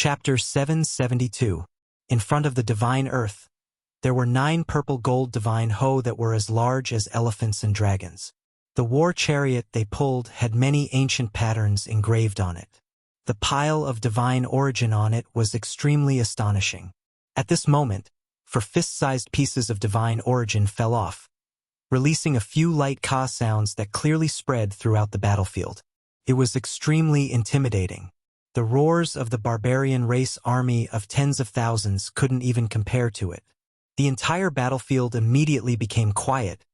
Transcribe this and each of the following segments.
Chapter 772. In front of the divine earth, there were 9 purple gold divine hoe that were as large as elephants and dragons. The war chariot they pulled had many ancient patterns engraved on it. The pile of divine origin on it was extremely astonishing. At this moment, for fist-sized pieces of divine origin fell off, releasing a few light ka sounds that clearly spread throughout the battlefield. It was extremely intimidating. The roars of the barbarian race army of tens of thousands couldn't even compare to it. The entire battlefield immediately became quiet,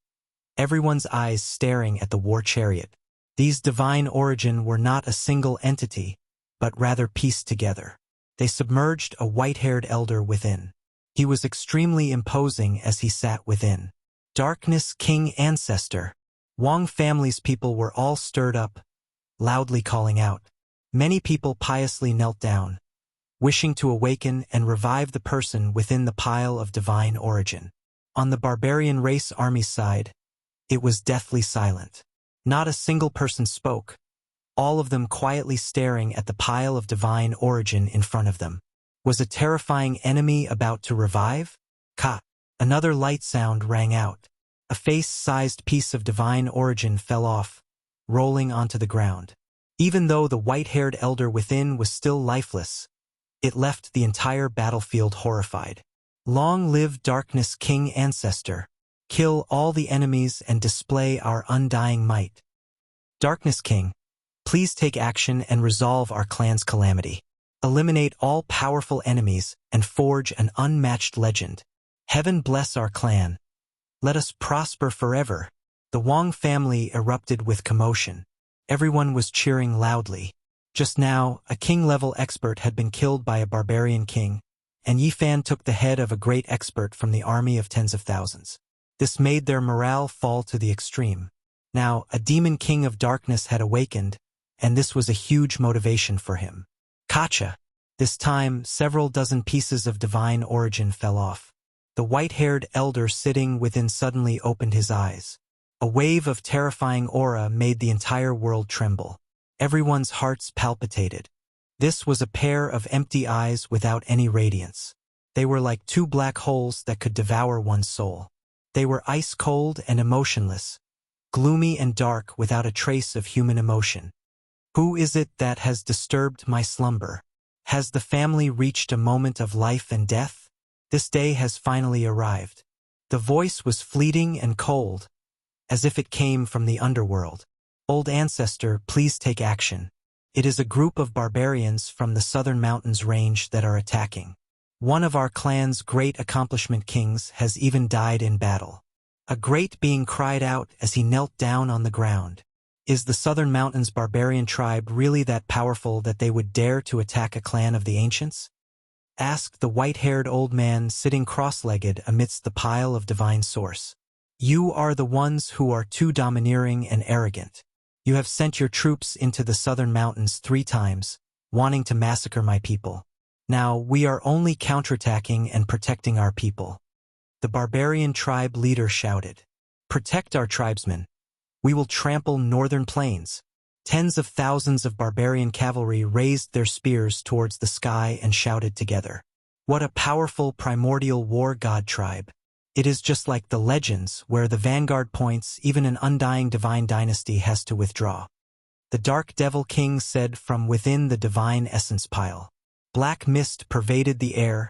everyone's eyes staring at the war chariot. These divine origin were not a single entity, but rather pieced together. They submerged a white-haired elder within. He was extremely imposing as he sat within. Darkness King Ancestor. Wang family's people were all stirred up, loudly calling out. Many people piously knelt down, wishing to awaken and revive the person within the pile of divine origin. On the barbarian race army's side, it was deathly silent. Not a single person spoke, all of them quietly staring at the pile of divine origin in front of them. Was a terrifying enemy about to revive? Ka! Another light sound rang out. A face-sized piece of divine origin fell off, rolling onto the ground. Even though the white-haired elder within was still lifeless, it left the entire battlefield horrified. Long live Darkness King Ancestor. Kill all the enemies and display our undying might. Darkness King, please take action and resolve our clan's calamity. Eliminate all powerful enemies and forge an unmatched legend. Heaven bless our clan. Let us prosper forever. The Wang family erupted with commotion. Everyone was cheering loudly. Just now, a king-level expert had been killed by a barbarian king, and Yifan took the head of a great expert from the army of tens of thousands. This made their morale fall to the extreme. Now, a demon king of darkness had awakened, and this was a huge motivation for him. Kacha! This time, several dozen pieces of divine origin fell off. The white-haired elder sitting within suddenly opened his eyes. A wave of terrifying aura made the entire world tremble. Everyone's hearts palpitated. This was a pair of empty eyes without any radiance. They were like 2 black holes that could devour one's soul. They were ice-cold and emotionless, gloomy and dark without a trace of human emotion. Who is it that has disturbed my slumber? Has the family reached a moment of life and death? This day has finally arrived. The voice was fleeting and cold, as if it came from the underworld. Old Ancestor, please take action. It is a group of barbarians from the southern mountains range that are attacking. One of our clan's great accomplishment kings has even died in battle. A great being cried out as he knelt down on the ground. Is the southern mountains barbarian tribe really that powerful that they would dare to attack a clan of the ancients? Asked the white-haired old man sitting cross-legged amidst the pile of divine source. You are the ones who are too domineering and arrogant. You have sent your troops into the southern mountains 3 times, wanting to massacre my people. Now we are only counterattacking and protecting our people. The barbarian tribe leader shouted. Protect our tribesmen. We will trample northern plains. Tens of thousands of barbarian cavalry raised their spears towards the sky and shouted together. What a powerful primordial war god tribe. It is just like the legends where the vanguard points even an undying divine dynasty has to withdraw. The Dark Devil King said from within the divine essence pile. Black mist pervaded the air,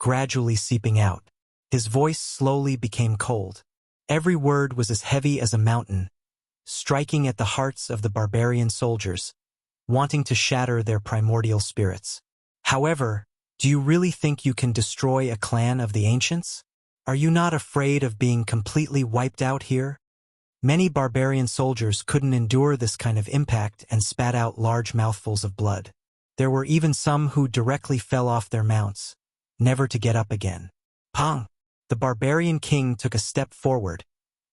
gradually seeping out. His voice slowly became cold. Every word was as heavy as a mountain, striking at the hearts of the barbarian soldiers, wanting to shatter their primordial spirits. However, do you really think you can destroy a clan of the ancients? Are you not afraid of being completely wiped out here? Many barbarian soldiers couldn't endure this kind of impact and spat out large mouthfuls of blood. There were even some who directly fell off their mounts, never to get up again. Pong! The barbarian king took a step forward,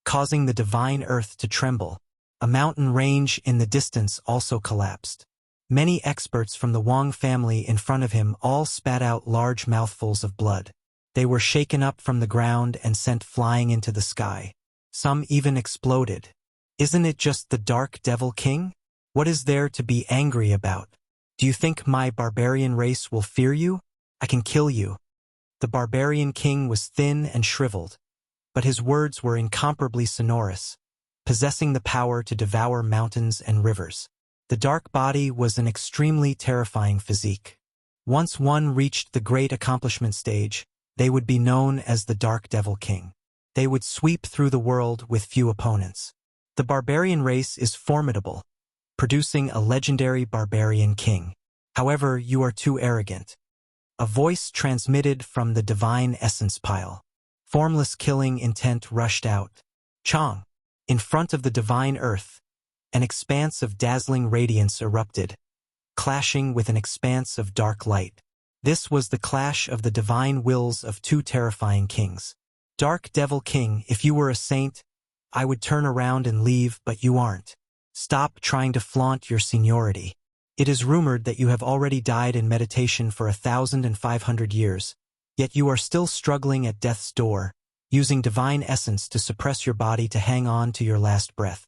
causing the divine earth to tremble. A mountain range in the distance also collapsed. Many experts from the Wang family in front of him all spat out large mouthfuls of blood. They were shaken up from the ground and sent flying into the sky. Some even exploded. Isn't it just the Dark Devil King? What is there to be angry about? Do you think my barbarian race will fear you? I can kill you." The barbarian king was thin and shriveled, but his words were incomparably sonorous, possessing the power to devour mountains and rivers. The dark body was an extremely terrifying physique. Once one reached the great accomplishment stage, they would be known as the Dark Devil King. They would sweep through the world with few opponents. The barbarian race is formidable, producing a legendary barbarian king. However, you are too arrogant. A voice transmitted from the divine essence pile. Formless killing intent rushed out. Chong. In front of the divine earth, an expanse of dazzling radiance erupted, clashing with an expanse of dark light. This was the clash of the divine wills of two terrifying kings. Dark Devil King, if you were a saint, I would turn around and leave, but you aren't. Stop trying to flaunt your seniority. It is rumored that you have already died in meditation for 1,500 years, yet you are still struggling at death's door, using divine essence to suppress your body to hang on to your last breath.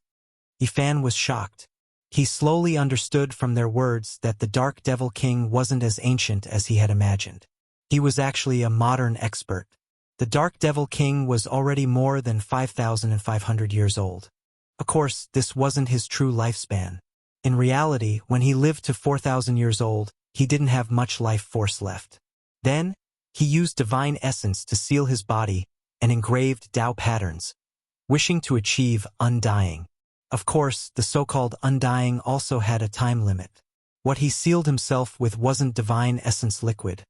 Yifan was shocked. He slowly understood from their words that the Dark Devil King wasn't as ancient as he had imagined. He was actually a modern expert. The Dark Devil King was already more than 5,500 years old. Of course, this wasn't his true lifespan. In reality, when he lived to 4,000 years old, he didn't have much life force left. Then, he used divine essence to seal his body and engraved Tao patterns, wishing to achieve undying. Of course, the so-called undying also had a time limit. What he sealed himself with wasn't divine essence liquid,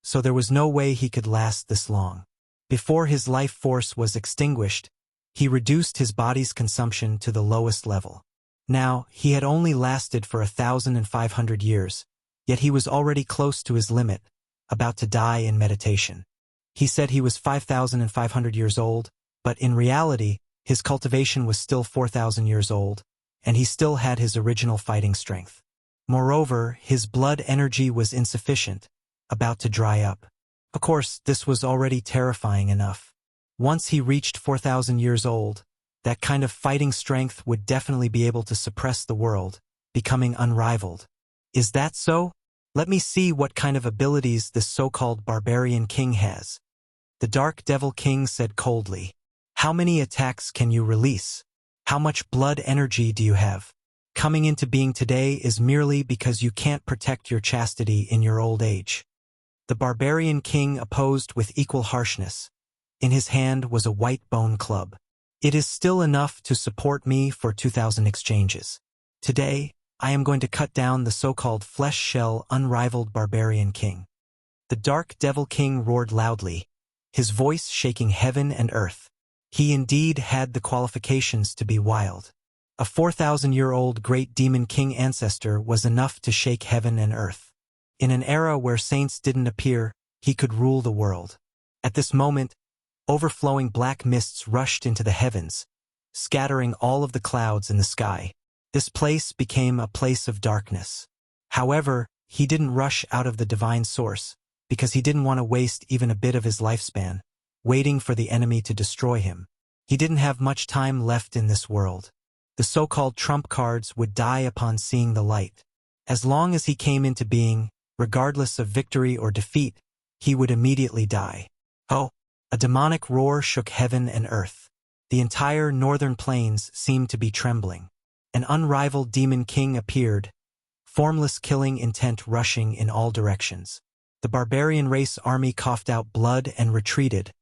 so there was no way he could last this long. Before his life force was extinguished, he reduced his body's consumption to the lowest level. Now, he had only lasted for 1,500 years, yet he was already close to his limit, about to die in meditation. He said he was 5,500 years old, but in reality, his cultivation was still 4,000 years old, and he still had his original fighting strength. Moreover, his blood energy was insufficient, about to dry up. Of course, this was already terrifying enough. Once he reached 4,000 years old, that kind of fighting strength would definitely be able to suppress the world, becoming unrivaled. Is that so? Let me see what kind of abilities this so-called barbarian king has. The Dark Devil King said coldly. How many attacks can you release? How much blood energy do you have? Coming into being today is merely because you can't protect your chastity in your old age. The barbarian king opposed with equal harshness. In his hand was a white bone club. It is still enough to support me for 2,000 exchanges. Today, I am going to cut down the so-called flesh shell unrivaled barbarian king. The Dark Devil King roared loudly, his voice shaking heaven and earth. He indeed had the qualifications to be wild. A 4,000-year-old great demon king ancestor was enough to shake heaven and earth. In an era where saints didn't appear, he could rule the world. At this moment, overflowing black mists rushed into the heavens, scattering all of the clouds in the sky. This place became a place of darkness. However, he didn't rush out of the divine source, because he didn't want to waste even a bit of his lifespan, waiting for the enemy to destroy him. He didn't have much time left in this world. The so-called trump cards would die upon seeing the light. As long as he came into being, regardless of victory or defeat, he would immediately die. Oh! A demonic roar shook heaven and earth. The entire northern plains seemed to be trembling. An unrivaled demon king appeared, formless killing intent rushing in all directions. The barbarian race army coughed out blood and retreated,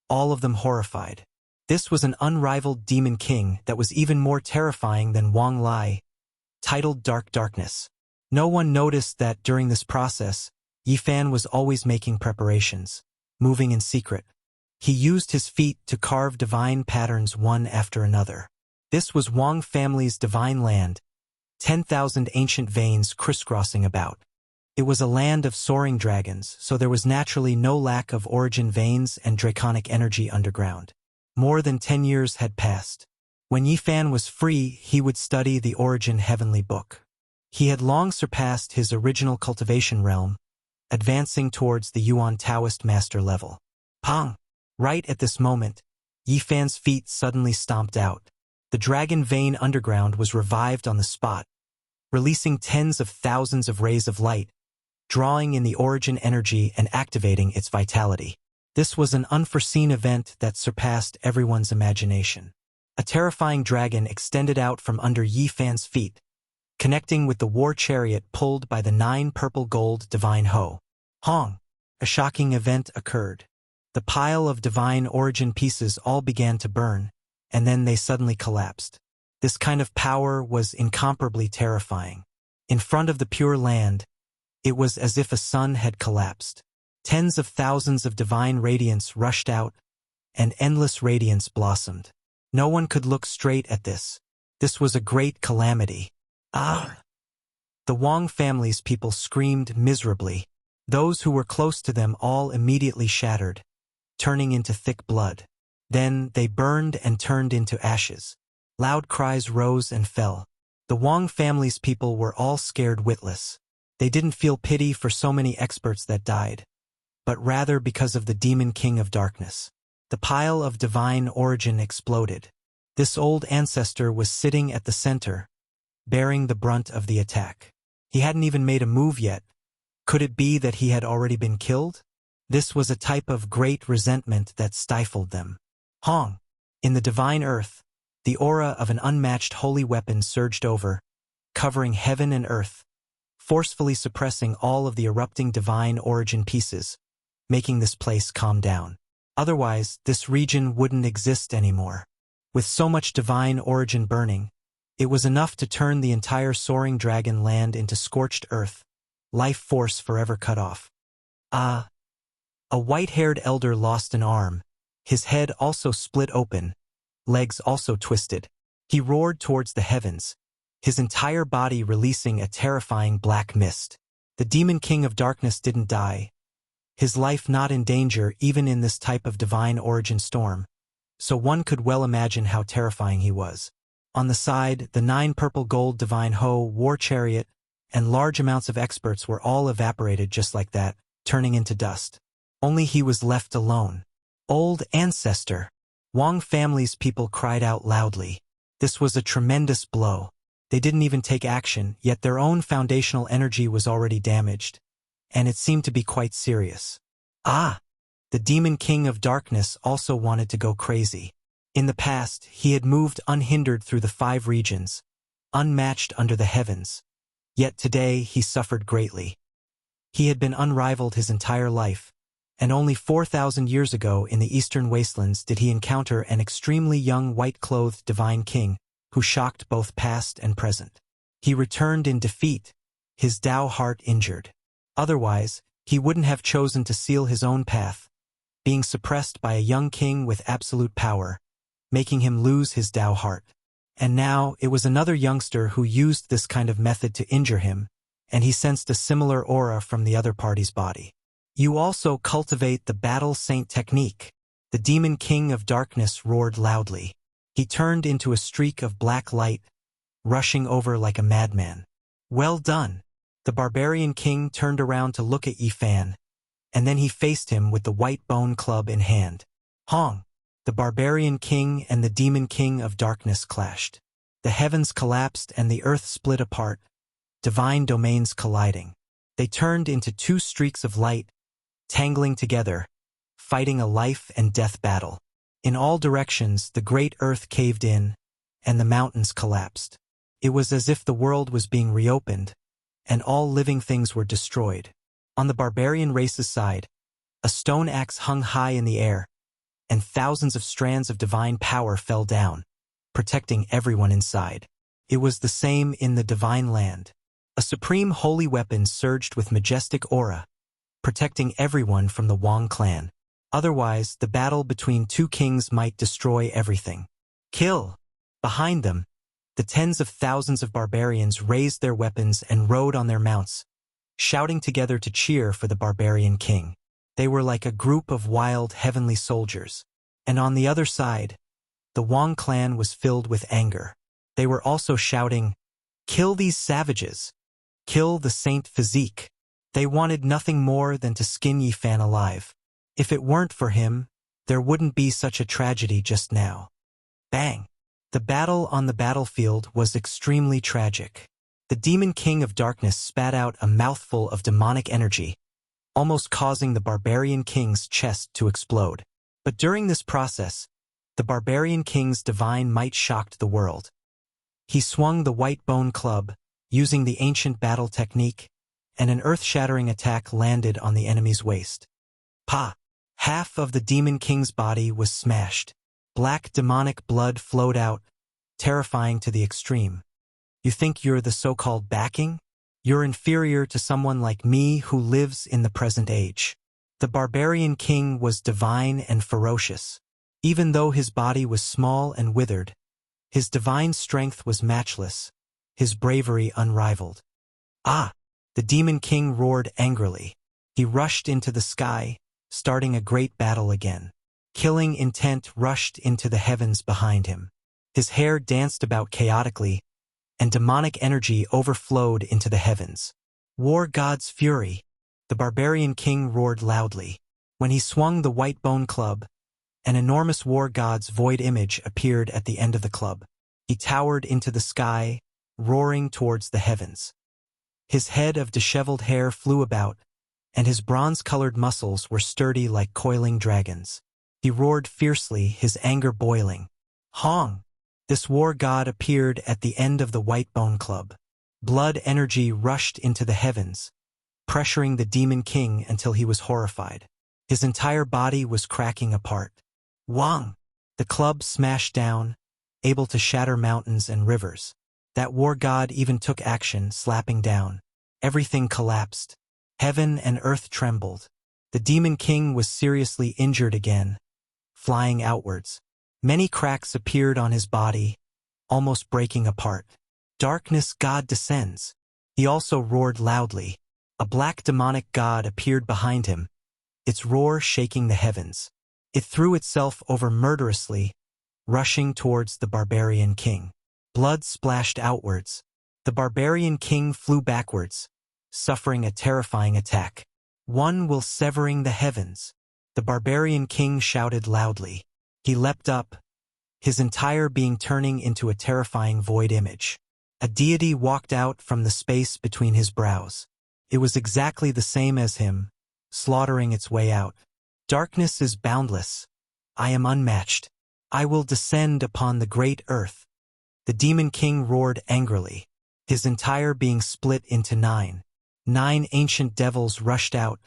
all of them horrified. This was an unrivaled demon king that was even more terrifying than Wang Lai, titled Dark Darkness. No one noticed that during this process, Yifan was always making preparations, moving in secret. He used his feet to carve divine patterns one after another. This was Wang family's divine land, 10,000 ancient veins crisscrossing about. It was a land of soaring dragons, so there was naturally no lack of origin veins and draconic energy underground. More than 10 years had passed. When Yifan was free, he would study the origin heavenly book. He had long surpassed his original cultivation realm, advancing towards the Yuan Taoist master level. Pong! Right at this moment, Yifan's feet suddenly stomped out. The dragon vein underground was revived on the spot, releasing tens of thousands of rays of light, drawing in the origin energy and activating its vitality. This was an unforeseen event that surpassed everyone's imagination. A terrifying dragon extended out from under Yi Fan's feet, connecting with the war chariot pulled by the 9 purple gold divine Ho. Hong! A shocking event occurred. The pile of divine origin pieces all began to burn, and then they suddenly collapsed. This kind of power was incomparably terrifying. In front of the pure land, it was as if a sun had collapsed. Tens of thousands of divine radiance rushed out, and endless radiance blossomed. No one could look straight at this. This was a great calamity. Ah! The Wang family's people screamed miserably. Those who were close to them all immediately shattered, turning into thick blood. Then they burned and turned into ashes. Loud cries rose and fell. The Wang family's people were all scared witless. They didn't feel pity for so many experts that died, but rather because of the demon king of darkness. The pile of divine origin exploded. This old ancestor was sitting at the center, bearing the brunt of the attack. He hadn't even made a move yet. Could it be that he had already been killed? This was a type of great resentment that stifled them. Hong! In the divine earth, the aura of an unmatched holy weapon surged over, covering heaven and earth, forcefully suppressing all of the erupting divine origin pieces, making this place calm down. Otherwise, this region wouldn't exist anymore. With so much divine origin burning, it was enough to turn the entire soaring dragon land into scorched earth, life force forever cut off. Ah! A white-haired elder lost an arm, his head also split open, legs also twisted. He roared towards the heavens, his entire body releasing a terrifying black mist. The demon king of darkness didn't die, his life not in danger even in this type of divine origin storm, so one could well imagine how terrifying he was. On the side, the 9 purple gold divine Ho, war chariot, and large amounts of experts were all evaporated just like that, turning into dust. Only he was left alone. Old ancestor! Wang family's people cried out loudly. This was a tremendous blow. They didn't even take action, yet their own foundational energy was already damaged, and it seemed to be quite serious. Ah! The demon king of darkness also wanted to go crazy. In the past, he had moved unhindered through the 5 regions, unmatched under the heavens. Yet today he suffered greatly. He had been unrivaled his entire life, and only 4,000 years ago in the eastern wastelands did he encounter an extremely young white-clothed divine king who shocked both past and present. He returned in defeat, his Tao heart injured. Otherwise, he wouldn't have chosen to seal his own path, being suppressed by a young king with absolute power, making him lose his Tao heart. And now it was another youngster who used this kind of method to injure him, and he sensed a similar aura from the other party's body. You also cultivate the battle saint technique. The demon king of darkness roared loudly. He turned into a streak of black light, rushing over like a madman. Well done! The barbarian king turned around to look at Yi Fan, and then he faced him with the white bone club in hand. Hong! The barbarian king and the demon king of darkness clashed. The heavens collapsed and the earth split apart, divine domains colliding. They turned into 2 streaks of light, tangling together, fighting a life and death battle. In all directions, the great earth caved in, and the mountains collapsed. It was as if the world was being reopened, and all living things were destroyed. On the barbarian race's side, a stone axe hung high in the air, and thousands of strands of divine power fell down, protecting everyone inside. It was the same in the divine land. A supreme holy weapon surged with majestic aura, protecting everyone from the Wang clan. Otherwise, the battle between 2 kings might destroy everything. Kill! Behind them, the tens of thousands of barbarians raised their weapons and rode on their mounts, shouting together to cheer for the barbarian king. They were like a group of wild heavenly soldiers. And on the other side, the Wang clan was filled with anger. They were also shouting, "Kill these savages! Kill the Saint Physique!" They wanted nothing more than to skin Yi Fan alive. If it weren't for him, there wouldn't be such a tragedy just now. Bang! The battle on the battlefield was extremely tragic. The demon king of darkness spat out a mouthful of demonic energy, almost causing the barbarian king's chest to explode. But during this process, the barbarian king's divine might shocked the world. He swung the white bone club, using the ancient battle technique, and an earth-shattering attack landed on the enemy's waist. Pa! Half of the demon king's body was smashed. Black demonic blood flowed out, terrifying to the extreme. You think you're the so-called backing? You're inferior to someone like me who lives in the present age. The barbarian king was divine and ferocious. Even though his body was small and withered, his divine strength was matchless, his bravery unrivaled. Ah! The demon king roared angrily. He rushed into the sky, starting a great battle again. Killing intent rushed into the heavens behind him. His hair danced about chaotically, and demonic energy overflowed into the heavens. War god's fury. The barbarian king roared loudly. When he swung the white bone club, an enormous war god's void image appeared at the end of the club. He towered into the sky, roaring towards the heavens. His head of disheveled hair flew about, and his bronze-colored muscles were sturdy like coiling dragons. He roared fiercely, his anger boiling. Hong! This war god appeared at the end of the white bone club. Blood energy rushed into the heavens, pressuring the demon king until he was horrified. His entire body was cracking apart. Wang! The club smashed down, able to shatter mountains and rivers. That war god even took action, slapping down. Everything collapsed. Heaven and earth trembled. The demon king was seriously injured again, flying outwards. Many cracks appeared on his body, almost breaking apart. Darkness god descends. He also roared loudly. A black demonic god appeared behind him, its roar shaking the heavens. It threw itself over murderously, rushing towards the barbarian king. Blood splashed outwards. The barbarian king flew backwards, suffering a terrifying attack. One will severing the heavens. The barbarian king shouted loudly. He leapt up, his entire being turning into a terrifying void image. A deity walked out from the space between his brows. It was exactly the same as him, slaughtering its way out. Darkness is boundless. I am unmatched. I will descend upon the great earth. The demon king roared angrily, his entire being split into 9. 9 ancient devils rushed out,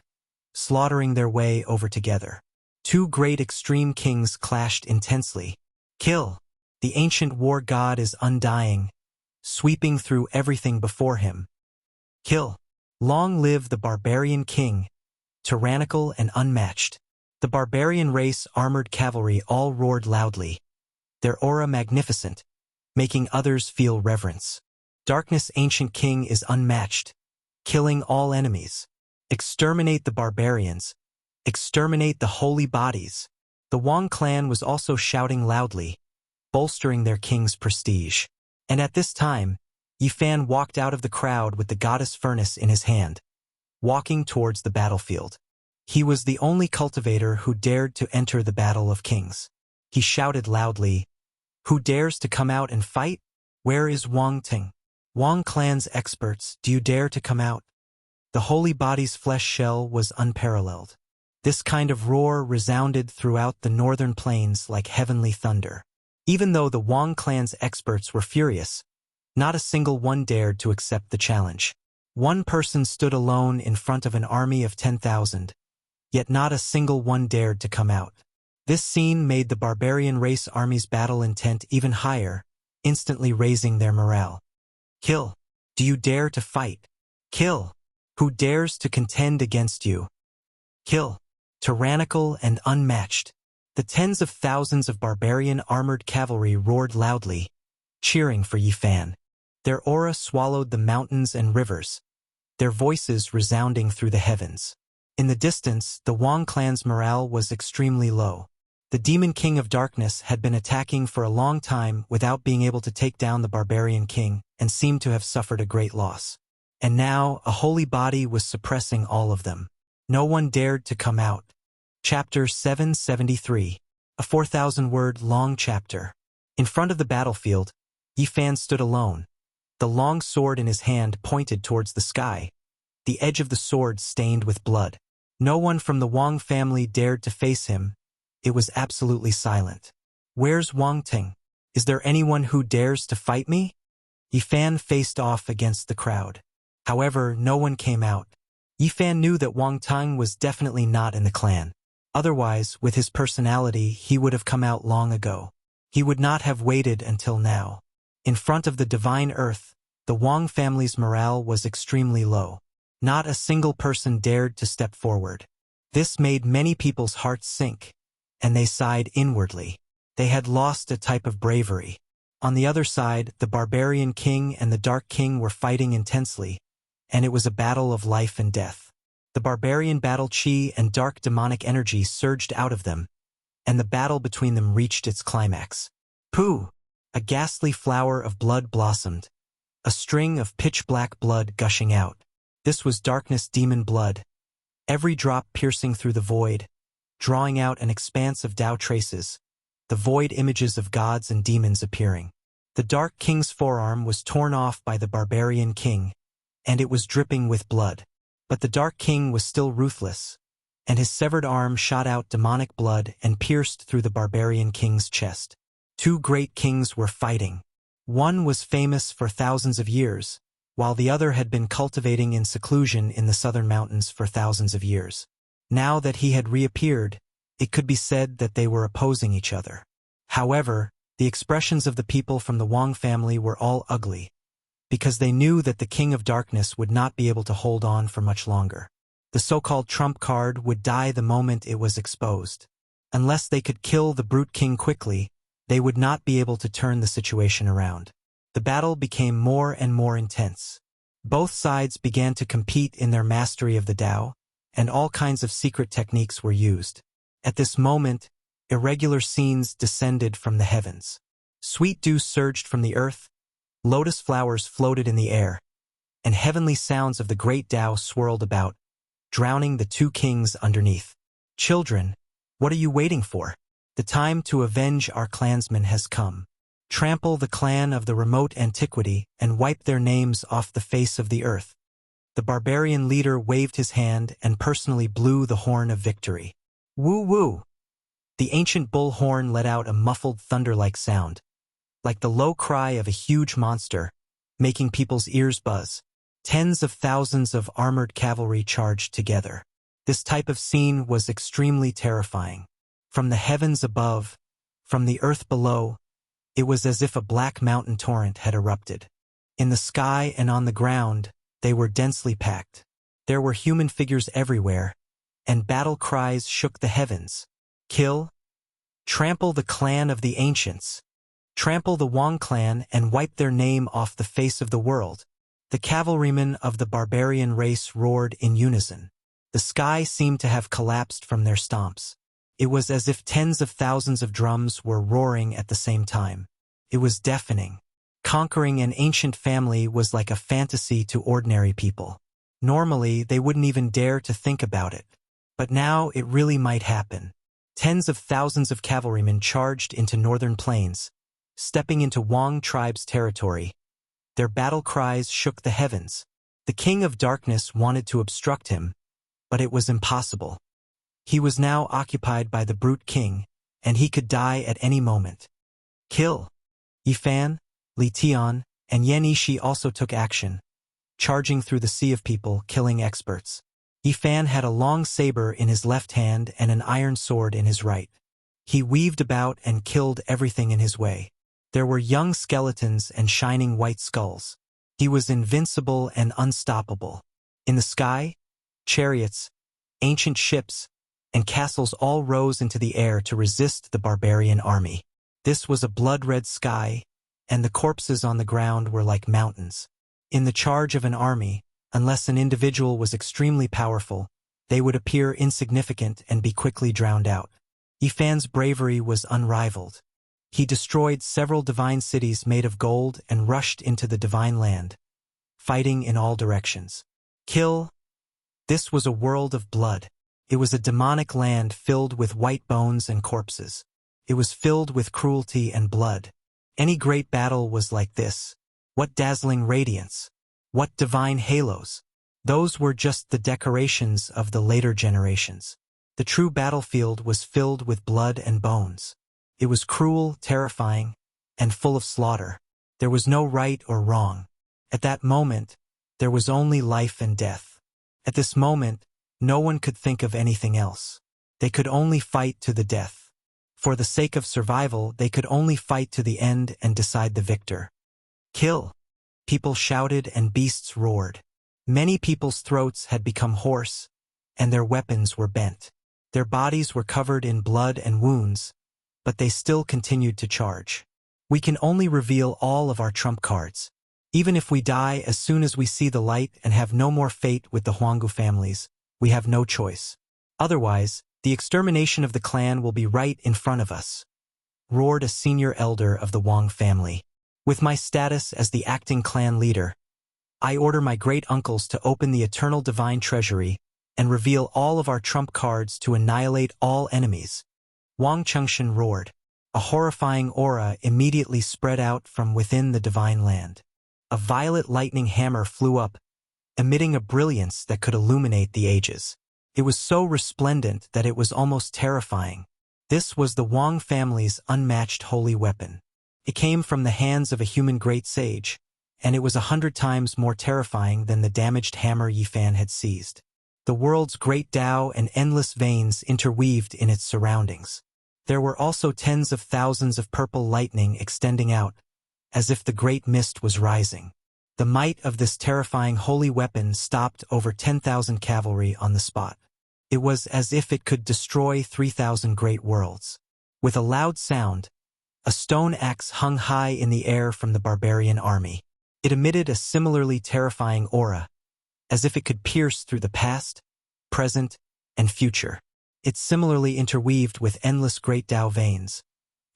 slaughtering their way over together. 2 great extreme kings clashed intensely. Kill! The ancient war god is undying, sweeping through everything before him. Kill! Long live the barbarian king, tyrannical and unmatched. The barbarian race armored cavalry all roared loudly, their aura magnificent, making others feel reverence. Darkness ancient king is unmatched, killing all enemies. Exterminate the barbarians. Exterminate the holy bodies. The Wang clan was also shouting loudly, bolstering their king's prestige. And at this time, Yifan walked out of the crowd with the goddess furnace in his hand, walking towards the battlefield. He was the only cultivator who dared to enter the Battle of Kings. He shouted loudly, "Who dares to come out and fight? Where is Wang Ting? Wang clan's experts, do you dare to come out?" The holy body's flesh shell was unparalleled. This kind of roar resounded throughout the northern plains like heavenly thunder. Even though the Wang clan's experts were furious, not a single one dared to accept the challenge. One person stood alone in front of an army of 10,000, yet not a single one dared to come out. This scene made the barbarian race army's battle intent even higher, instantly raising their morale. Kill! Do you dare to fight? Kill! Who dares to contend against you? Kill! Tyrannical and unmatched. The tens of thousands of barbarian armored cavalry roared loudly, cheering for Yifan. Their aura swallowed the mountains and rivers, their voices resounding through the heavens. In the distance, the Wang clan's morale was extremely low. The demon king of darkness had been attacking for a long time without being able to take down the barbarian king and seemed to have suffered a great loss. And now, a holy body was suppressing all of them. No one dared to come out. Chapter 773. A 4,000-word long chapter. In front of the battlefield, Yifan stood alone, The long sword in his hand pointed towards the sky, the edge of the sword stained with blood. No one from the Wang family dared to face him. It was absolutely silent. "Where's Wang Ting? Is there anyone who dares to fight me?" Yifan faced off against the crowd. However, no one came out. Yifan knew that Wang Ting was definitely not in the clan. Otherwise, with his personality, he would have come out long ago. He would not have waited until now. In front of the divine earth, the Wang family's morale was extremely low. Not a single person dared to step forward. This made many people's hearts sink, and they sighed inwardly. They had lost a type of bravery. On the other side, the barbarian king and the dark king were fighting intensely, and it was a battle of life and death. The barbarian battle chi and dark demonic energy surged out of them, and the battle between them reached its climax. Pooh! A ghastly flower of blood blossomed, a string of pitch-black blood gushing out. This was darkness demon blood, every drop piercing through the void, drawing out an expanse of Tao traces, the void images of gods and demons appearing. The Dark King's forearm was torn off by the barbarian king, and it was dripping with blood. But the Dark King was still ruthless, and his severed arm shot out demonic blood and pierced through the barbarian king's chest. Two great kings were fighting. One was famous for thousands of years, while the other had been cultivating in seclusion in the southern mountains for thousands of years. Now that he had reappeared, it could be said that they were opposing each other. However, the expressions of the people from the Wang family were all ugly, because they knew that the King of Darkness would not be able to hold on for much longer. The so-called trump card would die the moment it was exposed. Unless they could kill the brute king quickly, they would not be able to turn the situation around. The battle became more and more intense. Both sides began to compete in their mastery of the Tao, and all kinds of secret techniques were used. At this moment, irregular scenes descended from the heavens. Sweet dew surged from the earth, lotus flowers floated in the air, and heavenly sounds of the great Tao swirled about, drowning the two kings underneath. "Children, what are you waiting for? The time to avenge our clansmen has come. Trample the clan of the remote antiquity and wipe their names off the face of the earth." The barbarian leader waved his hand and personally blew the horn of victory. Woo-woo! The ancient bull horn let out a muffled thunder-like sound, like the low cry of a huge monster, making people's ears buzz. Tens of thousands of armored cavalry charged together. This type of scene was extremely terrifying. From the heavens above, from the earth below, it was as if a black mountain torrent had erupted. In the sky and on the ground, they were densely packed. There were human figures everywhere, and battle cries shook the heavens. Kill, trample the clan of the ancients, trample the Wang clan and wipe their name off the face of the world. The cavalrymen of the barbarian race roared in unison. The sky seemed to have collapsed from their stomps. It was as if tens of thousands of drums were roaring at the same time. It was deafening. Conquering an ancient family was like a fantasy to ordinary people. Normally, they wouldn't even dare to think about it. But now it really might happen. Tens of thousands of cavalrymen charged into northern plains, stepping into Wang tribe's territory. Their battle cries shook the heavens. The King of Darkness wanted to obstruct him, but it was impossible. He was now occupied by the brute king, and he could die at any moment. Kill! Yifan, Li Tian, and Yan Yishi also took action, charging through the sea of people, killing experts. Yifan had a long saber in his left hand and an iron sword in his right. He weaved about and killed everything in his way. There were young skeletons and shining white skulls. He was invincible and unstoppable. In the sky, chariots, ancient ships, and castles all rose into the air to resist the barbarian army. This was a blood-red sky, and the corpses on the ground were like mountains. In the charge of an army, unless an individual was extremely powerful, they would appear insignificant and be quickly drowned out. Yifan's bravery was unrivaled. He destroyed several divine cities made of gold and rushed into the divine land, fighting in all directions. Kill! This was a world of blood. It was a demonic land filled with white bones and corpses. It was filled with cruelty and blood. Any great battle was like this. What dazzling radiance! What divine halos! Those were just the decorations of the later generations. The true battlefield was filled with blood and bones. It was cruel, terrifying, and full of slaughter. There was no right or wrong. At that moment, there was only life and death. At this moment, no one could think of anything else. They could only fight to the death. For the sake of survival, they could only fight to the end and decide the victor. Kill! People shouted and beasts roared. Many people's throats had become hoarse, and their weapons were bent. Their bodies were covered in blood and wounds, but they still continued to charge. We can only reveal all of our trump cards. Even if we die as soon as we see the light and have no more fate with the Huanggu families, we have no choice. Otherwise, the extermination of the clan will be right in front of us, roared a senior elder of the Wang family. With my status as the acting clan leader, I order my great-uncles to open the eternal divine treasury and reveal all of our trump cards to annihilate all enemies. Wang Chengshan roared. A horrifying aura immediately spread out from within the divine land. A violet lightning hammer flew up, emitting a brilliance that could illuminate the ages. It was so resplendent that it was almost terrifying. This was the Wang family's unmatched holy weapon. It came from the hands of a human great sage, and it was 100 times more terrifying than the damaged hammer Yifan had seized. The world's great Tao and endless veins interweaved in its surroundings. There were also tens of thousands of purple lightning extending out, as if the great mist was rising. The might of this terrifying holy weapon stopped over 10,000 cavalry on the spot. It was as if it could destroy 3,000 great worlds. With a loud sound, a stone axe hung high in the air from the barbarian army. It emitted a similarly terrifying aura, as if it could pierce through the past, present, and future. It similarly interweaved with endless great Tao veins,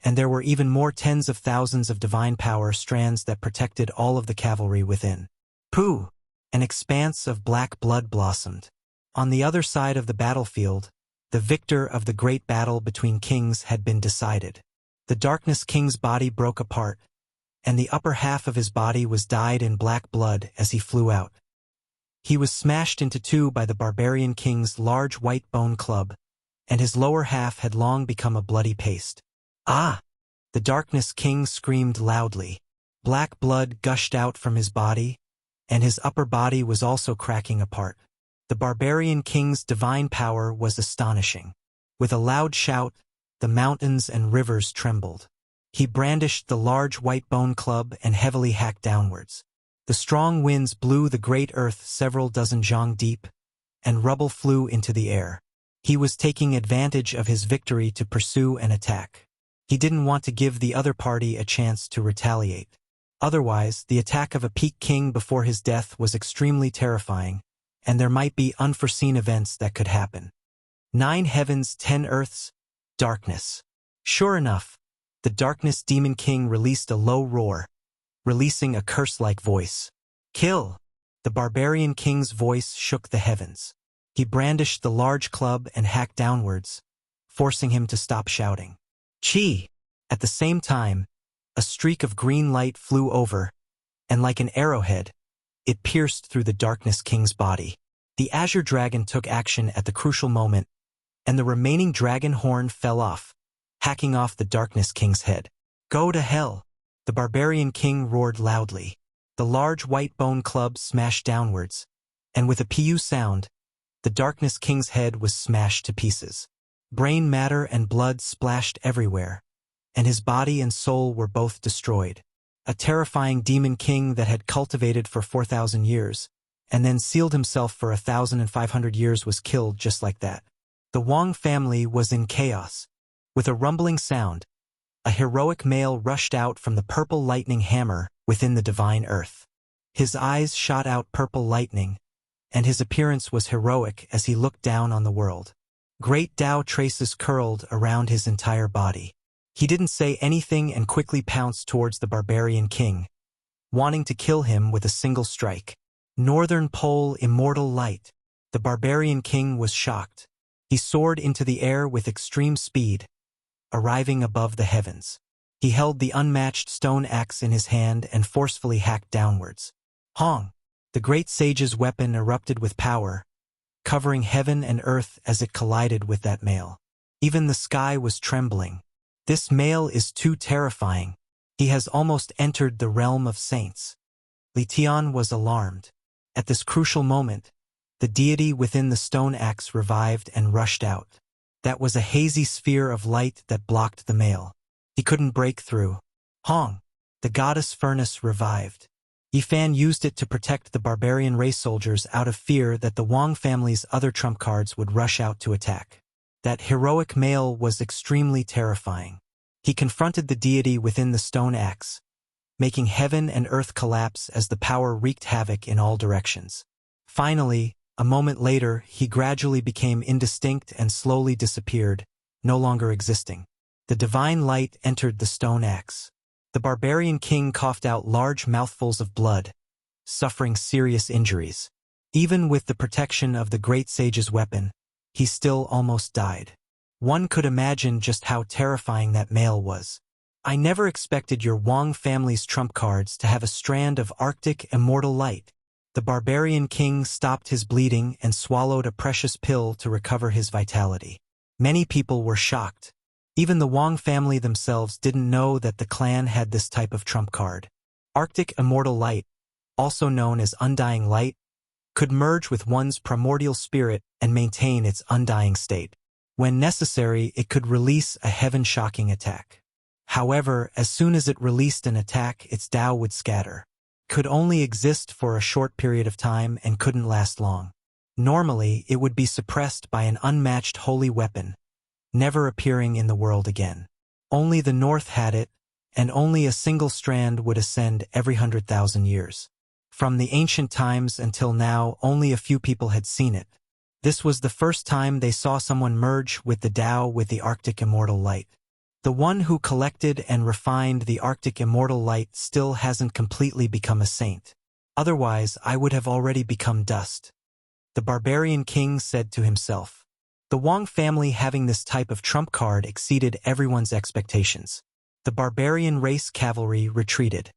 and there were even more tens of thousands of divine power strands that protected all of the cavalry within. Pooh! An expanse of black blood blossomed. On the other side of the battlefield, the victor of the great battle between kings had been decided. The Darkness King's body broke apart, and the upper half of his body was dyed in black blood as he flew out. He was smashed into two by the Barbarian King's large white bone club, and his lower half had long become a bloody paste. Ah! The Darkness King screamed loudly. Black blood gushed out from his body, and his upper body was also cracking apart. The Barbarian King's divine power was astonishing. With a loud shout, the mountains and rivers trembled. He brandished the large white bone club and heavily hacked downwards. The strong winds blew the great earth several dozen zhang deep, and rubble flew into the air. He was taking advantage of his victory to pursue and attack. He didn't want to give the other party a chance to retaliate. Otherwise, the attack of a peak king before his death was extremely terrifying, and there might be unforeseen events that could happen. 9 heavens, 10 earths, darkness. Sure enough, the Darkness Demon King released a low roar, releasing a curse-like voice. Kill! The Barbarian King's voice shook the heavens. He brandished the large club and hacked downwards, forcing him to stop shouting. Chi! At the same time, a streak of green light flew over, and like an arrowhead, it pierced through the Darkness King's body. The Azure Dragon took action at the crucial moment, and the remaining dragon horn fell off, hacking off the Darkness King's head. Go to hell! The Barbarian King roared loudly. The large white bone club smashed downwards, and with a pu sound, the Darkness King's head was smashed to pieces. Brain matter and blood splashed everywhere, and his body and soul were both destroyed. A terrifying demon king that had cultivated for 4,000 years, and then sealed himself for 1,500 years was killed just like that. The Wang family was in chaos. With a rumbling sound, a heroic male rushed out from the purple lightning hammer within the divine earth. His eyes shot out purple lightning, and his appearance was heroic as he looked down on the world. Great Tao traces curled around his entire body. He didn't say anything and quickly pounced towards the Barbarian King, wanting to kill him with a single strike. Northern Pole Immortal Light. The Barbarian King was shocked. He soared into the air with extreme speed, arriving above the heavens. He held the unmatched stone axe in his hand and forcefully hacked downwards. Hong! The great sage's weapon erupted with power, covering heaven and earth as it collided with that mail. Even the sky was trembling. This mail is too terrifying. He has almost entered the realm of saints. Li Tian was alarmed. At this crucial moment, the deity within the stone axe revived and rushed out. That was a hazy sphere of light that blocked the mail. He couldn't break through. Hong! The goddess furnace revived. Yifan used it to protect the barbarian race soldiers out of fear that the Wang family's other trump cards would rush out to attack. That heroic mail was extremely terrifying. He confronted the deity within the stone axe, making heaven and earth collapse as the power wreaked havoc in all directions. Finally, a moment later, he gradually became indistinct and slowly disappeared, no longer existing. The divine light entered the stone axe. The barbarian king coughed out large mouthfuls of blood, suffering serious injuries. Even with the protection of the great sage's weapon, he still almost died. One could imagine just how terrifying that mail was. I never expected your Wang family's trump cards to have a strand of Arctic immortal light. The barbarian king stopped his bleeding and swallowed a precious pill to recover his vitality. Many people were shocked. Even the Wang family themselves didn't know that the clan had this type of trump card. Arctic immortal light, also known as undying light, could merge with one's primordial spirit and maintain its undying state. When necessary, it could release a heaven-shocking attack. However, as soon as it released an attack, its Tao would scatter. Could only exist for a short period of time and couldn't last long. Normally, it would be suppressed by an unmatched holy weapon, never appearing in the world again. Only the North had it, and only a single strand would ascend every 100,000 years. From the ancient times until now, only a few people had seen it. This was the first time they saw someone merge with the Tao with the Arctic immortal light. The one who collected and refined the Arctic immortal light still hasn't completely become a saint. Otherwise, I would have already become dust. The barbarian king said to himself. The Wang family having this type of trump card exceeded everyone's expectations. The barbarian race cavalry retreated.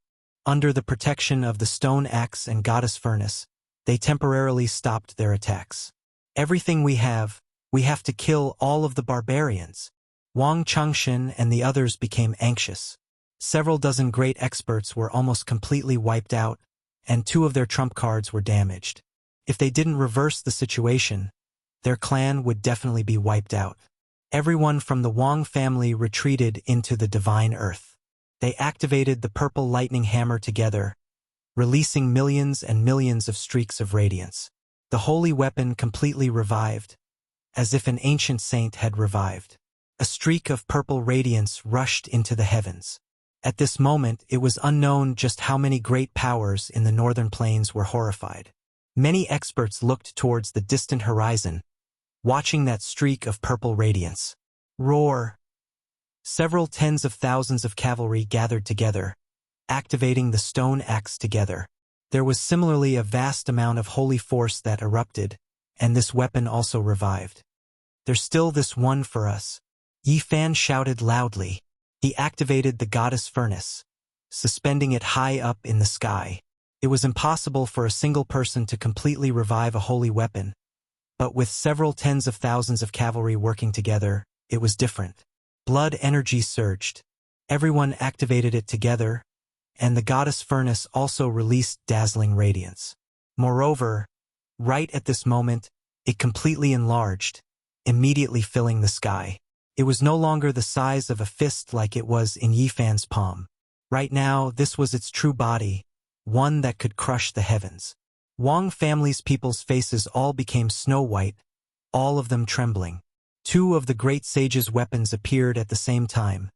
Under the protection of the stone axe and goddess furnace, they temporarily stopped their attacks. Everything we have to kill all of the barbarians. Wang Changshan and the others became anxious. Several dozen great experts were almost completely wiped out, and 2 of their trump cards were damaged. If they didn't reverse the situation, their clan would definitely be wiped out. Everyone from the Wang family retreated into the divine earth. They activated the purple lightning hammer together, releasing millions and millions of streaks of radiance. The holy weapon completely revived, as if an ancient saint had revived. A streak of purple radiance rushed into the heavens. At this moment, it was unknown just how many great powers in the northern plains were horrified. Many experts looked towards the distant horizon, watching that streak of purple radiance. Roar! Several tens of thousands of cavalry gathered together, activating the stone axe together. There was similarly a vast amount of holy force that erupted, and this weapon also revived. There's still this one for us. Yifan shouted loudly. He activated the goddess furnace, suspending it high up in the sky. It was impossible for a single person to completely revive a holy weapon, but with several tens of thousands of cavalry working together, it was different. Blood energy surged. Everyone activated it together, and the goddess furnace also released dazzling radiance. Moreover, right at this moment, it completely enlarged, immediately filling the sky. It was no longer the size of a fist like it was in Yifan's palm. Right now, this was its true body, one that could crush the heavens. Wang family's people's faces all became snow white, all of them trembling. 2 of the great sage's weapons appeared at the same time.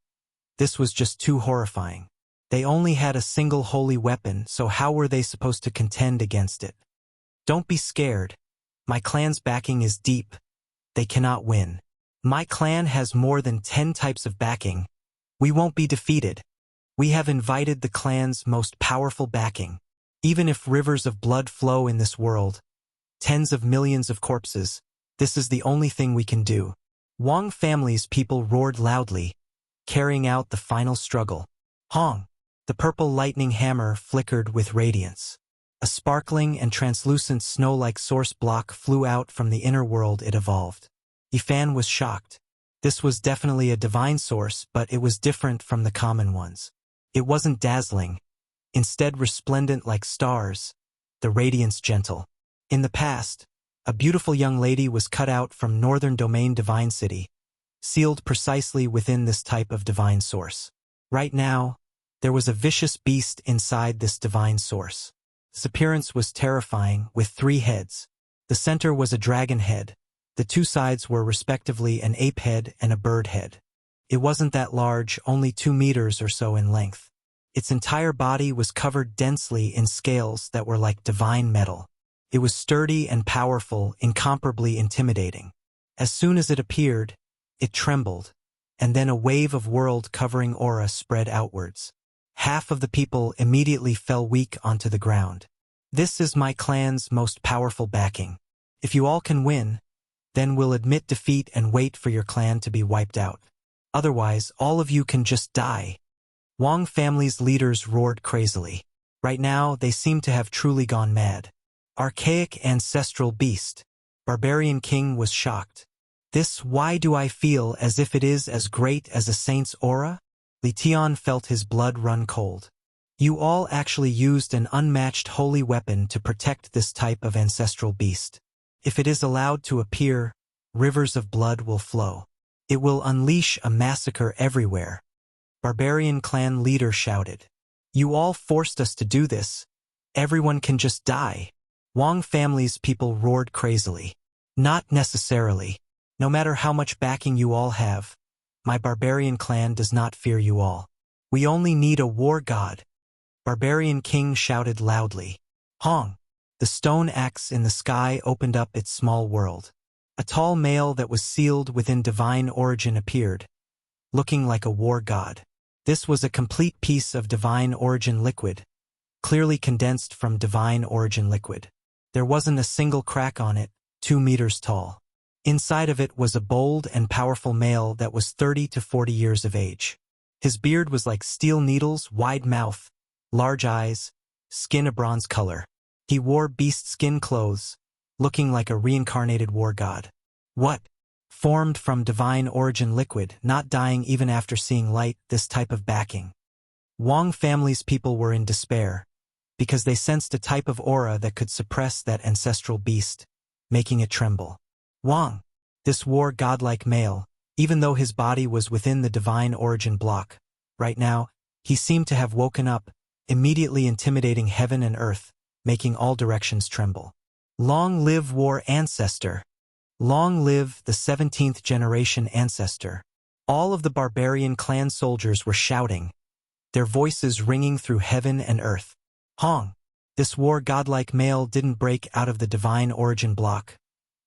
This was just too horrifying. They only had a single holy weapon, so how were they supposed to contend against it? Don't be scared. My clan's backing is deep. They cannot win. My clan has more than 10 types of backing. We won't be defeated. We have invited the clan's most powerful backing. Even if rivers of blood flow in this world, tens of millions of corpses, this is the only thing we can do. Wang family's people roared loudly, carrying out the final struggle. Hong! The purple lightning hammer flickered with radiance. A sparkling and translucent snow-like source block flew out from the inner world it evolved. Yifan was shocked. This was definitely a divine source, but it was different from the common ones. It wasn't dazzling, instead resplendent like stars, the radiance gentle. In the past, a beautiful young lady was cut out from Northern Domain Divine City, sealed precisely within this type of divine source. Right now, there was a vicious beast inside this divine source. Its appearance was terrifying, with 3 heads. The center was a dragon head. The 2 sides were respectively an ape head and a bird head. It wasn't that large, only 2 meters or so in length. Its entire body was covered densely in scales that were like divine metal. It was sturdy and powerful, incomparably intimidating. As soon as it appeared, it trembled, and then a wave of world-covering aura spread outwards. Half of the people immediately fell weak onto the ground. This is my clan's most powerful backing. If you all can win, then we'll admit defeat and wait for your clan to be wiped out. Otherwise, all of you can just die. Wang family's leaders roared crazily. Right now, they seemed to have truly gone mad. Archaic ancestral beast. Barbarian king was shocked. Why do I feel as if it is as great as a saint's aura? Li Tian felt his blood run cold. You all actually used an unmatched holy weapon to protect this type of ancestral beast. If it is allowed to appear, rivers of blood will flow. It will unleash a massacre everywhere. Barbarian clan leader shouted. You all forced us to do this. Everyone can just die. Wang family's people roared crazily. Not necessarily. No matter how much backing you all have, my barbarian clan does not fear you all. We only need a war god. Barbarian king shouted loudly. Hong! The stone axe in the sky opened up its small world. A tall male that was sealed within divine origin appeared, looking like a war god. This was a complete piece of divine origin liquid, clearly condensed from divine origin liquid. There wasn't a single crack on it, 2 meters tall. Inside of it was a bold and powerful male that was 30 to 40 years of age. His beard was like steel needles, wide mouth, large eyes, skin a bronze color. He wore beast skin clothes, looking like a reincarnated war god. What? Formed from divine origin liquid, not dying even after seeing light, this type of backing. Wang family's people were in despair, because they sensed a type of aura that could suppress that ancestral beast, making it tremble. Wang, this war godlike male, even though his body was within the divine origin block, right now, he seemed to have woken up, immediately intimidating heaven and earth, making all directions tremble. Long live war ancestor! Long live the 17th generation ancestor! All of the barbarian clan soldiers were shouting, their voices ringing through heaven and earth. Hong, this war godlike male didn't break out of the divine origin block,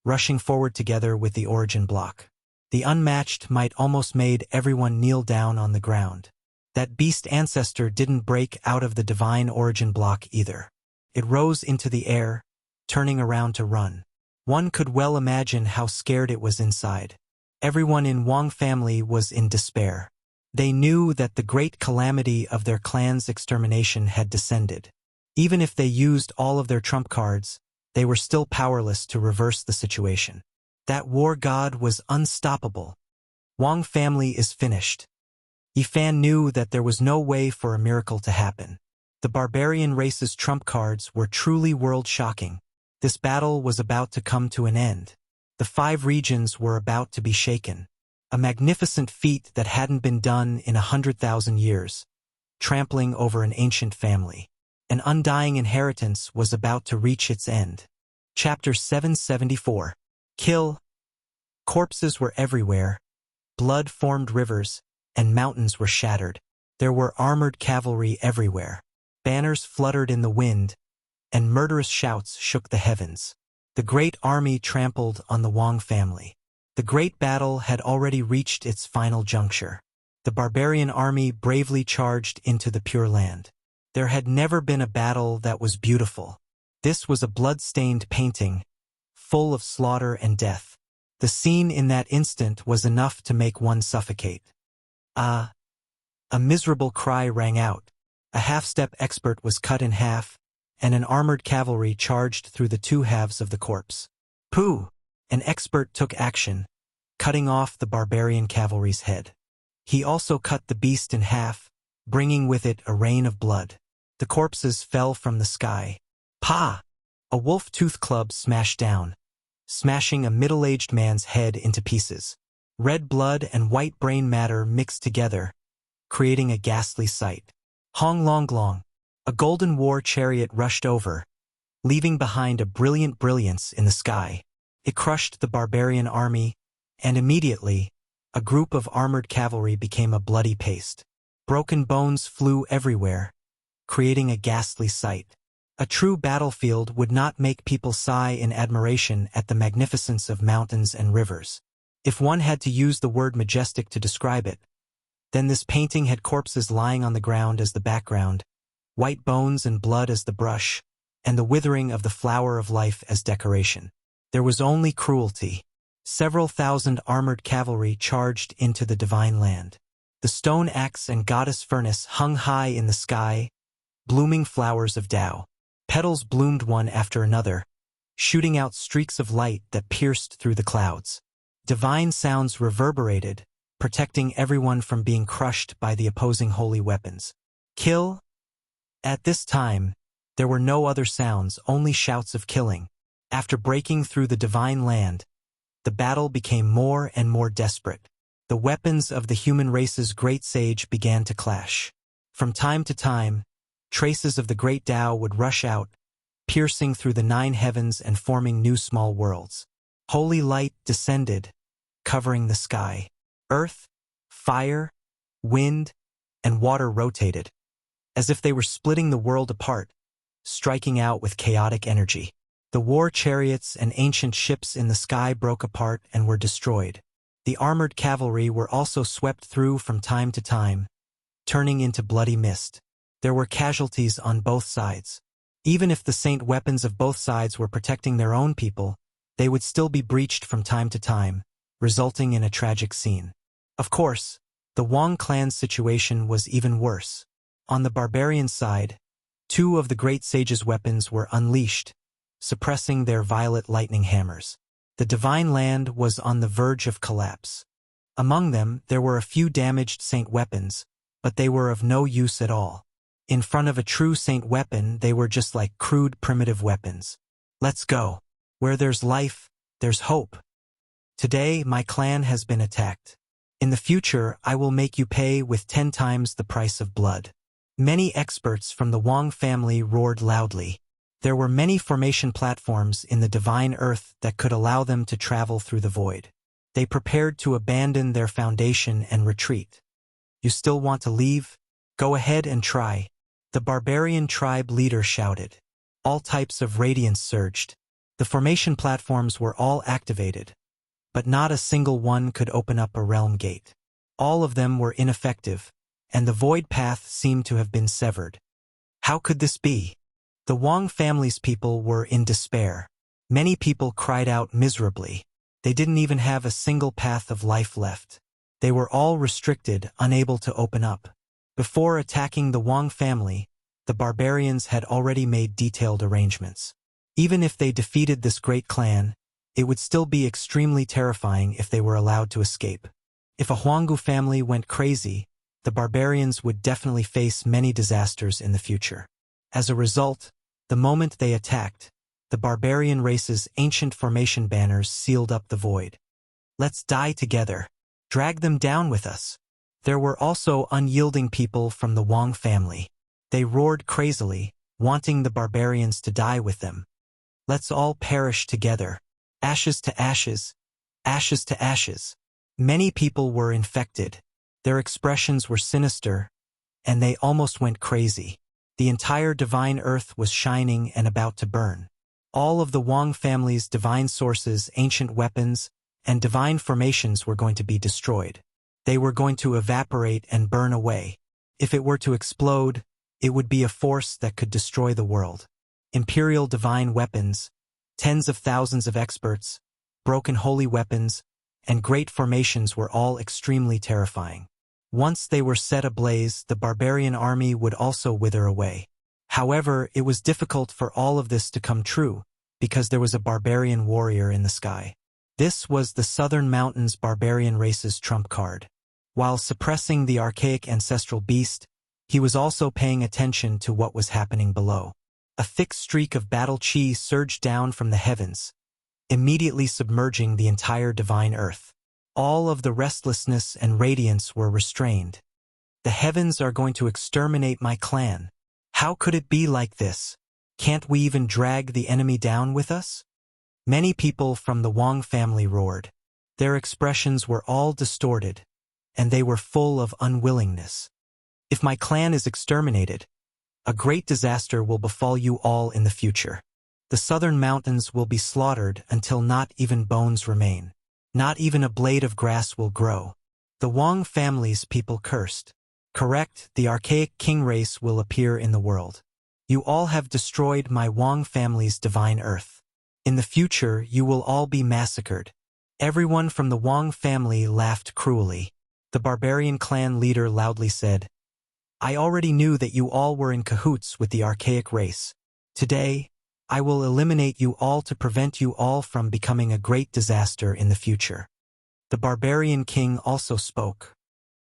rushing forward together with the origin block. The unmatched might almost made everyone kneel down on the ground. That beast ancestor didn't break out of the divine origin block either. It rose into the air, turning around to run. One could well imagine how scared it was inside. Everyone in Wang family was in despair. They knew that the great calamity of their clan's extermination had descended. Even if they used all of their trump cards, they were still powerless to reverse the situation. That war god was unstoppable. Wang family is finished. Yifan knew that there was no way for a miracle to happen. The barbarian race's trump cards were truly world-shocking. This battle was about to come to an end. The 5 regions were about to be shaken. A magnificent feat that hadn't been done in 100,000 years, trampling over an ancient family. An undying inheritance was about to reach its end. Chapter 774. Kill. Corpses were everywhere. Blood formed rivers, and mountains were shattered. There were armored cavalry everywhere. Banners fluttered in the wind, and murderous shouts shook the heavens. The great army trampled on the Wang family. The great battle had already reached its final juncture. The barbarian army bravely charged into the Pure Land. There had never been a battle that was beautiful. This was a blood-stained painting, full of slaughter and death. The scene in that instant was enough to make one suffocate. Ah! A miserable cry rang out. A half-step expert was cut in half, and an armored cavalry charged through the two halves of the corpse. Pooh! An expert took action, cutting off the barbarian cavalry's head. He also cut the beast in half, bringing with it a rain of blood. The corpses fell from the sky. Pa! A wolf-tooth club smashed down, smashing a middle-aged man's head into pieces. Red blood and white brain matter mixed together, creating a ghastly sight. Hong Long Long, a golden war chariot rushed over, leaving behind a brilliant brilliance in the sky. It crushed the barbarian army, and immediately, a group of armored cavalry became a bloody paste. Broken bones flew everywhere, creating a ghastly sight. A true battlefield would not make people sigh in admiration at the magnificence of mountains and rivers. If one had to use the word majestic to describe it, then this painting had corpses lying on the ground as the background, white bones and blood as the brush, and the withering of the flower of life as decoration. There was only cruelty. Several thousand armored cavalry charged into the divine land. The stone axe and goddess furnace hung high in the sky, blooming flowers of Tao. Petals bloomed one after another, shooting out streaks of light that pierced through the clouds. Divine sounds reverberated, protecting everyone from being crushed by the opposing holy weapons. Kill? At this time, there were no other sounds, only shouts of killing. After breaking through the divine land, the battle became more and more desperate. The weapons of the human race's great sage began to clash. From time to time, traces of the great Tao would rush out, piercing through the 9 heavens and forming new small worlds. Holy light descended, covering the sky. Earth, fire, wind, and water rotated, as if they were splitting the world apart, striking out with chaotic energy. The war chariots and ancient ships in the sky broke apart and were destroyed. The armored cavalry were also swept through from time to time, turning into bloody mist. There were casualties on both sides. Even if the saint weapons of both sides were protecting their own people, they would still be breached from time to time, resulting in a tragic scene. Of course, the Wang clan's situation was even worse. On the barbarian side, 2 of the great sage's weapons were unleashed, suppressing their violet lightning hammers. The divine land was on the verge of collapse. Among them, there were a few damaged saint weapons, but they were of no use at all. In front of a true saint weapon, they were just like crude primitive weapons. Let's go. Where there's life, there's hope. Today, my clan has been attacked. In the future, I will make you pay with 10 times the price of blood. Many experts from the Wang family roared loudly. There were many formation platforms in the divine earth that could allow them to travel through the void. They prepared to abandon their foundation and retreat. You still want to leave? Go ahead and try. The barbarian tribe leader shouted. All types of radiance surged. The formation platforms were all activated, but not a single one could open up a realm gate. All of them were ineffective, and the void path seemed to have been severed. How could this be? The Wang family's people were in despair. Many people cried out miserably. They didn't even have a single path of life left. They were all restricted, unable to open up. Before attacking the Wang family, the barbarians had already made detailed arrangements. Even if they defeated this great clan, it would still be extremely terrifying if they were allowed to escape. If a Huanggu family went crazy, the barbarians would definitely face many disasters in the future. As a result, the moment they attacked, the barbarian race's ancient formation banners sealed up the void. Let's die together. Drag them down with us. There were also unyielding people from the Wang family. They roared crazily, wanting the barbarians to die with them. Let's all perish together. Ashes to ashes, ashes to ashes. Many people were infected. Their expressions were sinister, and they almost went crazy. The entire divine earth was shining and about to burn. All of the Wang family's divine sources, ancient weapons, and divine formations were going to be destroyed. They were going to evaporate and burn away. If it were to explode, it would be a force that could destroy the world. Imperial divine weapons, tens of thousands of experts, broken holy weapons, and great formations were all extremely terrifying. Once they were set ablaze, the barbarian army would also wither away. However, it was difficult for all of this to come true, because there was a barbarian warrior in the sky. This was the Southern Mountains barbarian race's trump card. While suppressing the archaic ancestral beast, he was also paying attention to what was happening below. A thick streak of battle chi surged down from the heavens, immediately submerging the entire divine earth. All of the restlessness and radiance were restrained. The heavens are going to exterminate my clan. How could it be like this? Can't we even drag the enemy down with us? Many people from the Wang family roared. Their expressions were all distorted, and they were full of unwillingness. If my clan is exterminated, a great disaster will befall you all in the future. The southern mountains will be slaughtered until not even bones remain. Not even a blade of grass will grow. The Wang family's people cursed. Correct, the archaic king race will appear in the world. You all have destroyed my Wang family's divine earth. In the future, you will all be massacred. Everyone from the Wang family laughed cruelly. The barbarian clan leader loudly said, I already knew that you all were in cahoots with the archaic race. Today, I will eliminate you all to prevent you all from becoming a great disaster in the future. The barbarian king also spoke.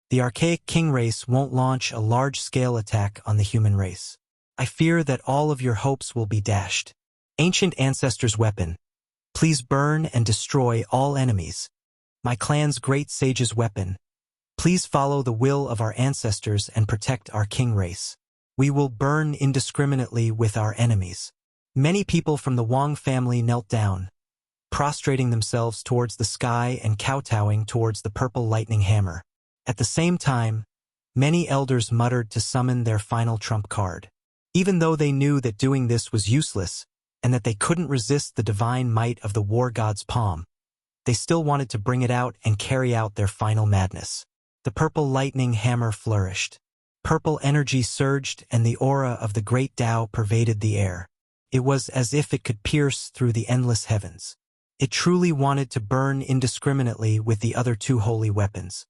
The archaic king race won't launch a large-scale attack on the human race. I fear that all of your hopes will be dashed. Ancient ancestors' weapon. Please burn and destroy all enemies. My clan's great sage's weapon. Please follow the will of our ancestors and protect our king race. We will burn indiscriminately with our enemies. Many people from the Wang family knelt down, prostrating themselves towards the sky and kowtowing towards the purple lightning hammer. At the same time, many elders muttered to summon their final trump card. Even though they knew that doing this was useless and that they couldn't resist the divine might of the war god's palm, they still wanted to bring it out and carry out their final madness. The purple lightning hammer flourished. Purple energy surged and the aura of the great Tao pervaded the air. It was as if it could pierce through the endless heavens. It truly wanted to burn indiscriminately with the other two holy weapons.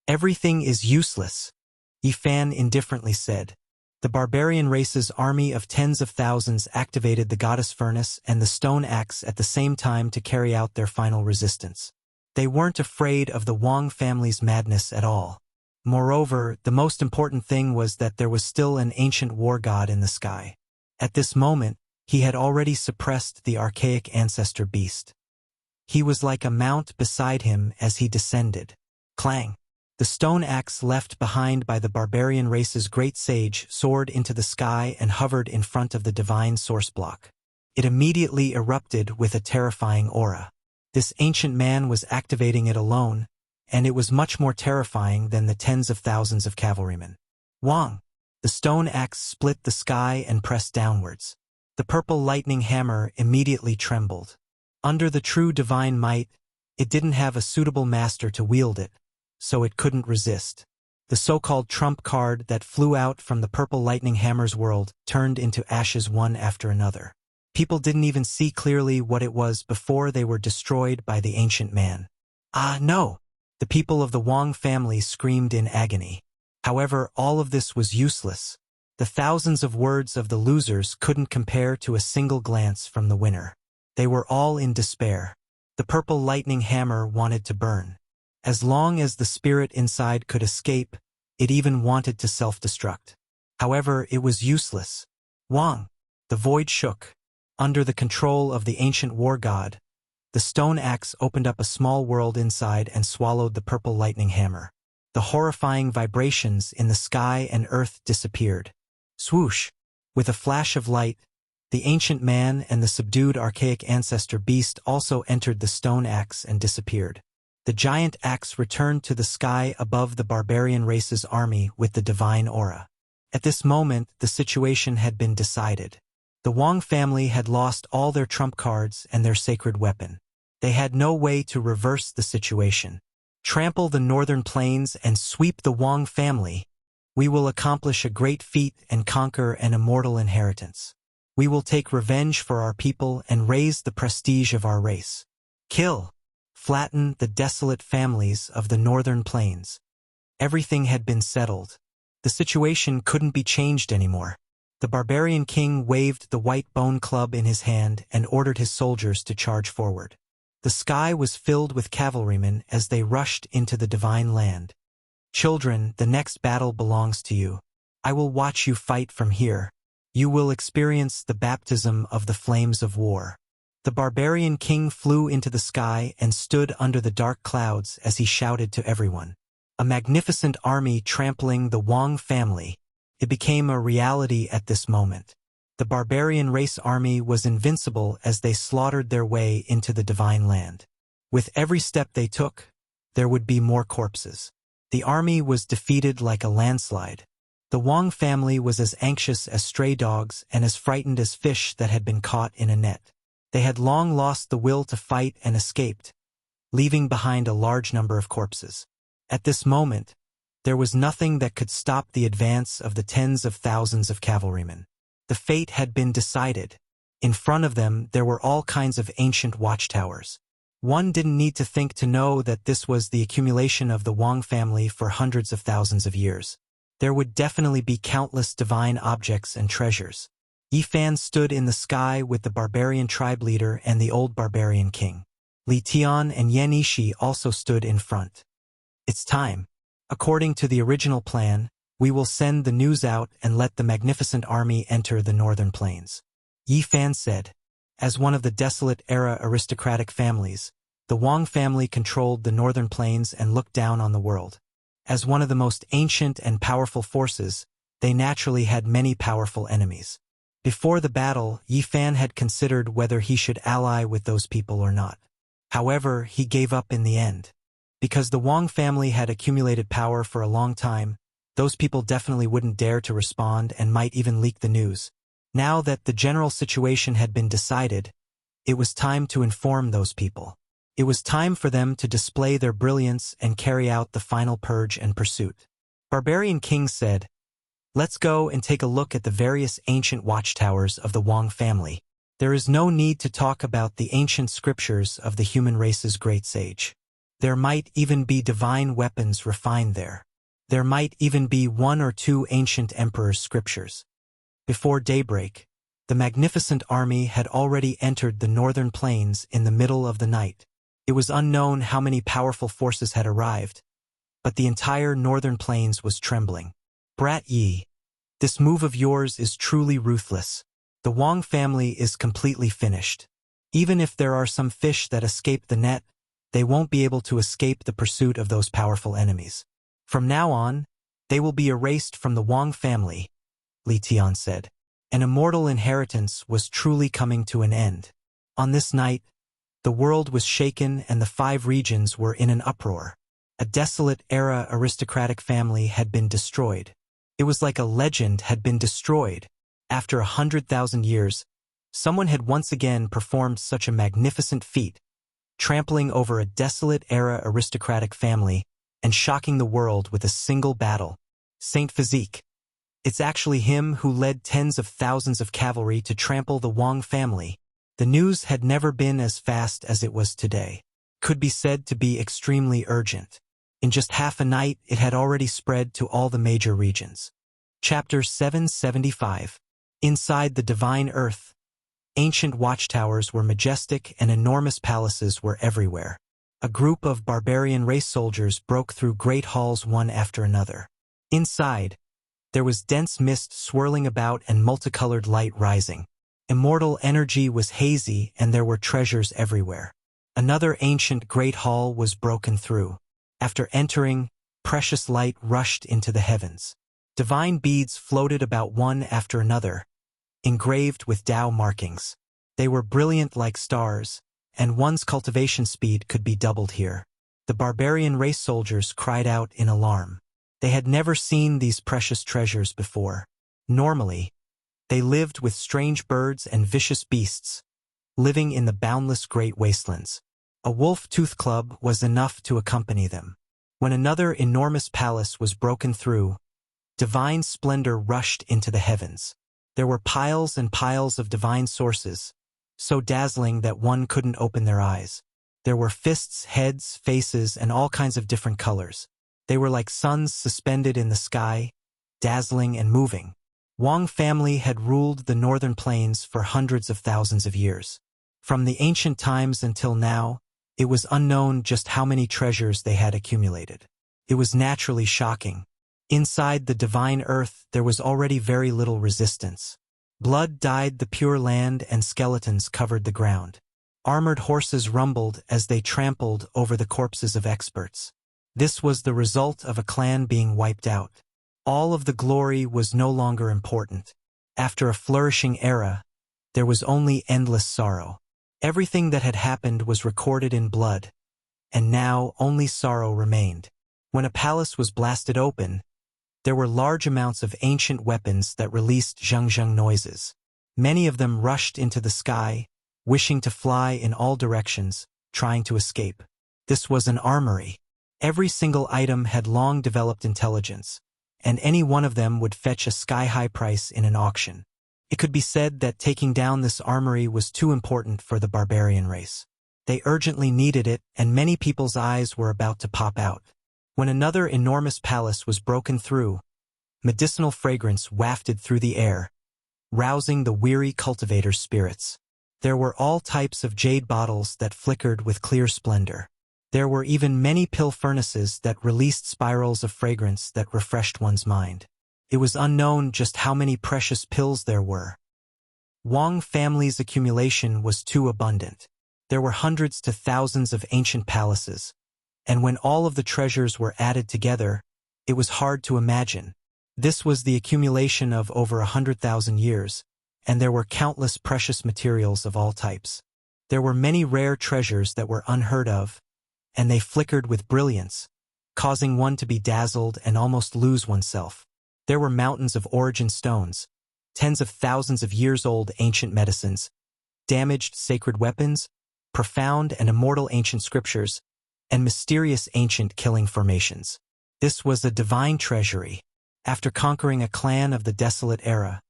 Everything is useless, Yifan indifferently said. The barbarian race's army of tens of thousands activated the goddess furnace and the stone axe at the same time to carry out their final resistance. They weren't afraid of the Wang family's madness at all. Moreover, the most important thing was that there was still an ancient war god in the sky. At this moment, he had already suppressed the archaic ancestor beast. He was like a mount beside him as he descended. Clang! The stone axe left behind by the barbarian race's great sage soared into the sky and hovered in front of the divine source block. It immediately erupted with a terrifying aura. This ancient man was activating it alone, and it was much more terrifying than the tens of thousands of cavalrymen. Wang! The stone axe split the sky and pressed downwards. The purple lightning hammer immediately trembled. Under the true divine might, it didn't have a suitable master to wield it, so it couldn't resist. The so-called trump card that flew out from the purple lightning hammer's world turned into ashes one after another. People didn't even see clearly what it was before they were destroyed by the ancient man. Ah, no! The people of the Wang family screamed in agony. However, all of this was useless. The thousands of words of the losers couldn't compare to a single glance from the winner. They were all in despair. The purple lightning hammer wanted to burn. As long as the spirit inside could escape, it even wanted to self-destruct. However, it was useless. Wang! The void shook. Under the control of the ancient war god, the stone axe opened up a small world inside and swallowed the purple lightning hammer. The horrifying vibrations in the sky and earth disappeared. Swoosh! With a flash of light, the ancient man and the subdued archaic ancestor beast also entered the stone axe and disappeared. The giant axe returned to the sky above the barbarian race's army with the divine aura. At this moment, the situation had been decided. The Wang family had lost all their trump cards and their sacred weapon. They had no way to reverse the situation. Trample the northern plains and sweep the Wang family. We will accomplish a great feat and conquer an immortal inheritance. We will take revenge for our people and raise the prestige of our race. Kill! Flatten the desolate families of the northern plains. Everything had been settled. The situation couldn't be changed anymore. The barbarian king waved the white bone club in his hand and ordered his soldiers to charge forward. The sky was filled with cavalrymen as they rushed into the divine land. Children, the next battle belongs to you. I will watch you fight from here. You will experience the baptism of the flames of war. The barbarian king flew into the sky and stood under the dark clouds as he shouted to everyone. A magnificent army trampling the Wang family. It became a reality at this moment. The barbarian race army was invincible as they slaughtered their way into the divine land. With every step they took, there would be more corpses. The army was defeated like a landslide. The Wang family was as anxious as stray dogs and as frightened as fish that had been caught in a net. They had long lost the will to fight and escaped, leaving behind a large number of corpses. At this moment, there was nothing that could stop the advance of the tens of thousands of cavalrymen. The fate had been decided. In front of them, there were all kinds of ancient watchtowers. One didn't need to think to know that this was the accumulation of the Wang family for hundreds of thousands of years. There would definitely be countless divine objects and treasures. Yifan stood in the sky with the barbarian tribe leader and the old barbarian king. Li Tian and Yan Yishi also stood in front. It's time. According to the original plan, we will send the news out and let the magnificent army enter the northern plains. Yifan said. As one of the desolate-era aristocratic families, the Wang family controlled the northern plains and looked down on the world. As one of the most ancient and powerful forces, they naturally had many powerful enemies. Before the battle, Yifan had considered whether he should ally with those people or not. However, he gave up in the end. Because the Wang family had accumulated power for a long time, those people definitely wouldn't dare to respond and might even leak the news. Now that the general situation had been decided, it was time to inform those people. It was time for them to display their brilliance and carry out the final purge and pursuit. Barbarian King said, "Let's go and take a look at the various ancient watchtowers of the Wang family. There is no need to talk about the ancient scriptures of the human race's great sage. There might even be divine weapons refined there. There might even be one or two ancient emperors' scriptures." Before daybreak, the magnificent army had already entered the northern plains in the middle of the night. It was unknown how many powerful forces had arrived, but the entire northern plains was trembling. "Brat Yi, this move of yours is truly ruthless. The Wang family is completely finished. Even if there are some fish that escape the net, they won't be able to escape the pursuit of those powerful enemies. From now on, they will be erased from the Wang family," Li Tian said. An immortal inheritance was truly coming to an end. On this night, the world was shaken and the 5 regions were in an uproar. A desolate-era aristocratic family had been destroyed. It was like a legend had been destroyed. After 100,000 years, someone had once again performed such a magnificent feat, trampling over a desolate-era aristocratic family and shocking the world with a single battle. Saint Physique. It's actually him who led tens of thousands of cavalry to trample the Wang family. The news had never been as fast as it was today. Could be said to be extremely urgent. In just half a night, it had already spread to all the major regions. Chapter 775. Inside the divine earth, ancient watchtowers were majestic and enormous palaces were everywhere. A group of barbarian race soldiers broke through great halls one after another. Inside, there was dense mist swirling about and multicolored light rising. Immortal energy was hazy and there were treasures everywhere. Another ancient great hall was broken through. After entering, precious light rushed into the heavens. Divine beads floated about one after another, engraved with Tao markings. They were brilliant like stars, and one's cultivation speed could be doubled here. The barbarian race soldiers cried out in alarm. They had never seen these precious treasures before. Normally, they lived with strange birds and vicious beasts, living in the boundless great wastelands. A wolf-tooth club was enough to accompany them. When another enormous palace was broken through, divine splendor rushed into the heavens. There were piles and piles of divine sources, so dazzling that one couldn't open their eyes. There were fists, heads, faces, and all kinds of different colors. They were like suns suspended in the sky, dazzling and moving. Wang family had ruled the northern plains for hundreds of thousands of years. From the ancient times until now, it was unknown just how many treasures they had accumulated. It was naturally shocking. Inside the divine earth, there was already very little resistance. Blood dyed the pure land and skeletons covered the ground. Armored horses rumbled as they trampled over the corpses of experts. This was the result of a clan being wiped out. All of the glory was no longer important. After a flourishing era, there was only endless sorrow. Everything that had happened was recorded in blood, and now only sorrow remained. When a palace was blasted open, there were large amounts of ancient weapons that released zhang noises. Many of them rushed into the sky, wishing to fly in all directions, trying to escape. This was an armory. Every single item had long developed intelligence, and any one of them would fetch a sky-high price in an auction. It could be said that taking down this armory was too important for the barbarian race. They urgently needed it, and many people's eyes were about to pop out. When another enormous palace was broken through, medicinal fragrance wafted through the air, rousing the weary cultivator's spirits. There were all types of jade bottles that flickered with clear splendor. There were even many pill furnaces that released spirals of fragrance that refreshed one's mind. It was unknown just how many precious pills there were. Wang family's accumulation was too abundant. There were hundreds to thousands of ancient palaces, and when all of the treasures were added together, it was hard to imagine. This was the accumulation of over 100,000 years, and there were countless precious materials of all types. There were many rare treasures that were unheard of, and they flickered with brilliance, causing one to be dazzled and almost lose oneself. There were mountains of origin stones, tens of thousands of years old ancient medicines, damaged sacred weapons, profound and immortal ancient scriptures, and mysterious ancient killing formations. This was a divine treasury. After conquering a clan of the desolate era,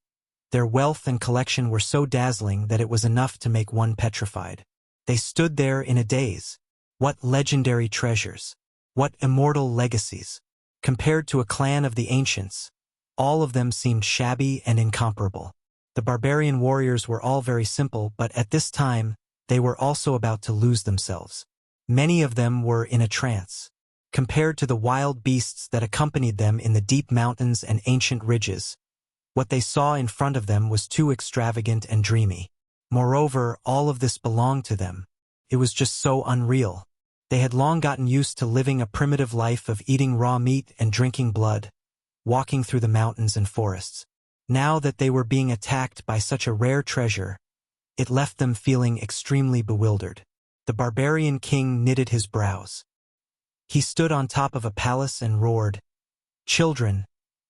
their wealth and collection were so dazzling that it was enough to make one petrified. They stood there in a daze. What legendary treasures! What immortal legacies! Compared to a clan of the ancients, all of them seemed shabby and incomparable. The barbarian warriors were all very simple, but at this time, they were also about to lose themselves. Many of them were in a trance. Compared to the wild beasts that accompanied them in the deep mountains and ancient ridges, what they saw in front of them was too extravagant and dreamy. Moreover, all of this belonged to them. It was just so unreal. They had long gotten used to living a primitive life of eating raw meat and drinking blood, walking through the mountains and forests. Now that they were being attacked by such a rare treasure, it left them feeling extremely bewildered. The barbarian king knitted his brows. He stood on top of a palace and roared, "Children,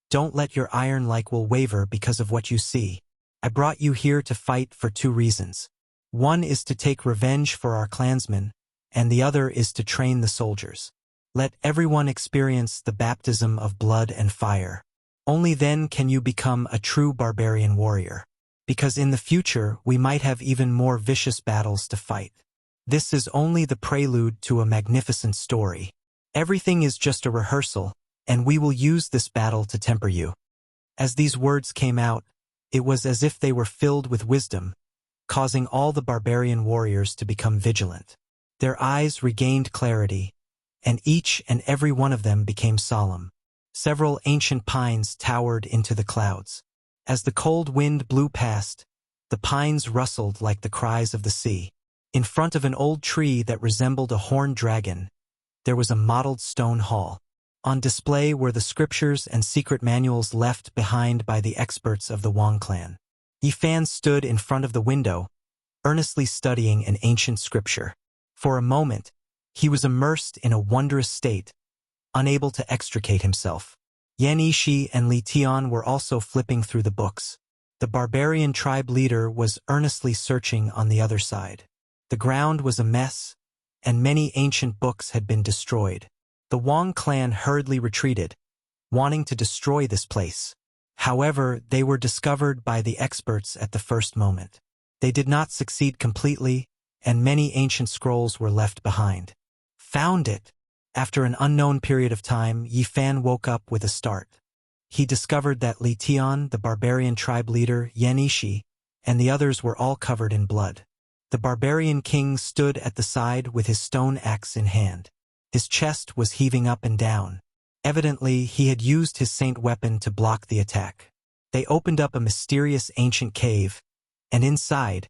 don't let your iron like will waver because of what you see. I brought you here to fight for two reasons. One is to take revenge for our clansmen, and the other is to train the soldiers. Let everyone experience the baptism of blood and fire. Only then can you become a true barbarian warrior. Because in the future, we might have even more vicious battles to fight. This is only the prelude to a magnificent story. Everything is just a rehearsal, and we will use this battle to temper you." As these words came out, it was as if they were filled with wisdom, causing all the barbarian warriors to become vigilant. Their eyes regained clarity, and each and every one of them became solemn. Several ancient pines towered into the clouds. As the cold wind blew past, the pines rustled like the cries of the sea. In front of an old tree that resembled a horned dragon, there was a mottled stone hall. On display were the scriptures and secret manuals left behind by the experts of the Wang clan. Yifan stood in front of the window, earnestly studying an ancient scripture. For a moment, he was immersed in a wondrous state, unable to extricate himself. Yan Yishi and Li Tian were also flipping through the books. The barbarian tribe leader was earnestly searching on the other side. The ground was a mess, and many ancient books had been destroyed. The Wang clan hurriedly retreated, wanting to destroy this place. However, they were discovered by the experts at the first moment. They did not succeed completely, and many ancient scrolls were left behind. "Found it!" After an unknown period of time, Yi Fan woke up with a start. He discovered that Li Tian, the barbarian tribe leader, Yan Ishi, and the others were all covered in blood. The barbarian king stood at the side with his stone axe in hand. His chest was heaving up and down. Evidently, he had used his saint weapon to block the attack. They opened up a mysterious ancient cave, and inside,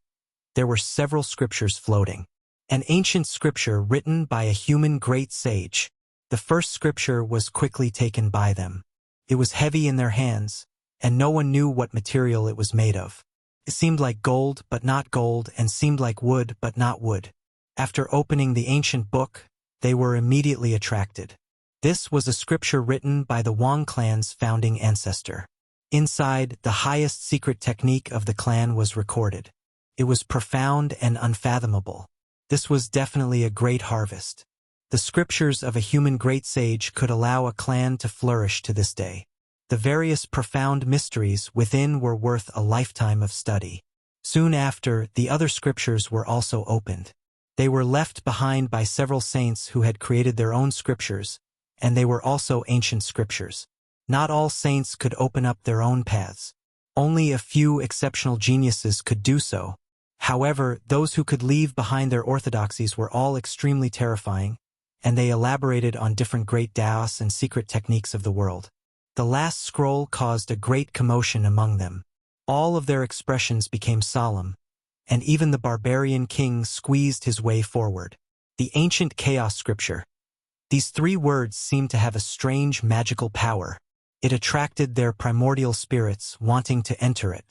there were several scriptures floating. An ancient scripture written by a human great sage. The first scripture was quickly taken by them. It was heavy in their hands, and no one knew what material it was made of. It seemed like gold but not gold, and seemed like wood but not wood. After opening the ancient book, they were immediately attracted. This was a scripture written by the Wang clan's founding ancestor. Inside, the highest secret technique of the clan was recorded. It was profound and unfathomable. This was definitely a great harvest. The scriptures of a human great sage could allow a clan to flourish to this day. The various profound mysteries within were worth a lifetime of study. Soon after, the other scriptures were also opened. They were left behind by several saints who had created their own scriptures, and they were also ancient scriptures. Not all saints could open up their own paths. Only a few exceptional geniuses could do so. However, those who could leave behind their orthodoxies were all extremely terrifying, and they elaborated on different great Taoists and secret techniques of the world. The last scroll caused a great commotion among them. All of their expressions became solemn, and even the barbarian king squeezed his way forward. The ancient chaos scripture. These 3 words seemed to have a strange magical power. It attracted their primordial spirits, wanting to enter it.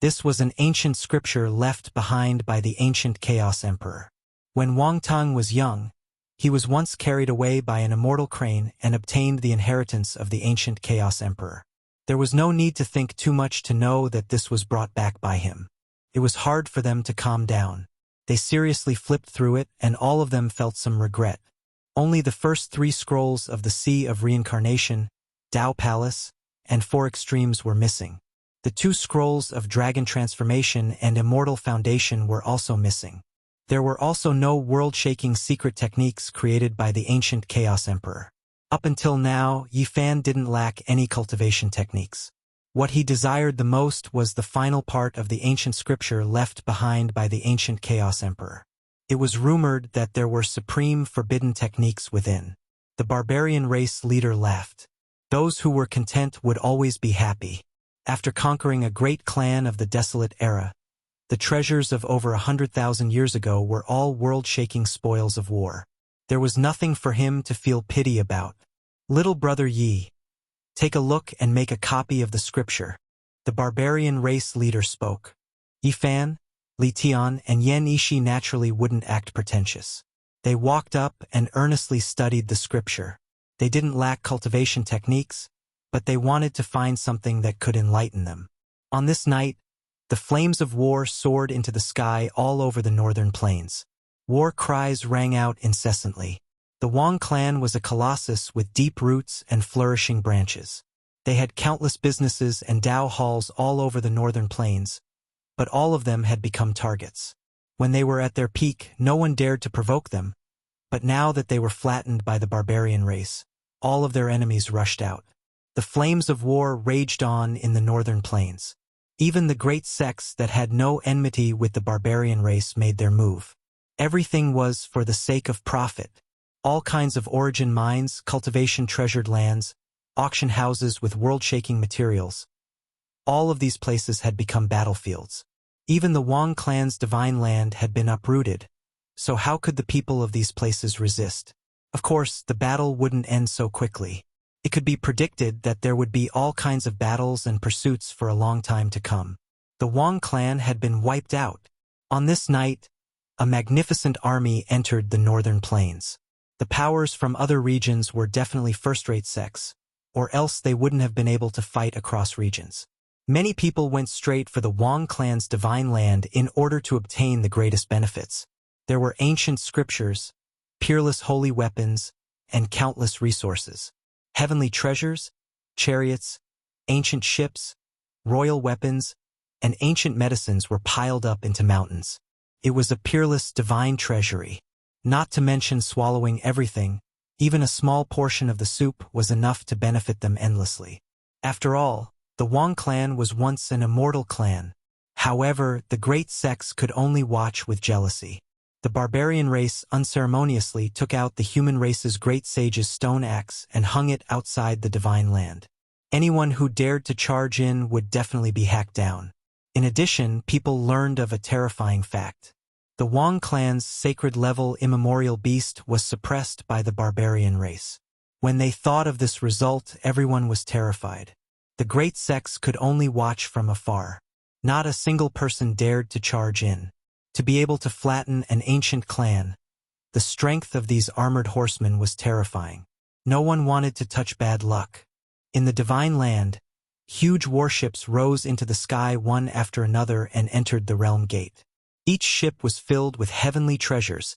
This was an ancient scripture left behind by the ancient Chaos Emperor. When Wang Tang was young, he was once carried away by an immortal crane and obtained the inheritance of the ancient Chaos Emperor. There was no need to think too much to know that this was brought back by him. It was hard for them to calm down. They seriously flipped through it, and all of them felt some regret. Only the first 3 scrolls of the Sea of Reincarnation, Tao Palace, and 4 Extremes were missing. The 2 scrolls of Dragon Transformation and Immortal Foundation were also missing. There were also no world-shaking secret techniques created by the ancient Chaos Emperor. Up until now, Yi Fan didn't lack any cultivation techniques. What he desired the most was the final part of the ancient scripture left behind by the ancient Chaos Emperor. It was rumored that there were supreme forbidden techniques within. The barbarian race leader laughed. Those who were content would always be happy. After conquering a great clan of the desolate era, the treasures of over 100,000 years ago were all world-shaking spoils of war. There was nothing for him to feel pity about. Little brother Yi, take a look and make a copy of the scripture. The barbarian race leader spoke. Yi Fan, Li Tian, and Yan Ishi naturally wouldn't act pretentious. They walked up and earnestly studied the scripture. They didn't lack cultivation techniques, but they wanted to find something that could enlighten them. On this night, the flames of war soared into the sky all over the northern plains. War cries rang out incessantly. The Wang clan was a colossus with deep roots and flourishing branches. They had countless businesses and Dao halls all over the northern plains, but all of them had become targets. When they were at their peak, no one dared to provoke them, but now that they were flattened by the barbarian race, all of their enemies rushed out. The flames of war raged on in the northern plains. Even the great sects that had no enmity with the barbarian race made their move. Everything was for the sake of profit. All kinds of origin mines, cultivation treasured lands, auction houses with world-shaking materials. All of these places had become battlefields. Even the Wang clan's divine land had been uprooted, so how could the people of these places resist? Of course, the battle wouldn't end so quickly. It could be predicted that there would be all kinds of battles and pursuits for a long time to come. The Wang clan had been wiped out. On this night, a magnificent army entered the northern plains. The powers from other regions were definitely first-rate sects, or else they wouldn't have been able to fight across regions. Many people went straight for the Wang clan's divine land in order to obtain the greatest benefits. There were ancient scriptures, peerless holy weapons, and countless resources. Heavenly treasures, chariots, ancient ships, royal weapons, and ancient medicines were piled up into mountains. It was a peerless divine treasury. Not to mention swallowing everything, Even a small portion of the soup was enough to benefit them endlessly. After all, the Wang clan was once an immortal clan. However, the great sects could only watch with jealousy. The barbarian race unceremoniously took out the human race's great sage's stone axe and hung it outside the divine land. Anyone who dared to charge in would definitely be hacked down. In addition, people learned of a terrifying fact. The Wang clan's sacred-level immemorial beast was suppressed by the barbarian race. When they thought of this result, everyone was terrified. The great sects could only watch from afar. Not a single person dared to charge in. To be able to flatten an ancient clan, the strength of these armored horsemen was terrifying. No one wanted to touch bad luck. In the divine land, huge warships rose into the sky one after another and entered the realm gate. Each ship was filled with heavenly treasures,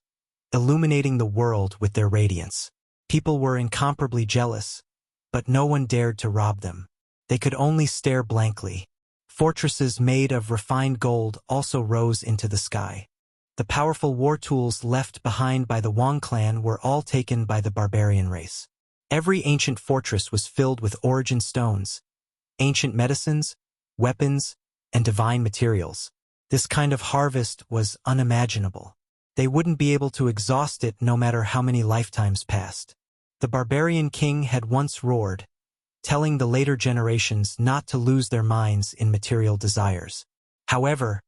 illuminating the world with their radiance. People were incomparably jealous, but no one dared to rob them. They could only stare blankly. Fortresses made of refined gold also rose into the sky. The powerful war tools left behind by the Wang clan were all taken by the barbarian race. Every ancient fortress was filled with origin stones, ancient medicines, weapons, and divine materials. This kind of harvest was unimaginable. They wouldn't be able to exhaust it no matter how many lifetimes passed. The barbarian king had once roared, telling the later generations not to lose their minds in material desires. However,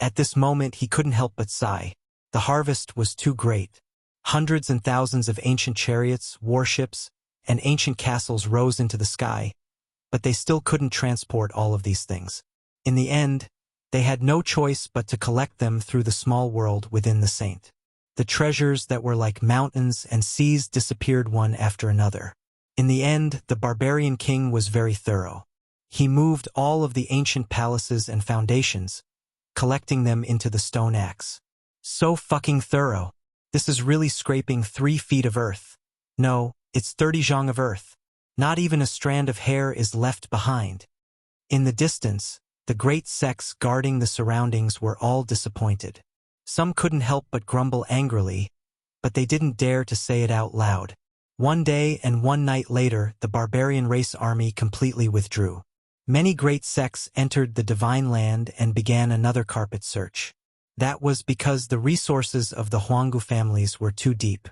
at this moment he couldn't help but sigh. The harvest was too great. Hundreds and thousands of ancient chariots, warships, and ancient castles rose into the sky, but they still couldn't transport all of these things. In the end, they had no choice but to collect them through the small world within the saint. The treasures that were like mountains and seas disappeared one after another. In the end, the barbarian king was very thorough. He moved all of the ancient palaces and foundations, collecting them into the stone axe. So fucking thorough. This is really scraping 3 feet of earth. No, it's 30 zhang of earth. Not even a strand of hair is left behind. In the distance, the great sects guarding the surroundings were all disappointed. Some couldn't help but grumble angrily, but they didn't dare to say it out loud. One day and one night later, the barbarian race army completely withdrew. Many great sects entered the divine land and began another carpet search. That was because the resources of the Huanggu families were too deep.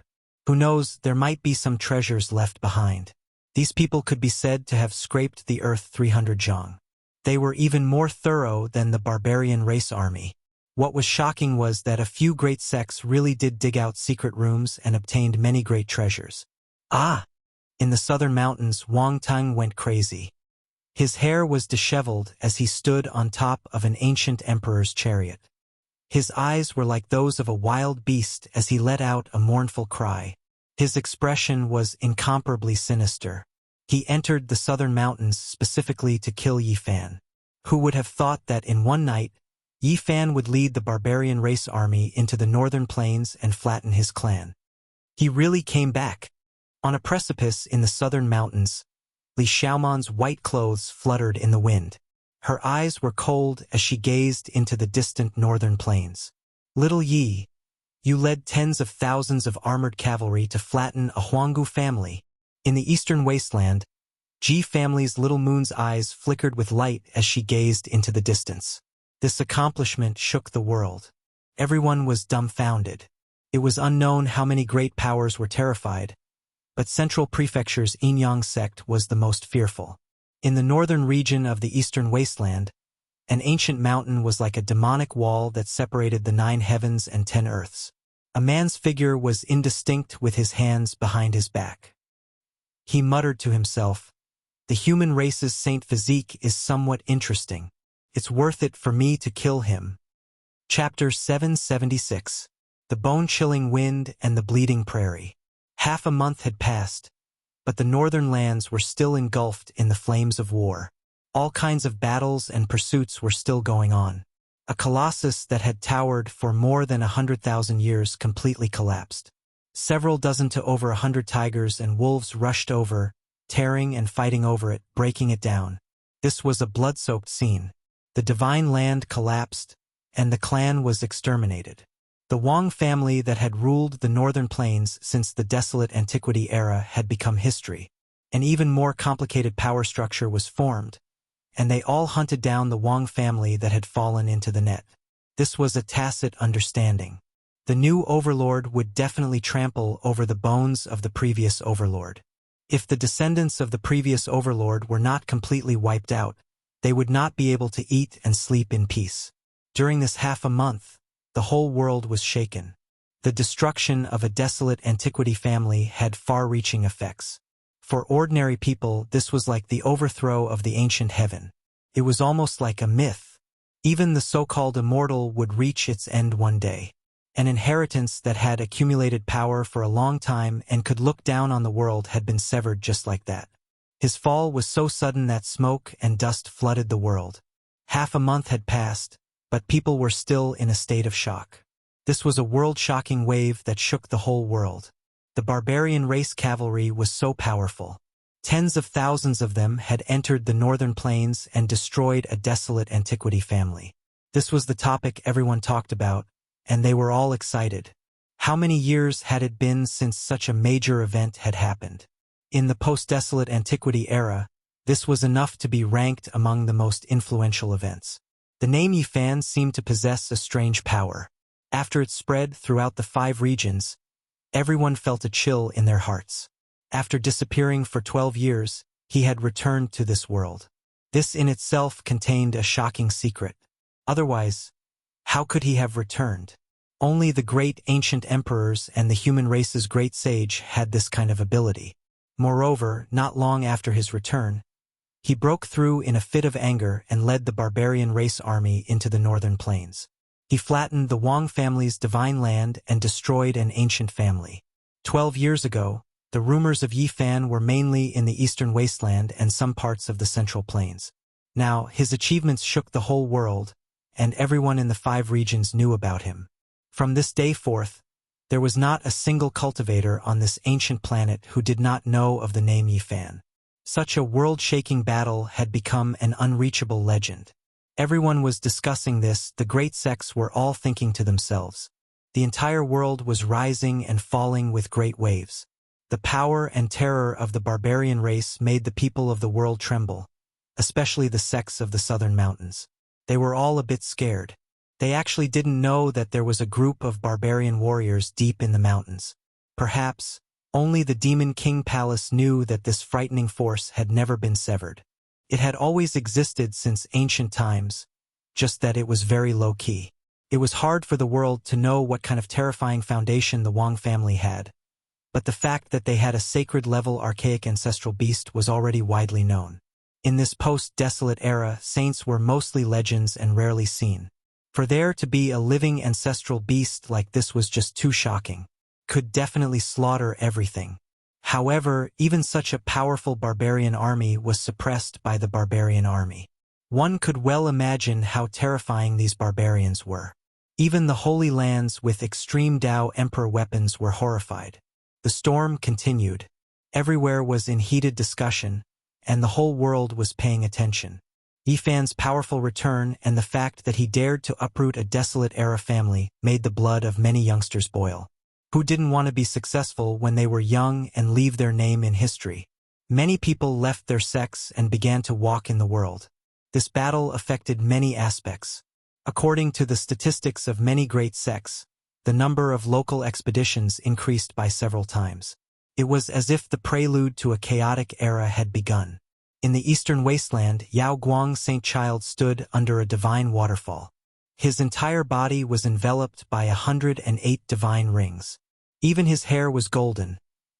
Who knows, there might be some treasures left behind. These people could be said to have scraped the earth 300 zhang. They were even more thorough than the barbarian race army. What was shocking was that a few great sects really did dig out secret rooms and obtained many great treasures. In the southern mountains, Wang Tang went crazy. His hair was disheveled as he stood on top of an ancient emperor's chariot. His eyes were like those of a wild beast as he let out a mournful cry. His expression was incomparably sinister. He entered the southern mountains specifically to kill Yi Fan. Who would have thought that in one night, Yi Fan would lead the barbarian race army into the northern plains and flatten his clan? He really came back. On a precipice in the southern mountains, Li Xiaoman's white clothes fluttered in the wind. Her eyes were cold as she gazed into the distant northern plains. Little Yi, you led tens of thousands of armored cavalry to flatten a Huanggu family. In the eastern wasteland, Ji family's little moon's eyes flickered with light as she gazed into the distance. This accomplishment shook the world. Everyone was dumbfounded. It was unknown how many great powers were terrified, but Central Prefecture's Yinyang sect was the most fearful. In the northern region of the eastern wasteland, an ancient mountain was like a demonic wall that separated the 9 heavens and 10 earths. A man's figure was indistinct with his hands behind his back. He muttered to himself, "The human race's saint physique is somewhat interesting. It's worth it for me to kill him." Chapter 776. The Bone-Chilling Wind and the Bleeding Prairie. Half a month had passed, but the northern lands were still engulfed in the flames of war. All kinds of battles and pursuits were still going on. A colossus that had towered for more than 100,000 years completely collapsed. Several dozen to over 100 tigers and wolves rushed over, tearing and fighting over it, breaking it down. This was a blood-soaked scene. The divine land collapsed, and the clan was exterminated. The Wang family that had ruled the northern plains since the desolate antiquity era had become history. An even more complicated power structure was formed, and they all hunted down the Wang family that had fallen into the net. This was a tacit understanding. The new overlord would definitely trample over the bones of the previous overlord. If the descendants of the previous overlord were not completely wiped out, they would not be able to eat and sleep in peace. During this half a month, the whole world was shaken. The destruction of a desolate antiquity family had far-reaching effects. For ordinary people, this was like the overthrow of the ancient heaven. It was almost like a myth. Even the so-called immortal would reach its end one day. An inheritance that had accumulated power for a long time and could look down on the world had been severed just like that. His fall was so sudden that smoke and dust flooded the world. Half a month had passed, but people were still in a state of shock. This was a world-shocking wave that shook the whole world. The barbarian race cavalry was so powerful. Tens of thousands of them had entered the northern plains and destroyed a desolate antiquity family. This was the topic everyone talked about, and they were all excited. How many years had it been since such a major event had happened? In the post-desolate antiquity era, this was enough to be ranked among the most influential events. The name Yifan seemed to possess a strange power. After it spread throughout the 5 regions, everyone felt a chill in their hearts. After disappearing for 12 years, he had returned to this world. This in itself contained a shocking secret. Otherwise, how could he have returned? Only the great ancient emperors and the human race's great sage had this kind of ability. Moreover, not long after his return, he broke through in a fit of anger and led the barbarian race army into the northern plains. He flattened the Wang family's divine land and destroyed an ancient family. 12 years ago, the rumors of Yifan were mainly in the eastern wasteland and some parts of the central plains. Now, his achievements shook the whole world, and everyone in the 5 regions knew about him. From this day forth, there was not a single cultivator on this ancient planet who did not know of the name Yifan. Such a world-shaking battle had become an unreachable legend. Everyone was discussing this, the great sects were all thinking to themselves. The entire world was rising and falling with great waves. The power and terror of the barbarian race made the people of the world tremble, especially the sects of the southern mountains. They were all a bit scared. They actually didn't know that there was a group of barbarian warriors deep in the mountains. Perhaps, only the Demon King Palace knew that this frightening force had never been severed. It had always existed since ancient times, just that it was very low-key. It was hard for the world to know what kind of terrifying foundation the Wang family had, but the fact that they had a sacred-level archaic ancestral beast was already widely known. In this post-desolate era, saints were mostly legends and rarely seen. For there to be a living ancestral beast like this was just too shocking. Could definitely slaughter everything. However, even such a powerful barbarian army was suppressed by the barbarian army. One could well imagine how terrifying these barbarians were. Even the Holy Lands with extreme Tao Emperor weapons were horrified. The storm continued. Everywhere was in heated discussion, and the whole world was paying attention. Yifan's powerful return and the fact that he dared to uproot a desolate era family made the blood of many youngsters boil. Who didn't want to be successful when they were young and leave their name in history? Many people left their sects and began to walk in the world. This battle affected many aspects. According to the statistics of many great sects, the number of local expeditions increased by several times. It was as if the prelude to a chaotic era had begun. In the eastern wasteland, Yao Guang Saint Child stood under a divine waterfall. His entire body was enveloped by 108 divine rings. Even his hair was golden,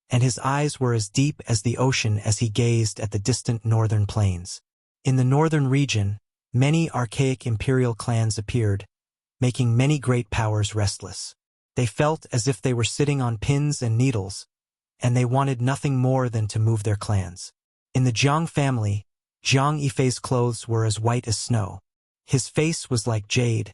and his eyes were as deep as the ocean as he gazed at the distant northern plains. In the northern region, many archaic imperial clans appeared, making many great powers restless. They felt as if they were sitting on pins and needles, and they wanted nothing more than to move their clans. In the Jiang family, Jiang Yifei's clothes were as white as snow. His face was like jade,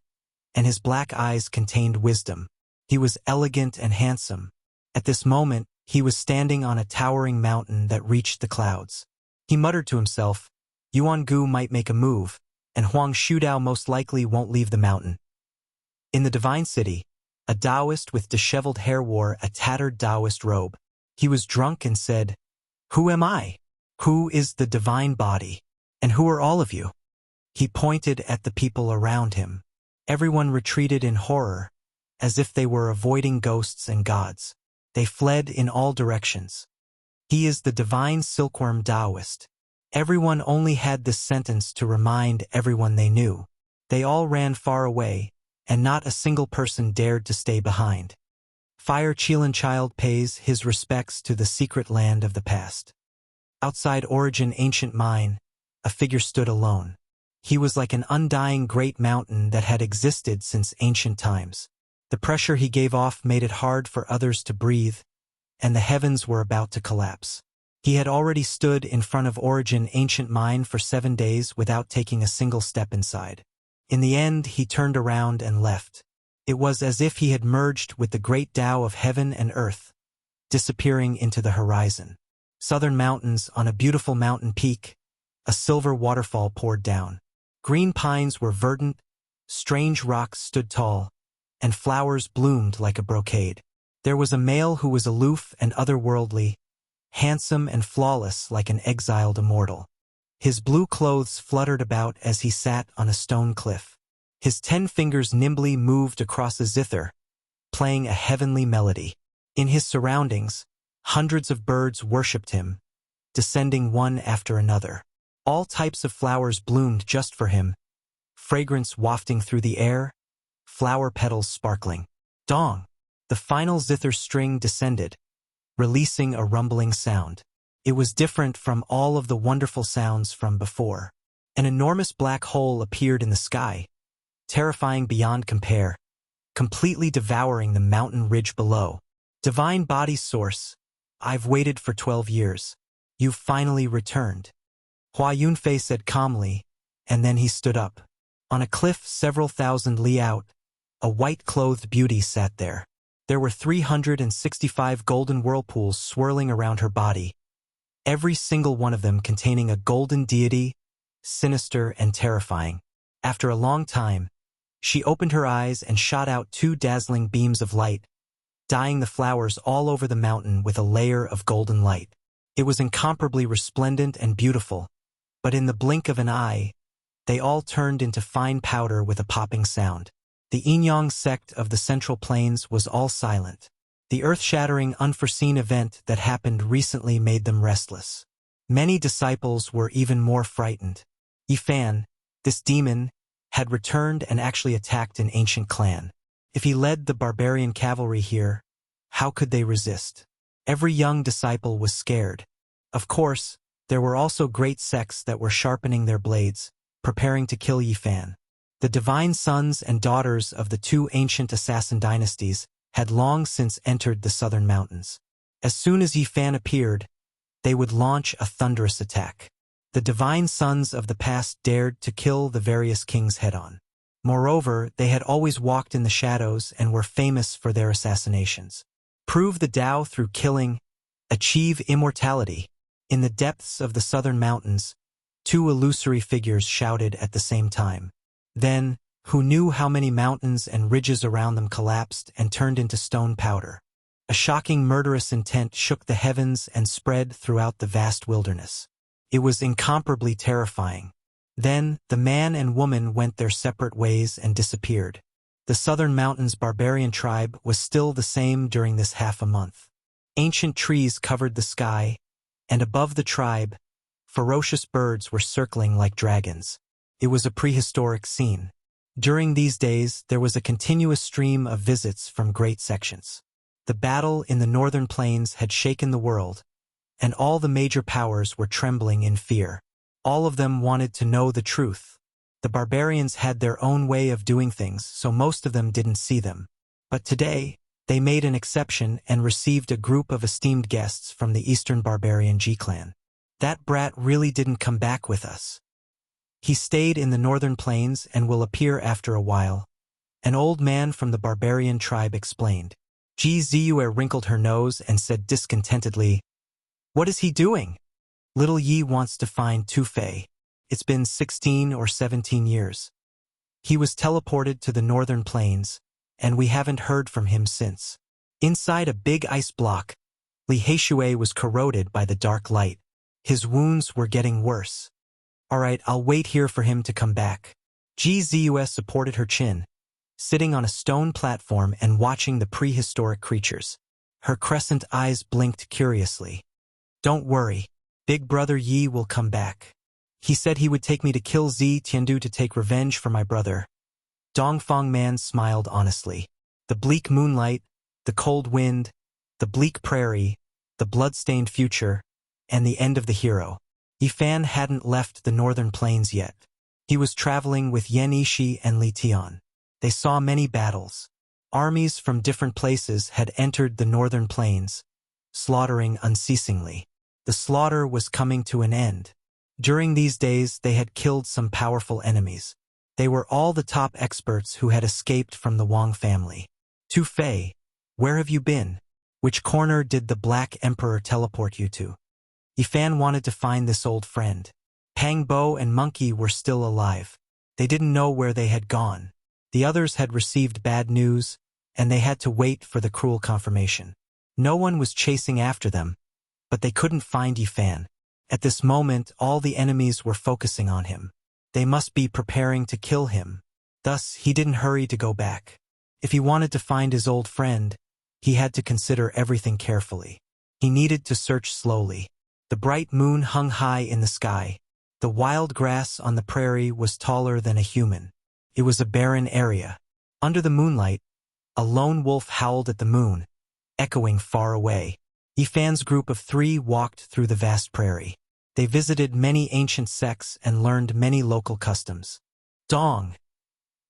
and his black eyes contained wisdom. He was elegant and handsome. At this moment, he was standing on a towering mountain that reached the clouds. He muttered to himself, Yuan Gu might make a move, and Huang Shudao most likely won't leave the mountain. In the divine city, A Taoist with disheveled hair wore a tattered Taoist robe. He was drunk and said, "Who am I? Who is the divine body? And who are all of you?" He pointed at the people around him. Everyone retreated in horror, as if they were avoiding ghosts and gods. They fled in all directions. "He is the divine silkworm Taoist." Everyone only had this sentence to remind everyone they knew. They all ran far away, and not a single person dared to stay behind. Fire Chilan Child pays his respects to the secret land of the past. Outside Origin Ancient Mine, a figure stood alone. He was like an undying great mountain that had existed since ancient times. The pressure he gave off made it hard for others to breathe, and the heavens were about to collapse. He had already stood in front of Origin Ancient Mine for 7 days without taking a single step inside. In the end, he turned around and left. It was as if he had merged with the great Tao of heaven and earth, disappearing into the horizon. Southern mountains, on a beautiful mountain peak, a silver waterfall poured down. Green pines were verdant, strange rocks stood tall, and flowers bloomed like a brocade. There was a male who was aloof and otherworldly, handsome and flawless like an exiled immortal. His blue clothes fluttered about as he sat on a stone cliff. His 10 fingers nimbly moved across a zither, playing a heavenly melody. In his surroundings, hundreds of birds worshipped him, descending one after another. All types of flowers bloomed just for him, fragrance wafting through the air, flower petals sparkling. Dong! The final zither string descended, releasing a rumbling sound. It was different from all of the wonderful sounds from before. An enormous black hole appeared in the sky, terrifying beyond compare, completely devouring the mountain ridge below. "Divine body source, I've waited for 12 years. You've finally returned," Hua Yunfei said calmly, and then he stood up. On a cliff several thousand li out, a white-clothed beauty sat there. There were 365 golden whirlpools swirling around her body, every single one of them containing a golden deity, sinister and terrifying. After a long time, she opened her eyes and shot out 2 dazzling beams of light, dyeing the flowers all over the mountain with a layer of golden light. It was incomparably resplendent and beautiful, but in the blink of an eye, they all turned into fine powder with a popping sound. The Yinyang sect of the Central Plains was all silent. The earth-shattering unforeseen event that happened recently made them restless. Many disciples were even more frightened. Yifan, this demon, had returned and actually attacked an ancient clan. If he led the barbarian cavalry here, how could they resist? Every young disciple was scared. Of course, there were also great sects that were sharpening their blades, preparing to kill Yifan. The divine sons and daughters of the 2 ancient assassin dynasties had long since entered the southern mountains. As soon as Yifan appeared, they would launch a thunderous attack. The divine sons of the past dared to kill the various kings head-on. Moreover, they had always walked in the shadows and were famous for their assassinations. Prove the Tao through killing, achieve immortality. In the depths of the southern mountains, 2 illusory figures shouted at the same time. Then, who knew how many mountains and ridges around them collapsed and turned into stone powder? A shocking murderous intent shook the heavens and spread throughout the vast wilderness. It was incomparably terrifying. Then, the man and woman went their separate ways and disappeared. The southern mountains barbarian tribe was still the same during this half a month. Ancient trees covered the sky, and above the tribe, ferocious birds were circling like dragons. It was a prehistoric scene. During these days, there was a continuous stream of visits from great sections. The battle in the northern plains had shaken the world, and all the major powers were trembling in fear. All of them wanted to know the truth. The barbarians had their own way of doing things, so most of them didn't see them. But today, they made an exception and received a group of esteemed guests from the Eastern Barbarian G-clan. That brat really didn't come back with us. He stayed in the northern plains and will appear after a while, an old man from the barbarian tribe explained. Ji Ziyue wrinkled her nose and said discontentedly, "What is he doing?" "Little Yi wants to find Tu Fei. It's been 16 or 17 years. He was teleported to the northern plains, and we haven't heard from him since. Inside a big ice block, Li Heishui was corroded by the dark light. His wounds were getting worse. All right, I'll wait here for him to come back. Gzus supported her chin, sitting on a stone platform and watching the prehistoric creatures. Her crescent eyes blinked curiously. Don't worry, Big Brother Yi will come back. He said he would take me to kill Zi Tiandu to take revenge for my brother. Dongfang Man smiled honestly. The bleak moonlight, the cold wind, the bleak prairie, the blood-stained future, and the end of the hero. Yifan hadn't left the northern plains yet. He was traveling with Yan Yishi and Li Tian. They saw many battles. Armies from different places had entered the northern plains, slaughtering unceasingly. The slaughter was coming to an end. During these days, they had killed some powerful enemies. They were all the top experts who had escaped from the Wang family. Tu Fei, where have you been? Which corner did the Black Emperor teleport you to? Yifan wanted to find this old friend. Pang Bo and Monkey were still alive. They didn't know where they had gone. The others had received bad news, and they had to wait for the cruel confirmation. No one was chasing after them, but they couldn't find Yifan. At this moment, all the enemies were focusing on him. They must be preparing to kill him. Thus, he didn't hurry to go back. If he wanted to find his old friend, he had to consider everything carefully. He needed to search slowly. The bright moon hung high in the sky. The wild grass on the prairie was taller than a human. It was a barren area. Under the moonlight, a lone wolf howled at the moon, echoing far away. Yifan's group of 3 walked through the vast prairie. They visited many ancient sects and learned many local customs. Dong!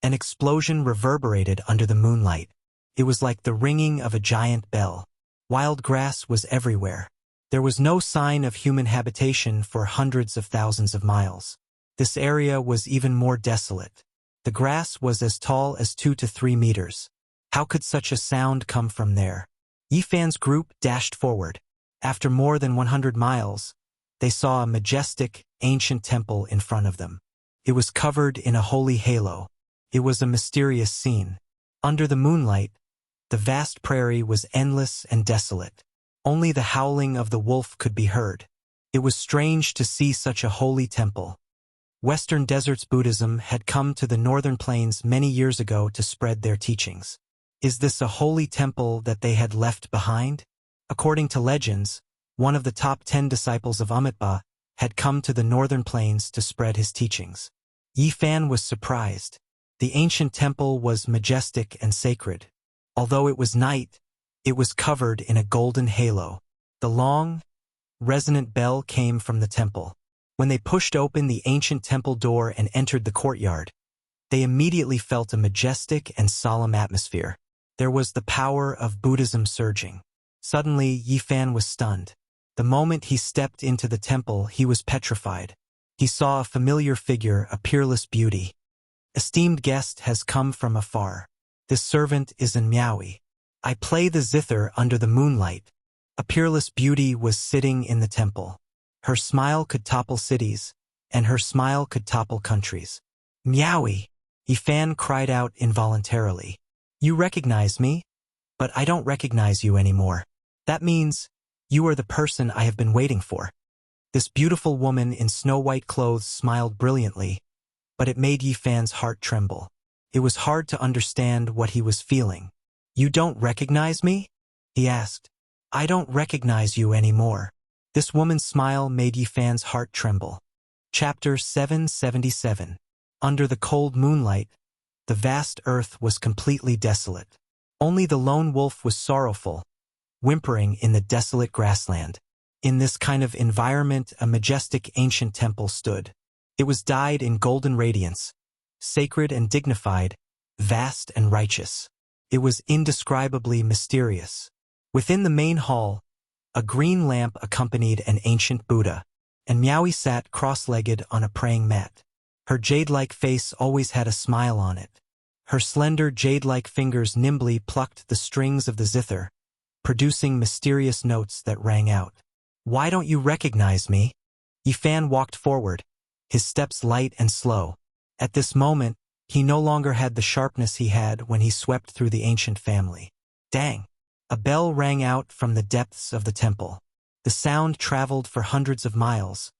An explosion reverberated under the moonlight. It was like the ringing of a giant bell. Wild grass was everywhere. There was no sign of human habitation for hundreds of thousands of miles. This area was even more desolate. The grass was as tall as 2 to 3 meters. How could such a sound come from there? Yifan's group dashed forward. After more than 100 miles, they saw a majestic, ancient temple in front of them. It was covered in a holy halo. It was a mysterious scene. Under the moonlight, the vast prairie was endless and desolate. Only the howling of the wolf could be heard. It was strange to see such a holy temple. Western Deserts Buddhism had come to the northern plains many years ago to spread their teachings. Is this a holy temple that they had left behind? According to legends, one of the top 10 disciples of Amitabha had come to the northern plains to spread his teachings. Yifan was surprised. The ancient temple was majestic and sacred. Although it was night, it was covered in a golden halo. The long, resonant bell came from the temple. When they pushed open the ancient temple door and entered the courtyard, they immediately felt a majestic and solemn atmosphere. There was the power of Buddhism surging. Suddenly, Yifan was stunned. The moment he stepped into the temple, he was petrified. He saw a familiar figure, a peerless beauty. Esteemed guest has come from afar. This servant is in Miaui. I play the zither under the moonlight. A peerless beauty was sitting in the temple. Her smile could topple cities, and her smile could topple countries. Miaui! Yifan cried out involuntarily. You recognize me? But I don't recognize you anymore. That means you are the person I have been waiting for. This beautiful woman in snow-white clothes smiled brilliantly, but it made Yifan's heart tremble. It was hard to understand what he was feeling. You don't recognize me? He asked. I don't recognize you anymore. This woman's smile made Yifan's heart tremble. Chapter 777. Under the cold moonlight, the vast earth was completely desolate. Only the lone wolf was sorrowful, whimpering in the desolate grassland. In this kind of environment, a majestic ancient temple stood. It was dyed in golden radiance, sacred and dignified, vast and righteous. It was indescribably mysterious. Within the main hall, a green lamp accompanied an ancient Buddha, and Miaui sat cross-legged on a praying mat. Her jade-like face always had a smile on it. Her slender jade-like fingers nimbly plucked the strings of the zither, producing mysterious notes that rang out. Why don't you recognize me? Yifan walked forward, his steps light and slow. At this moment, He no longer had the sharpness he had when he swept through the ancient family. Dang! A bell rang out from the depths of the temple. The sound traveled for hundreds of miles,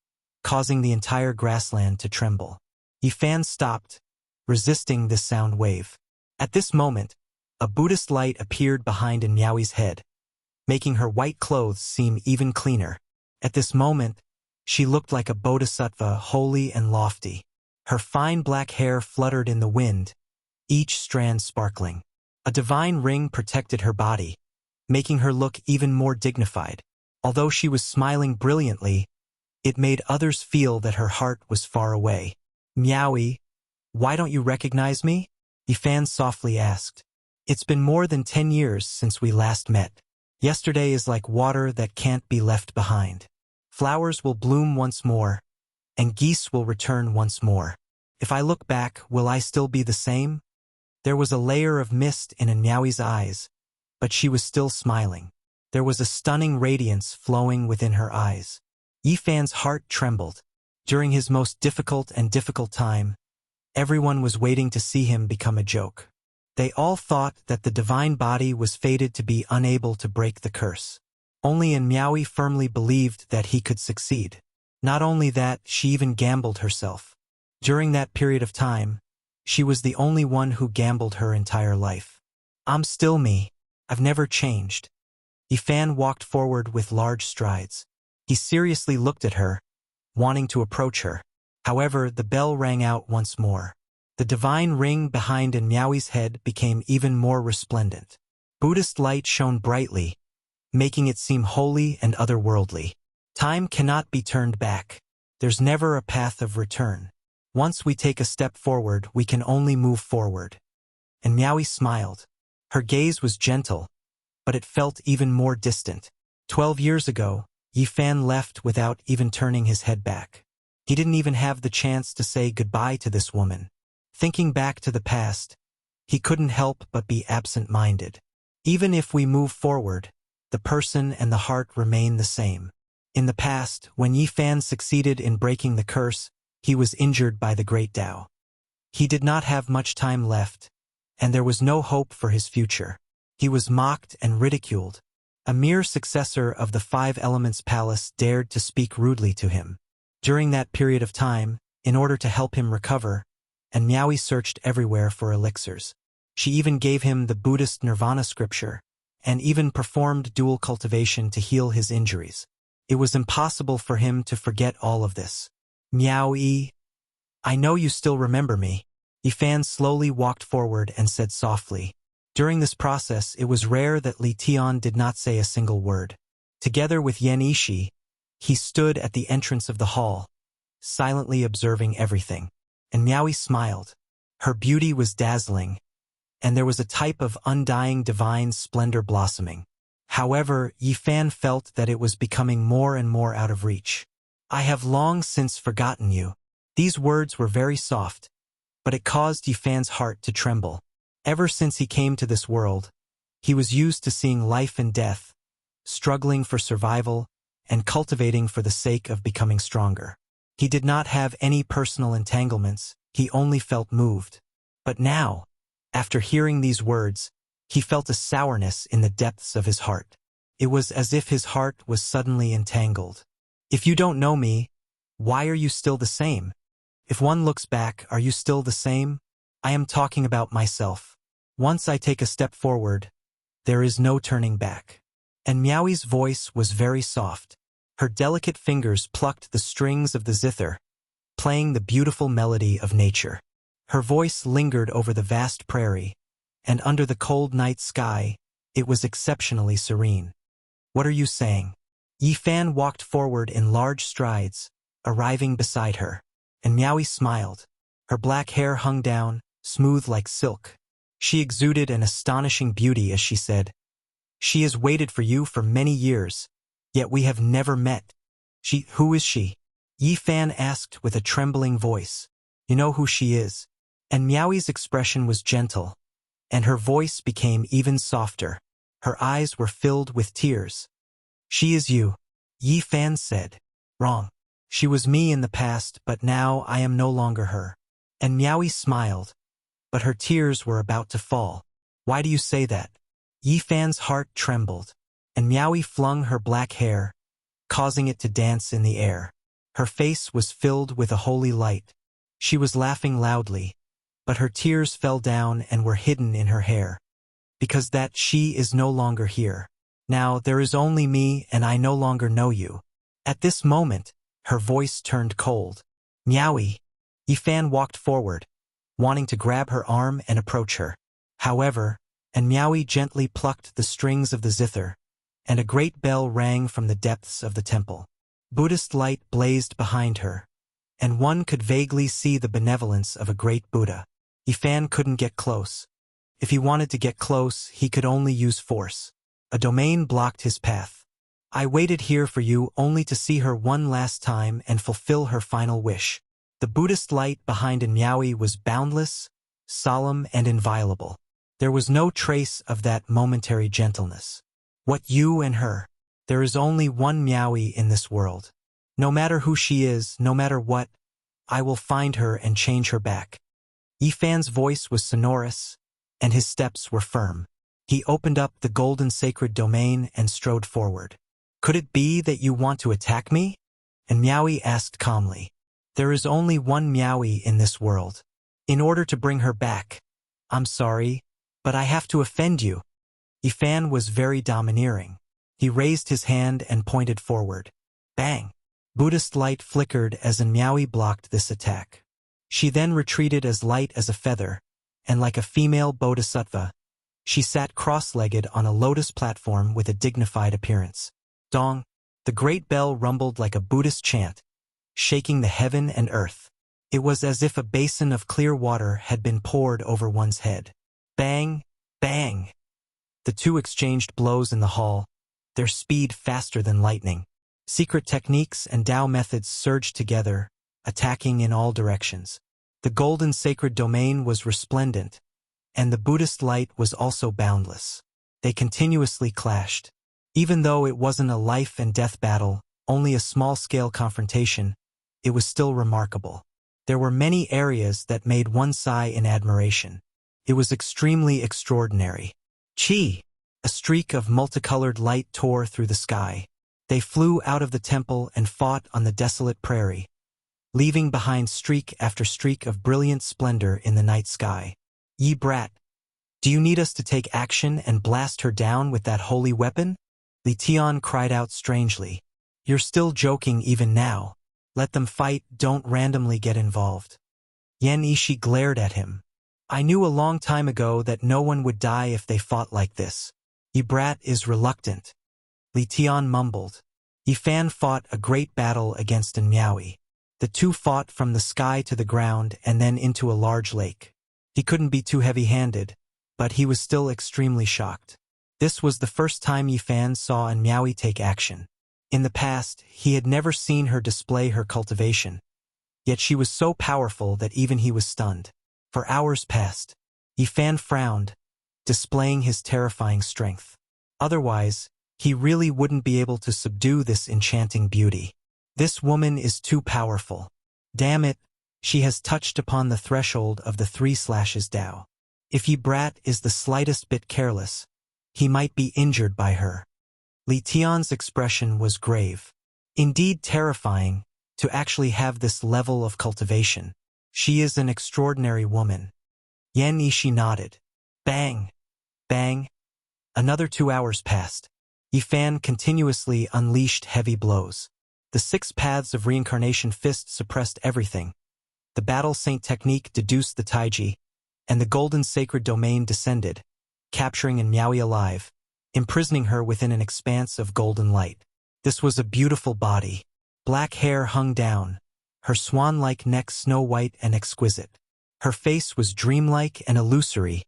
causing the entire grassland to tremble. Yifan stopped, resisting this sound wave. At this moment, a Buddhist light appeared behind Miaoi's head, making her white clothes seem even cleaner. At this moment, she looked like a bodhisattva, holy and lofty. Her fine black hair fluttered in the wind, each strand sparkling. A divine ring protected her body, making her look even more dignified. Although she was smiling brilliantly, it made others feel that her heart was far away. Miaoi, why don't you recognize me? Yifan softly asked. It's been more than 10 years since we last met. Yesterday is like water that can't be left behind. Flowers will bloom once more, and geese will return once more. If I look back, will I still be the same? There was a layer of mist in Miaoi's eyes, but she was still smiling. There was a stunning radiance flowing within her eyes. Yifan's heart trembled. During his most difficult time, everyone was waiting to see him become a joke. They all thought that the divine body was fated to be unable to break the curse. Only Miaoi firmly believed that he could succeed. Not only that, she even gambled herself. During that period of time, she was the only one who gambled her entire life. I'm still me. I've never changed. Yifan walked forward with large strides. He seriously looked at her, wanting to approach her. However, the bell rang out once more. The divine ring behind Miaoi's head became even more resplendent. Buddhist light shone brightly, making it seem holy and otherworldly. Time cannot be turned back. There's never a path of return. Once we take a step forward, we can only move forward. And Miaoi smiled. Her gaze was gentle, but it felt even more distant. 12 years ago, Yifan left without even turning his head back. He didn't even have the chance to say goodbye to this woman. Thinking back to the past, he couldn't help but be absent-minded. Even if we move forward, the person and the heart remain the same. In the past, when Yifan succeeded in breaking the curse, he was injured by the great Tao. He did not have much time left, and there was no hope for his future. He was mocked and ridiculed. A mere successor of the Five Elements Palace dared to speak rudely to him. During that period of time, in order to help him recover, Miaoi searched everywhere for elixirs. She even gave him the Buddhist Nirvana scripture, and even performed dual cultivation to heal his injuries. It was impossible for him to forget all of this. Miaoi, I know you still remember me. Yifan slowly walked forward and said softly. During this process, it was rare that Li Tian did not say a single word. Together with Yan Ishi, he stood at the entrance of the hall, silently observing everything. And Miaoi smiled. Her beauty was dazzling, and there was a type of undying divine splendor blossoming. However, Yifan felt that it was becoming more and more out of reach. I have long since forgotten you. These words were very soft, but it caused Yifan's heart to tremble. Ever since he came to this world, he was used to seeing life and death, struggling for survival, and cultivating for the sake of becoming stronger. He did not have any personal entanglements, he only felt moved. But now, after hearing these words, he felt a sourness in the depths of his heart. It was as if his heart was suddenly entangled. If you don't know me, why are you still the same? If one looks back, are you still the same? I am talking about myself. Once I take a step forward, there is no turning back. And Miaoi's voice was very soft. Her delicate fingers plucked the strings of the zither, playing the beautiful melody of nature. Her voice lingered over the vast prairie, and under the cold night sky, it was exceptionally serene. What are you saying? Yifan walked forward in large strides, arriving beside her. And Miaoi smiled. Her black hair hung down, smooth like silk. She exuded an astonishing beauty as she said, She has waited for you for many years, yet we have never met. Who is she? Yifan asked with a trembling voice. You know who she is. And Miaoi's expression was gentle, and her voice became even softer. Her eyes were filled with tears. She is you, Yifan said. Wrong. She was me in the past, but now I am no longer her. And Miaoi smiled. but her tears were about to fall. Why do you say that? Yifan's heart trembled, and Miaoi flung her black hair, causing it to dance in the air. Her face was filled with a holy light. She was laughing loudly, but her tears fell down and were hidden in her hair. Because that she is no longer here. Now there is only me and I no longer know you. At this moment, her voice turned cold. Miaoi. Yifan walked forward, wanting to grab her arm and approach her. However, and Miaoi gently plucked the strings of the zither, and a great bell rang from the depths of the temple. Buddhist light blazed behind her, and one could vaguely see the benevolence of a great Buddha. Yifan couldn't get close. If he wanted to get close, he could only use force. A domain blocked his path. I waited here for you only to see her one last time and fulfill her final wish. The Buddhist light behind Miaoi was boundless, solemn, and inviolable. There was no trace of that momentary gentleness. What you and her? There is only one Miaoi in this world. No matter who she is, no matter what, I will find her and change her back. Yifan's voice was sonorous, and his steps were firm. He opened up the golden sacred domain and strode forward. Could it be that you want to attack me? And Miaoi asked calmly. There is only one Miaoi in this world. In order to bring her back, I'm sorry, but I have to offend you. Yifan was very domineering. He raised his hand and pointed forward. Bang! Buddhist light flickered as Miaoi blocked this attack. She then retreated as light as a feather, and like a female bodhisattva, she sat cross-legged on a lotus platform with a dignified appearance. Dong! The great bell rumbled like a Buddhist chant, shaking the heaven and earth. It was as if a basin of clear water had been poured over one's head. Bang! Bang! The two exchanged blows in the hall, their speed faster than lightning. Secret techniques and Tao methods surged together, attacking in all directions. The golden sacred domain was resplendent, and the Buddhist light was also boundless. They continuously clashed. Even though it wasn't a life and death battle, only a small-scale confrontation, it was still remarkable. There were many areas that made one sigh in admiration. It was extremely extraordinary. Chi! A streak of multicolored light tore through the sky. They flew out of the temple and fought on the desolate prairie, leaving behind streak after streak of brilliant splendor in the night sky. Ye brat! Do you need us to take action and blast her down with that holy weapon? Li Tian cried out strangely. You're still joking even now. Let them fight, don't randomly get involved. Yan Ishi glared at him. I knew a long time ago that no one would die if they fought like this. Ye brat is reluctant. Li Tian mumbled. Yifan fought a great battle against Miaoi. The two fought from the sky to the ground and then into a large lake. He couldn't be too heavy-handed, but he was still extremely shocked. This was the first time Yifan saw Miaoi take action. In the past, he had never seen her display her cultivation. Yet she was so powerful that even he was stunned. For hours passed. Yifan frowned, displaying his terrifying strength. Otherwise, he really wouldn't be able to subdue this enchanting beauty. This woman is too powerful. Damn it, she has touched upon the threshold of the 3/Tao. If Ye brat is the slightest bit careless, he might be injured by her. Li Tian's expression was grave. Indeed terrifying, to actually have this level of cultivation. She is an extraordinary woman. Yan Ishi nodded. Bang! Bang! Another 2 hours passed. Yifan continuously unleashed heavy blows. The 6 paths of reincarnation fist suppressed everything. The battle saint technique deduced the Taiji, and the golden sacred domain descended, capturing Miaoi alive, imprisoning her within an expanse of golden light. This was a beautiful body. Black hair hung down, her swan-like neck snow-white and exquisite. Her face was dreamlike and illusory,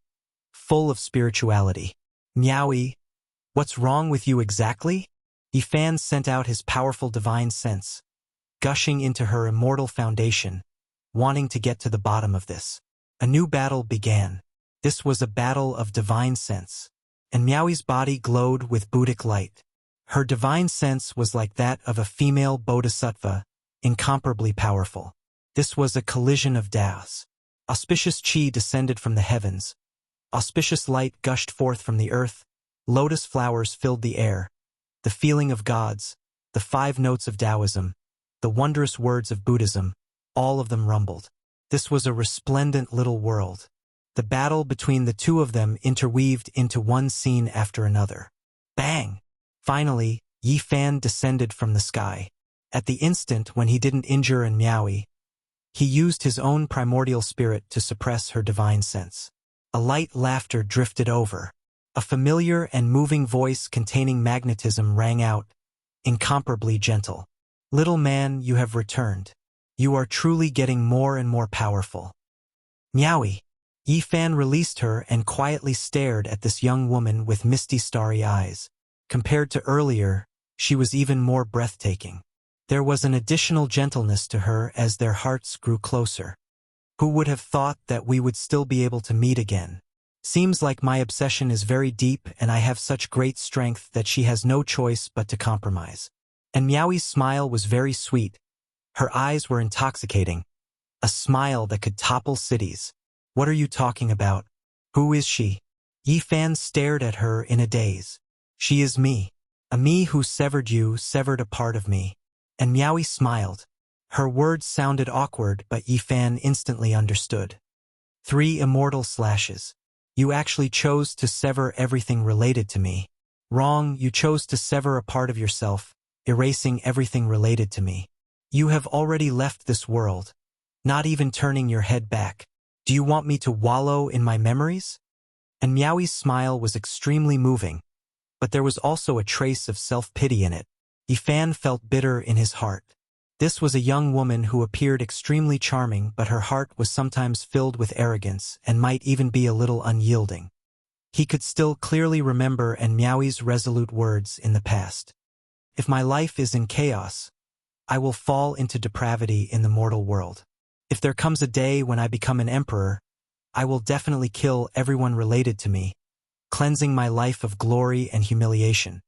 full of spirituality. Miaoi, what's wrong with you exactly? Yifan sent out his powerful divine sense, gushing into her immortal foundation, wanting to get to the bottom of this. A new battle began. This was a battle of divine sense, and Miaoi's body glowed with Buddhic light. Her divine sense was like that of a female bodhisattva, incomparably powerful. This was a collision of Taos. Auspicious qi descended from the heavens. Auspicious light gushed forth from the earth. Lotus flowers filled the air. The feeling of gods, the 5 notes of Taoism, the wondrous words of Buddhism, all of them rumbled. This was a resplendent little world. The battle between the two of them interweaved into one scene after another. Bang! Finally, Yi Fan descended from the sky. At the instant when he didn't injure and Miaowie, he used his own primordial spirit to suppress her divine sense. A light laughter drifted over. A familiar and moving voice containing magnetism rang out, incomparably gentle. Little man, you have returned. You are truly getting more and more powerful. Miaowie. Yi Fan released her and quietly stared at this young woman with misty starry eyes. Compared to earlier, she was even more breathtaking. There was an additional gentleness to her as their hearts grew closer. Who would have thought that we would still be able to meet again? Seems like my obsession is very deep and I have such great strength that she has no choice but to compromise. And Miaowie's smile was very sweet. Her eyes were intoxicating. A smile that could topple cities. What are you talking about? Who is she? Yi Fan stared at her in a daze. She is me. A me who severed you, severed a part of me. And Miaowie smiled. Her words sounded awkward, but Yi Fan instantly understood. 3 immortal slashes. You actually chose to sever everything related to me. Wrong, you chose to sever a part of yourself, erasing everything related to me. You have already left this world, not even turning your head back. Do you want me to wallow in my memories? And Miaowie's smile was extremely moving, but there was also a trace of self-pity in it. Yi Fan felt bitter in his heart. This was a young woman who appeared extremely charming, but her heart was sometimes filled with arrogance and might even be a little unyielding. He could still clearly remember and Miaowie's resolute words in the past. If my life is in chaos, I will fall into depravity in the mortal world. If there comes a day when I become an emperor, I will definitely kill everyone related to me, cleansing my life of glory and humiliation.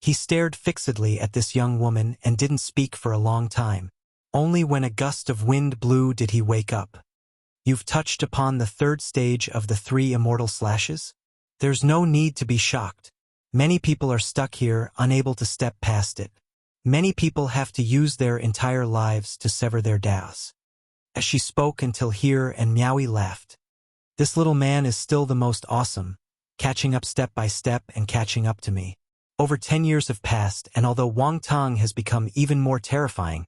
He stared fixedly at this young woman and didn't speak for a long time. Only when a gust of wind blew did he wake up. You've touched upon the 3rd stage of the 3 immortal slashes? There's no need to be shocked. Many people are stuck here, unable to step past it. Many people have to use their entire lives to sever their Taos. As she spoke until here and Miaowie laughed. This little man is still the most awesome, catching up step by step and catching up to me. Over 10 years have passed, and although Wang Tong has become even more terrifying,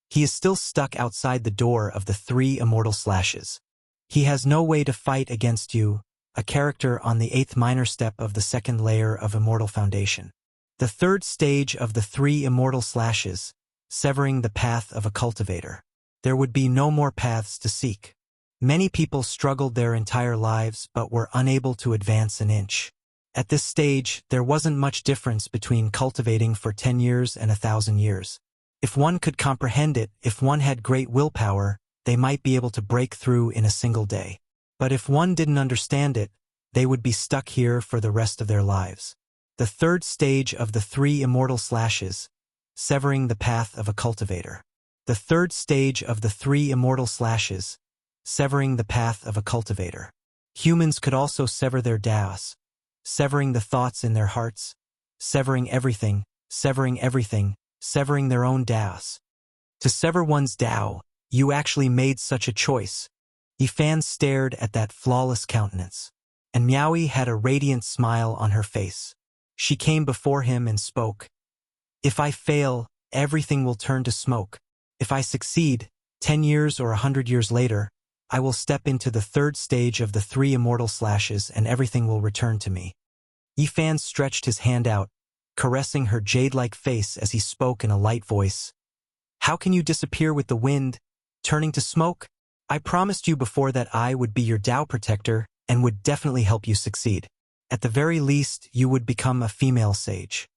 he is still stuck outside the door of the 3 immortal slashes. He has no way to fight against you, a character on the 8th minor step of the 2nd layer of Immortal Foundation. The 3rd stage of the 3 immortal slashes, severing the path of a cultivator. There would be no more paths to seek. Many people struggled their entire lives but were unable to advance an inch. At this stage, there wasn't much difference between cultivating for 10 years and 1,000 years. If one could comprehend it, if one had great willpower, they might be able to break through in a single day. But if one didn't understand it, they would be stuck here for the rest of their lives. The 3rd stage of the 3 immortal slashes, severing the path of a cultivator. The 3rd stage of the 3 immortal slashes, severing the path of a cultivator. Humans could also sever their Taos, severing the thoughts in their hearts, severing everything, severing their own Taos. To sever one's Tao, you actually made such a choice. Yi Fan stared at that flawless countenance, and Miaowie had a radiant smile on her face. She came before him and spoke. If I fail, everything will turn to smoke. If I succeed, 10 years or 100 years later, I will step into the 3rd stage of the 3 immortal slashes and everything will return to me. Yi Fan stretched his hand out, caressing her jade-like face as he spoke in a light voice. How can you disappear with the wind, turning to smoke? I promised you before that I would be your Tao protector and would definitely help you succeed. At the very least, you would become a female sage.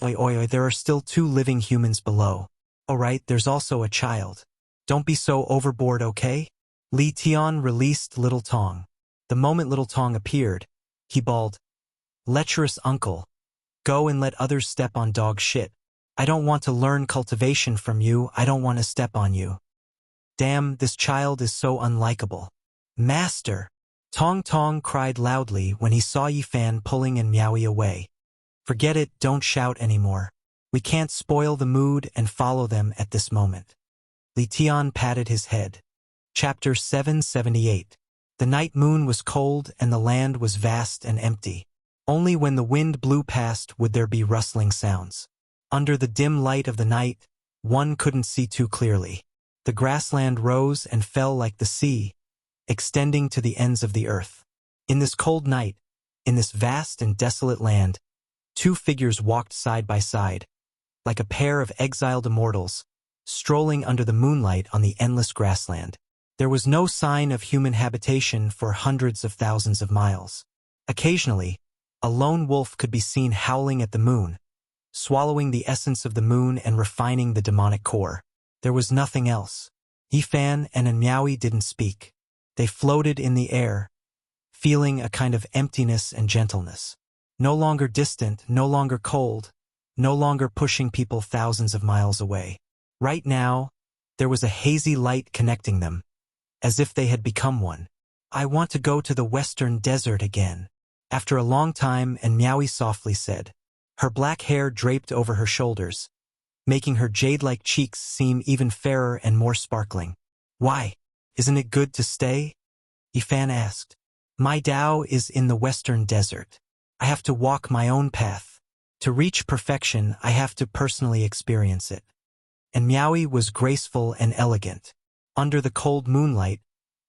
Oi, there are still 2 living humans below. Alright, there's also a child. Don't be so overboard, okay? Li Tian released Little Tong. The moment Little Tong appeared, he bawled, Lecherous uncle. Go and let others step on dog shit. I don't want to learn cultivation from you, I don't want to step on you. Damn, this child is so unlikable. Master! Tong Tong cried loudly when he saw Yifan pulling and Miaoi away. Forget it, don't shout anymore. We can't spoil the mood and follow them at this moment. Li Tian patted his head. Chapter 778. The night moon was cold and the land was vast and empty. Only when the wind blew past would there be rustling sounds. Under the dim light of the night, one couldn't see too clearly. The grassland rose and fell like the sea, extending to the ends of the earth. In this cold night, in this vast and desolate land, two figures walked side by side, like a pair of exiled immortals, strolling under the moonlight on the endless grassland. There was no sign of human habitation for hundreds of thousands of miles. Occasionally, a lone wolf could be seen howling at the moon, swallowing the essence of the moon and refining the demonic core. There was nothing else. Yifan and Miaoi didn't speak. They floated in the air, feeling a kind of emptiness and gentleness. No longer distant, no longer cold, no longer pushing people thousands of miles away. Right now, there was a hazy light connecting them, as if they had become one. I want to go to the western desert again. After a long time, Miaoi softly said. Her black hair draped over her shoulders, making her jade-like cheeks seem even fairer and more sparkling. Why? Isn't it good to stay? Yifan asked. My Tao is in the western desert. I have to walk my own path. To reach perfection, I have to personally experience it. And Miaoi was graceful and elegant. Under the cold moonlight,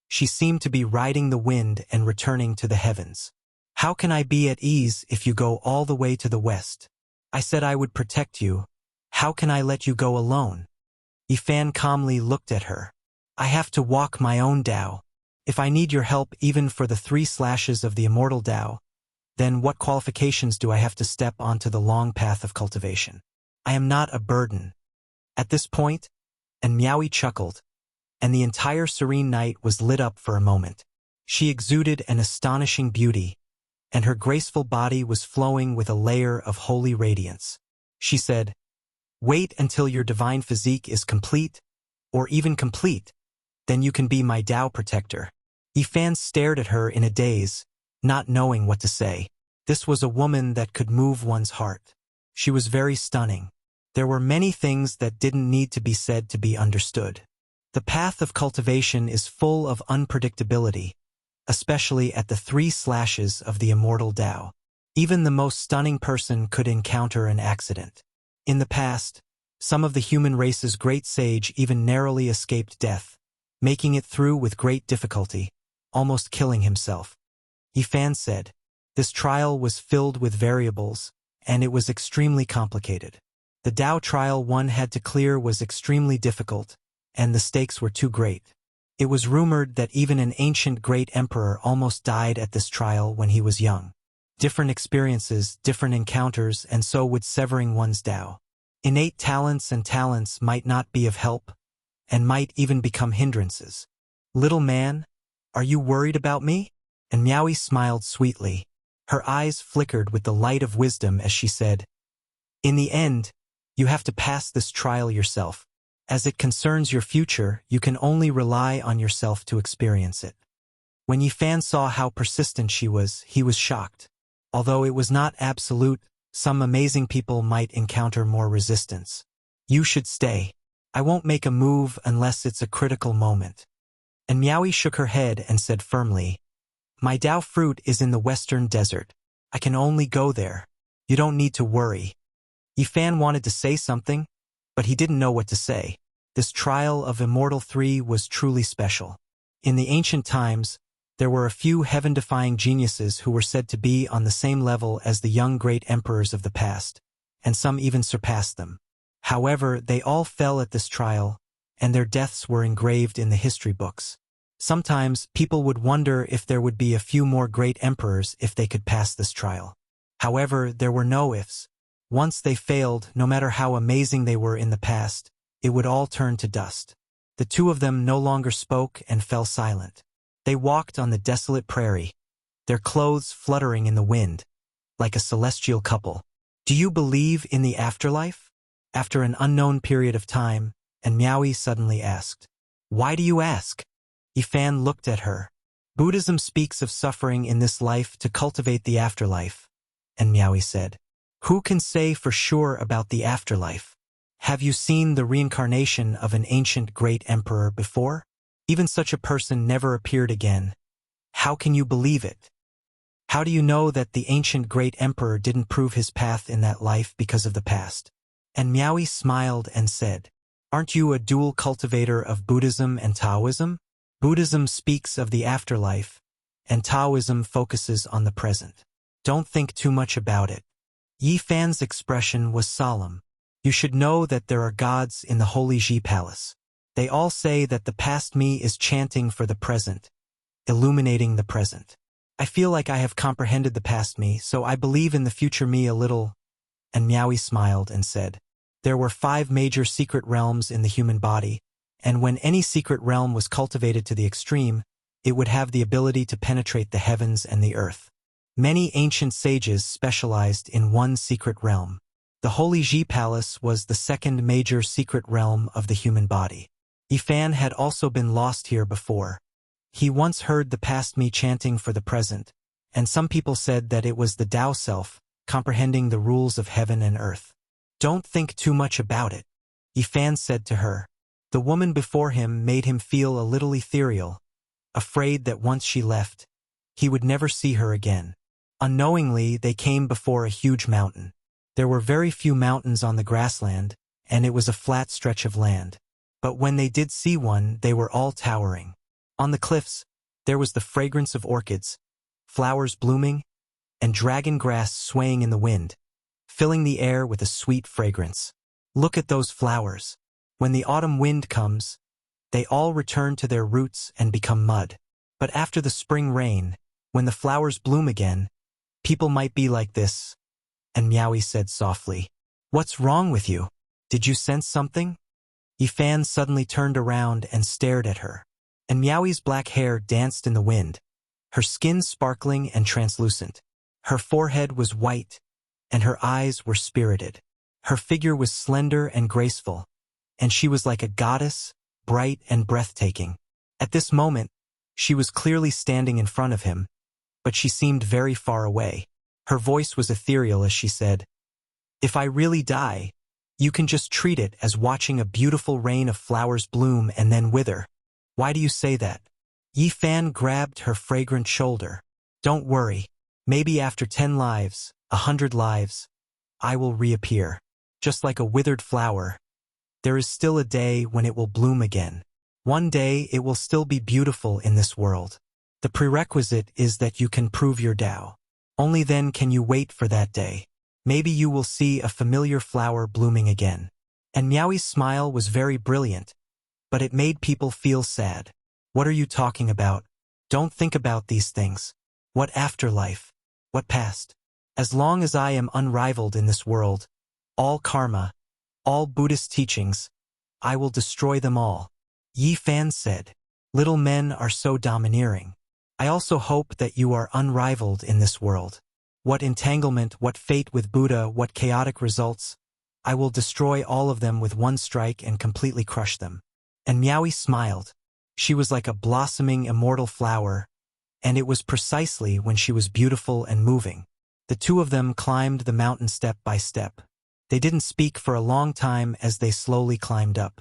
she seemed to be riding the wind and returning to the heavens. How can I be at ease if you go all the way to the west? I said I would protect you. How can I let you go alone? Yifan calmly looked at her. I have to walk my own Tao. If I need your help even for the 3 slashes of the immortal Tao, then what qualifications do I have to step onto the long path of cultivation? I am not a burden. At this point, Miaoi chuckled, and the entire serene night was lit up for a moment. She exuded an astonishing beauty, and her graceful body was flowing with a layer of holy radiance. She said, wait until your divine physique is complete, or even complete, then you can be my Tao protector. Yifan stared at her in a daze, not knowing what to say. This was a woman that could move one's heart. She was very stunning. There were many things that didn't need to be said to be understood. The path of cultivation is full of unpredictability, especially at the 3 slashes of the immortal Tao. Even the most stunning person could encounter an accident. In the past, some of the human race's great sage even narrowly escaped death, making it through with great difficulty, almost killing himself. Yifan said, this trial was filled with variables, and it was extremely complicated. The Tao trial one had to clear was extremely difficult, and the stakes were too great. It was rumored that even an ancient great emperor almost died at this trial when he was young. Different experiences, different encounters, and so would severing one's Tao. Innate talents and talents might not be of help, and might even become hindrances. Little man, are you worried about me? And Miaoi smiled sweetly. Her eyes flickered with the light of wisdom as she said, in the end, you have to pass this trial yourself. As it concerns your future, you can only rely on yourself to experience it. When Yifan saw how persistent she was, he was shocked. Although it was not absolute, some amazing people might encounter more resistance. You should stay. I won't make a move unless it's a critical moment. And Miaoi shook her head and said firmly, my Tao fruit is in the western desert. I can only go there. You don't need to worry. Yifan wanted to say something, but he didn't know what to say. This trial of Immortal 3 was truly special. In the ancient times, there were a few heaven-defying geniuses who were said to be on the same level as the young great emperors of the past, and some even surpassed them. However, they all fell at this trial, and their deaths were engraved in the history books. Sometimes, people would wonder if there would be a few more great emperors if they could pass this trial. However, there were no ifs. Once they failed, no matter how amazing they were in the past, it would all turn to dust. The two of them no longer spoke and fell silent. They walked on the desolate prairie, their clothes fluttering in the wind, like a celestial couple. Do you believe in the afterlife? After an unknown period of time, Miaoi suddenly asked. Why do you ask? Yifan looked at her. Buddhism speaks of suffering in this life to cultivate the afterlife. And Miaoyi said, who can say for sure about the afterlife? Have you seen the reincarnation of an ancient great emperor before? Even such a person never appeared again. How can you believe it? How do you know that the ancient great emperor didn't prove his path in that life because of the past? And Miaoyi smiled and said, aren't you a dual cultivator of Buddhism and Taoism? Buddhism speaks of the afterlife, and Taoism focuses on the present. Don't think too much about it. Yifan's expression was solemn. You should know that there are gods in the Holy Ji Palace. They all say that the past me is chanting for the present, illuminating the present. I feel like I have comprehended the past me, so I believe in the future me a little. And Miaoyi smiled and said, there were 5 major secret realms in the human body, and when any secret realm was cultivated to the extreme, it would have the ability to penetrate the heavens and the earth. Many ancient sages specialized in one secret realm. The Holy Ji Palace was the 2nd major secret realm of the human body. Yifan had also been lost here before. He once heard the past me chanting for the present, and some people said that it was the Tao self, comprehending the rules of heaven and earth. Don't think too much about it, Yifan said to her. The woman before him made him feel a little ethereal, afraid that once she left, he would never see her again. Unknowingly, they came before a huge mountain. There were very few mountains on the grassland, and it was a flat stretch of land. But when they did see one, they were all towering. On the cliffs, there was the fragrance of orchids, flowers blooming, and dragon grass swaying in the wind, filling the air with a sweet fragrance. Look at those flowers. When the autumn wind comes, they all return to their roots and become mud. But after the spring rain, when the flowers bloom again, people might be like this. And Miaoyi said softly, what's wrong with you? Did you sense something? Yifan suddenly turned around and stared at her. And Miaoyi's black hair danced in the wind, her skin sparkling and translucent. Her forehead was white, and her eyes were spirited. Her figure was slender and graceful, and she was like a goddess, bright and breathtaking. At this moment, she was clearly standing in front of him, but she seemed very far away. Her voice was ethereal as she said, if I really die, you can just treat it as watching a beautiful rain of flowers bloom and then wither. Why do you say that? Yifan grabbed her fragrant shoulder. Don't worry. Maybe after 10 lives, 100 lives, I will reappear. Just like a withered flower, there is still a day when it will bloom again. One day it will still be beautiful in this world. The prerequisite is that you can prove your Tao. Only then can you wait for that day. Maybe you will see a familiar flower blooming again. And Miaoyi's smile was very brilliant, but it made people feel sad. What are you talking about? Don't think about these things. What afterlife? What past? As long as I am unrivaled in this world, all karma, all Buddhist teachings, I will destroy them all. Yifan said, little men are so domineering. I also hope that you are unrivaled in this world. What entanglement, what fate with Buddha, what chaotic results. I will destroy all of them with one strike and completely crush them. And Miaoyi smiled. She was like a blossoming immortal flower, and it was precisely when she was beautiful and moving. The two of them climbed the mountain step by step. They didn't speak for a long time as they slowly climbed up.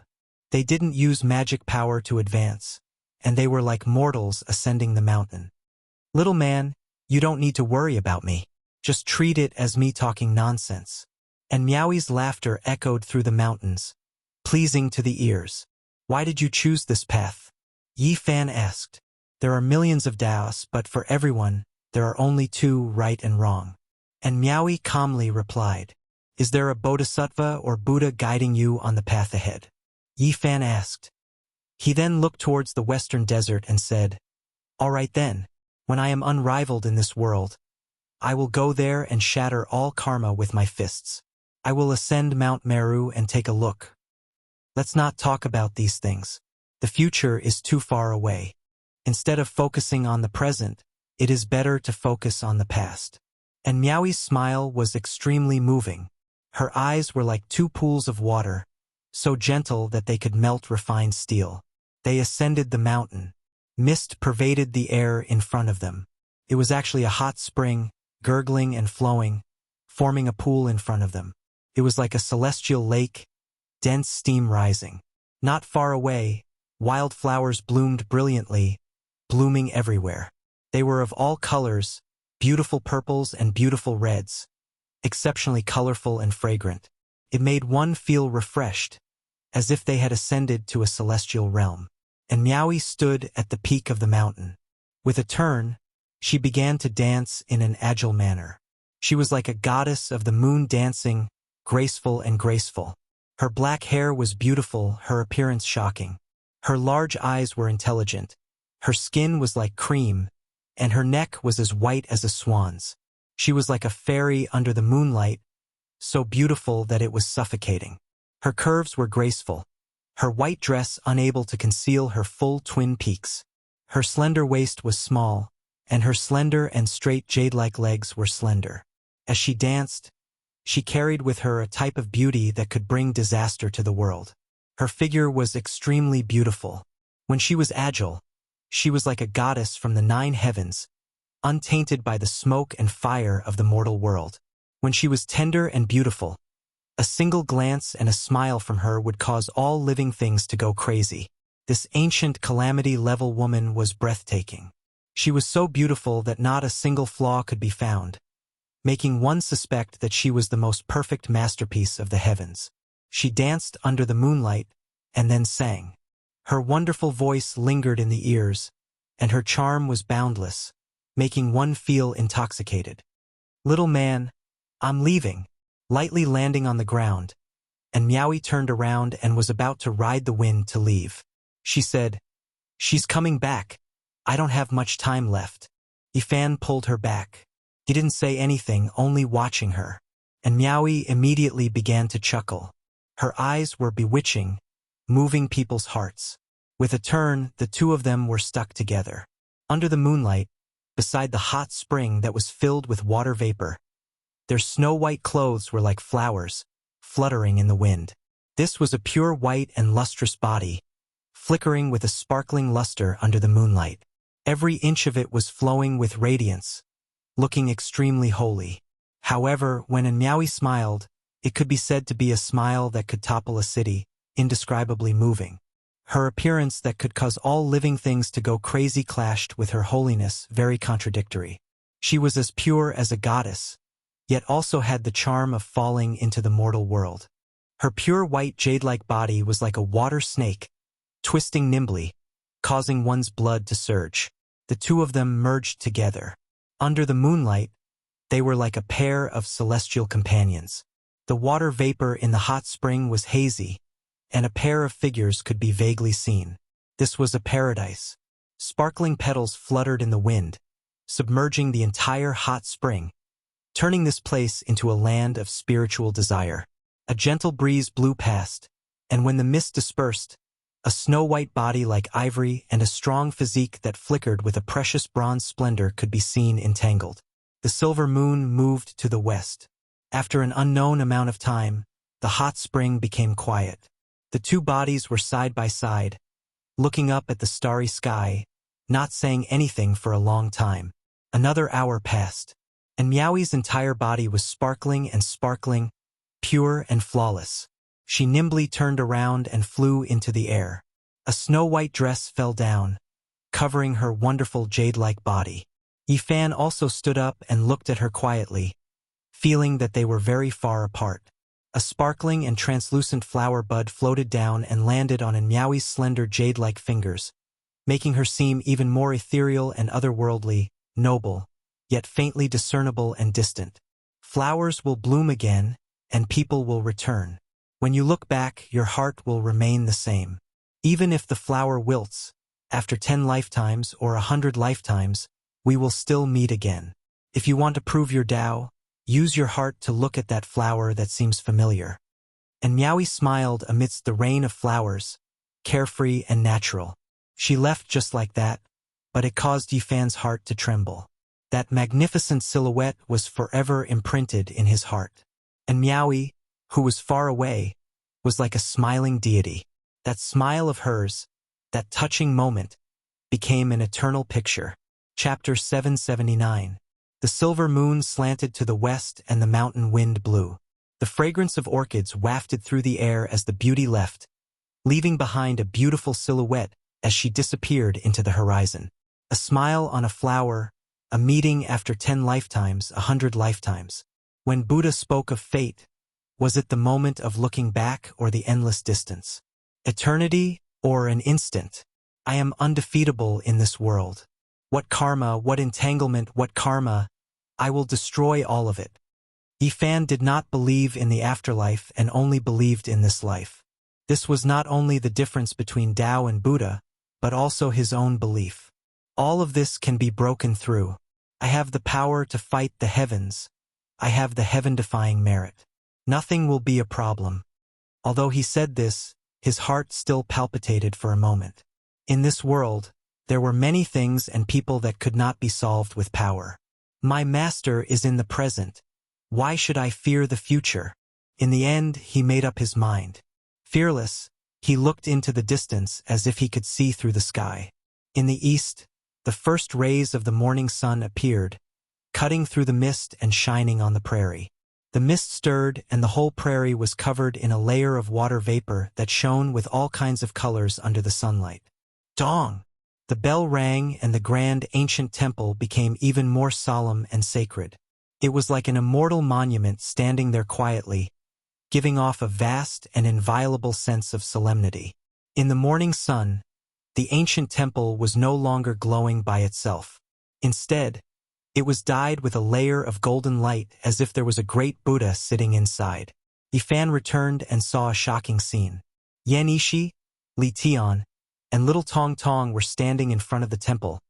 They didn't use magic power to advance, and they were like mortals ascending the mountain. Little man, you don't need to worry about me. Just treat it as me talking nonsense. And Miaoyi's laughter echoed through the mountains, pleasing to the ears. Why did you choose this path? Yifan asked. There are millions of Taoists, but for everyone, there are only 2 right and wrong. And Miaoyi calmly replied, is there a bodhisattva or Buddha guiding you on the path ahead? Yifan asked. He then looked towards the western desert and said, all right then, when I am unrivaled in this world, I will go there and shatter all karma with my fists. I will ascend Mount Meru and take a look. Let's not talk about these things. The future is too far away. Instead of focusing on the present, it is better to focus on the past. And Miaoyi's smile was extremely moving. Her eyes were like 2 pools of water, so gentle that they could melt refined steel. They ascended the mountain. Mist pervaded the air in front of them. It was actually a hot spring, gurgling and flowing, forming a pool in front of them. It was like a celestial lake, dense steam rising. Not far away, wildflowers bloomed brilliantly, blooming everywhere. They were of all colors, beautiful purples and beautiful reds, exceptionally colorful and fragrant. It made one feel refreshed, as if they had ascended to a celestial realm. And Miaoi stood at the peak of the mountain. With a turn, she began to dance in an agile manner. She was like a goddess of the moon dancing, graceful and graceful. Her black hair was beautiful, her appearance shocking. Her large eyes were intelligent. Her skin was like cream, and her neck was as white as a swan's. She was like a fairy under the moonlight, so beautiful that it was suffocating. Her curves were graceful, her white dress unable to conceal her full twin peaks. Her slender waist was small, and her slender and straight jade-like legs were slender. As she danced, she carried with her a type of beauty that could bring disaster to the world. Her figure was extremely beautiful. When she was agile, she was like a goddess from the 9 heavens, untainted by the smoke and fire of the mortal world. When she was tender and beautiful, a single glance and a smile from her would cause all living things to go crazy. This ancient calamity-level woman was breathtaking. She was so beautiful that not a single flaw could be found, making one suspect that she was the most perfect masterpiece of the heavens. She danced under the moonlight and then sang. Her wonderful voice lingered in the ears, and her charm was boundless, making one feel intoxicated. "Little man, I'm leaving," lightly landing on the ground, and Miaoi turned around and was about to ride the wind to leave. She said, "She's coming back. I don't have much time left." Ifan pulled her back. He didn't say anything, only watching her, and Miaoi immediately began to chuckle. Her eyes were bewitching, moving people's hearts. With a turn, the two of them were stuck together. Under the moonlight, beside the hot spring that was filled with water vapor, their snow-white clothes were like flowers, fluttering in the wind. This was a pure white and lustrous body, flickering with a sparkling luster under the moonlight. Every inch of it was flowing with radiance, looking extremely holy. However, when Miaoi smiled, it could be said to be a smile that could topple a city, indescribably moving. Her appearance that could cause all living things to go crazy clashed with her holiness, very contradictory. She was as pure as a goddess, yet also had the charm of falling into the mortal world. Her pure white jade-like body was like a water snake, twisting nimbly, causing one's blood to surge. The two of them merged together. Under the moonlight, they were like a pair of celestial companions. The water vapor in the hot spring was hazy, and a pair of figures could be vaguely seen. This was a paradise. Sparkling petals fluttered in the wind, submerging the entire hot spring, turning this place into a land of spiritual desire. A gentle breeze blew past, and when the mist dispersed, a snow-white body like ivory and a strong physique that flickered with a precious bronze splendor could be seen entangled. The silver moon moved to the west. After an unknown amount of time, the hot spring became quiet. The two bodies were side by side, looking up at the starry sky, not saying anything for a long time. Another hour passed, and Miaoi's entire body was sparkling and sparkling, pure and flawless. She nimbly turned around and flew into the air. A snow-white dress fell down, covering her wonderful jade-like body. Ifan also stood up and looked at her quietly, feeling that they were very far apart. A sparkling and translucent flower bud floated down and landed on Miaoi's slender jade-like fingers, making her seem even more ethereal and otherworldly, noble, yet faintly discernible and distant. Flowers will bloom again, and people will return. When you look back, your heart will remain the same. Even if the flower wilts, after 10 lifetimes or 100 lifetimes, we will still meet again. If you want to prove your Tao, use your heart to look at that flower that seems familiar. And Miaoi smiled amidst the rain of flowers, carefree and natural. She left just like that, but it caused Yifan's heart to tremble. That magnificent silhouette was forever imprinted in his heart. And Miaoi, who was far away, was like a smiling deity. That smile of hers, that touching moment, became an eternal picture. Chapter 779. The silver moon slanted to the west and the mountain wind blew. The fragrance of orchids wafted through the air as the beauty left, leaving behind a beautiful silhouette as she disappeared into the horizon. A smile on a flower, a meeting after 10 lifetimes, 100 lifetimes. When Buddha spoke of fate, was it the moment of looking back or the endless distance? Eternity or an instant? I am undefeatable in this world. What karma, what entanglement, what karma, I will destroy all of it. Yifan did not believe in the afterlife and only believed in this life. This was not only the difference between Tao and Buddha, but also his own belief. All of this can be broken through. I have the power to fight the heavens. I have the heaven-defying merit. Nothing will be a problem. Although he said this, his heart still palpitated for a moment. In this world, there were many things and people that could not be solved with power. My master is in the present. Why should I fear the future? In the end, he made up his mind. Fearless, he looked into the distance as if he could see through the sky. In the east, the first rays of the morning sun appeared, cutting through the mist and shining on the prairie. The mist stirred and the whole prairie was covered in a layer of water vapor that shone with all kinds of colors under the sunlight. Dong! The bell rang and the grand ancient temple became even more solemn and sacred. It was like an immortal monument standing there quietly, giving off a vast and inviolable sense of solemnity. In the morning sun, the ancient temple was no longer glowing by itself. Instead, it was dyed with a layer of golden light as if there was a great Buddha sitting inside. Yifan returned and saw a shocking scene. Yan Ishi, Li Tian, and little Tong Tong were standing in front of the temple,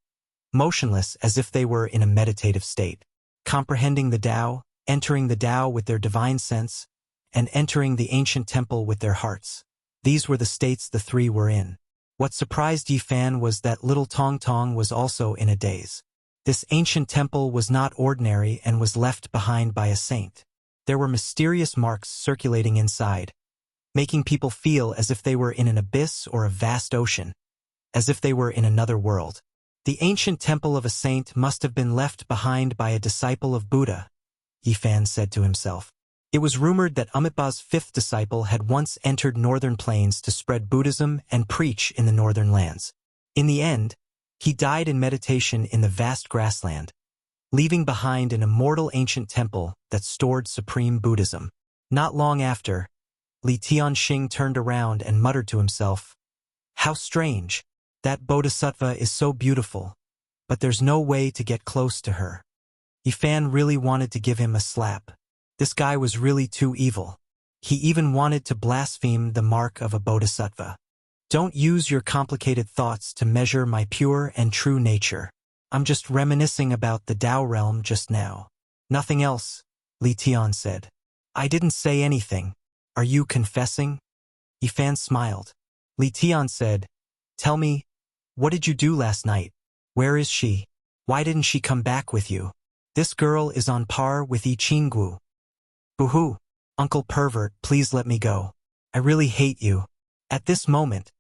motionless as if they were in a meditative state, comprehending the Tao, entering the Tao with their divine sense, and entering the ancient temple with their hearts. These were the states the three were in. What surprised Yifan was that little Tong Tong was also in a daze. This ancient temple was not ordinary and was left behind by a saint. There were mysterious marks circulating inside, making people feel as if they were in an abyss or a vast ocean, as if they were in another world. The ancient temple of a saint must have been left behind by a disciple of Buddha, Yifan said to himself. It was rumored that Amitabha's fifth disciple had once entered northern plains to spread Buddhism and preach in the northern lands. In the end, he died in meditation in the vast grassland, leaving behind an immortal ancient temple that stored supreme Buddhism. Not long after, Li Tianxing turned around and muttered to himself, "How strange! That bodhisattva is so beautiful, but there's no way to get close to her." Yifan really wanted to give him a slap. This guy was really too evil. He even wanted to blaspheme the mark of a bodhisattva. Don't use your complicated thoughts to measure my pure and true nature. I'm just reminiscing about the Tao realm just now. Nothing else, Li Tian said. I didn't say anything. Are you confessing? Yifan smiled. Li Tian said, Tell me, what did you do last night? Where is she? Why didn't she come back with you? This girl is on par with Yi Qinggu. Boo-hoo, Uncle Pervert, please let me go. I really hate you. At this moment,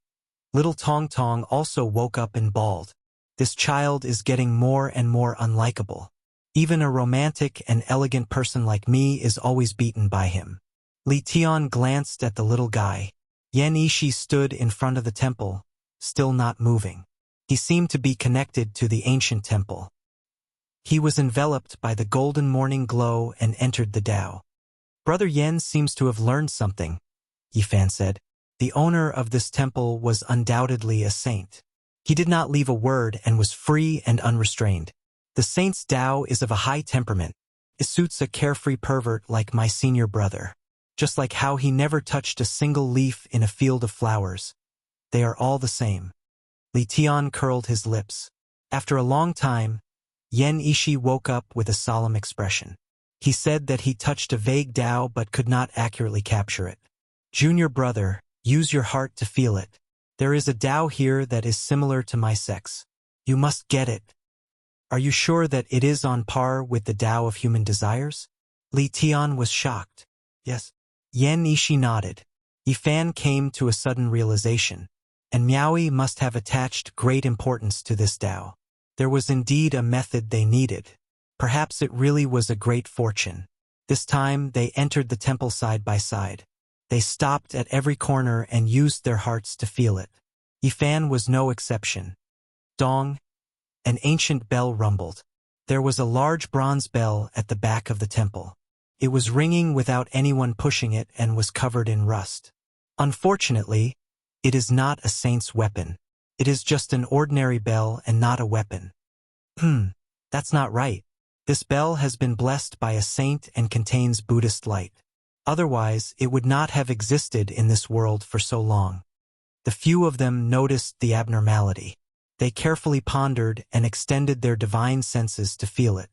little Tong Tong also woke up and bawled. This child is getting more and more unlikable. Even a romantic and elegant person like me is always beaten by him. Li Tian glanced at the little guy. Yan Ishi stood in front of the temple, still not moving. He seemed to be connected to the ancient temple. He was enveloped by the golden morning glow and entered the Tao. Brother Yen seems to have learned something, Yifan said. The owner of this temple was undoubtedly a saint. He did not leave a word and was free and unrestrained. The saint's Tao is of a high temperament. It suits a carefree pervert like my senior brother. Just like how he never touched a single leaf in a field of flowers. They are all the same. Li Tian curled his lips. After a long time, Yan Ishi woke up with a solemn expression. He said that he touched a vague Tao but could not accurately capture it. Junior brother, use your heart to feel it. There is a Tao here that is similar to my sex. You must get it. Are you sure that it is on par with the Tao of human desires? Li Tian was shocked. Yes. Yan Ishi nodded. Yifan came to a sudden realization. and Miaoi must have attached great importance to this Tao. There was indeed a method they needed. Perhaps it really was a great fortune. This time they entered the temple side by side. They stopped at every corner and used their hearts to feel it. Yifan was no exception. Dong! An ancient bell rumbled. There was a large bronze bell at the back of the temple. It was ringing without anyone pushing it and was covered in rust. Unfortunately, it is not a saint's weapon. It is just an ordinary bell and not a weapon. That's not right. This bell has been blessed by a saint and contains Buddhist light. Otherwise, it would not have existed in this world for so long. The few of them noticed the abnormality. They carefully pondered and extended their divine senses to feel it.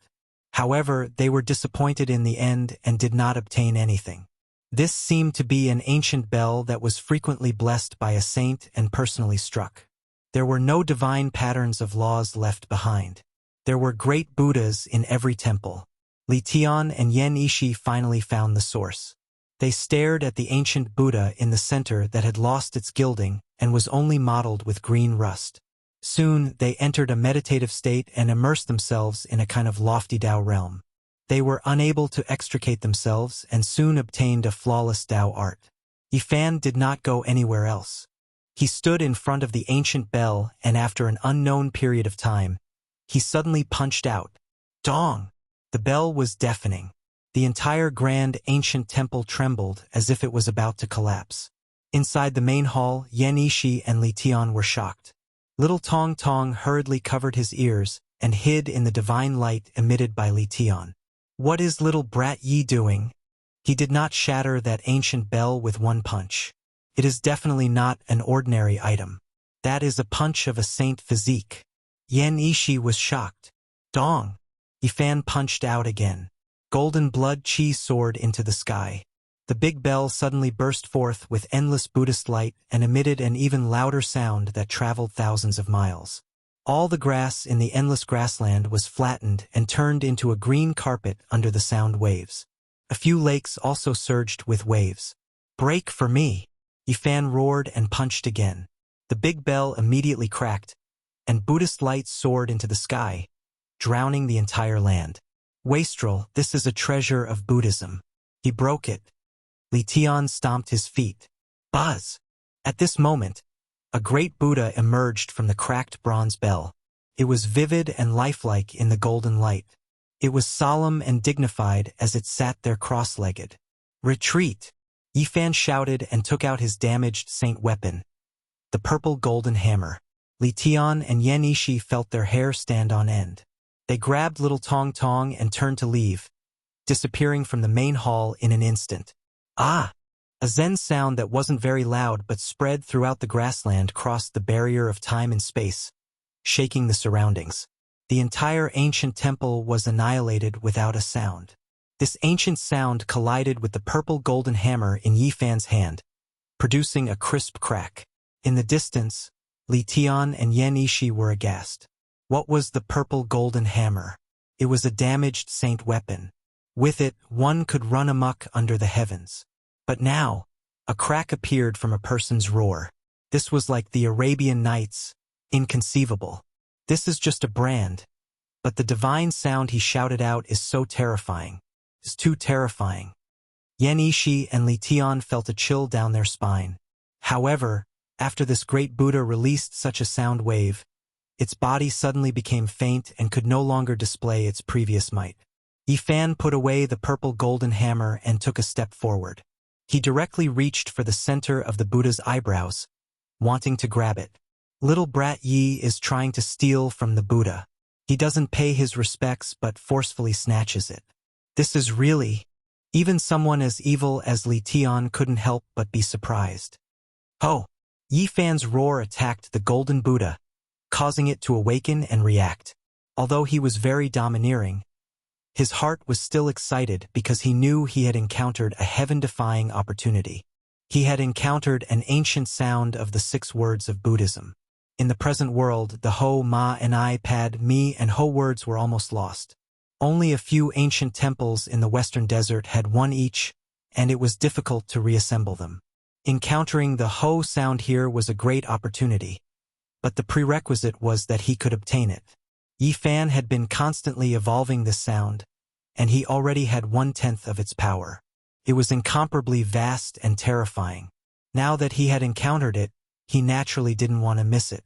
However, they were disappointed in the end and did not obtain anything. This seemed to be an ancient bell that was frequently blessed by a saint and personally struck. There were no divine patterns of laws left behind. There were great Buddhas in every temple. Li Tian and Yen Ishi finally found the source. They stared at the ancient Buddha in the center that had lost its gilding and was only mottled with green rust. Soon, they entered a meditative state and immersed themselves in a kind of lofty Tao realm. They were unable to extricate themselves and soon obtained a flawless Tao art. Yifan did not go anywhere else. He stood in front of the ancient bell and after an unknown period of time, he suddenly punched out. Dong! The bell was deafening. The entire grand ancient temple trembled as if it was about to collapse. Inside the main hall, Yen Ishi and Li Tian were shocked. Little Tong Tong hurriedly covered his ears and hid in the divine light emitted by Li Tian. What is little brat Yi doing? He did not shatter that ancient bell with one punch. It is definitely not an ordinary item. That is a punch of a saint physique. Yen Ishi was shocked. Dong! Yifan punched out again. Golden blood chi soared into the sky. The big bell suddenly burst forth with endless Buddhist light and emitted an even louder sound that traveled thousands of miles. All the grass in the endless grassland was flattened and turned into a green carpet under the sound waves. A few lakes also surged with waves. Break for me! Yifan roared and punched again. The big bell immediately cracked, and Buddhist light soared into the sky, drowning the entire land. Wastrel, this is a treasure of Buddhism. He broke it. Li Tian stomped his feet. Buzz! At this moment, a great Buddha emerged from the cracked bronze bell. It was vivid and lifelike in the golden light. It was solemn and dignified as it sat there cross-legged. Retreat! Yifan shouted and took out his damaged saint weapon, the purple golden hammer. Li Tian and Yen Ishi felt their hair stand on end. They grabbed little Tong Tong and turned to leave, disappearing from the main hall in an instant. Ah! A Zen sound that wasn't very loud but spread throughout the grassland crossed the barrier of time and space, shaking the surroundings. The entire ancient temple was annihilated without a sound. This ancient sound collided with the purple golden hammer in Yifan's hand, producing a crisp crack. In the distance, Li Tian and Yen Ishi were aghast. What was the purple golden hammer? It was a damaged saint weapon. With it, one could run amok under the heavens. But now, a crack appeared from a person's roar. This was like the Arabian Nights. Inconceivable. This is just a brand. But the divine sound he shouted out is so terrifying. It's too terrifying. Yen Ishi and Li Tian felt a chill down their spine. However, after this great Buddha released such a sound wave, its body suddenly became faint and could no longer display its previous might. Yifan put away the purple golden hammer and took a step forward. He directly reached for the center of the Buddha's eyebrows, wanting to grab it. Little brat Yi is trying to steal from the Buddha. He doesn't pay his respects but forcefully snatches it. This is really... Even someone as evil as Li Tian couldn't help but be surprised. Oh! Yifan's roar attacked the golden Buddha, causing it to awaken and react. Although he was very domineering, his heart was still excited because he knew he had encountered a heaven-defying opportunity. He had encountered an ancient sound of the 6 words of Buddhism. In the present world, the Ho, Ma, and I, Pad, Me, and Ho words were almost lost. Only a few ancient temples in the western desert had one each, and it was difficult to reassemble them. Encountering the ho sound here was a great opportunity, but the prerequisite was that he could obtain it. Yi Fan had been constantly evolving this sound, and he already had 1/10 of its power. It was incomparably vast and terrifying. Now that he had encountered it, he naturally didn't want to miss it.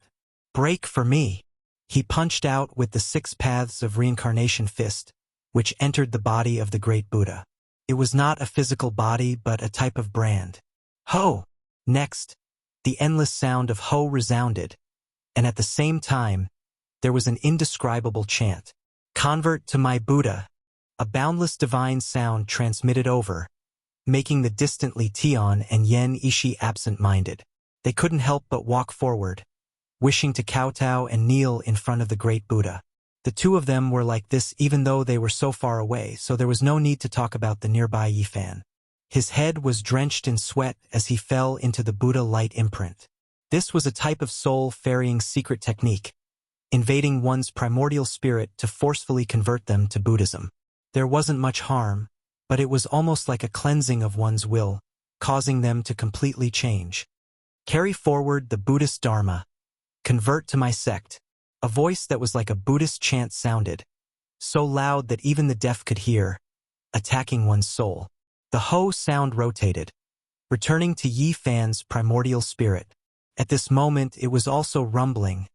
Break for me! He punched out with the 6 paths of reincarnation fist, which entered the body of the great Buddha. It was not a physical body but a type of brand. Ho! Next, the endless sound of ho resounded, and at the same time, there was an indescribable chant. Convert to my Buddha! A boundless divine sound transmitted over, making the distant Li Tian and Yen Ishi absent-minded. They couldn't help but walk forward, wishing to kowtow and kneel in front of the great Buddha. The two of them were like this even though they were so far away, so there was no need to talk about the nearby Yi Fan. His head was drenched in sweat as he fell into the Buddha light imprint. This was a type of soul-ferrying secret technique, invading one's primordial spirit to forcefully convert them to Buddhism. There wasn't much harm, but it was almost like a cleansing of one's will, causing them to completely change. Carry forward the Buddhist Dharma. Convert to my sect. A voice that was like a Buddhist chant sounded, so loud that even the deaf could hear, attacking one's soul. The ho sound rotated, returning to Yi Fan's primordial spirit. At this moment it was also rumbling,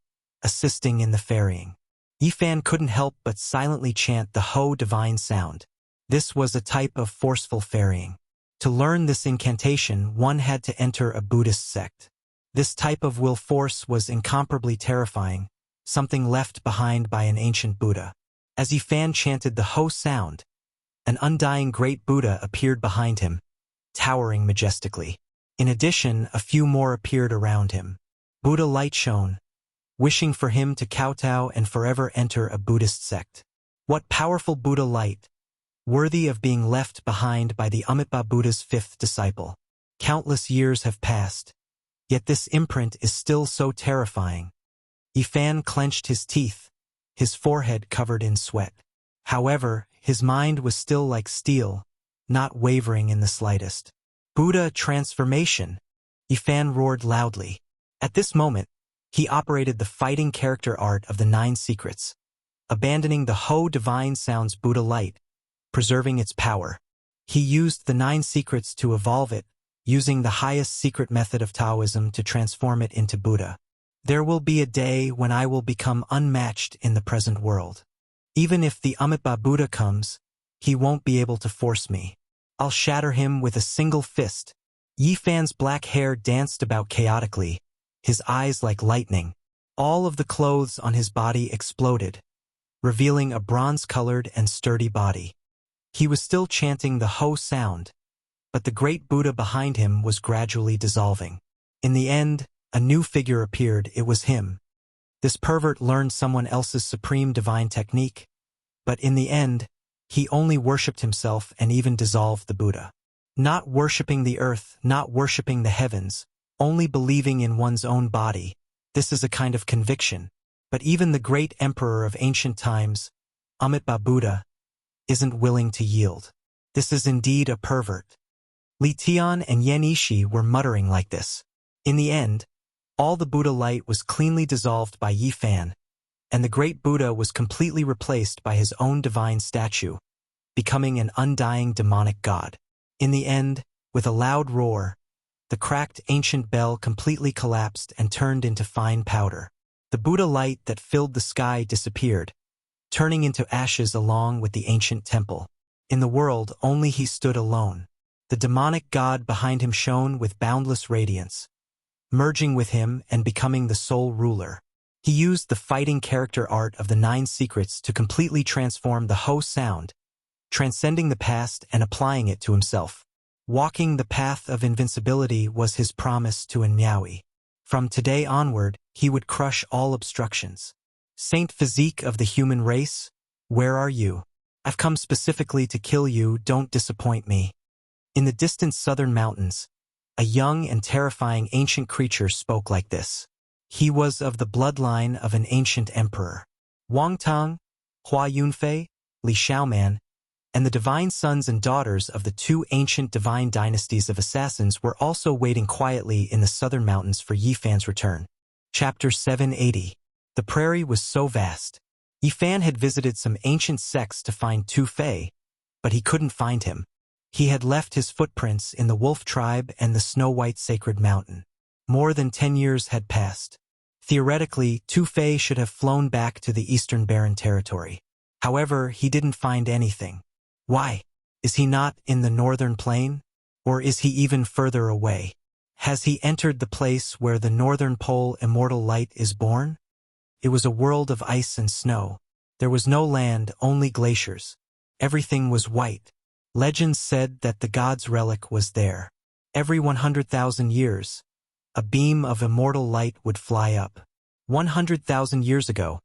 assisting in the ferrying. Yi Fan couldn't help but silently chant the ho divine sound. This was a type of forceful ferrying. To learn this incantation, one had to enter a Buddhist sect. This type of will force was incomparably terrifying, something left behind by an ancient Buddha. As Yi Fan chanted the ho sound, an undying great Buddha appeared behind him, towering majestically. In addition, a few more appeared around him. Buddha light shone, wishing for him to kowtow and forever enter a Buddhist sect. What powerful Buddha light, worthy of being left behind by the Amitabha Buddha's 5th disciple. Countless years have passed, yet this imprint is still so terrifying. Yi Fan clenched his teeth, his forehead covered in sweat. However, his mind was still like steel, not wavering in the slightest. Buddha transformation! Yi Fan roared loudly. At this moment, he operated the fighting character art of the 9 secrets, abandoning the ho divine sound's Buddha light, preserving its power. He used the 9 secrets to evolve it, using the highest secret method of Taoism to transform it into Buddha. There will be a day when I will become unmatched in the present world. Even if the Amitabha Buddha comes, he won't be able to force me. I'll shatter him with a single fist. Yi Fan's black hair danced about chaotically, his eyes like lightning. All of the clothes on his body exploded, revealing a bronze-colored and sturdy body. He was still chanting the ho sound, but the great Buddha behind him was gradually dissolving. In the end, a new figure appeared. It was him. This pervert learned someone else's supreme divine technique, but in the end, he only worshipped himself and even dissolved the Buddha. Not worshipping the earth, not worshipping the heavens, only believing in one's own body. This is a kind of conviction. But even the great emperor of ancient times, Amitabha Buddha, isn't willing to yield. This is indeed a pervert. Li Tian and Yen Ishi were muttering like this. In the end, all the Buddha light was cleanly dissolved by Yi Fan, and the great Buddha was completely replaced by his own divine statue, becoming an undying demonic god. In the end, with a loud roar, the cracked ancient bell completely collapsed and turned into fine powder. The Buddha light that filled the sky disappeared, turning into ashes along with the ancient temple. In the world, only he stood alone. The demonic god behind him shone with boundless radiance, merging with him and becoming the sole ruler. He used the fighting character art of the 9 secrets to completely transform the ho sound, transcending the past and applying it to himself. Walking the path of invincibility was his promise to Enmiawi. From today onward, he would crush all obstructions. Saint Physique of the human race, where are you? I've come specifically to kill you, don't disappoint me. In the distant southern mountains, a young and terrifying ancient creature spoke like this. He was of the bloodline of an ancient emperor. Wang Tang, Hua Yunfei, Li Xiaoman, and the divine sons and daughters of the two ancient divine dynasties of assassins were also waiting quietly in the southern mountains for Yifan's return. Chapter 780. The prairie was so vast. Yifan had visited some ancient sects to find Tu Fei, but he couldn't find him. He had left his footprints in the wolf tribe and the snow-white sacred mountain. More than 10 years had passed. Theoretically, Tu Fei should have flown back to the Eastern Barren Territory. However, he didn't find anything. Why? Is he not in the northern plain? Or is he even further away? Has he entered the place where the northern pole immortal light is born? It was a world of ice and snow. There was no land, only glaciers. Everything was white. Legends said that the god's relic was there. Every 100,000 years, a beam of immortal light would fly up. 100,000 years ago,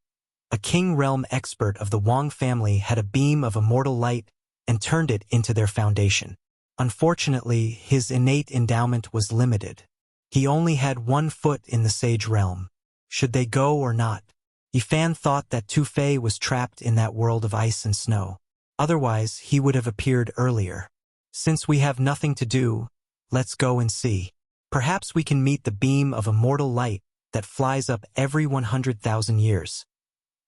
a king realm expert of the Wang family had a beam of immortal light and turned it into their foundation. Unfortunately, his innate endowment was limited. He only had 1 foot in the sage realm. Should they go or not? Yifan thought that Tu Fei was trapped in that world of ice and snow. Otherwise, he would have appeared earlier. Since we have nothing to do, let's go and see. Perhaps we can meet the beam of immortal light that flies up every 100,000 years,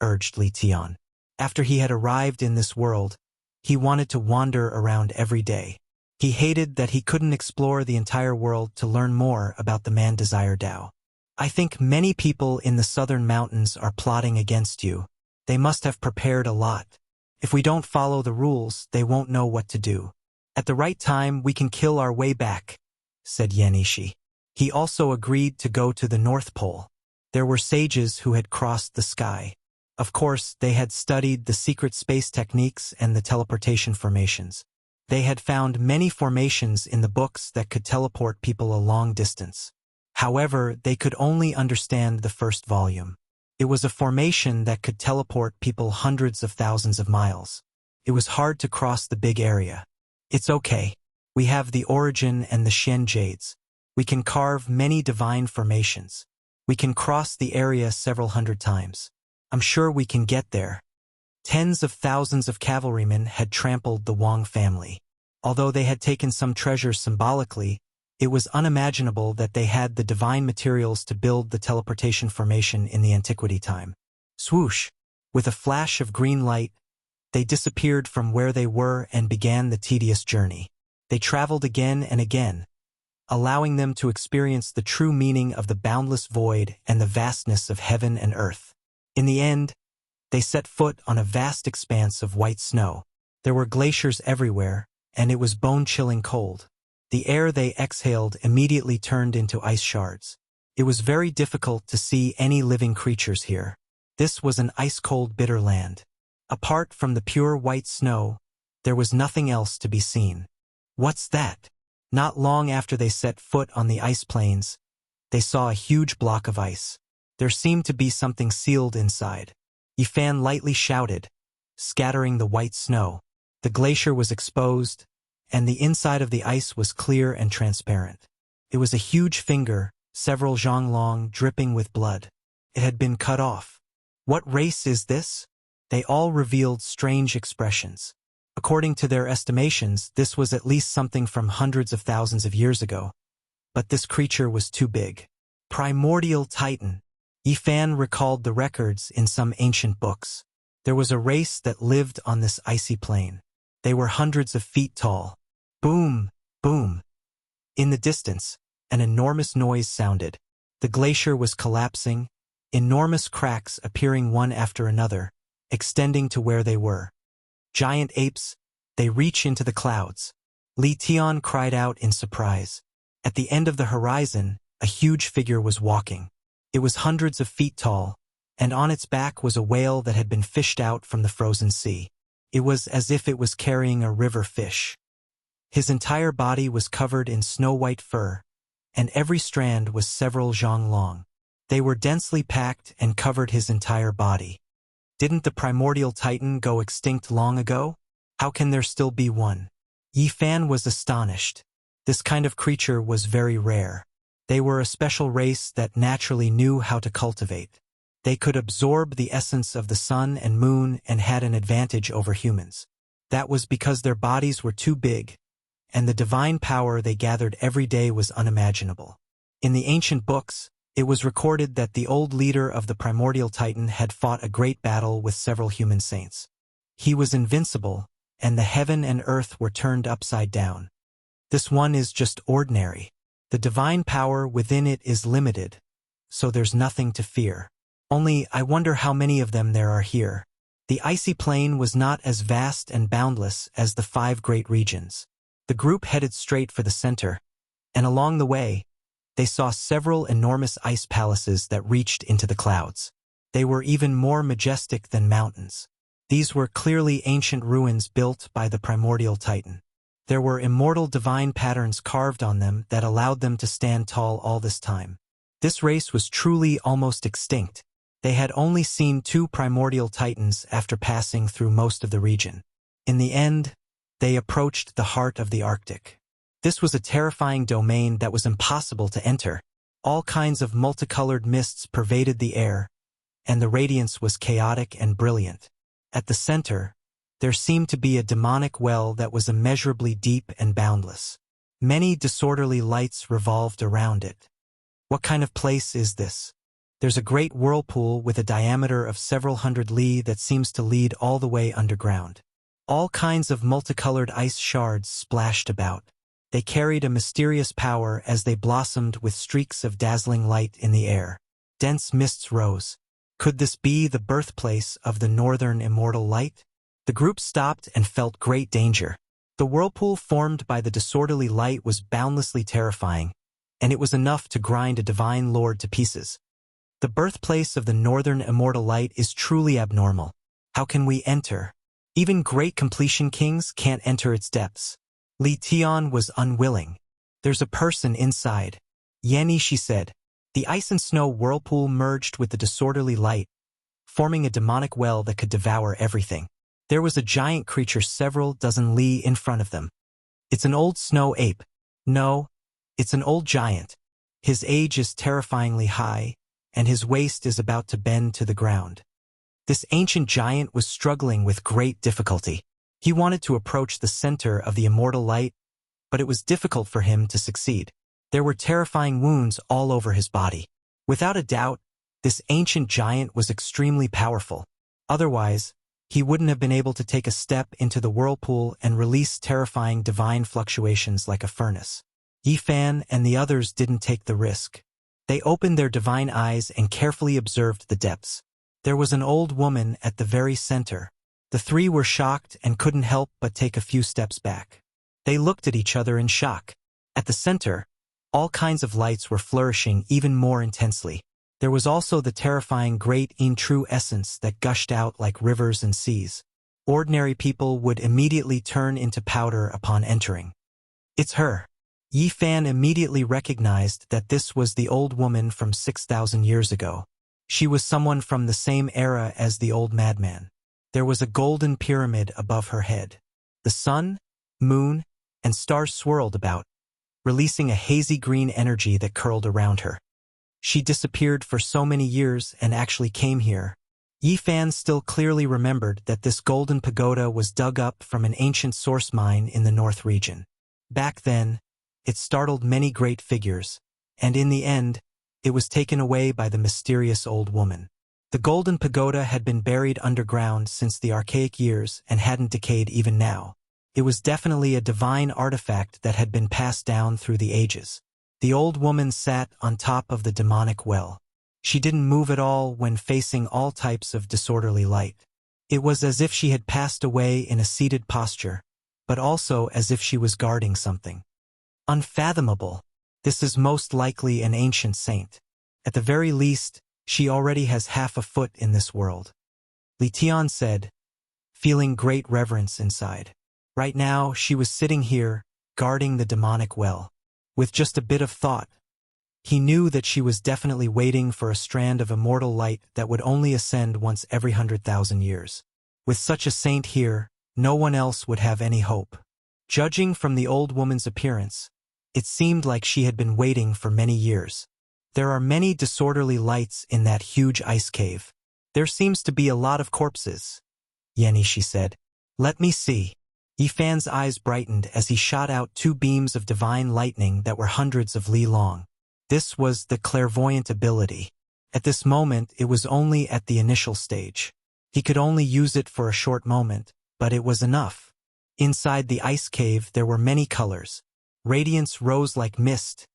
urged Li Tian. After he had arrived in this world, he wanted to wander around every day. He hated that he couldn't explore the entire world to learn more about the man-desire Dao. I think many people in the southern mountains are plotting against you. They must have prepared a lot. If we don't follow the rules, they won't know what to do. At the right time, we can kill our way back, said Yanishi. He also agreed to go to the North Pole. There were sages who had crossed the sky. Of course, they had studied the secret space techniques and the teleportation formations. They had found many formations in the books that could teleport people a long distance. However, they could only understand the first volume. It was a formation that could teleport people hundreds of thousands of miles. It was hard to cross the big area. It's okay. We have the origin and the Shen Jades. We can carve many divine formations. We can cross the area several hundred times. I'm sure we can get there. Tens of thousands of cavalrymen had trampled the Wang family. Although they had taken some treasures symbolically, it was unimaginable that they had the divine materials to build the teleportation formation in the antiquity time. Swoosh! With a flash of green light, they disappeared from where they were and began the tedious journey. They traveled again and again, allowing them to experience the true meaning of the boundless void and the vastness of heaven and earth. In the end, they set foot on a vast expanse of white snow. There were glaciers everywhere, and it was bone-chilling cold. The air they exhaled immediately turned into ice shards. It was very difficult to see any living creatures here. This was an ice-cold bitter land. Apart from the pure white snow, there was nothing else to be seen. What's that? Not long after they set foot on the ice plains, they saw a huge block of ice. There seemed to be something sealed inside. Yifan lightly shouted, scattering the white snow. The glacier was exposed, and the inside of the ice was clear and transparent. It was a huge finger, several zhang long, dripping with blood. It had been cut off. What race is this? They all revealed strange expressions. According to their estimations, this was at least something from hundreds of thousands of years ago. But this creature was too big. Primordial Titan. Yifan recalled the records in some ancient books. There was a race that lived on this icy plain. They were hundreds of feet tall. Boom, boom. In the distance, an enormous noise sounded. The glacier was collapsing, enormous cracks appearing one after another, extending to where they were. Giant apes, they reach into the clouds. Li Tian cried out in surprise. At the end of the horizon, a huge figure was walking. It was hundreds of feet tall, and on its back was a whale that had been fished out from the frozen sea. It was as if it was carrying a river fish. His entire body was covered in snow-white fur, and every strand was several zhang long. They were densely packed and covered his entire body. Didn't the primordial titan go extinct long ago? How can there still be one? Yifan was astonished. This kind of creature was very rare. They were a special race that naturally knew how to cultivate. They could absorb the essence of the sun and moon and had an advantage over humans. That was because their bodies were too big, and the divine power they gathered every day was unimaginable. In the ancient books, it was recorded that the old leader of the primordial titan had fought a great battle with several human saints. He was invincible, and the heaven and earth were turned upside down. This one is just ordinary. The divine power within it is limited, so there's nothing to fear. Only I wonder how many of them there are here. The icy plain was not as vast and boundless as the 5 great regions. The group headed straight for the center, and along the way, they saw several enormous ice palaces that reached into the clouds. They were even more majestic than mountains. These were clearly ancient ruins built by the primordial titan. There were immortal divine patterns carved on them that allowed them to stand tall all this time. This race was truly almost extinct. They had only seen 2 primordial titans after passing through most of the region. In the end, they approached the heart of the Arctic. This was a terrifying domain that was impossible to enter. All kinds of multicolored mists pervaded the air, and the radiance was chaotic and brilliant. At the center, there seemed to be a demonic well that was immeasurably deep and boundless. Many disorderly lights revolved around it. What kind of place is this? There's a great whirlpool with a diameter of several hundred li that seems to lead all the way underground. All kinds of multicolored ice shards splashed about. They carried a mysterious power as they blossomed with streaks of dazzling light in the air. Dense mists rose. Could this be the birthplace of the northern immortal light? The group stopped and felt great danger. The whirlpool formed by the disorderly light was boundlessly terrifying, and it was enough to grind a divine lord to pieces. The birthplace of the northern immortal light is truly abnormal. How can we enter? Even great completion kings can't enter its depths. Li Tian was unwilling. There's a person inside. Yanni, she said. The ice and snow whirlpool merged with the disorderly light, forming a demonic well that could devour everything. There was a giant creature several dozen li in front of them. It's an old snow ape. No, it's an old giant. His age is terrifyingly high, and his waist is about to bend to the ground. This ancient giant was struggling with great difficulty. He wanted to approach the center of the immortal light, but it was difficult for him to succeed. There were terrifying wounds all over his body. Without a doubt, this ancient giant was extremely powerful. Otherwise, he wouldn't have been able to take a step into the whirlpool and release terrifying divine fluctuations like a furnace. Yifan and the others didn't take the risk. They opened their divine eyes and carefully observed the depths. There was an old woman at the very center. The 3 were shocked and couldn't help but take a few steps back. They looked at each other in shock. At the center, all kinds of lights were flourishing even more intensely. There was also the terrifying great true essence that gushed out like rivers and seas. Ordinary people would immediately turn into powder upon entering. It's her. Yifan immediately recognized that this was the old woman from 6,000 years ago. She was someone from the same era as the old madman. There was a golden pyramid above her head. The sun, moon, and stars swirled about, releasing a hazy green energy that curled around her. She disappeared for so many years and actually came here. Yifan still clearly remembered that this golden pagoda was dug up from an ancient source mine in the north region. Back then, it startled many great figures, and in the end, it was taken away by the mysterious old woman. The golden pagoda had been buried underground since the archaic years and hadn't decayed even now. It was definitely a divine artifact that had been passed down through the ages. The old woman sat on top of the demonic well. She didn't move at all when facing all types of disorderly light. It was as if she had passed away in a seated posture, but also as if she was guarding something. Unfathomable. This is most likely an ancient saint. At the very least, she already has half a foot in this world. Li Tian said, feeling great reverence inside. Right now, she was sitting here, guarding the demonic well. With just a bit of thought, he knew that she was definitely waiting for a strand of immortal light that would only ascend once every 100,000 years. With such a saint here, no one else would have any hope. Judging from the old woman's appearance, it seemed like she had been waiting for many years. There are many disorderly lights in that huge ice cave. There seems to be a lot of corpses. Yenny, she said. Let me see. Yifan's eyes brightened as he shot out 2 beams of divine lightning that were hundreds of li long. This was the clairvoyant ability. At this moment, it was only at the initial stage. He could only use it for a short moment, but it was enough. Inside the ice cave, there were many colors. Radiance rose like mist,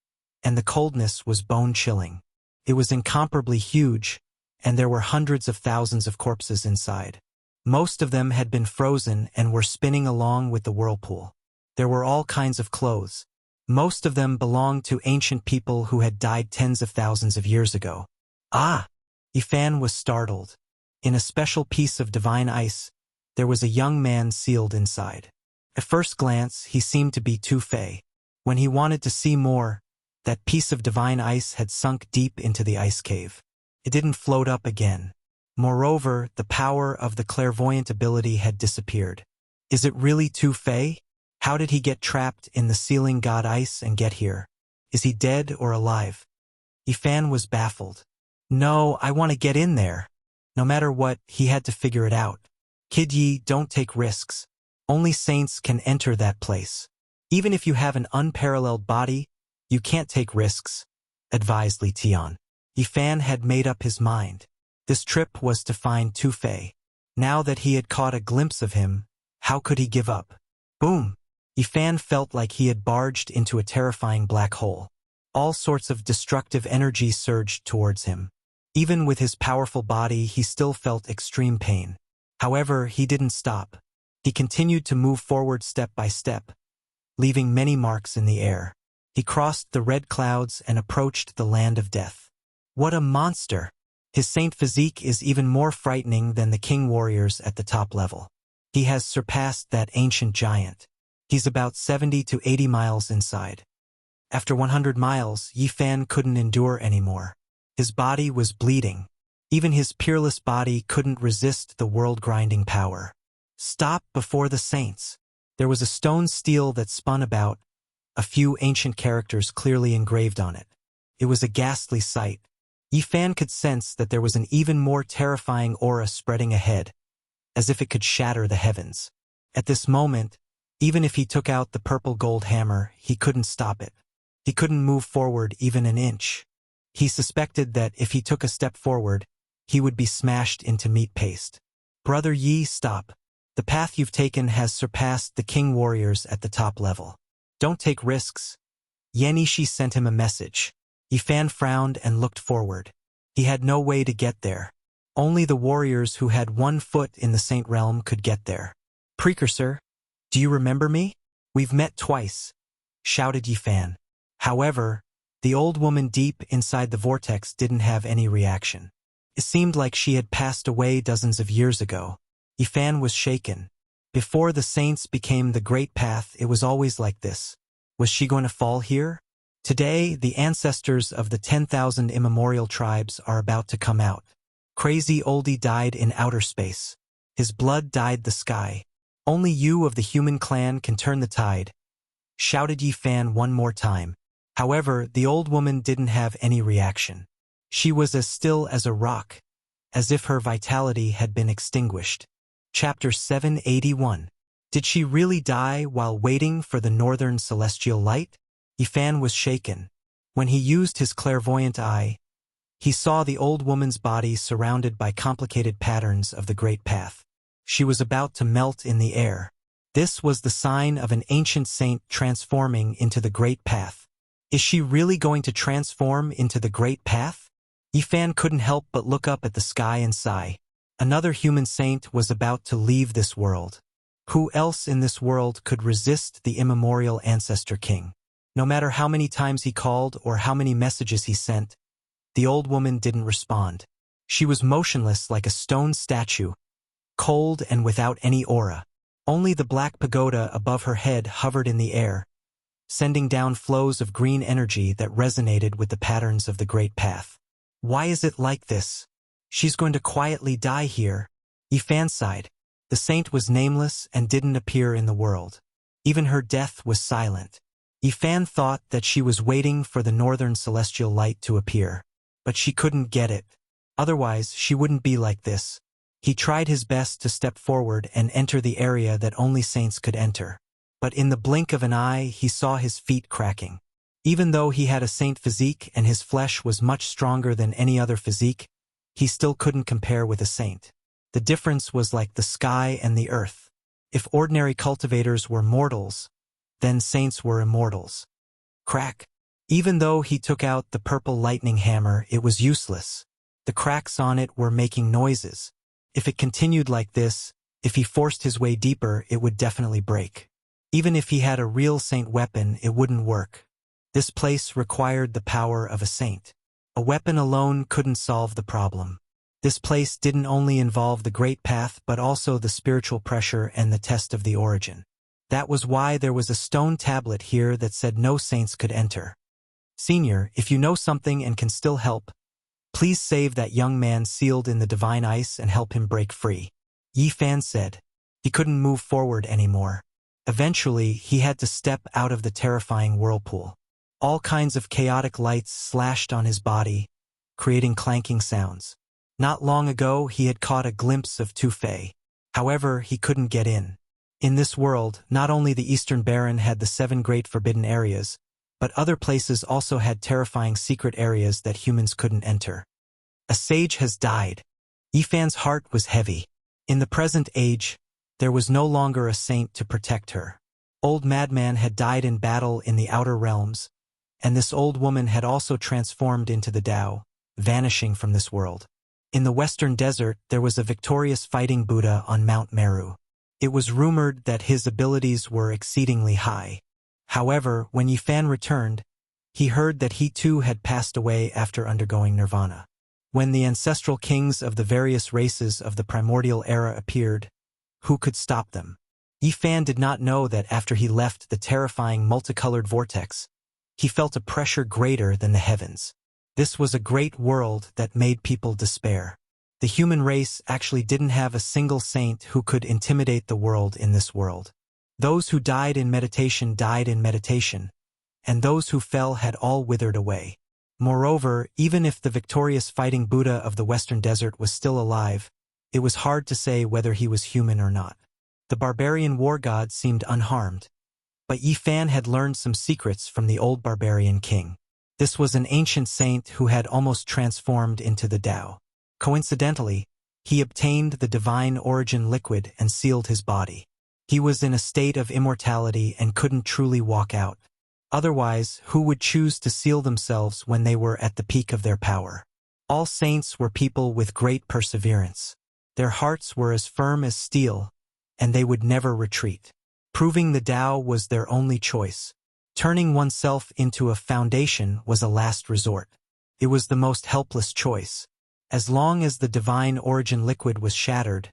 and the coldness was bone-chilling. It was incomparably huge, and there were hundreds of thousands of corpses inside. Most of them had been frozen and were spinning along with the whirlpool. There were all kinds of clothes. Most of them belonged to ancient people who had died tens of thousands of years ago. Ah! Yifan was startled. In a special piece of divine ice, there was a young man sealed inside. At first glance, he seemed to be Tu Fei. When he wanted to see more, that piece of divine ice had sunk deep into the ice cave. It didn't float up again. Moreover, the power of the clairvoyant ability had disappeared. Is it really Tu Fei? How did he get trapped in the sealing god ice and get here? Is he dead or alive? Yifan was baffled. No, I want to get in there. No matter what, he had to figure it out. Kid Yi, don't take risks. Only saints can enter that place. Even if you have an unparalleled body, you can't take risks, advised Li Tian. Yifan had made up his mind. This trip was to find Tu Fei. Now that he had caught a glimpse of him, how could he give up? Boom! Yifan felt like he had barged into a terrifying black hole. All sorts of destructive energy surged towards him. Even with his powerful body, he still felt extreme pain. However, he didn't stop. He continued to move forward step by step, leaving many marks in the air. He crossed the red clouds and approached the land of death. What a monster! His saint physique is even more frightening than the king warriors at the top level. He has surpassed that ancient giant. He's about 70 to 80 miles inside. After 100 miles, Yifan couldn't endure anymore. His body was bleeding. Even his peerless body couldn't resist the world-grinding power. Stop before the saints. There was a stone stele that spun about, a few ancient characters clearly engraved on it. It was a ghastly sight. Yifan could sense that there was an even more terrifying aura spreading ahead, as if it could shatter the heavens. At this moment, even if he took out the purple gold hammer, he couldn't stop it. He couldn't move forward even an inch. He suspected that if he took a step forward, he would be smashed into meat paste. Brother Yi, stop. The path you've taken has surpassed the king warriors at the top level. Don't take risks. Yenishi sent him a message. Yifan frowned and looked forward. He had no way to get there. Only the warriors who had 1 foot in the Saint Realm could get there. Precursor, do you remember me? We've met twice, shouted Yifan. However, the old woman deep inside the vortex didn't have any reaction. It seemed like she had passed away dozens of years ago. Yifan was shaken. Before the saints became the great path, it was always like this. Was she going to fall here? Today, the ancestors of the 10,000 immemorial tribes are about to come out. Crazy Oldie died in outer space. His blood dyed the sky. Only you of the human clan can turn the tide, shouted Yifan one more time. However, the old woman didn't have any reaction. She was as still as a rock, as if her vitality had been extinguished. Chapter 781. Did she really die while waiting for the northern celestial light? Yifan was shaken. When he used his clairvoyant eye, he saw the old woman's body surrounded by complicated patterns of the great path. She was about to melt in the air. This was the sign of an ancient saint transforming into the great path. Is she really going to transform into the great path? Yifan couldn't help but look up at the sky and sigh. Another human saint was about to leave this world. Who else in this world could resist the immemorial ancestor king? No matter how many times he called or how many messages he sent, the old woman didn't respond. She was motionless like a stone statue, cold and without any aura. Only the black pagoda above her head hovered in the air, sending down flows of green energy that resonated with the patterns of the great path. Why is it like this? She's going to quietly die here. Yifan sighed. The saint was nameless and didn't appear in the world. Even her death was silent. Yifan thought that she was waiting for the northern celestial light to appear. But she couldn't get it. Otherwise, she wouldn't be like this. He tried his best to step forward and enter the area that only saints could enter. But in the blink of an eye, he saw his feet cracking. Even though he had a saint physique and his flesh was much stronger than any other physique, he still couldn't compare with a saint. The difference was like the sky and the earth. If ordinary cultivators were mortals, then saints were immortals. Crack. Even though he took out the purple lightning hammer, it was useless. The cracks on it were making noises. If it continued like this, if he forced his way deeper, it would definitely break. Even if he had a real saint weapon, it wouldn't work. This place required the power of a saint. A weapon alone couldn't solve the problem. This place didn't only involve the Great Path but also the spiritual pressure and the test of the origin. That was why there was a stone tablet here that said no saints could enter. Senior, if you know something and can still help, please save that young man sealed in the divine ice and help him break free. Yi Fan said. He couldn't move forward anymore. Eventually, he had to step out of the terrifying whirlpool. All kinds of chaotic lights slashed on his body, creating clanking sounds. Not long ago, he had caught a glimpse of Tu Fei. However, he couldn't get in. In this world, not only the Eastern Baron had the 7 great forbidden areas, but other places also had terrifying secret areas that humans couldn't enter. A sage has died. Yifan's heart was heavy. In the present age, there was no longer a saint to protect her. Old Madman had died in battle in the outer realms, and this old woman had also transformed into the Tao, vanishing from this world. In the western desert, there was a victorious fighting Buddha on Mount Meru. It was rumored that his abilities were exceedingly high. However, when Yifan returned, he heard that he too had passed away after undergoing nirvana. When the ancestral kings of the various races of the primordial era appeared, who could stop them? Yifan did not know that after he left the terrifying multicolored vortex, he felt a pressure greater than the heavens. This was a great world that made people despair. The human race actually didn't have a single saint who could intimidate the world in this world. Those who died in meditation, and those who fell had all withered away. Moreover, even if the victorious fighting Buddha of the Western Desert was still alive, it was hard to say whether he was human or not. The barbarian war god seemed unharmed. But Yifan had learned some secrets from the old barbarian king. This was an ancient saint who had almost transformed into the Tao. Coincidentally, he obtained the divine origin liquid and sealed his body. He was in a state of immortality and couldn't truly walk out. Otherwise, who would choose to seal themselves when they were at the peak of their power? All saints were people with great perseverance. Their hearts were as firm as steel, and they would never retreat. Proving the Tao was their only choice. Turning oneself into a foundation was a last resort. It was the most helpless choice. As long as the divine origin liquid was shattered,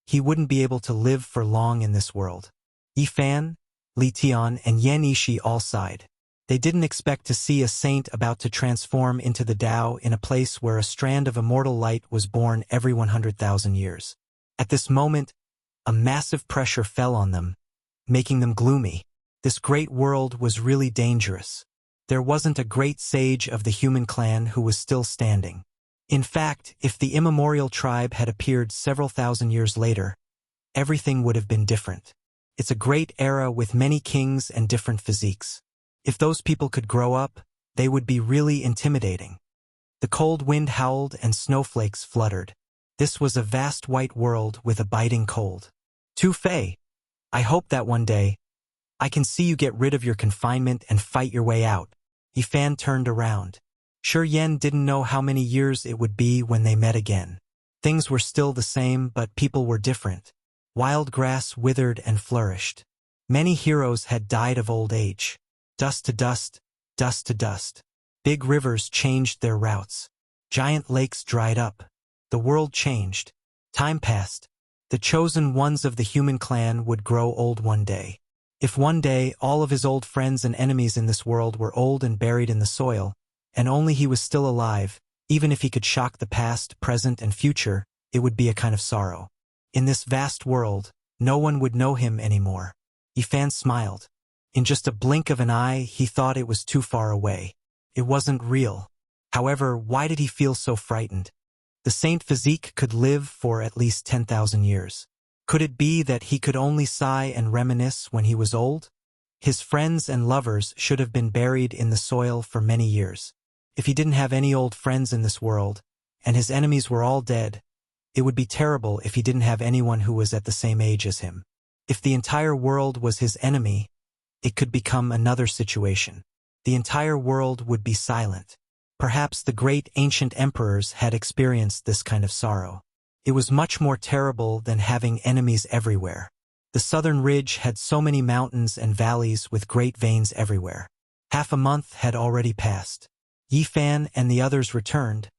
he wouldn't be able to live for long in this world. Yifan, Li Tian, and Yan Yishi all sighed. They didn't expect to see a saint about to transform into the Tao in a place where a strand of immortal light was born every 100,000 years. At this moment, a massive pressure fell on them, making them gloomy. This great world was really dangerous. There wasn't a great sage of the human clan who was still standing. In fact, if the immemorial tribe had appeared several thousand years later, everything would have been different. It's a great era with many kings and different physiques. If those people could grow up, they would be really intimidating. The cold wind howled and snowflakes fluttered. This was a vast white world with a biting cold. Tu Fei, I hope that one day, I can see you get rid of your confinement and fight your way out. Yifan turned around. Sure, Yen didn't know how many years it would be when they met again. Things were still the same, but people were different. Wild grass withered and flourished. Many heroes had died of old age. Dust to dust, dust to dust. Big rivers changed their routes. Giant lakes dried up. The world changed. Time passed. The chosen ones of the human clan would grow old one day. If one day all of his old friends and enemies in this world were old and buried in the soil, and only he was still alive, even if he could shock the past, present, and future, it would be a kind of sorrow. In this vast world, no one would know him anymore. Yifan smiled. In just a blink of an eye, he thought it was too far away. It wasn't real. However, why did he feel so frightened? The saint physique could live for at least 10,000 years. Could it be that he could only sigh and reminisce when he was old? His friends and lovers should have been buried in the soil for many years. If he didn't have any old friends in this world, and his enemies were all dead, it would be terrible if he didn't have anyone who was at the same age as him. If the entire world was his enemy, it could become another situation. The entire world would be silent. Perhaps the great ancient emperors had experienced this kind of sorrow. It was much more terrible than having enemies everywhere. The southern ridge had so many mountains and valleys with great veins everywhere. Half a month had already passed. Yifan and the others returned,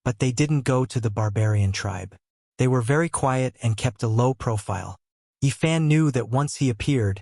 but they didn't go to the barbarian tribe. They were very quiet and kept a low profile. Yifan knew that once he appeared,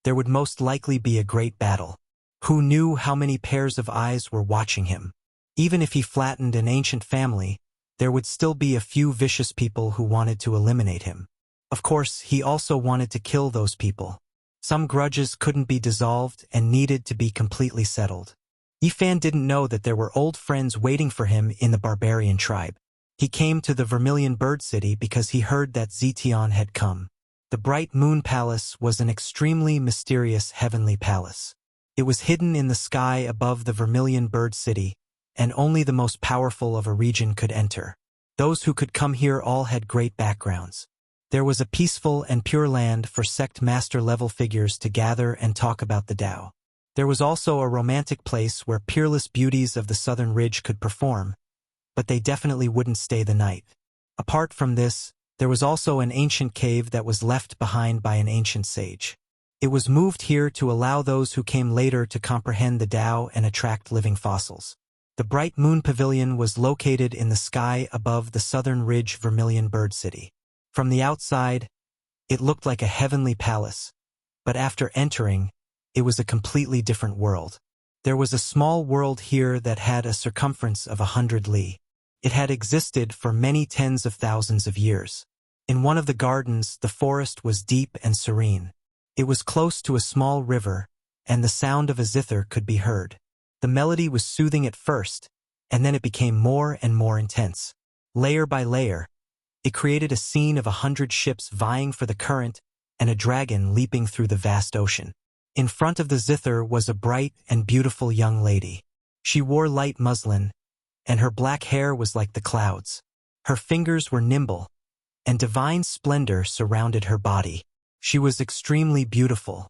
there would most likely be a great battle. Who knew how many pairs of eyes were watching him? Even if he flattened an ancient family, there would still be a few vicious people who wanted to eliminate him. Of course, he also wanted to kill those people. Some grudges couldn't be dissolved and needed to be completely settled. Yifan didn't know that there were old friends waiting for him in the barbarian tribe. He came to the Vermilion Bird City because he heard that Zetian had come. The Bright Moon Palace was an extremely mysterious heavenly palace. It was hidden in the sky above the Vermilion Bird City, and only the most powerful of a region could enter. Those who could come here all had great backgrounds. There was a peaceful and pure land for sect master-level figures to gather and talk about the Tao. There was also a romantic place where peerless beauties of the southern ridge could perform, but they definitely wouldn't stay the night. Apart from this, there was also an ancient cave that was left behind by an ancient sage. It was moved here to allow those who came later to comprehend the Tao and attract living fossils. The Bright Moon Pavilion was located in the sky above the southern ridge Vermilion Bird City. From the outside, it looked like a heavenly palace, but after entering, it was a completely different world. There was a small world here that had a circumference of 100 li. It had existed for many tens of thousands of years. In one of the gardens, the forest was deep and serene. It was close to a small river, and the sound of a zither could be heard. The melody was soothing at first, and then it became more and more intense. Layer by layer, it created a scene of 100 ships vying for the current and a dragon leaping through the vast ocean. In front of the zither was a bright and beautiful young lady. She wore light muslin, and her black hair was like the clouds. Her fingers were nimble, and divine splendor surrounded her body. She was extremely beautiful.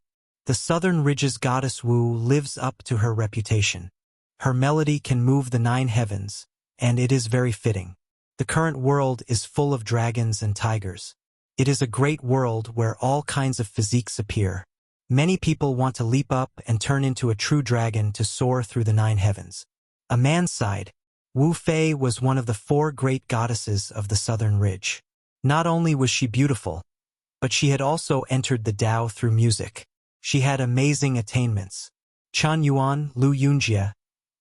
The southern ridge's goddess Wu lives up to her reputation. Her melody can move the 9 heavens, and it is very fitting. The current world is full of dragons and tigers. It is a great world where all kinds of physiques appear. Many people want to leap up and turn into a true dragon to soar through the 9 heavens. A man sighed. Wu Fei was one of the 4 great goddesses of the southern ridge. Not only was she beautiful, but she had also entered the Tao through music. She had amazing attainments. Chen Yuan, Lu Yunjie,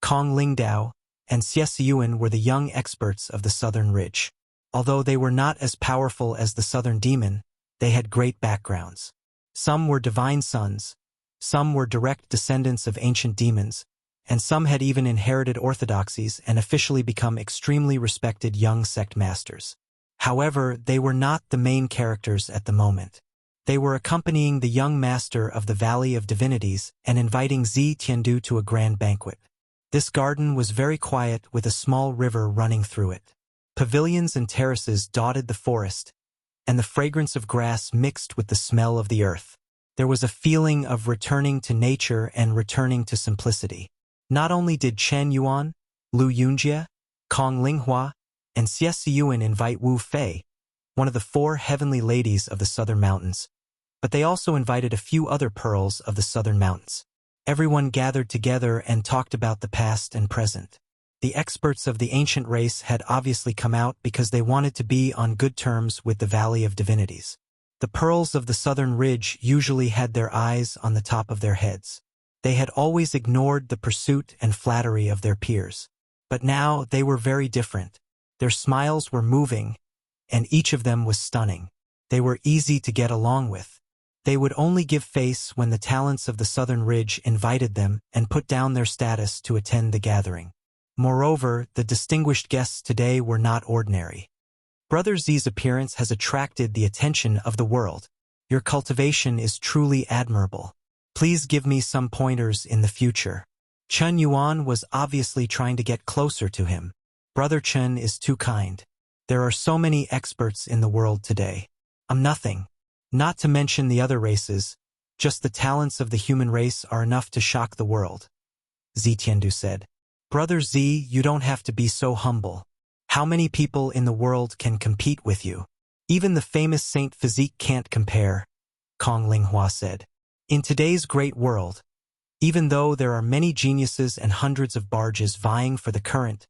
Kong Lingdao, and Xie Yuan were the young experts of the southern ridge. Although they were not as powerful as the southern demon, they had great backgrounds. Some were divine sons, some were direct descendants of ancient demons, and some had even inherited orthodoxies and officially become extremely respected young sect masters. However, they were not the main characters at the moment. They were accompanying the young master of the Valley of Divinities and inviting Zi Tiandu to a grand banquet. This garden was very quiet with a small river running through it. Pavilions and terraces dotted the forest, and the fragrance of grass mixed with the smell of the earth. There was a feeling of returning to nature and returning to simplicity. Not only did Chen Yuan, Lu Yunjie, Kong Linghua, and Xie Yuan invite Wu Fei, one of the 4 heavenly ladies of the southern mountains, but they also invited a few other pearls of the southern mountains. Everyone gathered together and talked about the past and present. The experts of the ancient race had obviously come out because they wanted to be on good terms with the Valley of Divinities. The pearls of the southern ridge usually had their eyes on the top of their heads. They had always ignored the pursuit and flattery of their peers. But now they were very different. Their smiles were moving, and each of them was stunning. They were easy to get along with. They would only give face when the talents of the southern ridge invited them and put down their status to attend the gathering. Moreover, the distinguished guests today were not ordinary. Brother Z's appearance has attracted the attention of the world. Your cultivation is truly admirable. Please give me some pointers in the future. Chen Yuan was obviously trying to get closer to him. Brother Chen is too kind. There are so many experts in the world today. I'm nothing. Not to mention the other races, just the talents of the human race are enough to shock the world. Zi Tiandu said. Brother Z, you don't have to be so humble. How many people in the world can compete with you? Even the famous Saint Physique can't compare, Kong Linghua said. In today's great world, even though there are many geniuses and hundreds of barges vying for the current,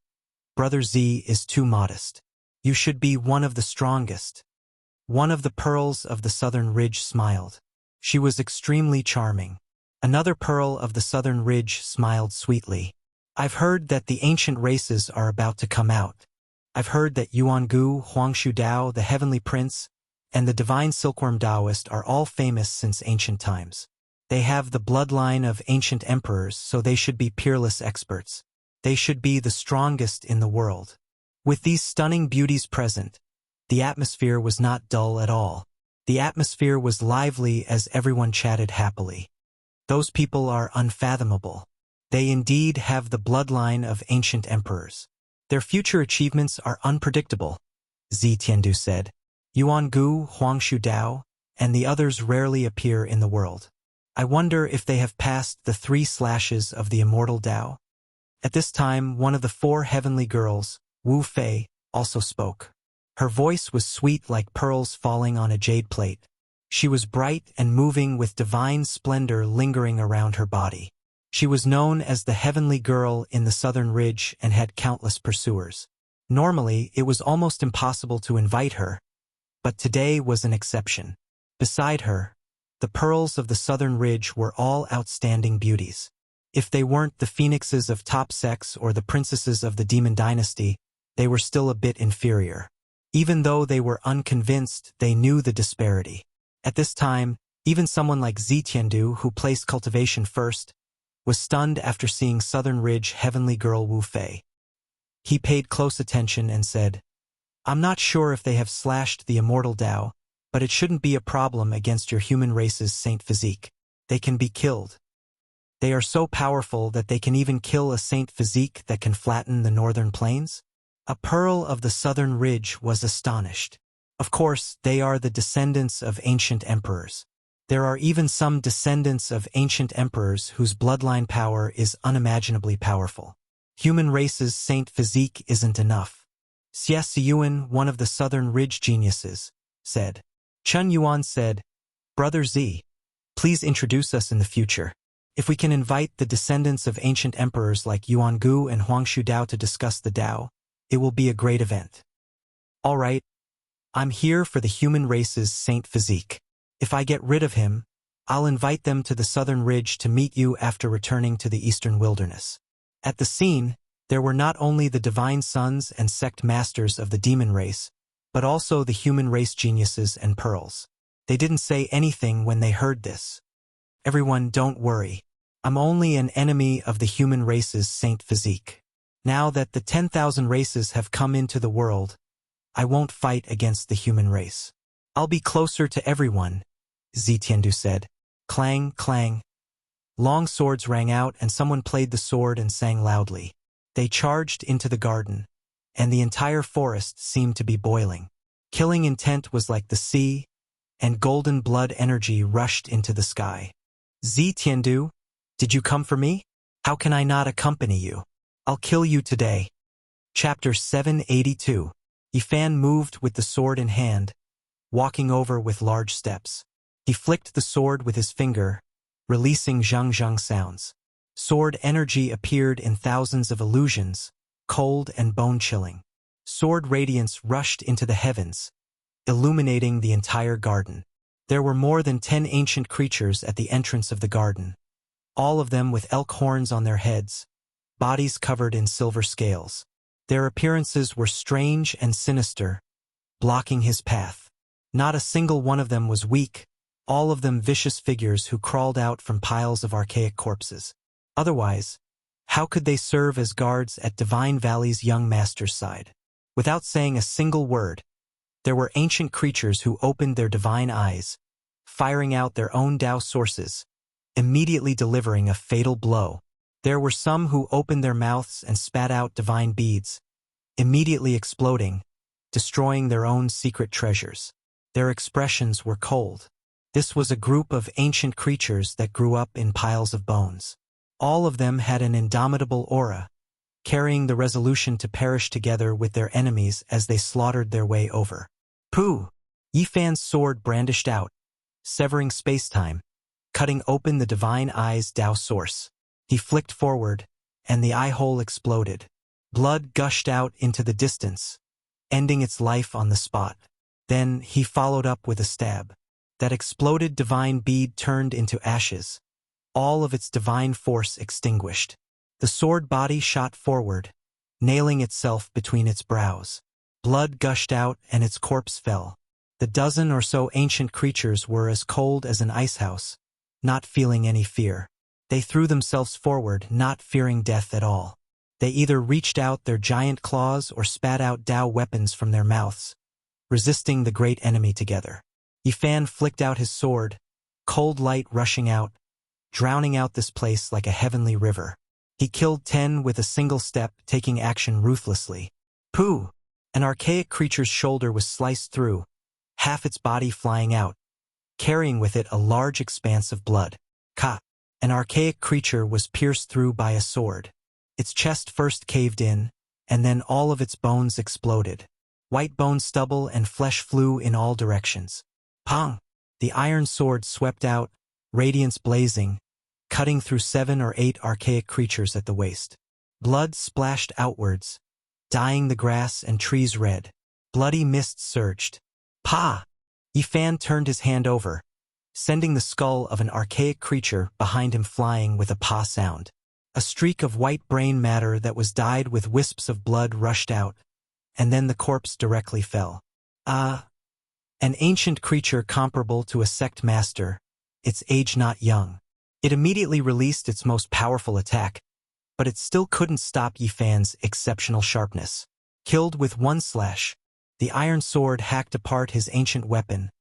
Brother Z is too modest. You should be one of the strongest. One of the pearls of the Southern Ridge smiled. She was extremely charming. Another pearl of the Southern Ridge smiled sweetly. I've heard that the ancient races are about to come out. I've heard that Yuangu, Huangshu Dao, the Heavenly Prince, and the Divine Silkworm Taoist are all famous since ancient times. They have the bloodline of ancient emperors, so they should be peerless experts. They should be the strongest in the world. With these stunning beauties present, the atmosphere was not dull at all. The atmosphere was lively as everyone chatted happily. Those people are unfathomable. They indeed have the bloodline of ancient emperors. Their future achievements are unpredictable, Zi Tiandu said. Yuangu, Huangshu Dao, and the others rarely appear in the world. I wonder if they have passed the 3 slashes of the immortal Dao. At this time, one of the 4 heavenly girls, Wu Fei, also spoke. Her voice was sweet like pearls falling on a jade plate. She was bright and moving with divine splendor lingering around her body. She was known as the Heavenly Girl in the Southern Ridge and had countless pursuers. Normally, it was almost impossible to invite her, but today was an exception. Beside her, the pearls of the Southern Ridge were all outstanding beauties. If they weren't the phoenixes of top sex or the princesses of the Demon Dynasty, they were still a bit inferior. Even though they were unconvinced, they knew the disparity. At this time, even someone like Zi Tiandu, who placed cultivation first, was stunned after seeing Southern Ridge Heavenly Girl Wu Fei. He paid close attention and said, I'm not sure if they have slashed the immortal Dao, but it shouldn't be a problem against your human race's Saint Physique. They can be killed. They are so powerful that they can even kill a Saint Physique that can flatten the northern plains? A pearl of the Southern Ridge was astonished. Of course, they are the descendants of ancient emperors. There are even some descendants of ancient emperors whose bloodline power is unimaginably powerful. Human race's Saint Physique isn't enough. Xie Siyuan, one of the Southern Ridge geniuses, said. Chen Yuan said, Brother Z, please introduce us in the future. If we can invite the descendants of ancient emperors like Yuangu and Huangshu Dao to discuss the Dao, it will be a great event. All right, I'm here for the human race's Saint Physique. If I get rid of him, I'll invite them to the Southern Ridge to meet you after returning to the Eastern Wilderness. At the scene, there were not only the divine sons and sect masters of the demon race, but also the human race geniuses and pearls. They didn't say anything when they heard this. Everyone, don't worry. I'm only an enemy of the human race's Saint Physique. Now that the 10,000 races have come into the world, I won't fight against the human race. I'll be closer to everyone, Zi Tiandu said. Clang, clang. Long swords rang out and someone played the sword and sang loudly. They charged into the garden, and the entire forest seemed to be boiling. Killing intent was like the sea, and golden blood energy rushed into the sky. Zi Tiandu, did you come for me? How can I not accompany you? I'll kill you today. Chapter 782. Yifan moved with the sword in hand, walking over with large steps. He flicked the sword with his finger, releasing zhang-zhang sounds. Sword energy appeared in thousands of illusions, cold and bone-chilling. Sword radiance rushed into the heavens, illuminating the entire garden. There were more than 10 ancient creatures at the entrance of the garden, all of them with elk horns on their heads, bodies covered in silver scales. Their appearances were strange and sinister, blocking his path. Not a single one of them was weak, all of them vicious figures who crawled out from piles of archaic corpses. Otherwise, How could they serve as guards at Divine Valley's young master's side? Without saying a single word, there were ancient creatures who opened their divine eyes, firing out their own Tao sources, immediately delivering a fatal blow. There were some who opened their mouths and spat out divine beads, immediately exploding, destroying their own secret treasures. Their expressions were cold. This was a group of ancient creatures that grew up in piles of bones. All of them had an indomitable aura, carrying the resolution to perish together with their enemies as they slaughtered their way over. Pooh! Yifan's sword brandished out, severing space-time, cutting open the divine eye's Tao source. He flicked forward, and the eye hole exploded. Blood gushed out into the distance, ending its life on the spot. Then he followed up with a stab. That exploded divine bead turned into ashes, all of its divine force extinguished. The sword body shot forward, nailing itself between its brows. Blood gushed out and its corpse fell. The dozen or so ancient creatures were as cold as an icehouse, not feeling any fear. They threw themselves forward, not fearing death at all. They either reached out their giant claws or spat out Tao weapons from their mouths, resisting the great enemy together. Yifan flicked out his sword, cold light rushing out, drowning out this place like a heavenly river. He killed 10 with a single step, taking action ruthlessly. Pooh! An archaic creature's shoulder was sliced through, half its body flying out, carrying with it a large expanse of blood. Ka! An archaic creature was pierced through by a sword. Its chest first caved in, and then all of its bones exploded. White bone stubble and flesh flew in all directions. Pong! The iron sword swept out, radiance blazing, cutting through 7 or 8 archaic creatures at the waist. Blood splashed outwards, dyeing the grass and trees red. Bloody mists surged. Pa! Yifan turned his hand over, sending the skull of an archaic creature behind him flying with a pa sound. A streak of white brain matter that was dyed with wisps of blood rushed out, and then the corpse directly fell. An ancient creature comparable to a sect master, its age not young. It immediately released its most powerful attack, but it still couldn't stop Yifan's exceptional sharpness. Killed with one slash, the iron sword hacked apart his ancient weapon,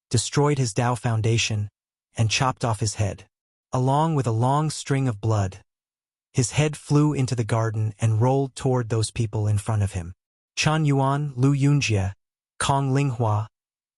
destroyed his Tao foundation, and chopped off his head. Along with a long string of blood, his head flew into the garden and rolled toward those people in front of him. Chen Yuan, Lu Yunjie, Kong Linghua,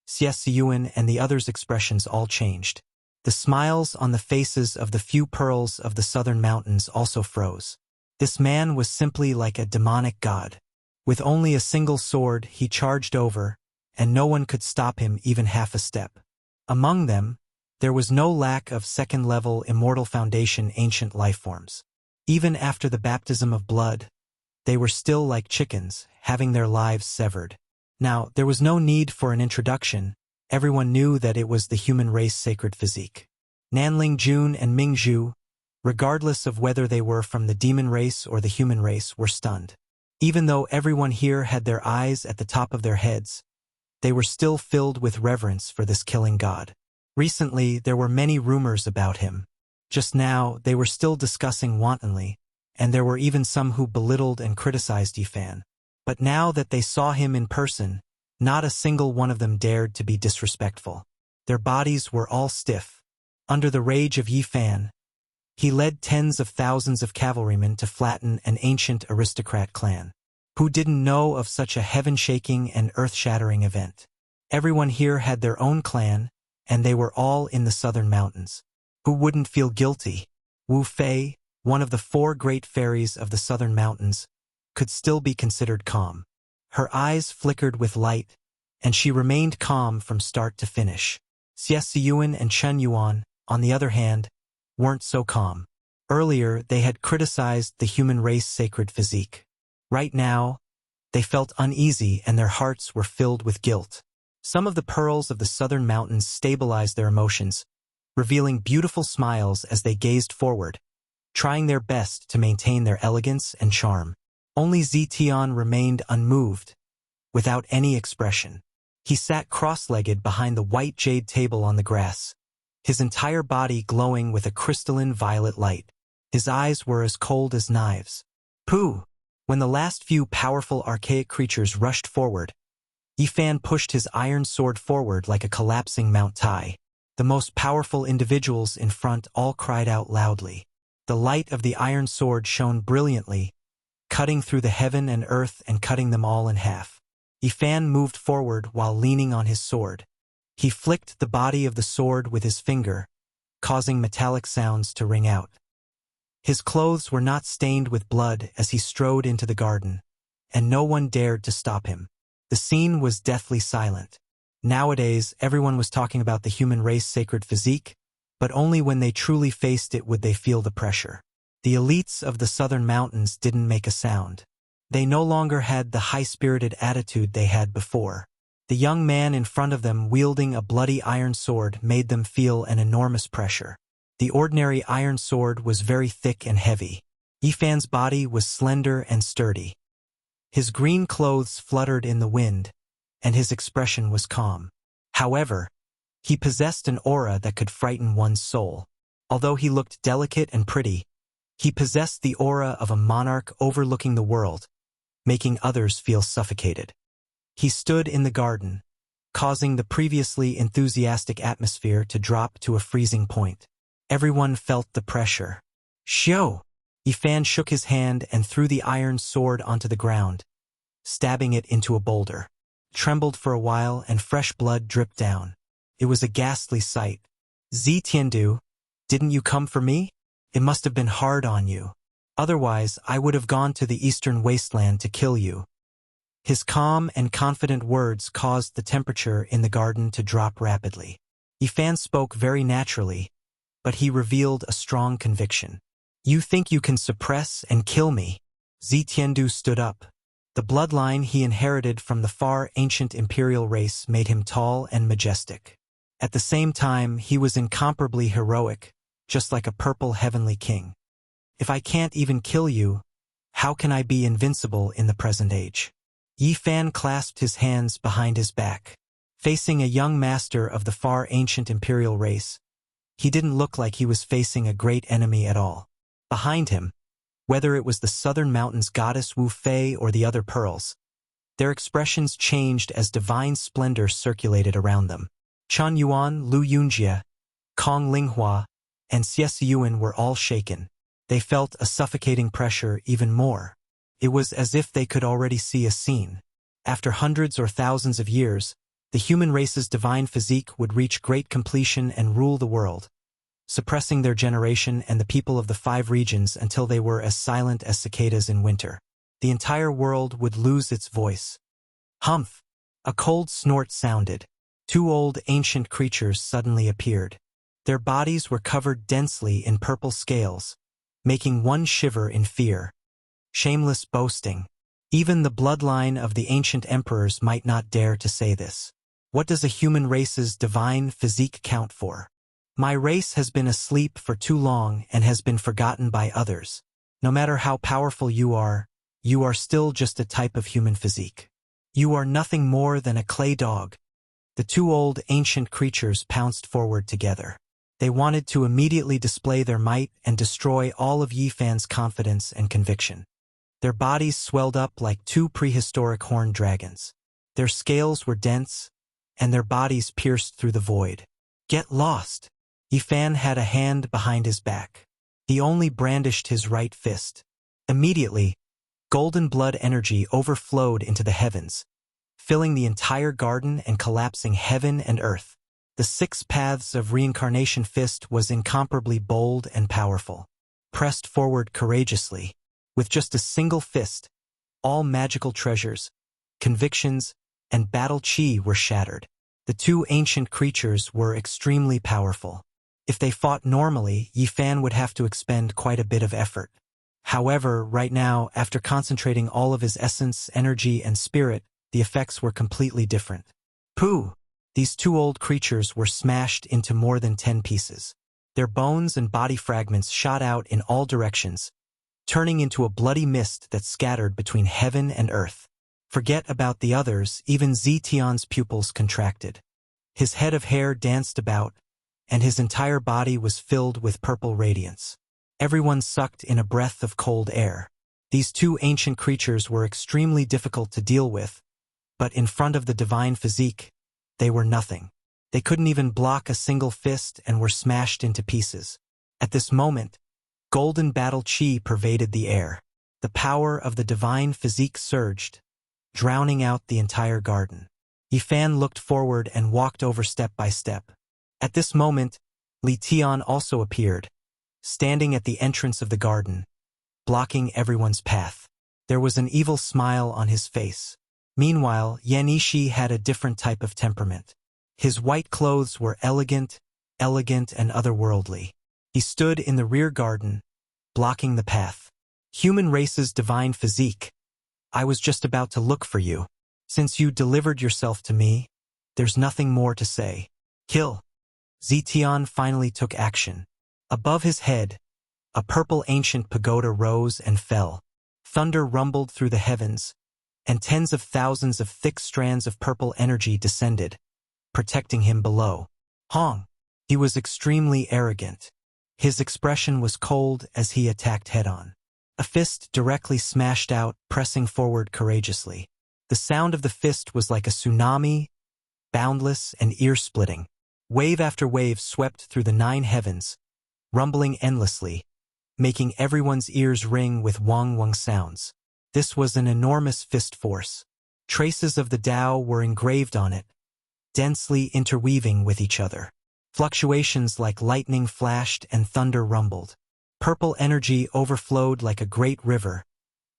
Xie Siyuan and the others' expressions all changed. The smiles on the faces of the few pearls of the southern mountains also froze. This man was simply like a demonic god. With only a single sword, he charged over, and no one could stop him even half a step. Among them, there was no lack of second-level Immortal Foundation ancient lifeforms. Even after the baptism of blood, they were still like chickens, having their lives severed. Now, there was no need for an introduction. Everyone knew that it was the human race sacred physique. Nanling Jun and Ming Zhu, regardless of whether they were from the demon race or the human race, were stunned. Even though everyone here had their eyes at the top of their heads, they were still filled with reverence for this killing god. Recently, there were many rumors about him. Just now, they were still discussing wantonly, and there were even some who belittled and criticized Yifan. But now that they saw him in person, not a single one of them dared to be disrespectful. Their bodies were all stiff. Under the rage of Yifan, he led tens of thousands of cavalrymen to flatten an ancient aristocrat clan. Who didn't know of such a heaven-shaking and earth-shattering event? Everyone here had their own clan, and they were all in the southern mountains. Who wouldn't feel guilty? Wu Fei, one of the 4 great fairies of the southern mountains, could still be considered calm. Her eyes flickered with light, and she remained calm from start to finish. Xie Siyuan and Chen Yuan, on the other hand, weren't so calm. Earlier, they had criticized the human race sacred physique. Right now, they felt uneasy and their hearts were filled with guilt. Some of the pearls of the southern mountains stabilized their emotions, revealing beautiful smiles as they gazed forward, trying their best to maintain their elegance and charm. Only Zetian remained unmoved, without any expression. He sat cross-legged behind the white jade table on the grass, his entire body glowing with a crystalline violet light. His eyes were as cold as knives. Pooh! When the last few powerful archaic creatures rushed forward, Yifan pushed his iron sword forward like a collapsing Mount Tai. The most powerful individuals in front all cried out loudly. The light of the iron sword shone brilliantly, cutting through the heaven and earth and cutting them all in half. Yifan moved forward while leaning on his sword. He flicked the body of the sword with his finger, causing metallic sounds to ring out. His clothes were not stained with blood as he strode into the garden, and no one dared to stop him. The scene was deathly silent. Nowadays, everyone was talking about the human race's sacred physique, but only when they truly faced it would they feel the pressure. The elites of the southern mountains didn't make a sound. They no longer had the high-spirited attitude they had before. The young man in front of them wielding a bloody iron sword made them feel an enormous pressure. The ordinary iron sword was very thick and heavy. Yifan's body was slender and sturdy. His green clothes fluttered in the wind, and his expression was calm. However, he possessed an aura that could frighten one's soul. Although he looked delicate and pretty, he possessed the aura of a monarch overlooking the world, making others feel suffocated. He stood in the garden, causing the previously enthusiastic atmosphere to drop to a freezing point. Everyone felt the pressure. Shio! Yifan shook his hand and threw the iron sword onto the ground, stabbing it into a boulder. Trembled for a while and fresh blood dripped down. It was a ghastly sight. Zi Tiandu, didn't you come for me? It must have been hard on you. Otherwise, I would have gone to the eastern wasteland to kill you. His calm and confident words caused the temperature in the garden to drop rapidly. Yifan spoke very naturally, but he revealed a strong conviction. You think you can suppress and kill me? Zi Tiandu stood up. The bloodline he inherited from the far ancient imperial race made him tall and majestic. At the same time, he was incomparably heroic, just like a purple heavenly king. If I can't even kill you, how can I be invincible in the present age? Yifan clasped his hands behind his back. Facing a young master of the far ancient imperial race, he didn't look like he was facing a great enemy at all. Behind him, whether it was the southern mountains goddess Wu Fei or the other pearls, their expressions changed as divine splendor circulated around them. Chen Yuan, Lu Yunjie, Kong Linghua, and Xie Yuan were all shaken. They felt a suffocating pressure even more. It was as if they could already see a scene. After hundreds or thousands of years, the human race's divine physique would reach great completion and rule the world, suppressing their generation and the people of the 5 regions until they were as silent as cicadas in winter. The entire world would lose its voice. Humph! A cold snort sounded. 2 old ancient creatures suddenly appeared. Their bodies were covered densely in purple scales, making one shiver in fear. Shameless boasting. Even the bloodline of the ancient emperors might not dare to say this. What does a human race's divine physique count for? My race has been asleep for too long and has been forgotten by others. No matter how powerful you are still just a type of human physique. You are nothing more than a clay dog. The 2 old ancient creatures pounced forward together. They wanted to immediately display their might and destroy all of Yifan's confidence and conviction. Their bodies swelled up like 2 prehistoric horned dragons. Their scales were dense, and their bodies pierced through the void. Get lost! Yifan had a hand behind his back. He only brandished his right fist. Immediately, golden blood energy overflowed into the heavens, filling the entire garden and collapsing heaven and earth. The 6 paths of reincarnation fist was incomparably bold and powerful. Pressed forward courageously, with just a single fist, all magical treasures, convictions, and battle chi were shattered. The 2 ancient creatures were extremely powerful. If they fought normally, Yifan would have to expend quite a bit of effort. However, right now, after concentrating all of his essence, energy, and spirit, the effects were completely different. Pooh! These 2 old creatures were smashed into more than 10 pieces. Their bones and body fragments shot out in all directions, turning into a bloody mist that scattered between heaven and earth. Forget about the others, even Zi Tian's pupils contracted. His head of hair danced about, and his entire body was filled with purple radiance. Everyone sucked in a breath of cold air. These two ancient creatures were extremely difficult to deal with, but in front of the divine physique, they were nothing. They couldn't even block a single fist and were smashed into pieces. At this moment, golden battle chi pervaded the air. The power of the divine physique surged, drowning out the entire garden. Yifan looked forward and walked over step by step. At this moment, Li Tian also appeared, standing at the entrance of the garden, blocking everyone's path. There was an evil smile on his face. Meanwhile, Yan Yishi had a different type of temperament. His white clothes were elegant and otherworldly. He stood in the rear garden, blocking the path. Human race's divine physique. I was just about to look for you. Since you delivered yourself to me, there's nothing more to say. Kill. Zetian finally took action. Above his head, a purple ancient pagoda rose and fell. Thunder rumbled through the heavens, and tens of thousands of thick strands of purple energy descended, protecting him below. Hong. He was extremely arrogant. His expression was cold as he attacked head-on. A fist directly smashed out, pressing forward courageously. The sound of the fist was like a tsunami, boundless and ear-splitting. Wave after wave swept through the 9 heavens, rumbling endlessly, making everyone's ears ring with wong-wong sounds. This was an enormous fist force. Traces of the Tao were engraved on it, densely interweaving with each other. Fluctuations like lightning flashed and thunder rumbled. Purple energy overflowed like a great river,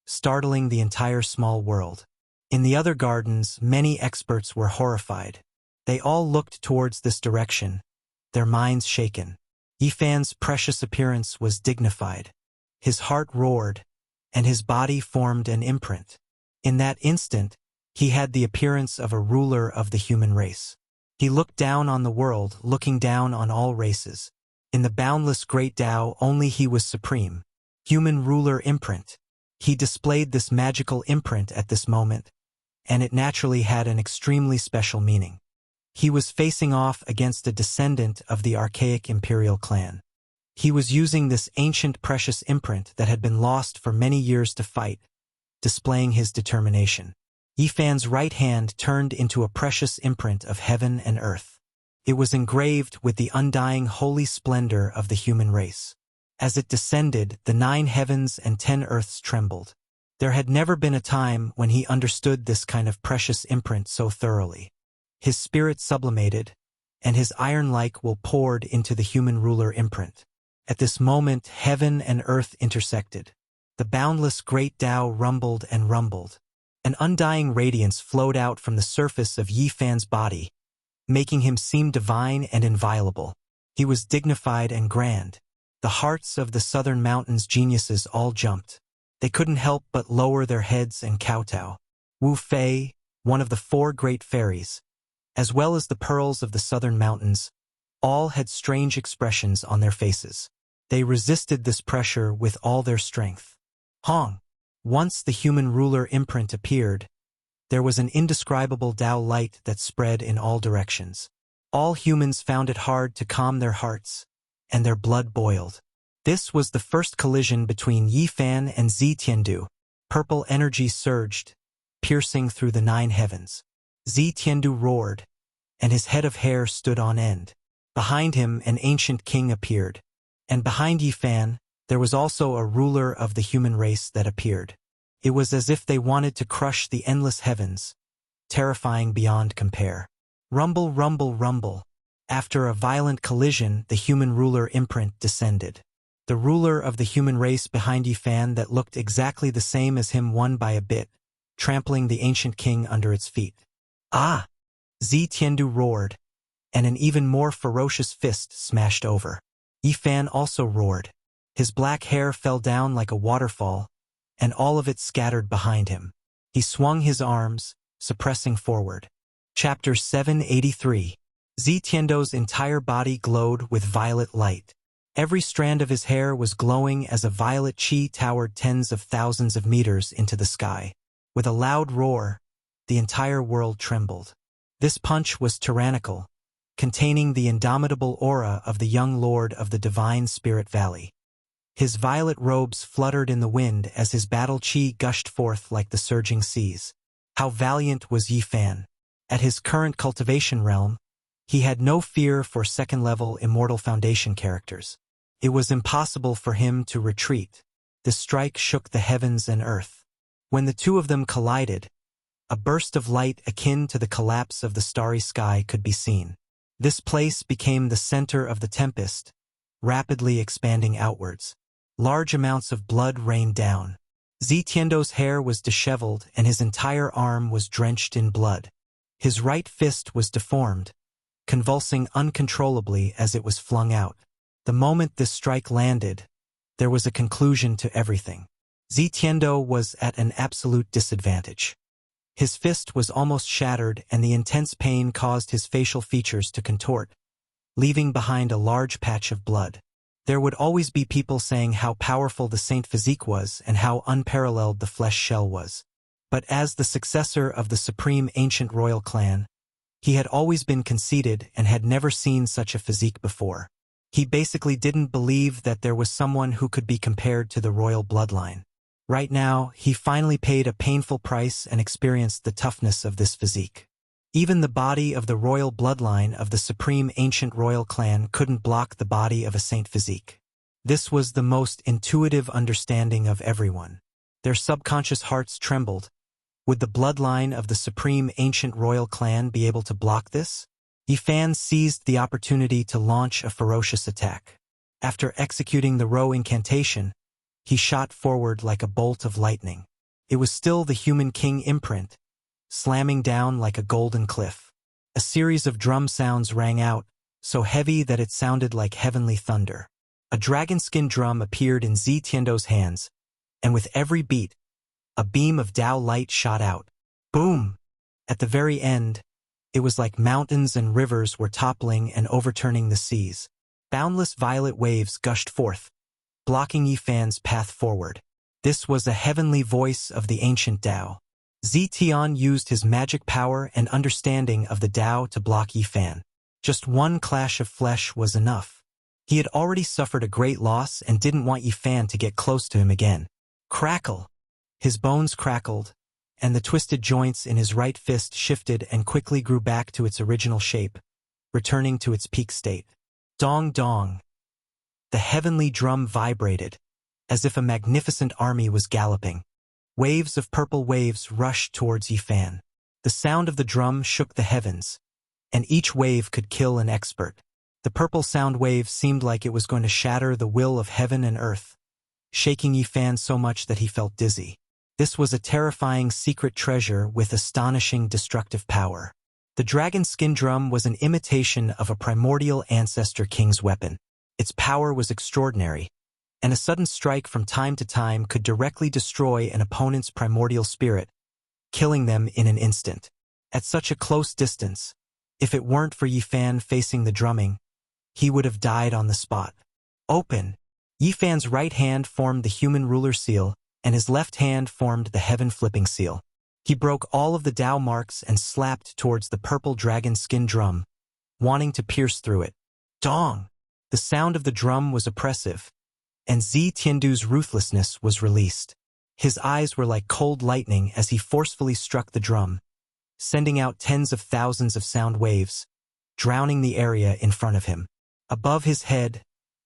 startling the entire small world. In the other gardens, many experts were horrified. They all looked towards this direction, their minds shaken. Yifan's precious appearance was dignified. His heart roared, and his body formed an imprint. In that instant, he had the appearance of a ruler of the human race. He looked down on the world, looking down on all races. In the boundless great Tao, only he was supreme. Human ruler imprint. He displayed this magical imprint at this moment, and it naturally had an extremely special meaning. He was facing off against a descendant of the archaic imperial clan. He was using this ancient precious imprint that had been lost for many years to fight, displaying his determination. Yifan's right hand turned into a precious imprint of heaven and earth. It was engraved with the undying holy splendor of the human race. As it descended, the 9 heavens and 10 earths trembled. There had never been a time when he understood this kind of precious imprint so thoroughly. His spirit sublimated, and his iron-like will poured into the human ruler imprint. At this moment, heaven and earth intersected. The boundless great Tao rumbled and rumbled. An undying radiance flowed out from the surface of Yifan's body, making him seem divine and inviolable. He was dignified and grand. The hearts of the southern mountains geniuses all jumped. They couldn't help but lower their heads and kowtow. Wu Fei, one of the 4 great fairies, as well as the pearls of the southern mountains, all had strange expressions on their faces. They resisted this pressure with all their strength. Hong. Once the human ruler imprint appeared, there was an indescribable Tao light that spread in all directions. All humans found it hard to calm their hearts, and their blood boiled. This was the first collision between Yifan and Zetiandu. Purple energy surged, piercing through the 9 heavens. Zetiandu roared, and his head of hair stood on end. Behind him, an ancient king appeared, and behind Yifan, there was also a ruler of the human race that appeared. It was as if they wanted to crush the endless heavens, terrifying beyond compare. Rumble, rumble, rumble. After a violent collision, the human ruler imprint descended. The ruler of the human race behind Yifan that looked exactly the same as him won by a bit, trampling the ancient king under its feet. Ah! Zetiandu roared, and an even more ferocious fist smashed over. Yifan also roared. His black hair fell down like a waterfall, and all of it scattered behind him. He swung his arms, suppressing forward. Chapter 783. Zetiandu's entire body glowed with violet light. Every strand of his hair was glowing as a violet chi towered tens of thousands of meters into the sky. With a loud roar, the entire world trembled. This punch was tyrannical, containing the indomitable aura of the young lord of the Divine Spirit Valley. His violet robes fluttered in the wind as his battle chi gushed forth like the surging seas. How valiant was Yi Fan! At his current cultivation realm, he had no fear for second-level Immortal Foundation characters. It was impossible for him to retreat. The strike shook the heavens and earth. When the two of them collided, a burst of light akin to the collapse of the starry sky could be seen. This place became the center of the tempest, rapidly expanding outwards. Large amounts of blood rained down. Zi Tiando's hair was disheveled and his entire arm was drenched in blood. His right fist was deformed, convulsing uncontrollably as it was flung out. The moment this strike landed, there was a conclusion to everything. Zi Tiando was at an absolute disadvantage. His fist was almost shattered and the intense pain caused his facial features to contort, leaving behind a large patch of blood. There would always be people saying how powerful the Saint Physique was and how unparalleled the flesh shell was. But as the successor of the supreme ancient royal clan, he had always been conceited and had never seen such a physique before. He basically didn't believe that there was someone who could be compared to the royal bloodline. Right now, he finally paid a painful price and experienced the toughness of this physique. Even the body of the royal bloodline of the supreme ancient royal clan couldn't block the body of a saint physique. This was the most intuitive understanding of everyone. Their subconscious hearts trembled. Would the bloodline of the supreme ancient royal clan be able to block this? Yi Fan seized the opportunity to launch a ferocious attack. After executing the Ro incantation, he shot forward like a bolt of lightning. It was still the human king imprint, slamming down like a golden cliff. A series of drum sounds rang out, so heavy that it sounded like heavenly thunder. A dragon-skin drum appeared in Zi Tiando's hands, and with every beat, a beam of Dao light shot out. Boom! At the very end, it was like mountains and rivers were toppling and overturning the seas. Boundless violet waves gushed forth, blocking Yi Fan's path forward. This was a heavenly voice of the ancient Dao. Zi Tian used his magic power and understanding of the Dao to block Yi Fan. Just one clash of flesh was enough. He had already suffered a great loss and didn't want Yi Fan to get close to him again. Crackle! His bones crackled, and the twisted joints in his right fist shifted and quickly grew back to its original shape, returning to its peak state. Dong dong! The heavenly drum vibrated, as if a magnificent army was galloping. Waves of purple waves rushed towards Yi Fan. The sound of the drum shook the heavens, and each wave could kill an expert. The purple sound wave seemed like it was going to shatter the will of heaven and earth, shaking Yi Fan so much that he felt dizzy. This was a terrifying secret treasure with astonishing destructive power. The dragon skin drum was an imitation of a primordial ancestor king's weapon. Its power was extraordinary, and a sudden strike from time to time could directly destroy an opponent's primordial spirit, killing them in an instant. At such a close distance, if it weren't for Yi Fan facing the drumming, he would have died on the spot. Open! Yi Fan's right hand formed the human ruler seal, and his left hand formed the heaven flipping seal. He broke all of the Dao marks and slapped towards the purple dragon skin drum, wanting to pierce through it. Dong! The sound of the drum was oppressive, and Zi Tiandu's ruthlessness was released. His eyes were like cold lightning as he forcefully struck the drum, sending out tens of thousands of sound waves, drowning the area in front of him. Above his head,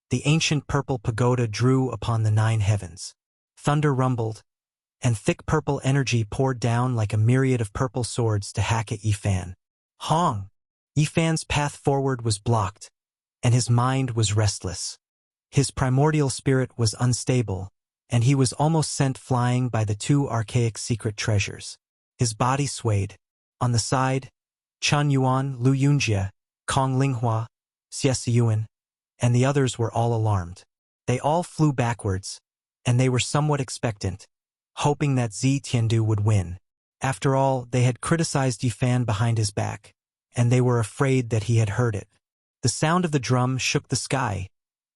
the ancient purple pagoda drew upon the 9 heavens. Thunder rumbled, and thick purple energy poured down like a myriad of purple swords to hack at Yi Fan. Hong! Yi Fan's path forward was blocked, and his mind was restless. His primordial spirit was unstable, and he was almost sent flying by the 2 archaic secret treasures. His body swayed. On the side, Chen Yuan, Lu Yunjie, Kong Linghua, Xie Siyuan, and the others were all alarmed. They all flew backwards, and they were somewhat expectant, hoping that Zi Tiandu would win. After all, they had criticized Yi Fan behind his back, and they were afraid that he had heard it. The sound of the drum shook the sky,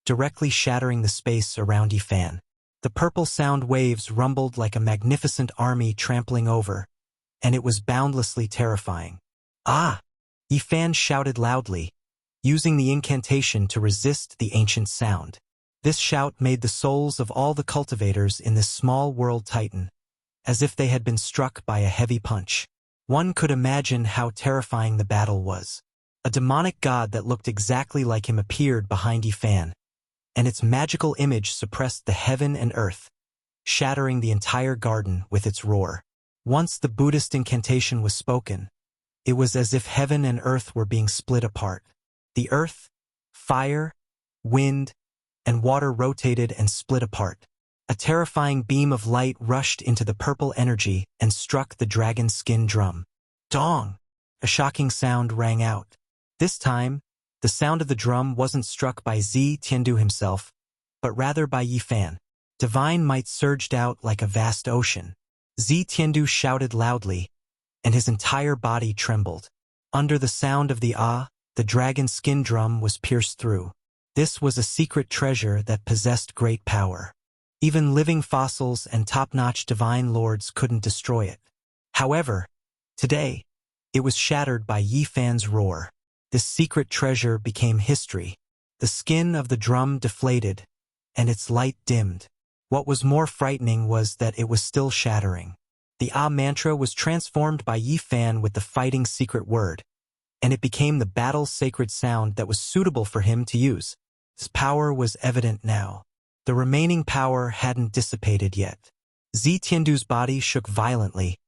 directly shattering the space around Yi Fan. The purple sound waves rumbled like a magnificent army trampling over, and it was boundlessly terrifying. Ah! Yi Fan shouted loudly, using the incantation to resist the ancient sound. This shout made the souls of all the cultivators in this small world tighten, as if they had been struck by a heavy punch. One could imagine how terrifying the battle was. A demonic god that looked exactly like him appeared behind Yifan, and its magical image suppressed the heaven and earth, shattering the entire garden with its roar. Once the Buddhist incantation was spoken, it was as if heaven and earth were being split apart. The earth, fire, wind, and water rotated and split apart. A terrifying beam of light rushed into the purple energy and struck the dragon's skin drum. Dong! A shocking sound rang out. This time, the sound of the drum wasn't struck by Zi Tiandu himself, but rather by Yifan. Divine might surged out like a vast ocean. Zi Tiandu shouted loudly, and his entire body trembled. Under the sound of the the dragon's skin drum was pierced through. This was a secret treasure that possessed great power. Even living fossils and top-notch divine lords couldn't destroy it. However, today, it was shattered by Yifan's roar. This secret treasure became history. The skin of the drum deflated, and its light dimmed. What was more frightening was that it was still shattering. The mantra was transformed by Yifan with the fighting secret word, and it became the battle's sacred sound that was suitable for him to use. His power was evident now. The remaining power hadn't dissipated yet. Zi Tiandu's body shook violently,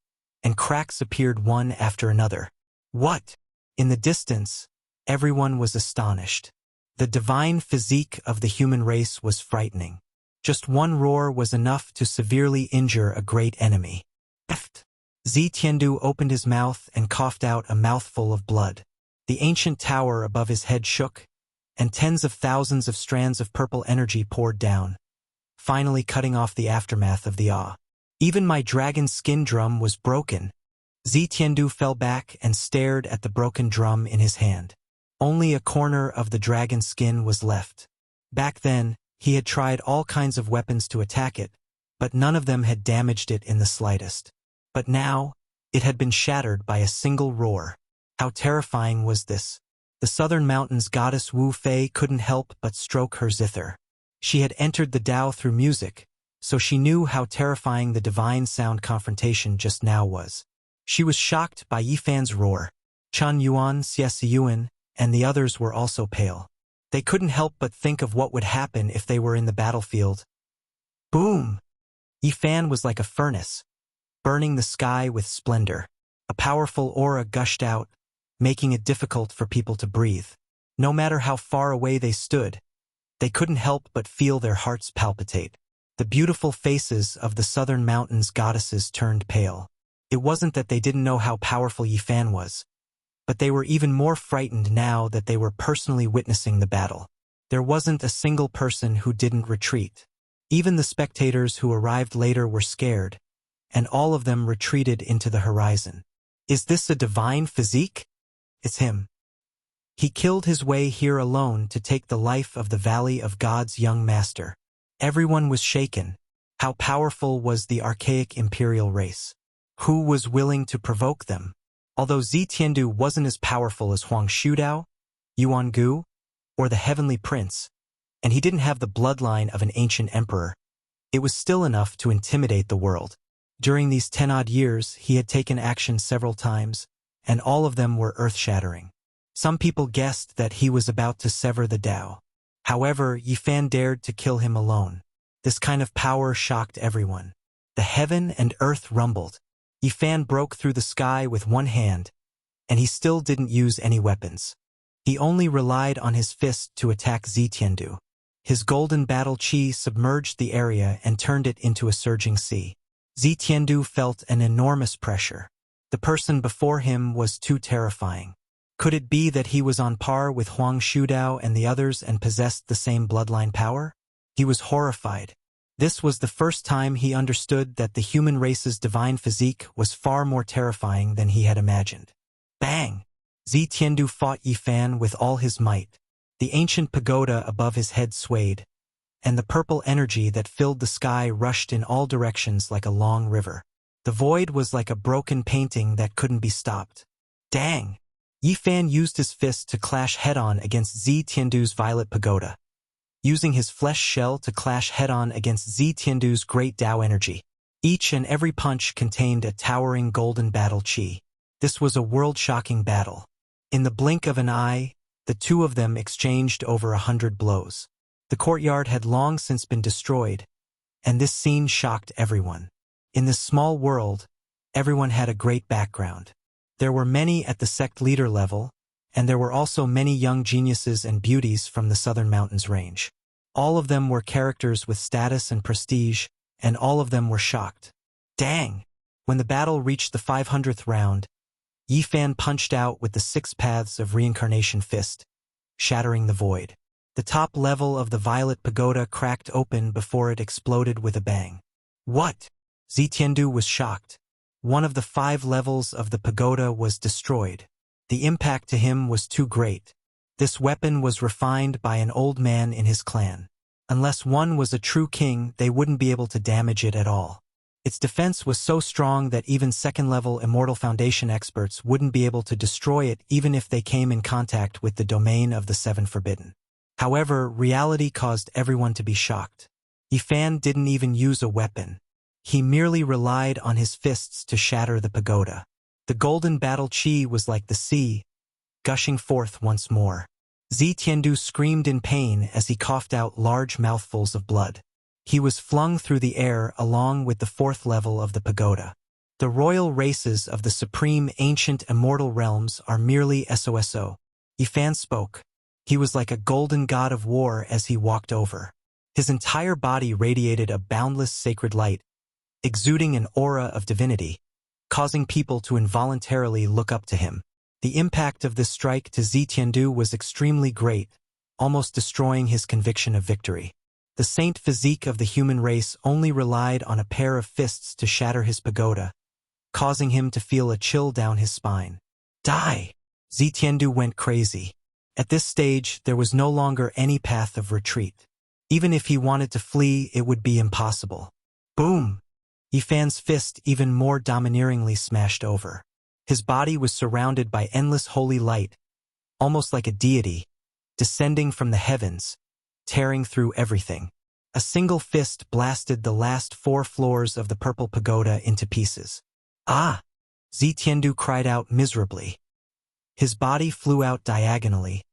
and cracks appeared one after another. What? In the distance, everyone was astonished. The divine physique of the human race was frightening. Just one roar was enough to severely injure a great enemy. Zi Tiandu opened his mouth and coughed out a mouthful of blood. The ancient tower above his head shook, and tens of thousands of strands of purple energy poured down, finally cutting off the aftermath of the Even my dragon's skin drum was broken. Zi Tiandu fell back and stared at the broken drum in his hand. Only a corner of the dragon's skin was left. Back then, he had tried all kinds of weapons to attack it, but none of them had damaged it in the slightest. But now, it had been shattered by a single roar. How terrifying was this? The southern mountains goddess Wu Fei couldn't help but stroke her zither. She had entered the Tao through music, so she knew how terrifying the divine sound confrontation just now was. She was shocked by Yifan's roar. Chen Yuan, Xie Yuan, and the others were also pale. They couldn't help but think of what would happen if they were in the battlefield. Boom! Yifan was like a furnace, burning the sky with splendor. A powerful aura gushed out, making it difficult for people to breathe. No matter how far away they stood, they couldn't help but feel their hearts palpitate. The beautiful faces of the southern mountains goddesses turned pale. It wasn't that they didn't know how powerful Yifan was, but they were even more frightened now that they were personally witnessing the battle. There wasn't a single person who didn't retreat. Even the spectators who arrived later were scared, and all of them retreated into the horizon. Is this a divine physique? It's him. He killed his way here alone to take the life of the Valley of God's young master. Everyone was shaken. How powerful was the archaic imperial race? Who was willing to provoke them? Although Zi Tiandu wasn't as powerful as Huang Shudao, Yuan Gu, or the Heavenly Prince, and he didn't have the bloodline of an ancient emperor, it was still enough to intimidate the world. During these 10-odd years, he had taken action several times, and all of them were earth-shattering. Some people guessed that he was about to sever the Tao. However, Yifan dared to kill him alone. This kind of power shocked everyone. The heaven and earth rumbled. Yifan broke through the sky with one hand, and he still didn't use any weapons. He only relied on his fist to attack Zi Tiandu. His golden battle chi submerged the area and turned it into a surging sea. Zi Tiandu felt an enormous pressure. The person before him was too terrifying. Could it be that he was on par with Huang Shudao and the others and possessed the same bloodline power? He was horrified. This was the first time he understood that the human race's divine physique was far more terrifying than he had imagined. Bang! Zi Tiandu fought Yifan with all his might. The ancient pagoda above his head swayed, and the purple energy that filled the sky rushed in all directions like a long river. The void was like a broken painting that couldn't be stopped. Dang! Yifan used his fist to clash head-on against Zi Tiandu's violet pagoda. using his flesh shell to clash head-on against Zi Tiandu's great Tao energy. Each and every punch contained a towering golden battle chi. This was a world-shocking battle. In the blink of an eye, the two of them exchanged over 100 blows. The courtyard had long since been destroyed, and this scene shocked everyone. In this small world, everyone had a great background. There were many at the sect leader level, and there were also many young geniuses and beauties from the Southern Mountains range. All of them were characters with status and prestige, and all of them were shocked. Dang! When the battle reached the 500th round, Yi Fan punched out with the 6 paths of reincarnation fist, shattering the void. The top level of the violet pagoda cracked open before it exploded with a bang. What? Zi Tiandu was shocked. One of the 5 levels of the pagoda was destroyed. The impact to him was too great. This weapon was refined by an old man in his clan. Unless one was a true king, they wouldn't be able to damage it at all. Its defense was so strong that even second-level Immortal Foundation experts wouldn't be able to destroy it even if they came in contact with the domain of the 7 Forbidden. However, reality caused everyone to be shocked. Yi Fan didn't even use a weapon. He merely relied on his fists to shatter the pagoda. The golden battle chi was like the sea, gushing forth once more. Zi Tiandu screamed in pain as he coughed out large mouthfuls of blood. He was flung through the air along with the 4th level of the pagoda. The royal races of the supreme ancient immortal realms are merely SOSO. Yi Fan spoke. He was like a golden god of war as he walked over. His entire body radiated a boundless sacred light, exuding an aura of divinity, causing people to involuntarily look up to him. The impact of this strike to Zi Tiandu was extremely great, almost destroying his conviction of victory. The saint physique of the human race only relied on a pair of fists to shatter his pagoda, causing him to feel a chill down his spine. Die! Zi Tiandu went crazy. At this stage, there was no longer any path of retreat. Even if he wanted to flee, it would be impossible. Boom! Yi Fan's fist even more domineeringly smashed over. His body was surrounded by endless holy light, almost like a deity, descending from the heavens, tearing through everything. A single fist blasted the last 4 floors of the purple pagoda into pieces. Ah! Zi Tiandu cried out miserably. His body flew out diagonally,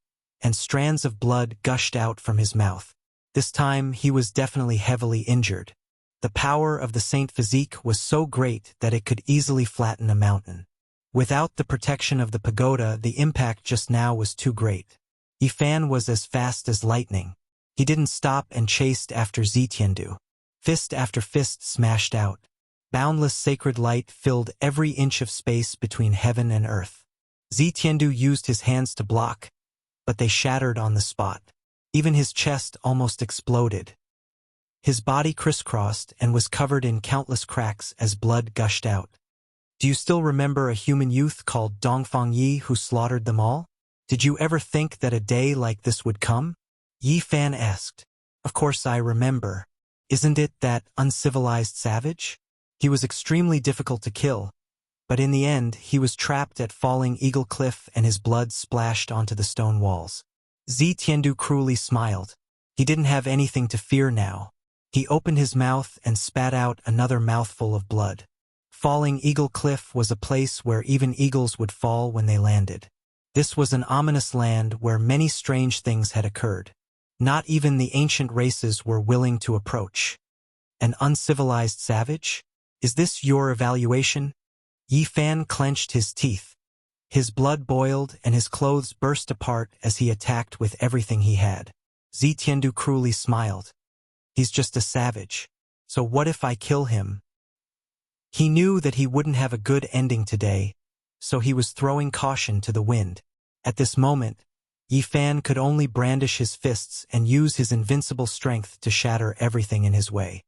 and strands of blood gushed out from his mouth. This time, he was definitely heavily injured. The power of the saint physique was so great that it could easily flatten a mountain. Without the protection of the pagoda, the impact just now was too great. Yi Fan was as fast as lightning. He didn't stop and chased after Zi Tiandu. Fist after fist smashed out. Boundless sacred light filled every inch of space between heaven and earth. Zi Tiandu used his hands to block, but they shattered on the spot. Even his chest almost exploded. His body crisscrossed and was covered in countless cracks as blood gushed out. Do you still remember a human youth called Dongfang Yi who slaughtered them all? Did you ever think that a day like this would come? Yi Fan asked. Of course I remember. Isn't it that uncivilized savage? He was extremely difficult to kill, but in the end he was trapped at Falling Eagle Cliff and his blood splashed onto the stone walls. Zi Tiandu cruelly smiled. He didn't have anything to fear now. He opened his mouth and spat out another mouthful of blood. Falling Eagle Cliff was a place where even eagles would fall when they landed. This was an ominous land where many strange things had occurred. Not even the ancient races were willing to approach. An uncivilized savage? Is this your evaluation? Yi Fan clenched his teeth. His blood boiled and his clothes burst apart as he attacked with everything he had. Zi Tiandu cruelly smiled. He's just a savage. So what if I kill him? He knew that he wouldn't have a good ending today, so he was throwing caution to the wind. At this moment, Yi Fan could only brandish his fists and use his invincible strength to shatter everything in his way.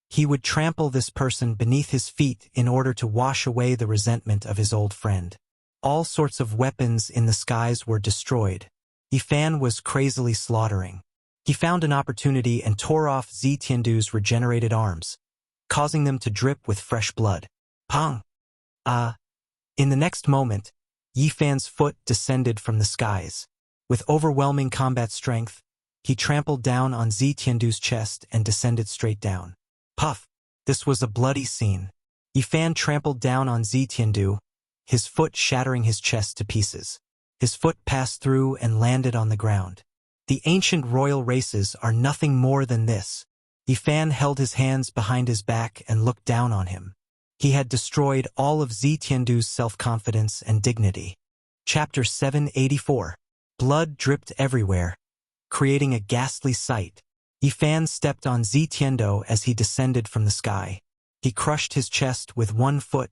He would trample this person beneath his feet in order to wash away the resentment of his old friend. All sorts of weapons in the skies were destroyed. Yi Fan was crazily slaughtering. He found an opportunity and tore off Zi Tiandu's regenerated arms, causing them to drip with fresh blood. Pong! In the next moment, Yi Fan's foot descended from the skies. With overwhelming combat strength, He trampled down on Zi Tiandu's chest and descended straight down. Puff! This was a bloody scene. Yifan trampled down on Zi Tiandu, his foot shattering his chest to pieces. His foot passed through and landed on the ground. The ancient royal races are nothing more than this. Yifan held his hands behind his back and looked down on him. He had destroyed all of Zi Tiandu's self-confidence and dignity. Chapter 784. Blood dripped everywhere, creating a ghastly sight. Yifan stepped on Zi Tiandu as he descended from the sky. He crushed his chest with one foot,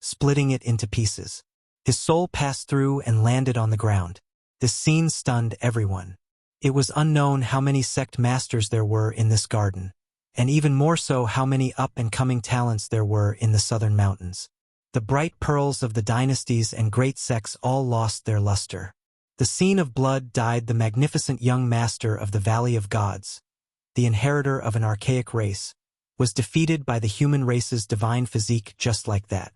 splitting it into pieces. His soul passed through and landed on the ground. This scene stunned everyone. It was unknown how many sect masters there were in this garden, and even more so how many up-and-coming talents there were in the southern mountains. The bright pearls of the dynasties and great sects all lost their luster. The scene of blood died the magnificent young master of the Valley of Gods, the inheritor of an archaic race, was defeated by the human race's divine physique just like that.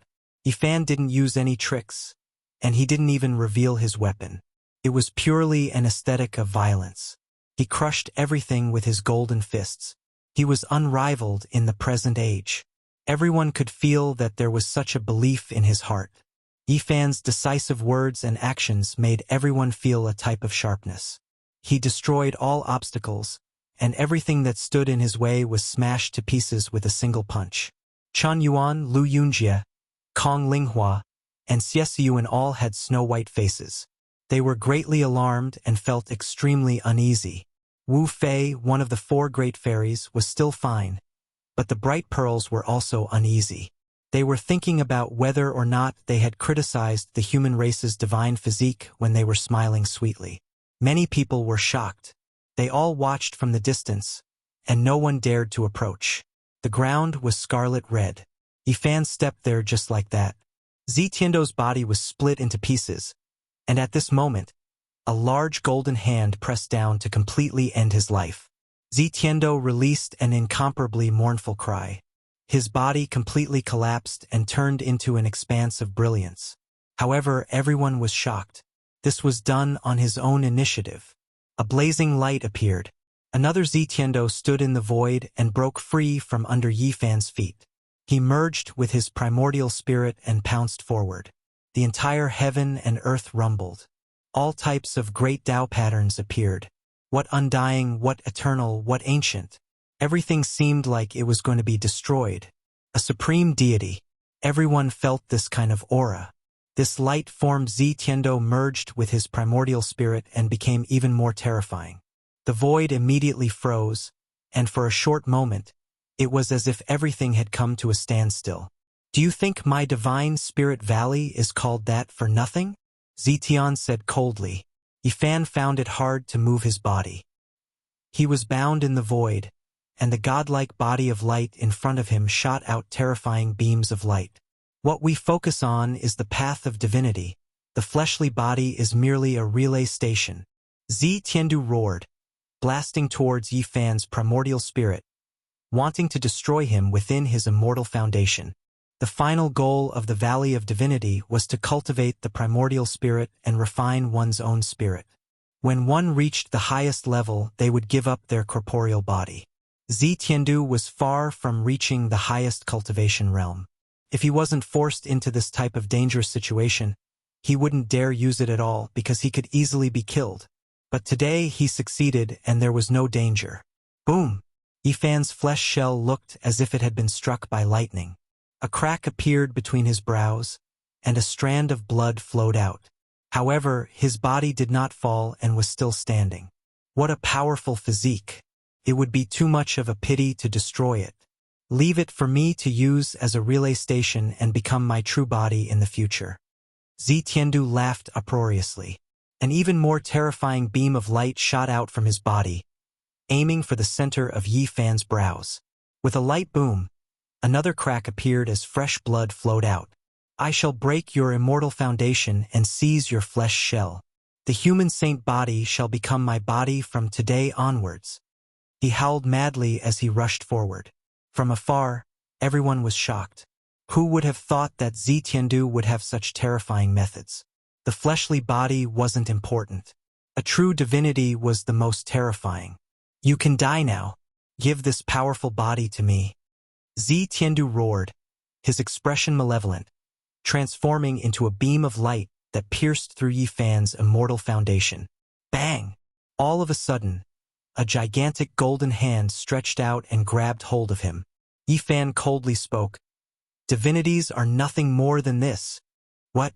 Yifan didn't use any tricks, and he didn't even reveal his weapon. It was purely an aesthetic of violence. He crushed everything with his golden fists. He was unrivaled in the present age. Everyone could feel that there was such a belief in his heart. Yifan's decisive words and actions made everyone feel a type of sharpness. He destroyed all obstacles, and everything that stood in his way was smashed to pieces with a single punch. Chen Yuan, Lu Yunjie, Kong Linghua, and Xie Yuan all had snow-white faces. They were greatly alarmed and felt extremely uneasy. Wu Fei, one of the four great fairies, was still fine, but the bright pearls were also uneasy. They were thinking about whether or not they had criticized the human race's divine physique when they were smiling sweetly. Many people were shocked. They all watched from the distance, and no one dared to approach. The ground was scarlet red. Yifan stepped there just like that. Zi Tiandu's body was split into pieces, and at this moment, a large golden hand pressed down to completely end his life. Zi Tiandu released an incomparably mournful cry. His body completely collapsed and turned into an expanse of brilliance. However, everyone was shocked. This was done on his own initiative. A blazing light appeared. Another Zi Tiandu stood in the void and broke free from under Yifan's feet. He merged with his primordial spirit and pounced forward. The entire heaven and earth rumbled. All types of great Tao patterns appeared. What undying, what eternal, what ancient. Everything seemed like it was going to be destroyed. A supreme deity. Everyone felt this kind of aura. This light-formed Zi Tiandu merged with his primordial spirit and became even more terrifying. The void immediately froze, and for a short moment, it was as if everything had come to a standstill. Do you think my divine spirit valley is called that for nothing? Zetian said coldly. Yifan found it hard to move his body. He was bound in the void, and the godlike body of light in front of him shot out terrifying beams of light. What we focus on is the path of divinity. The fleshly body is merely a relay station. Zi Tiandu roared, blasting towards Yifan's primordial spirit, wanting to destroy him within his immortal foundation. The final goal of the Valley of Divinity was to cultivate the primordial spirit and refine one's own spirit. When one reached the highest level, they would give up their corporeal body. Zi Tiandu was far from reaching the highest cultivation realm. If he wasn't forced into this type of dangerous situation, he wouldn't dare use it at all because he could easily be killed. But today he succeeded and there was no danger. Boom! Yifan's flesh shell looked as if it had been struck by lightning. A crack appeared between his brows, and a strand of blood flowed out. However, his body did not fall and was still standing. What a powerful physique! It would be too much of a pity to destroy it. Leave it for me to use as a relay station and become my true body in the future. Zi Tiandu laughed uproariously. An even more terrifying beam of light shot out from his body, aiming for the center of Yifan's brows. With a light boom, another crack appeared as fresh blood flowed out. I shall break your immortal foundation and seize your flesh shell. The human saint body shall become my body from today onwards. He howled madly as he rushed forward. From afar, everyone was shocked. Who would have thought that Zi Tiandu would have such terrifying methods? The fleshly body wasn't important. A true divinity was the most terrifying. You can die now. Give this powerful body to me. Zi Tiandu roared, his expression malevolent, transforming into a beam of light that pierced through Yi Fan's immortal foundation. Bang! All of a sudden, a gigantic golden hand stretched out and grabbed hold of him. Yi Fan coldly spoke, "Divinities are nothing more than this. What?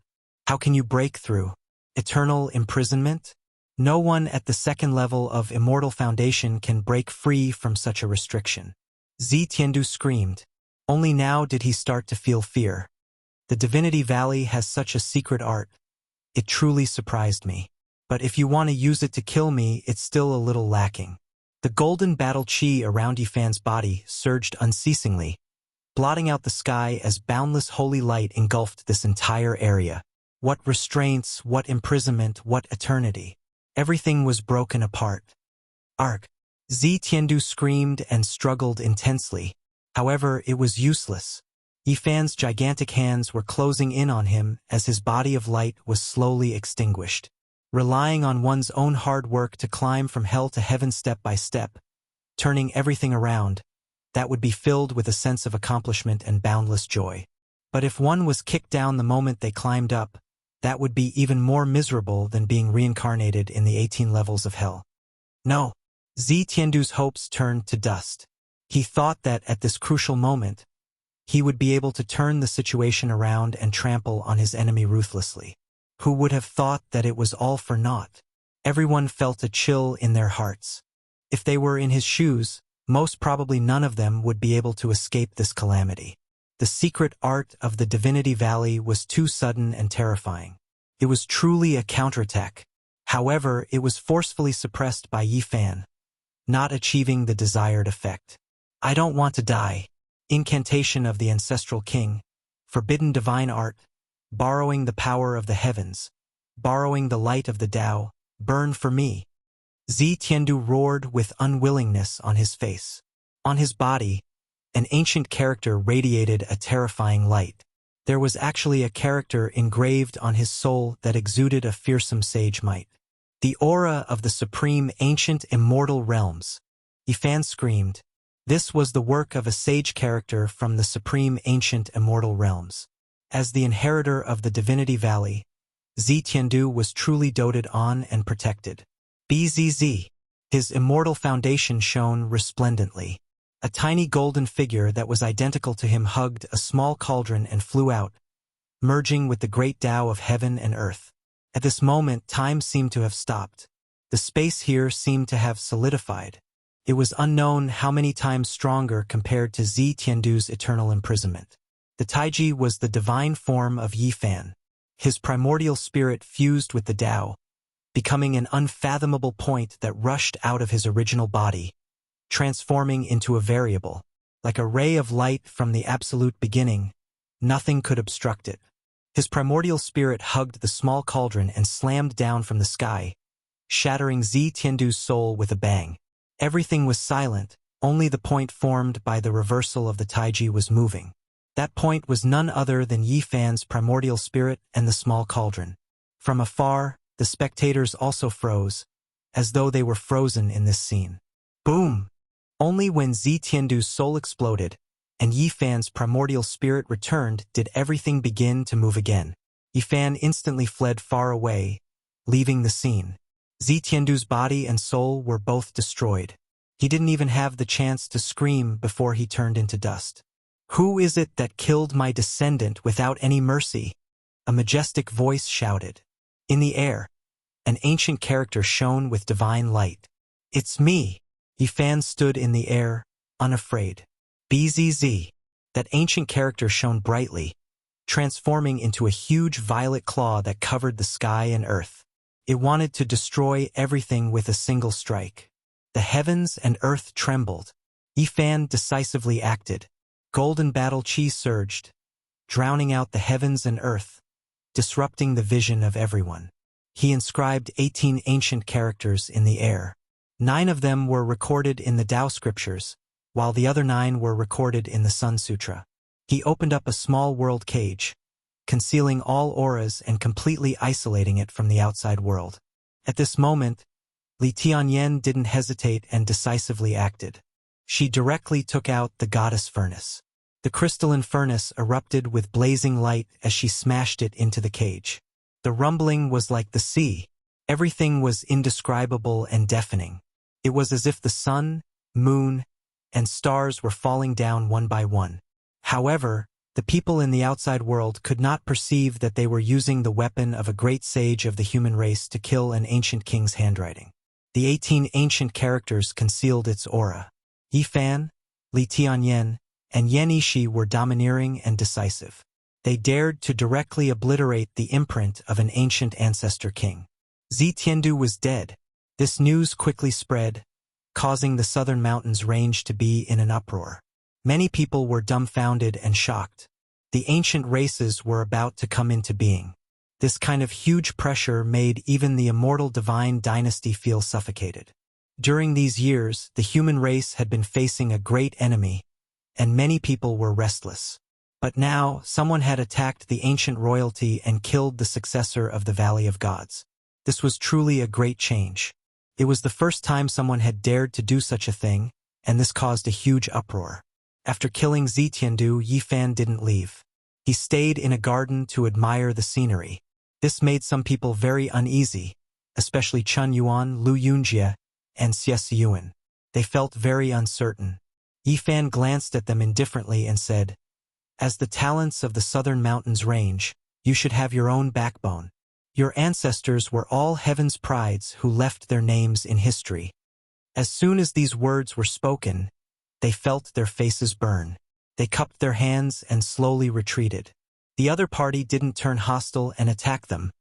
How can you break through? Eternal imprisonment? No one at the second level of immortal foundation can break free from such a restriction." Zi Tiandu screamed. Only now did he start to feel fear. The Divinity Valley has such a secret art. It truly surprised me. But if you want to use it to kill me, it's still a little lacking. The golden battle chi around Yi Fan's body surged unceasingly, blotting out the sky as boundless holy light engulfed this entire area. What restraints, what imprisonment, what eternity. Everything was broken apart. Arg! Zi Tiandu screamed and struggled intensely. However, it was useless. Yi Fan's gigantic hands were closing in on him as his body of light was slowly extinguished. Relying on one's own hard work to climb from hell to heaven step by step, turning everything around, that would be filled with a sense of accomplishment and boundless joy. But if one was kicked down the moment they climbed up, that would be even more miserable than being reincarnated in the 18 levels of hell. No. Zi Tiandu's hopes turned to dust. He thought that at this crucial moment, he would be able to turn the situation around and trample on his enemy ruthlessly. Who would have thought that it was all for naught? Everyone felt a chill in their hearts. If they were in his shoes, most probably none of them would be able to escape this calamity. The secret art of the Divinity Valley was too sudden and terrifying. It was truly a counterattack. However, it was forcefully suppressed by Yi Fan, not achieving the desired effect. I don't want to die. Incantation of the Ancestral King. Forbidden divine art. Borrowing the power of the heavens. Borrowing the light of the Tao. Burn for me. Zi Tiandu roared with unwillingness on his face. On his body, an ancient character radiated a terrifying light. There was actually a character engraved on his soul that exuded a fearsome sage might. The aura of the supreme ancient immortal realms. Yi Fan screamed. This was the work of a sage character from the supreme ancient immortal realms. As the inheritor of the Divinity Valley, Zi Tiandu was truly doted on and protected. Bzz. His immortal foundation shone resplendently. A tiny golden figure that was identical to him hugged a small cauldron and flew out, merging with the great Tao of heaven and earth. At this moment, time seemed to have stopped. The space here seemed to have solidified. It was unknown how many times stronger compared to Zi Tiandu's eternal imprisonment. The Taiji was the divine form of Yi Fan. His primordial spirit fused with the Tao, becoming an unfathomable point that rushed out of his original body, transforming into a variable. Like a ray of light from the absolute beginning, nothing could obstruct it. His primordial spirit hugged the small cauldron and slammed down from the sky, shattering Zi Tiandu's soul with a bang. Everything was silent, only the point formed by the reversal of the Taiji was moving. That point was none other than Yi Fan's primordial spirit and the small cauldron. From afar, the spectators also froze, as though they were frozen in this scene. Boom! Only when Zi Tiandu's soul exploded, and Yi Fan's primordial spirit returned did everything begin to move again. Yi Fan instantly fled far away, leaving the scene. Zi Tiandu's body and soul were both destroyed. He didn't even have the chance to scream before he turned into dust. Who is it that killed my descendant without any mercy? A majestic voice shouted. In the air, an ancient character shone with divine light. It's me! Yi Fan stood in the air, unafraid. Bzz. That ancient character shone brightly, transforming into a huge violet claw that covered the sky and earth. It wanted to destroy everything with a single strike. The heavens and earth trembled. Yi Fan decisively acted. Golden battle chi surged, drowning out the heavens and earth, disrupting the vision of everyone. He inscribed 18 ancient characters in the air. 9 of them were recorded in the Tao scriptures, while the other 9 were recorded in the Sun Sutra. He opened up a small world cage, concealing all auras and completely isolating it from the outside world. At this moment, Li Tianyan didn't hesitate and decisively acted. She directly took out the goddess furnace. The crystalline furnace erupted with blazing light as she smashed it into the cage. The rumbling was like the sea. Everything was indescribable and deafening. It was as if the sun, moon, and stars were falling down one by one. However, the people in the outside world could not perceive that they were using the weapon of a great sage of the human race to kill an ancient king's handwriting. The 18 ancient characters concealed its aura. Yi Fan, Li Tianyan, and Yan Yishi were domineering and decisive. They dared to directly obliterate the imprint of an ancient ancestor king. Zi Tiandu was dead. This news quickly spread, causing the southern mountains range to be in an uproar. Many people were dumbfounded and shocked. The ancient races were about to come into being. This kind of huge pressure made even the immortal divine dynasty feel suffocated. During these years, the human race had been facing a great enemy, and many people were restless. But now, someone had attacked the ancient royalty and killed the successor of the Valley of Gods. This was truly a great change. It was the first time someone had dared to do such a thing, and this caused a huge uproar. After killing Zi Tiandu, Yi Fan didn't leave. He stayed in a garden to admire the scenery. This made some people very uneasy, especially Chun Yuan, Lu Yunjie, and Xie Siyuan. They felt very uncertain. Yi Fan glanced at them indifferently and said, "As the talents of the southern mountains range, you should have your own backbone. Your ancestors were all heaven's prides who left their names in history." As soon as these words were spoken, they felt their faces burn. They cupped their hands and slowly retreated. The other party didn't turn hostile and attack them,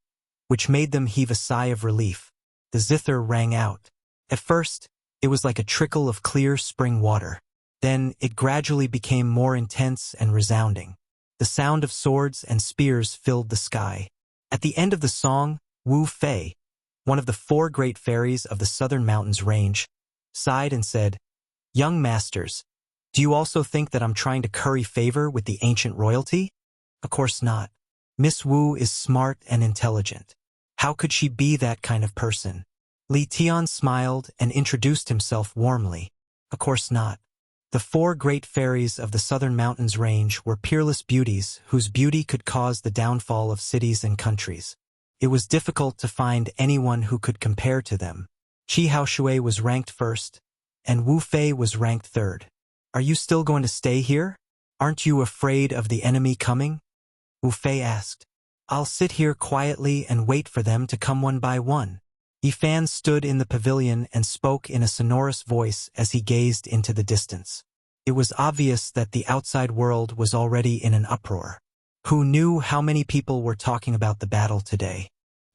which made them heave a sigh of relief. The zither rang out. At first, it was like a trickle of clear spring water. Then it gradually became more intense and resounding. The sound of swords and spears filled the sky. At the end of the song, Wu Fei, one of the 4 great fairies of the southern mountains range, sighed and said, "Young masters, do you also think that I'm trying to curry favor with the ancient royalty? Of course not. Miss Wu is smart and intelligent. How could she be that kind of person?" Li Tian smiled and introduced himself warmly. Of course not. The 4 great fairies of the southern mountains range were peerless beauties whose beauty could cause the downfall of cities and countries. It was difficult to find anyone who could compare to them. Qi Haoshui was ranked first, and Wu Fei was ranked third. "Are you still going to stay here? Aren't you afraid of the enemy coming?" Wu Fei asked. "I'll sit here quietly and wait for them to come one by one." Yi Fan stood in the pavilion and spoke in a sonorous voice as he gazed into the distance. It was obvious that the outside world was already in an uproar. Who knew how many people were talking about the battle today?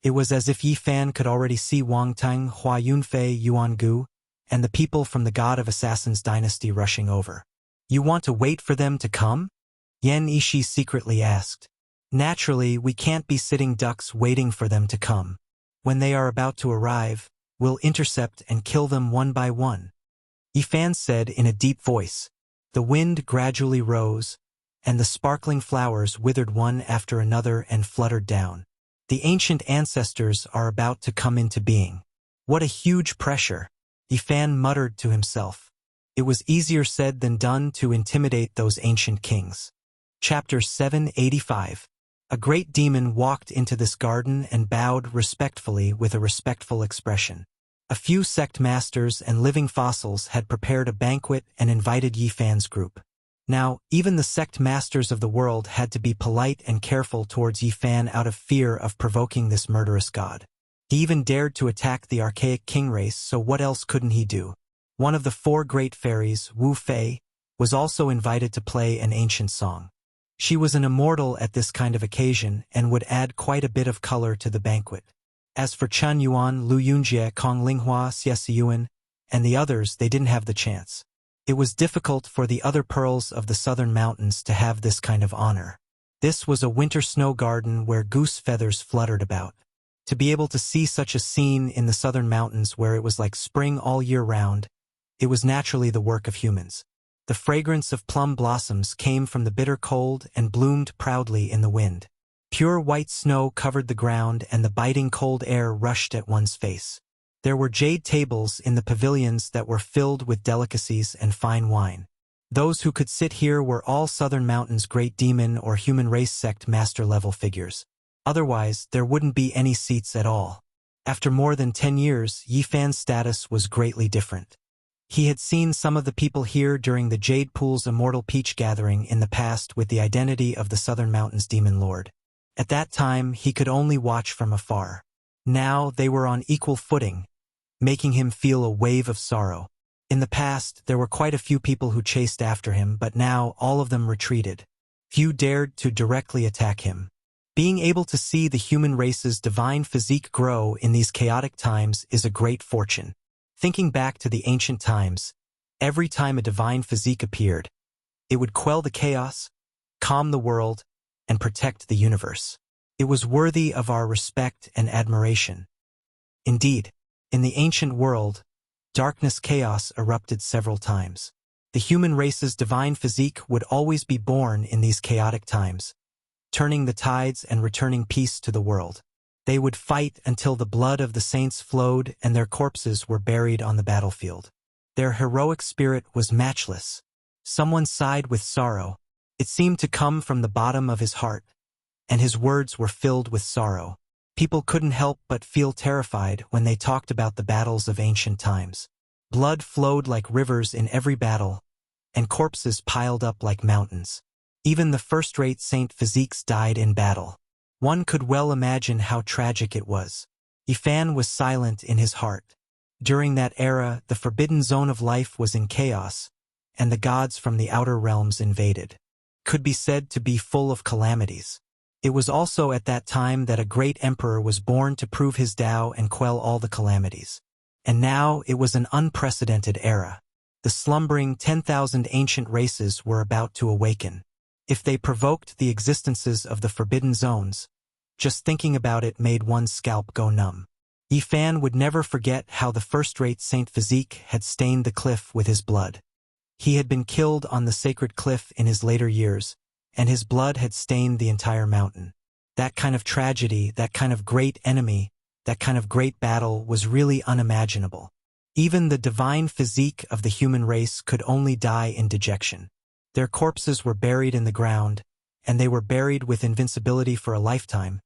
It was as if Yi Fan could already see Wang Tang, Hua Yunfei, Yuan Gu, and the people from the God of Assassins dynasty rushing over. "You want to wait for them to come?" Yan Yishi secretly asked. "Naturally, we can't be sitting ducks waiting for them to come. When they are about to arrive, we'll intercept and kill them one by one." Yi Fan said in a deep voice. The wind gradually rose, and the sparkling flowers withered one after another and fluttered down. The ancient ancestors are about to come into being. What a huge pressure, Yi Fan muttered to himself. It was easier said than done to intimidate those ancient kings. Chapter 785. A great demon walked into this garden and bowed respectfully with a respectful expression. A few sect masters and living fossils had prepared a banquet and invited Yi Fan's group. Now, even the sect masters of the world had to be polite and careful towards Yi Fan out of fear of provoking this murderous god. He even dared to attack the archaic king race, so what else couldn't he do? One of the 4 great fairies, Wu Fei, was also invited to play an ancient song. She was an immortal at this kind of occasion and would add quite a bit of color to the banquet. As for Chun Yuan, Lu Yunjie, Kong Linghua, Xie Siyuan, and the others, they didn't have the chance. It was difficult for the other pearls of the southern mountains to have this kind of honor. This was a winter snow garden where goose feathers fluttered about. To be able to see such a scene in the southern mountains where it was like spring all year round, it was naturally the work of humans. The fragrance of plum blossoms came from the bitter cold and bloomed proudly in the wind. Pure white snow covered the ground and the biting cold air rushed at one's face. There were jade tables in the pavilions that were filled with delicacies and fine wine. Those who could sit here were all Southern Mountain's great demon or human race sect master-level figures. Otherwise, there wouldn't be any seats at all. After more than 10 years, Yi Fan's status was greatly different. He had seen some of the people here during the Jade Pool's Immortal Peach gathering in the past with the identity of the Southern Mountain's Demon Lord. At that time, he could only watch from afar. Now, they were on equal footing, making him feel a wave of sorrow. In the past, there were quite a few people who chased after him, but now all of them retreated. Few dared to directly attack him. Being able to see the human race's divine physique grow in these chaotic times is a great fortune. Thinking back to the ancient times, every time a divine physique appeared, it would quell the chaos, calm the world, and protect the universe. It was worthy of our respect and admiration. Indeed, in the ancient world, darkness chaos erupted several times. The human race's divine physique would always be born in these chaotic times, turning the tides and returning peace to the world. They would fight until the blood of the saints flowed and their corpses were buried on the battlefield. Their heroic spirit was matchless. Someone sighed with sorrow. It seemed to come from the bottom of his heart, and his words were filled with sorrow. People couldn't help but feel terrified when they talked about the battles of ancient times. Blood flowed like rivers in every battle, and corpses piled up like mountains. Even the first-rate saint physiques died in battle. One could well imagine how tragic it was. Yi Fan was silent in his heart. During that era, the forbidden zone of life was in chaos, and the gods from the outer realms invaded. Could be said to be full of calamities. It was also at that time that a great emperor was born to prove his Tao and quell all the calamities. And now it was an unprecedented era. The slumbering 10,000 ancient races were about to awaken. If they provoked the existences of the forbidden zones, just thinking about it made one's scalp go numb. Yi Fan would never forget how the first-rate Saint Physique had stained the cliff with his blood. He had been killed on the sacred cliff in his later years, and his blood had stained the entire mountain. That kind of tragedy, that kind of great enemy, that kind of great battle was really unimaginable. Even the divine physique of the human race could only die in dejection. Their corpses were buried in the ground, and they were buried with invincibility for a lifetime,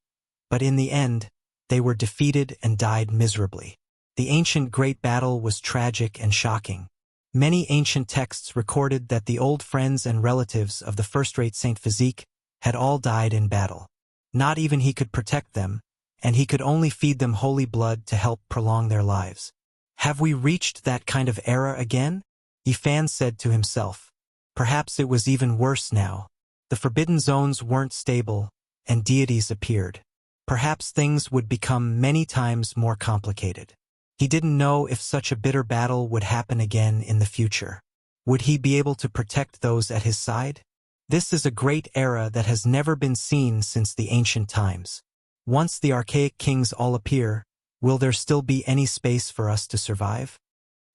but in the end, they were defeated and died miserably. The ancient great battle was tragic and shocking. Many ancient texts recorded that the old friends and relatives of the first-rate Saint Physique had all died in battle. Not even he could protect them, and he could only feed them holy blood to help prolong their lives. Have we reached that kind of era again? Yi Fan said to himself. Perhaps it was even worse now. The forbidden zones weren't stable, and deities appeared. Perhaps things would become many times more complicated. He didn't know if such a bitter battle would happen again in the future. Would he be able to protect those at his side? This is a great era that has never been seen since the ancient times. Once the archaic kings all appear, will there still be any space for us to survive?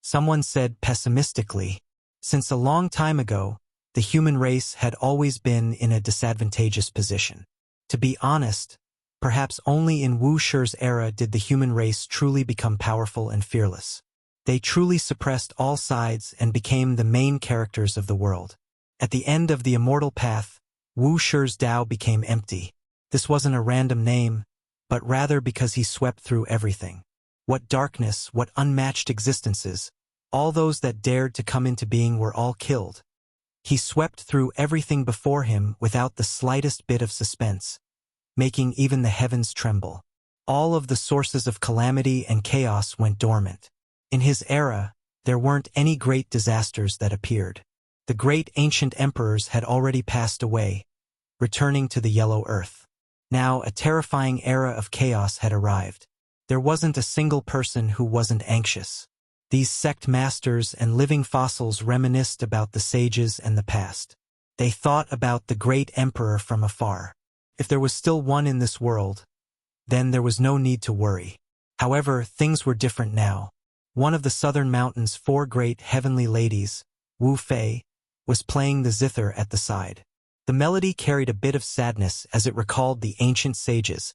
Someone said pessimistically, since a long time ago, the human race had always been in a disadvantageous position. To be honest, perhaps only in Wuxia's era did the human race truly become powerful and fearless. They truly suppressed all sides and became the main characters of the world. At the end of the immortal path, Wuxia's Tao became empty. This wasn't a random name, but rather because he swept through everything. What darkness, what unmatched existences, all those that dared to come into being were all killed. He swept through everything before him without the slightest bit of suspense, making even the heavens tremble. All of the sources of calamity and chaos went dormant. In his era, there weren't any great disasters that appeared. The great ancient emperors had already passed away, returning to the yellow earth. Now a terrifying era of chaos had arrived. There wasn't a single person who wasn't anxious. These sect masters and living fossils reminisced about the sages and the past. They thought about the great emperor from afar. If there was still one in this world, then there was no need to worry. However, things were different now. One of the southern mountain's 4 great heavenly ladies, Wu Fei, was playing the zither at the side. The melody carried a bit of sadness as it recalled the ancient sages,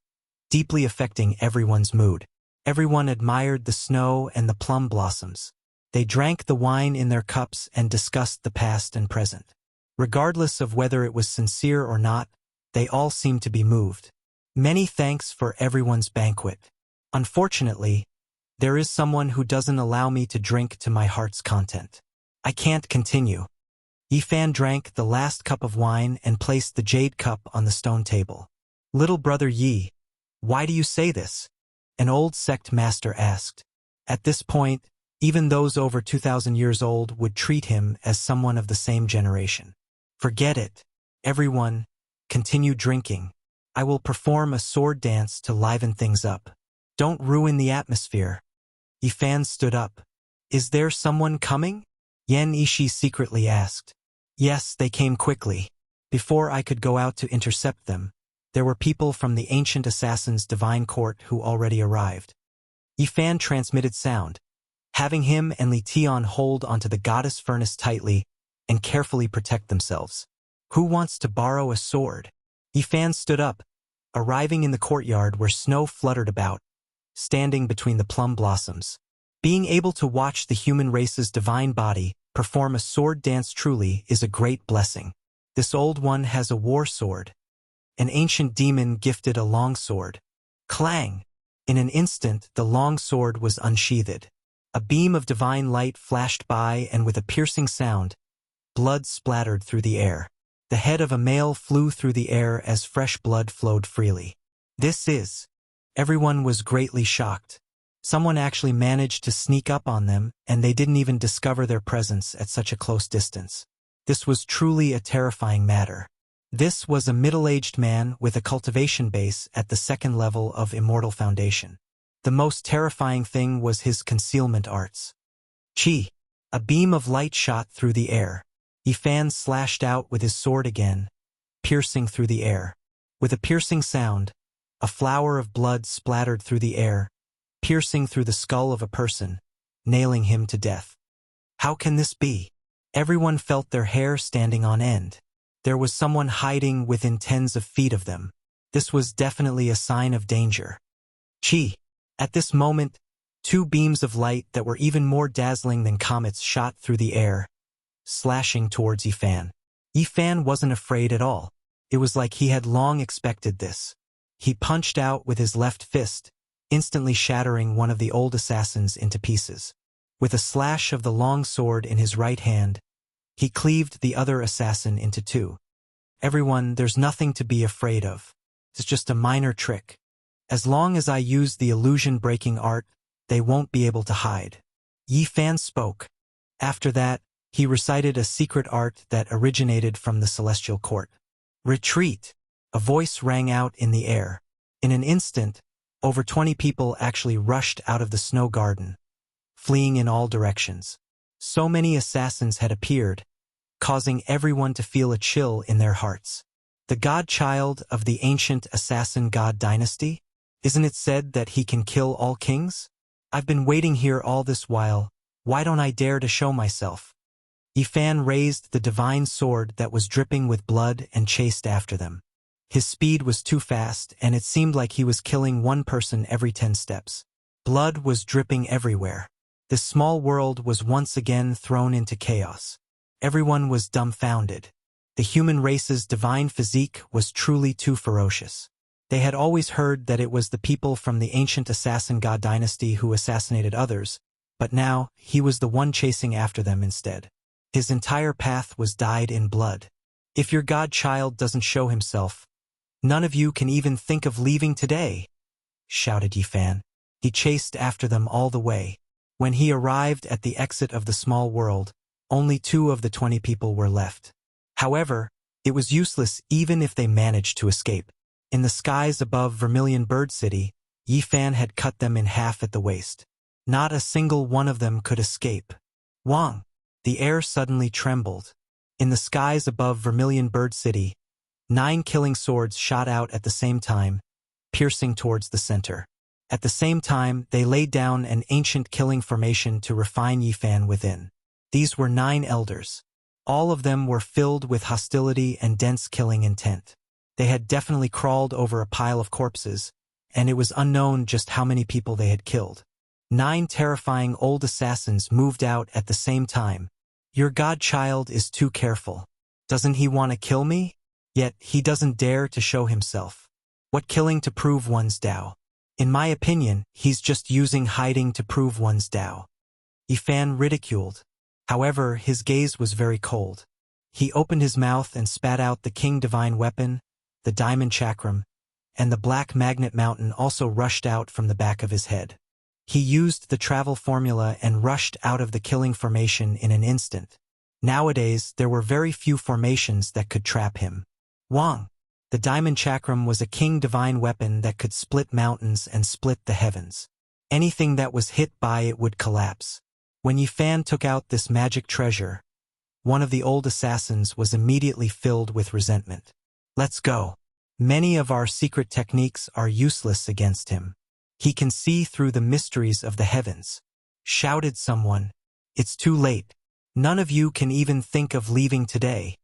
deeply affecting everyone's mood. Everyone admired the snow and the plum blossoms. They drank the wine in their cups and discussed the past and present. Regardless of whether it was sincere or not, they all seemed to be moved. Many thanks for everyone's banquet. Unfortunately, there is someone who doesn't allow me to drink to my heart's content. I can't continue. Yifan drank the last cup of wine and placed the jade cup on the stone table. Little brother Yi, why do you say this? An old sect master asked. At this point, even those over 2,000 years old would treat him as someone of the same generation. Forget it. Everyone, continue drinking. I will perform a sword dance to liven things up. Don't ruin the atmosphere. Yifan stood up. Is there someone coming? Yan Ishi secretly asked. Yes, they came quickly. Before I could go out to intercept them, there were people from the ancient assassin's divine court who already arrived. Yifan transmitted sound, having him and Li Tian hold onto the goddess furnace tightly and carefully protect themselves. Who wants to borrow a sword? Yifan stood up, arriving in the courtyard where snow fluttered about, standing between the plum blossoms. Being able to watch the human race's divine body perform a sword dance truly is a great blessing. This old one has a war sword. An ancient demon gifted a long sword. Clang! In an instant, the long sword was unsheathed. A beam of divine light flashed by, and with a piercing sound, blood splattered through the air. The head of a male flew through the air as fresh blood flowed freely. This is... Everyone was greatly shocked. Someone actually managed to sneak up on them, and they didn't even discover their presence at such a close distance. This was truly a terrifying matter. This was a middle-aged man with a cultivation base at the second level of Immortal Foundation. The most terrifying thing was his concealment arts. Chi! A beam of light shot through the air. Yifan slashed out with his sword again, piercing through the air. With a piercing sound, a flower of blood splattered through the air, piercing through the skull of a person, nailing him to death. How can this be? Everyone felt their hair standing on end. There was someone hiding within tens of feet of them. This was definitely a sign of danger. Chi! At this moment, two beams of light that were even more dazzling than comets shot through the air, slashing towards Yifan. Yifan wasn't afraid at all. It was like he had long expected this. He punched out with his left fist, instantly shattering one of the old assassins into pieces. With a slash of the long sword in his right hand, he cleaved the other assassin into two. Everyone, there's nothing to be afraid of. It's just a minor trick. As long as I use the illusion-breaking art, they won't be able to hide. Yifan spoke. After that, he recited a secret art that originated from the celestial court. Retreat! A voice rang out in the air. In an instant, over 20 people actually rushed out of the snow garden, fleeing in all directions. So many assassins had appeared, causing everyone to feel a chill in their hearts. The godchild of the ancient assassin god dynasty? Isn't it said that he can kill all kings? I've been waiting here all this while. Why don't I dare to show myself? Yifan raised the divine sword that was dripping with blood and chased after them. His speed was too fast, and it seemed like he was killing one person every 10 steps. Blood was dripping everywhere. This small world was once again thrown into chaos. Everyone was dumbfounded. The human race's divine physique was truly too ferocious. They had always heard that it was the people from the ancient assassin god dynasty who assassinated others, but now he was the one chasing after them instead. His entire path was dyed in blood. If your godchild doesn't show himself, none of you can even think of leaving today, shouted Yifan. He chased after them all the way. When he arrived at the exit of the small world, only 2 of the 20 people were left. However, it was useless even if they managed to escape. In the skies above Vermilion Bird City, Yifan had cut them in half at the waist. Not a single one of them could escape. Wang! The air suddenly trembled. In the skies above Vermilion Bird City, 9 killing swords shot out at the same time, piercing towards the center. At the same time, they laid down an ancient killing formation to refine Yifan within. These were 9 elders. All of them were filled with hostility and dense killing intent. They had definitely crawled over a pile of corpses, and it was unknown just how many people they had killed. 9 terrifying old assassins moved out at the same time. Your godchild is too careful. Doesn't he want to kill me? Yet he doesn't dare to show himself. What killing to prove one's Tao? In my opinion, he's just using hiding to prove one's Tao. Yifan ridiculed. However, his gaze was very cold. He opened his mouth and spat out the king divine weapon, the diamond chakram, and the black magnet mountain also rushed out from the back of his head. He used the travel formula and rushed out of the killing formation in an instant. Nowadays, there were very few formations that could trap him. Wang. The diamond chakram was a king divine weapon that could split mountains and split the heavens. Anything that was hit by it would collapse. When Yifan took out this magic treasure, one of the old assassins was immediately filled with resentment. Let's go. Many of our secret techniques are useless against him. He can see through the mysteries of the heavens. Shouted someone. It's too late. None of you can even think of leaving today.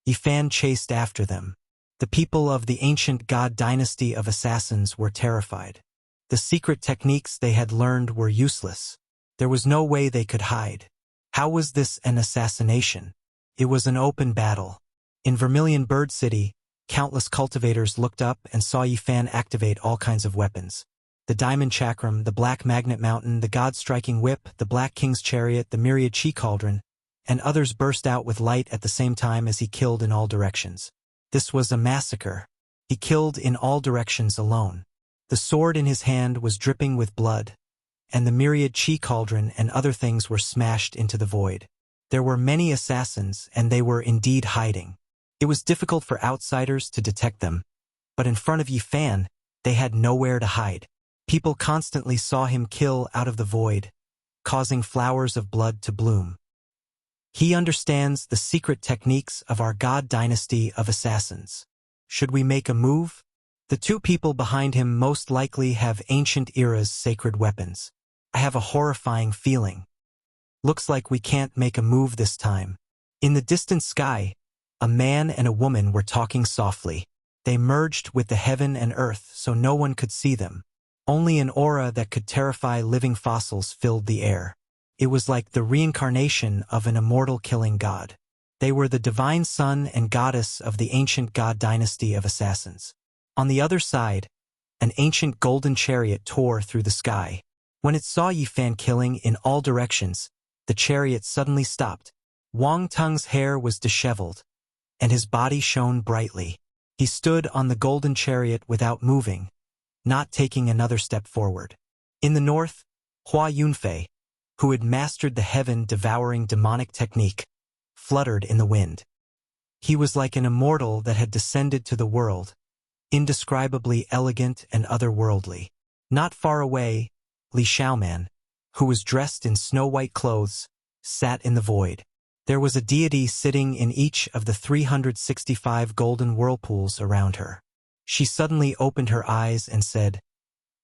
Yifan chased after them. The people of the ancient god dynasty of assassins were terrified. The secret techniques they had learned were useless. There was no way they could hide. How was this an assassination? It was an open battle. In Vermilion Bird City, countless cultivators looked up and saw Yifan activate all kinds of weapons. The diamond chakram, the black magnet mountain, the god-striking whip, the black king's chariot, the myriad chi cauldron, and others burst out with light at the same time as he killed in all directions. This was a massacre. He killed in all directions alone. The sword in his hand was dripping with blood, and the myriad chi cauldron and other things were smashed into the void. There were many assassins, and they were indeed hiding. It was difficult for outsiders to detect them, but in front of Yifan, they had nowhere to hide. People constantly saw him kill out of the void, causing flowers of blood to bloom. He understands the secret techniques of our god dynasty of assassins. Should we make a move? The 2 people behind him most likely have ancient era's sacred weapons. I have a horrifying feeling. Looks like we can't make a move this time. In the distant sky, a man and a woman were talking softly. They merged with the heaven and earth so no one could see them. Only an aura that could terrify living fossils filled the air. It was like the reincarnation of an immortal killing god. They were the divine son and goddess of the ancient god dynasty of assassins. On the other side, an ancient golden chariot tore through the sky. When it saw Yifan killing in all directions, the chariot suddenly stopped. Wang Tung's hair was disheveled, and his body shone brightly. He stood on the golden chariot without moving, not taking another step forward. In the north, Hua Yunfei, who had mastered the heaven-devouring demonic technique, fluttered in the wind. He was like an immortal that had descended to the world, indescribably elegant and otherworldly. Not far away, Li Xiaoman, who was dressed in snow-white clothes, sat in the void. There was a deity sitting in each of the 365 golden whirlpools around her. She suddenly opened her eyes and said,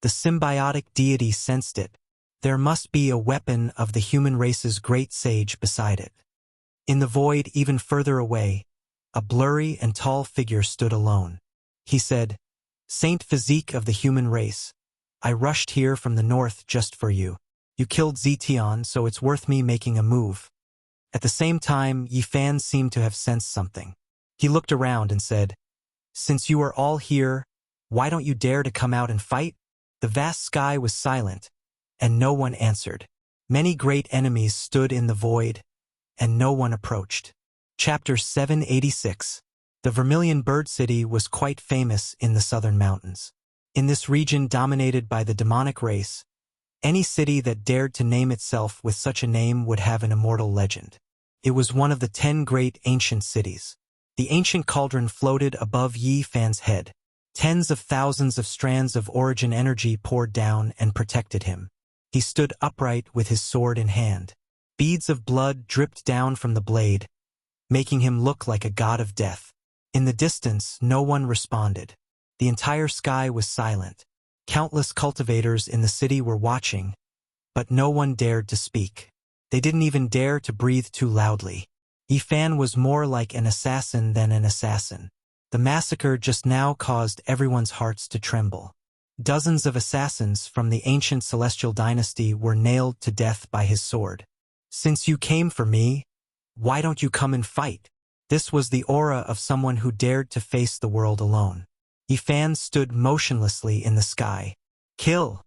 "The symbiotic deity sensed it. There must be a weapon of the human race's great sage beside it." In the void even further away, a blurry and tall figure stood alone. He said, "Saint Physique of the human race, I rushed here from the north just for you. You killed Zetian, so it's worth me making a move." At the same time, Yifan seemed to have sensed something. He looked around and said, "Since you are all here, why don't you dare to come out and fight?" The vast sky was silent, and no one answered. Many great enemies stood in the void, and no one approached. Chapter 786. The Vermilion Bird City was quite famous in the southern mountains. In this region dominated by the demonic race, any city that dared to name itself with such a name would have an immortal legend. It was one of the 10 great ancient cities. The ancient cauldron floated above Yi Fan's head. Tens of thousands of strands of origin energy poured down and protected him. He stood upright with his sword in hand. Beads of blood dripped down from the blade, making him look like a god of death. In the distance, no one responded. The entire sky was silent. Countless cultivators in the city were watching, but no one dared to speak. They didn't even dare to breathe too loudly. Yifan was more like an assassin than an assassin. The massacre just now caused everyone's hearts to tremble. Dozens of assassins from the ancient celestial dynasty were nailed to death by his sword. Since you came for me, why don't you come and fight? This was the aura of someone who dared to face the world alone. Yifan stood motionlessly in the sky. Kill!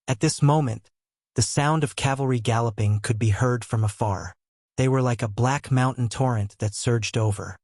At this moment, the sound of cavalry galloping could be heard from afar. They were like a black mountain torrent that surged over.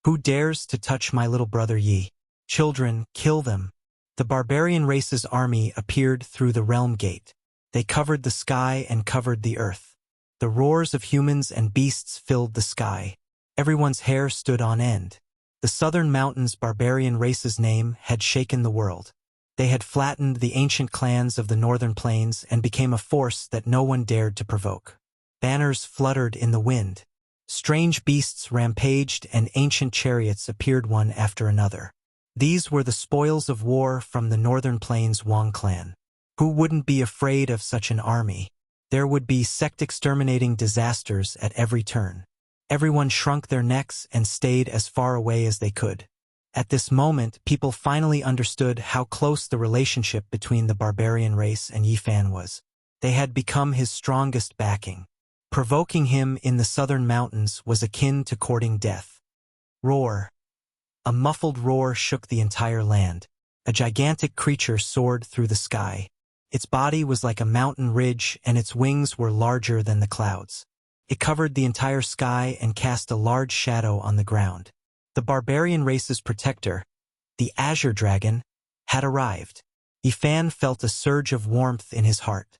Who dares to touch my little brother Yi? Children, kill them. The barbarian race's army appeared through the realm gate. They covered the sky and covered the earth. The roars of humans and beasts filled the sky. Everyone's hair stood on end. The southern mountains' barbarian race's name had shaken the world. They had flattened the ancient clans of the northern plains and became a force that no one dared to provoke. Banners fluttered in the wind. Strange beasts rampaged and ancient chariots appeared one after another. These were the spoils of war from the northern plains Wang clan. Who wouldn't be afraid of such an army? There would be sect-exterminating disasters at every turn. Everyone shrunk their necks and stayed as far away as they could. At this moment, people finally understood how close the relationship between the barbarian race and Yifan was. They had become his strongest backing. Provoking him in the southern mountains was akin to courting death. Roar. A muffled roar shook the entire land. A gigantic creature soared through the sky. Its body was like a mountain ridge and its wings were larger than the clouds. It covered the entire sky and cast a large shadow on the ground. The barbarian race's protector, the Azure Dragon, had arrived. Yifan felt a surge of warmth in his heart.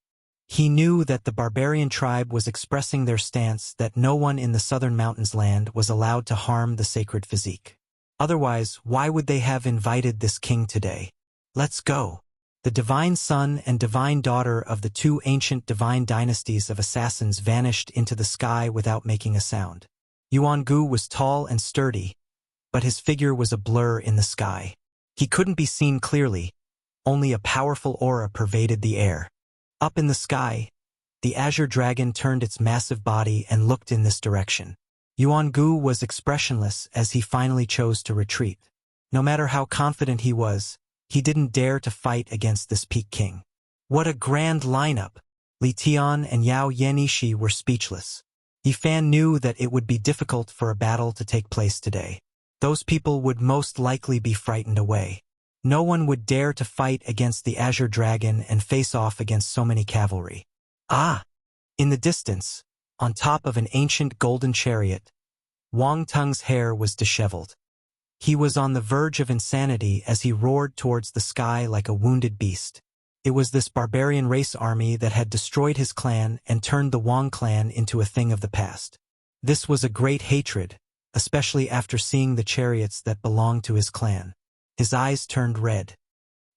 He knew that the barbarian tribe was expressing their stance that no one in the southern mountains land was allowed to harm the sacred physique. Otherwise, why would they have invited this king today? Let's go. The divine son and divine daughter of the two ancient divine dynasties of assassins vanished into the sky without making a sound. Yuan Gu was tall and sturdy, but his figure was a blur in the sky. He couldn't be seen clearly, only a powerful aura pervaded the air. Up in the sky, the Azure Dragon turned its massive body and looked in this direction. Yuan Gu was expressionless as he finally chose to retreat. No matter how confident he was, he didn't dare to fight against this peak king. What a grand lineup! Li Tian and Yao Yenishi were speechless. Yifan knew that it would be difficult for a battle to take place today. Those people would most likely be frightened away. No one would dare to fight against the Azure Dragon and face off against so many cavalry. Ah! In the distance, on top of an ancient golden chariot, Wang Tung's hair was disheveled. He was on the verge of insanity as he roared towards the sky like a wounded beast. It was this barbarian race army that had destroyed his clan and turned the Wang clan into a thing of the past. This was a great hatred, especially after seeing the chariots that belonged to his clan. His eyes turned red.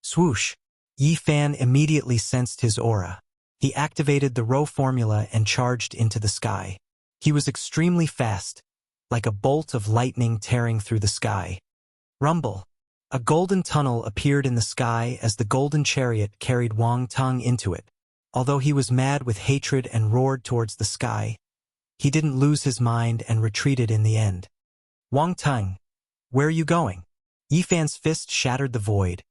Swoosh! Yifan immediately sensed his aura. He activated the Rho formula and charged into the sky. He was extremely fast, like a bolt of lightning tearing through the sky. Rumble! A golden tunnel appeared in the sky as the golden chariot carried Wang Tung into it. Although he was mad with hatred and roared towards the sky, he didn't lose his mind and retreated in the end. Wang Tung, where are you going? Yifan's fist shattered the void,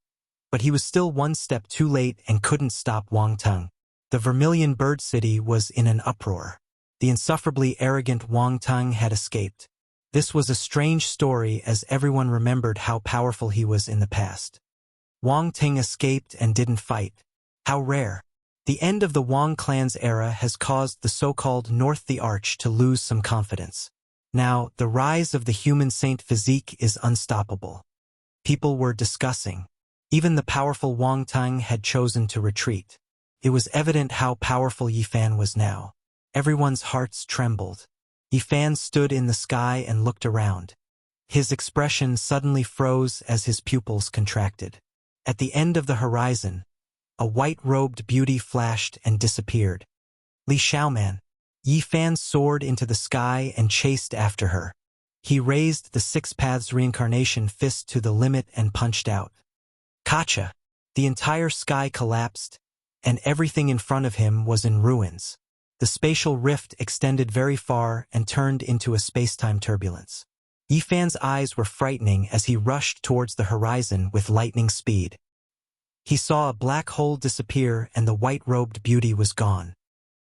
but he was still one step too late and couldn't stop Wang Tung. The Vermilion Bird City was in an uproar. The insufferably arrogant Wang Tung had escaped. This was a strange story as everyone remembered how powerful he was in the past. Wang Tung escaped and didn't fight. How rare. The end of the Wang clan's era has caused the so-called North the Arch to lose some confidence. Now, the rise of the human saint physique is unstoppable. People were discussing. Even the powerful Wang Tung had chosen to retreat. It was evident how powerful Yifan was now. Everyone's hearts trembled. Yifan stood in the sky and looked around. His expression suddenly froze as his pupils contracted. At the end of the horizon, a white-robed beauty flashed and disappeared. Li Xiaoman. Yifan soared into the sky and chased after her. He raised the Six Paths reincarnation fist to the limit and punched out. Kacha! The entire sky collapsed, and everything in front of him was in ruins. The spatial rift extended very far and turned into a space-time turbulence. Yifan's eyes were frightening as he rushed towards the horizon with lightning speed. He saw a black hole disappear and the white-robed beauty was gone.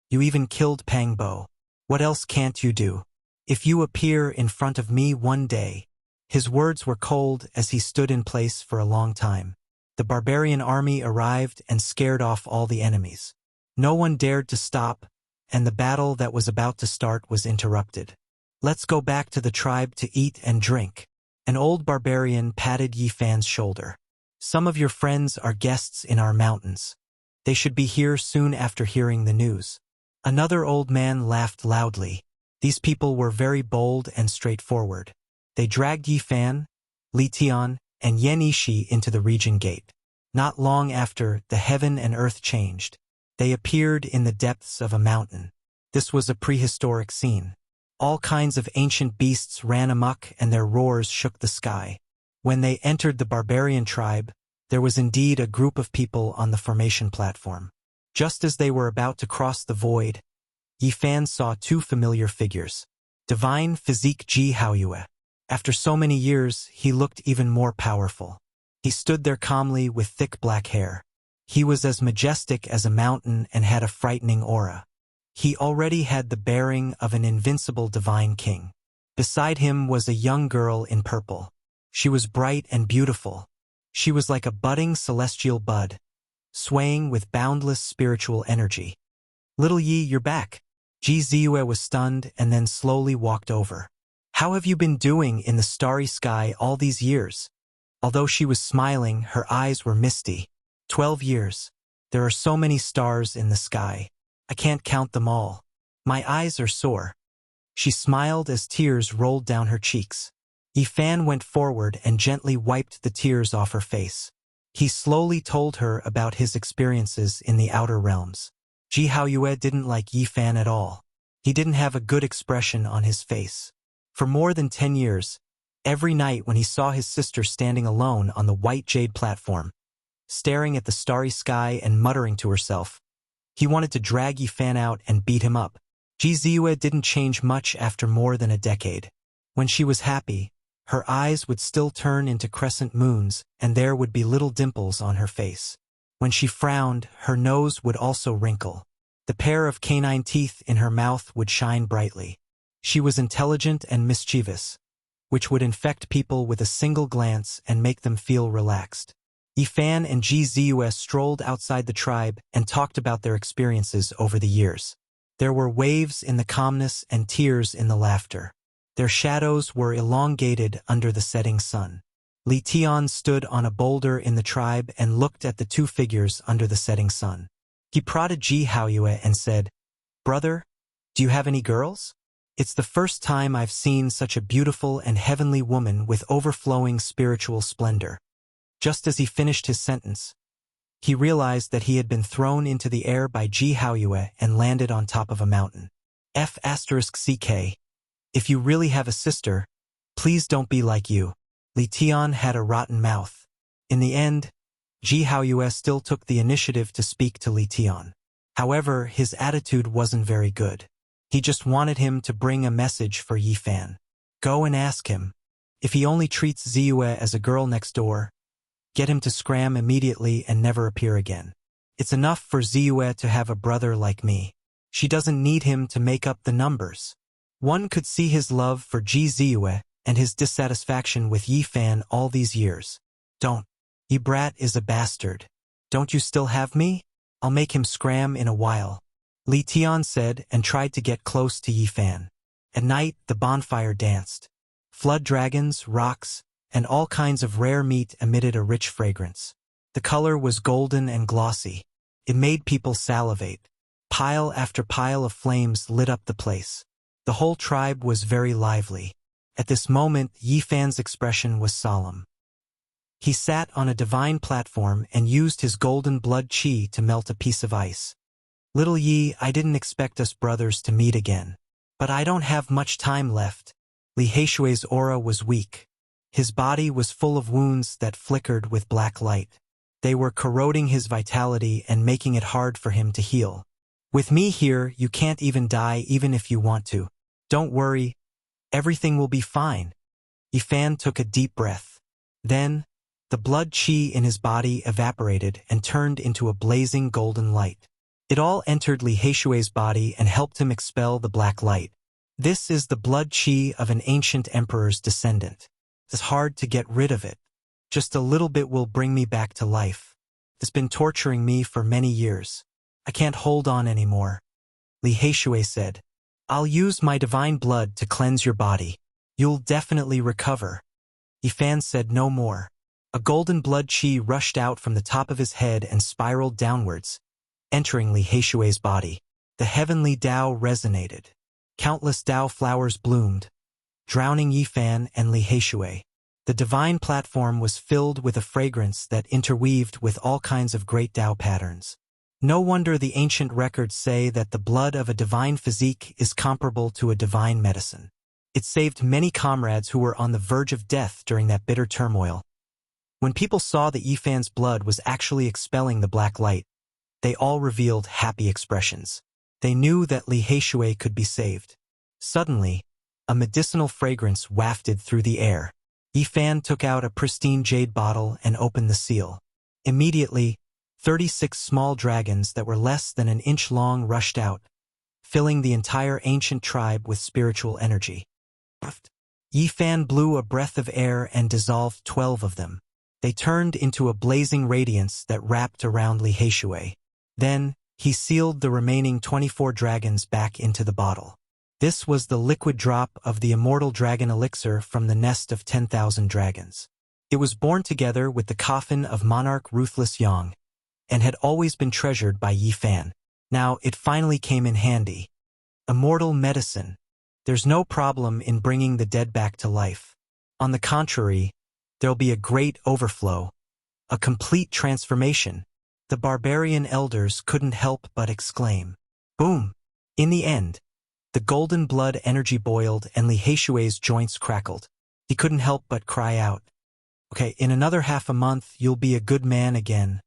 You even killed Pangbo. What else can't you do? If you appear in front of me one day. His words were cold as he stood in place for a long time. The barbarian army arrived and scared off all the enemies. No one dared to stop, and the battle that was about to start was interrupted. Let's go back to the tribe to eat and drink. An old barbarian patted Yifan's shoulder. Some of your friends are guests in our mountains. They should be here soon after hearing the news. Another old man laughed loudly. These people were very bold and straightforward. They dragged Yifan, Li Tian, and Yen Ishi into the region gate. Not long after, the heaven and earth changed. They appeared in the depths of a mountain. This was a prehistoric scene. All kinds of ancient beasts ran amok and their roars shook the sky. When they entered the barbarian tribe, there was indeed a group of people on the formation platform. Just as they were about to cross the void, Yifan saw two familiar figures. Divine Physique Ji Haoyue. After so many years, he looked even more powerful. He stood there calmly with thick black hair. He was as majestic as a mountain and had a frightening aura. He already had the bearing of an invincible divine king. Beside him was a young girl in purple. She was bright and beautiful. She was like a budding celestial bud, swaying with boundless spiritual energy. Little Yi, you're back. Ji Ziyue was stunned and then slowly walked over. How have you been doing in the starry sky all these years? Although she was smiling, her eyes were misty. 12 years. There are so many stars in the sky. I can't count them all. My eyes are sore. She smiled as tears rolled down her cheeks. Yifan went forward and gently wiped the tears off her face. He slowly told her about his experiences in the outer realms. Ji Haoyue didn't like Yifan at all. He didn't have a good expression on his face. For more than 10 years, every night when he saw his sister standing alone on the white jade platform, staring at the starry sky and muttering to herself, he wanted to drag Yifan out and beat him up. Ji Ziyue didn't change much after more than a decade. When she was happy, her eyes would still turn into crescent moons and there would be little dimples on her face. When she frowned, her nose would also wrinkle. The pair of canine teeth in her mouth would shine brightly. She was intelligent and mischievous, which would infect people with a single glance and make them feel relaxed. Yifan and Ji Ziyue strolled outside the tribe and talked about their experiences over the years. There were waves in the calmness and tears in the laughter. Their shadows were elongated under the setting sun. Li Tian stood on a boulder in the tribe and looked at the two figures under the setting sun. He prodded Ji Haoyue and said, "Brother, do you have any girls? It's the first time I've seen such a beautiful and heavenly woman with overflowing spiritual splendor." Just as he finished his sentence, he realized that he had been thrown into the air by Ji Haoyue and landed on top of a mountain. F***CK. If you really have a sister, please don't be like you. Li Tian had a rotten mouth. In the end, Ji Haoyue still took the initiative to speak to Li Tian. However, his attitude wasn't very good. He just wanted him to bring a message for Yifan. Go and ask him. If he only treats Ziyue as a girl next door, get him to scram immediately and never appear again. It's enough for Ziyue to have a brother like me. She doesn't need him to make up the numbers. One could see his love for Ji Ziyue and his dissatisfaction with Yifan all these years. Don't. Yi brat is a bastard. Don't you still have me? I'll make him scram in a while. Li Tian said and tried to get close to Yifan. At night, the bonfire danced. Flood dragons, rocks, and all kinds of rare meat emitted a rich fragrance. The color was golden and glossy. It made people salivate. Pile after pile of flames lit up the place. The whole tribe was very lively. At this moment, Yifan's expression was solemn. He sat on a divine platform and used his golden blood qi to melt a piece of ice. Little Yi, I didn't expect us brothers to meet again. But I don't have much time left. Li Heishui's aura was weak. His body was full of wounds that flickered with black light. They were corroding his vitality and making it hard for him to heal. With me here, you can't even die even if you want to. Don't worry, everything will be fine. Yifan took a deep breath. Then, the blood qi in his body evaporated and turned into a blazing golden light. It all entered Li Heishui's body and helped him expel the black light. This is the blood qi of an ancient emperor's descendant. It's hard to get rid of it. Just a little bit will bring me back to life. It's been torturing me for many years. I can't hold on anymore. Li Heishui said, I'll use my divine blood to cleanse your body. You'll definitely recover. Yifan said no more. A golden blood qi rushed out from the top of his head and spiraled downwards, entering Li Heishui's body. The heavenly Tao resonated. Countless Tao flowers bloomed, drowning Yifan and Li Heishui. The divine platform was filled with a fragrance that interweaved with all kinds of great Tao patterns. No wonder the ancient records say that the blood of a divine physique is comparable to a divine medicine. It saved many comrades who were on the verge of death during that bitter turmoil. When people saw that Yifan's blood was actually expelling the black light, they all revealed happy expressions. They knew that Li Heishui could be saved. Suddenly, a medicinal fragrance wafted through the air. Yifan took out a pristine jade bottle and opened the seal. Immediately, 36 small dragons that were less than an inch long rushed out, filling the entire ancient tribe with spiritual energy. Yifan blew a breath of air and dissolved 12 of them. They turned into a blazing radiance that wrapped around Li Heishui. Then, he sealed the remaining 24 dragons back into the bottle. This was the liquid drop of the immortal dragon elixir from the nest of 10,000 dragons. It was born together with the coffin of monarch Ruthless Yang, and had always been treasured by Yifan. Now it finally came in handy. Immortal medicine. There's no problem in bringing the dead back to life. On the contrary, there'll be a great overflow, a complete transformation. The barbarian elders couldn't help but exclaim. Boom! In the end, the golden blood energy boiled and Li Heishui's joints crackled. He couldn't help but cry out. Okay, in another half a month, you'll be a good man again,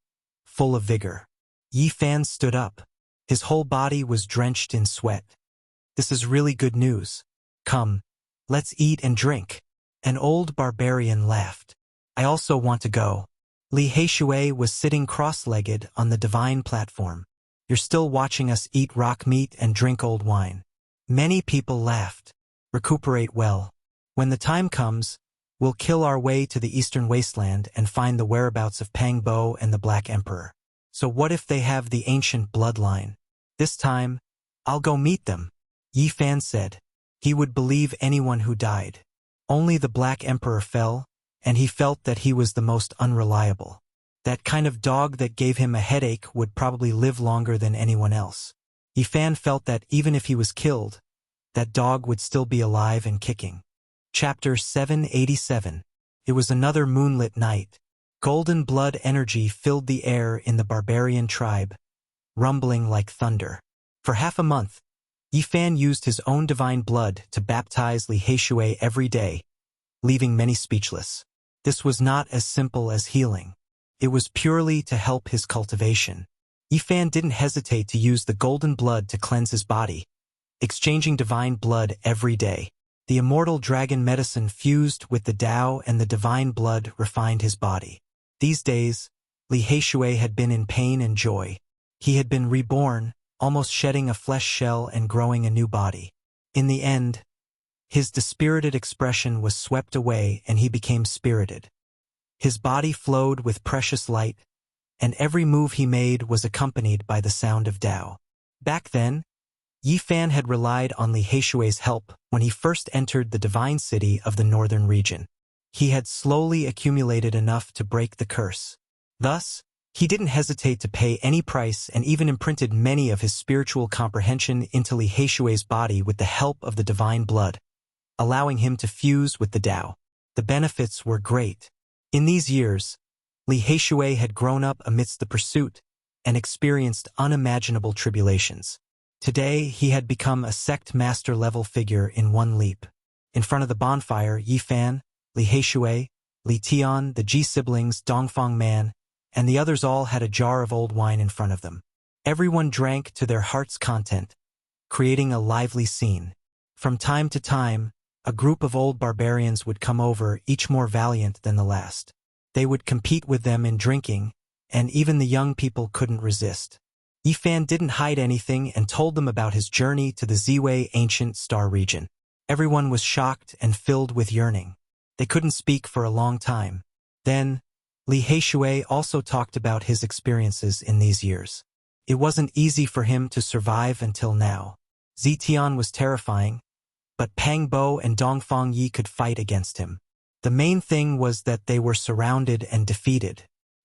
full of vigor. Yifan stood up. His whole body was drenched in sweat. This is really good news. Come, let's eat and drink. An old barbarian laughed. I also want to go. Li Heishui was sitting cross-legged on the divine platform. You're still watching us eat rock meat and drink old wine. Many people laughed. Recuperate well. When the time comes, we'll kill our way to the eastern wasteland and find the whereabouts of Pang Bo and the Black Emperor. So what if they have the ancient bloodline? This time, I'll go meet them. Yifan said. He would believe anyone who died. Only the Black Emperor fell, and he felt that he was the most unreliable. That kind of dog that gave him a headache would probably live longer than anyone else. Yifan felt that even if he was killed, that dog would still be alive and kicking. Chapter 787. It was another moonlit night. Golden blood energy filled the air in the barbarian tribe, rumbling like thunder. For half a month, Yifan used his own divine blood to baptize Li Heishui every day, leaving many speechless. This was not as simple as healing. It was purely to help his cultivation. Yifan didn't hesitate to use the golden blood to cleanse his body, exchanging divine blood every day. The immortal dragon medicine fused with the Tao and the divine blood refined his body. These days, Li Heishui had been in pain and joy. He had been reborn, almost shedding a flesh shell and growing a new body. In the end, his dispirited expression was swept away and he became spirited. His body flowed with precious light, and every move he made was accompanied by the sound of Tao. Back then, Yifan had relied on Li Heishui's help when he first entered the divine city of the northern region. He had slowly accumulated enough to break the curse. Thus, he didn't hesitate to pay any price and even imprinted many of his spiritual comprehension into Li Heishui's body with the help of the divine blood, allowing him to fuse with the Tao. The benefits were great. In these years, Li Heishui had grown up amidst the pursuit and experienced unimaginable tribulations. Today, he had become a sect master-level figure in one leap. In front of the bonfire, Yifan, Li Heishui, Li Tian, the Ji siblings, Dongfang Man, and the others all had a jar of old wine in front of them. Everyone drank to their heart's content, creating a lively scene. From time to time, a group of old barbarians would come over, each more valiant than the last. They would compete with them in drinking, and even the young people couldn't resist. Yifan didn't hide anything and told them about his journey to the Ziwei ancient star region. Everyone was shocked and filled with yearning. They couldn't speak for a long time. Then, Li Heishui also talked about his experiences in these years. It wasn't easy for him to survive until now. Zitian was terrifying, but Pang Bo and Dongfang Yi could fight against him. The main thing was that they were surrounded and defeated.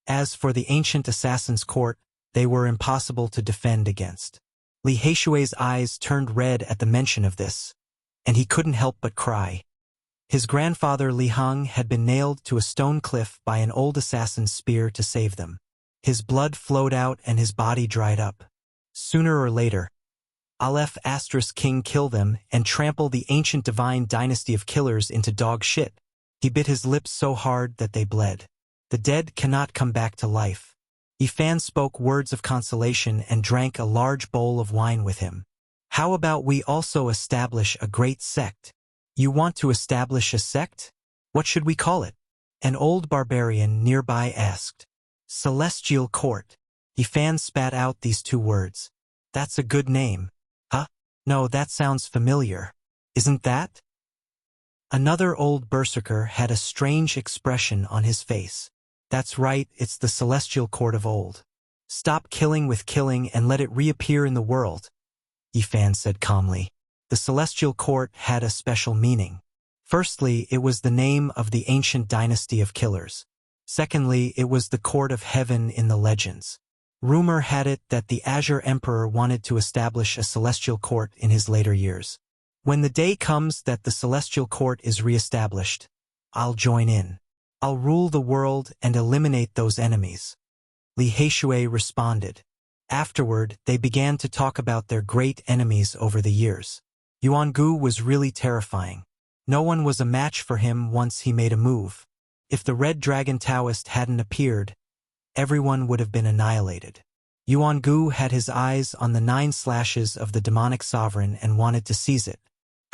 As for the ancient assassin's court, they were impossible to defend against. Li Heishui's eyes turned red at the mention of this, and he couldn't help but cry. His grandfather Li Heng had been nailed to a stone cliff by an old assassin's spear to save them. His blood flowed out and his body dried up. Sooner or later, Aleph Asterisk King kill them and trample the ancient divine dynasty of killers into dog shit. He bit his lips so hard that they bled. The dead cannot come back to life. Yifan spoke words of consolation and drank a large bowl of wine with him. How about we also establish a great sect? You want to establish a sect? What should we call it? An old barbarian nearby asked. Celestial Court. Yifan spat out these two words. That's a good name. Huh? No, that sounds familiar. Isn't that? Another old berserker had a strange expression on his face. That's right, it's the Celestial Court of old. Stop killing with killing and let it reappear in the world, Yifan said calmly. The Celestial Court had a special meaning. Firstly, it was the name of the ancient dynasty of killers. Secondly, it was the court of heaven in the legends. Rumor had it that the Azure Emperor wanted to establish a celestial court in his later years. When the day comes that the celestial court is re-established, I'll join in. I'll rule the world and eliminate those enemies. Li Heishui responded. Afterward, they began to talk about their great enemies over the years. Yuangu was really terrifying. No one was a match for him once he made a move. If the Red Dragon Taoist hadn't appeared, everyone would have been annihilated. Yuangu had his eyes on the 9 slashes of the demonic sovereign and wanted to seize it.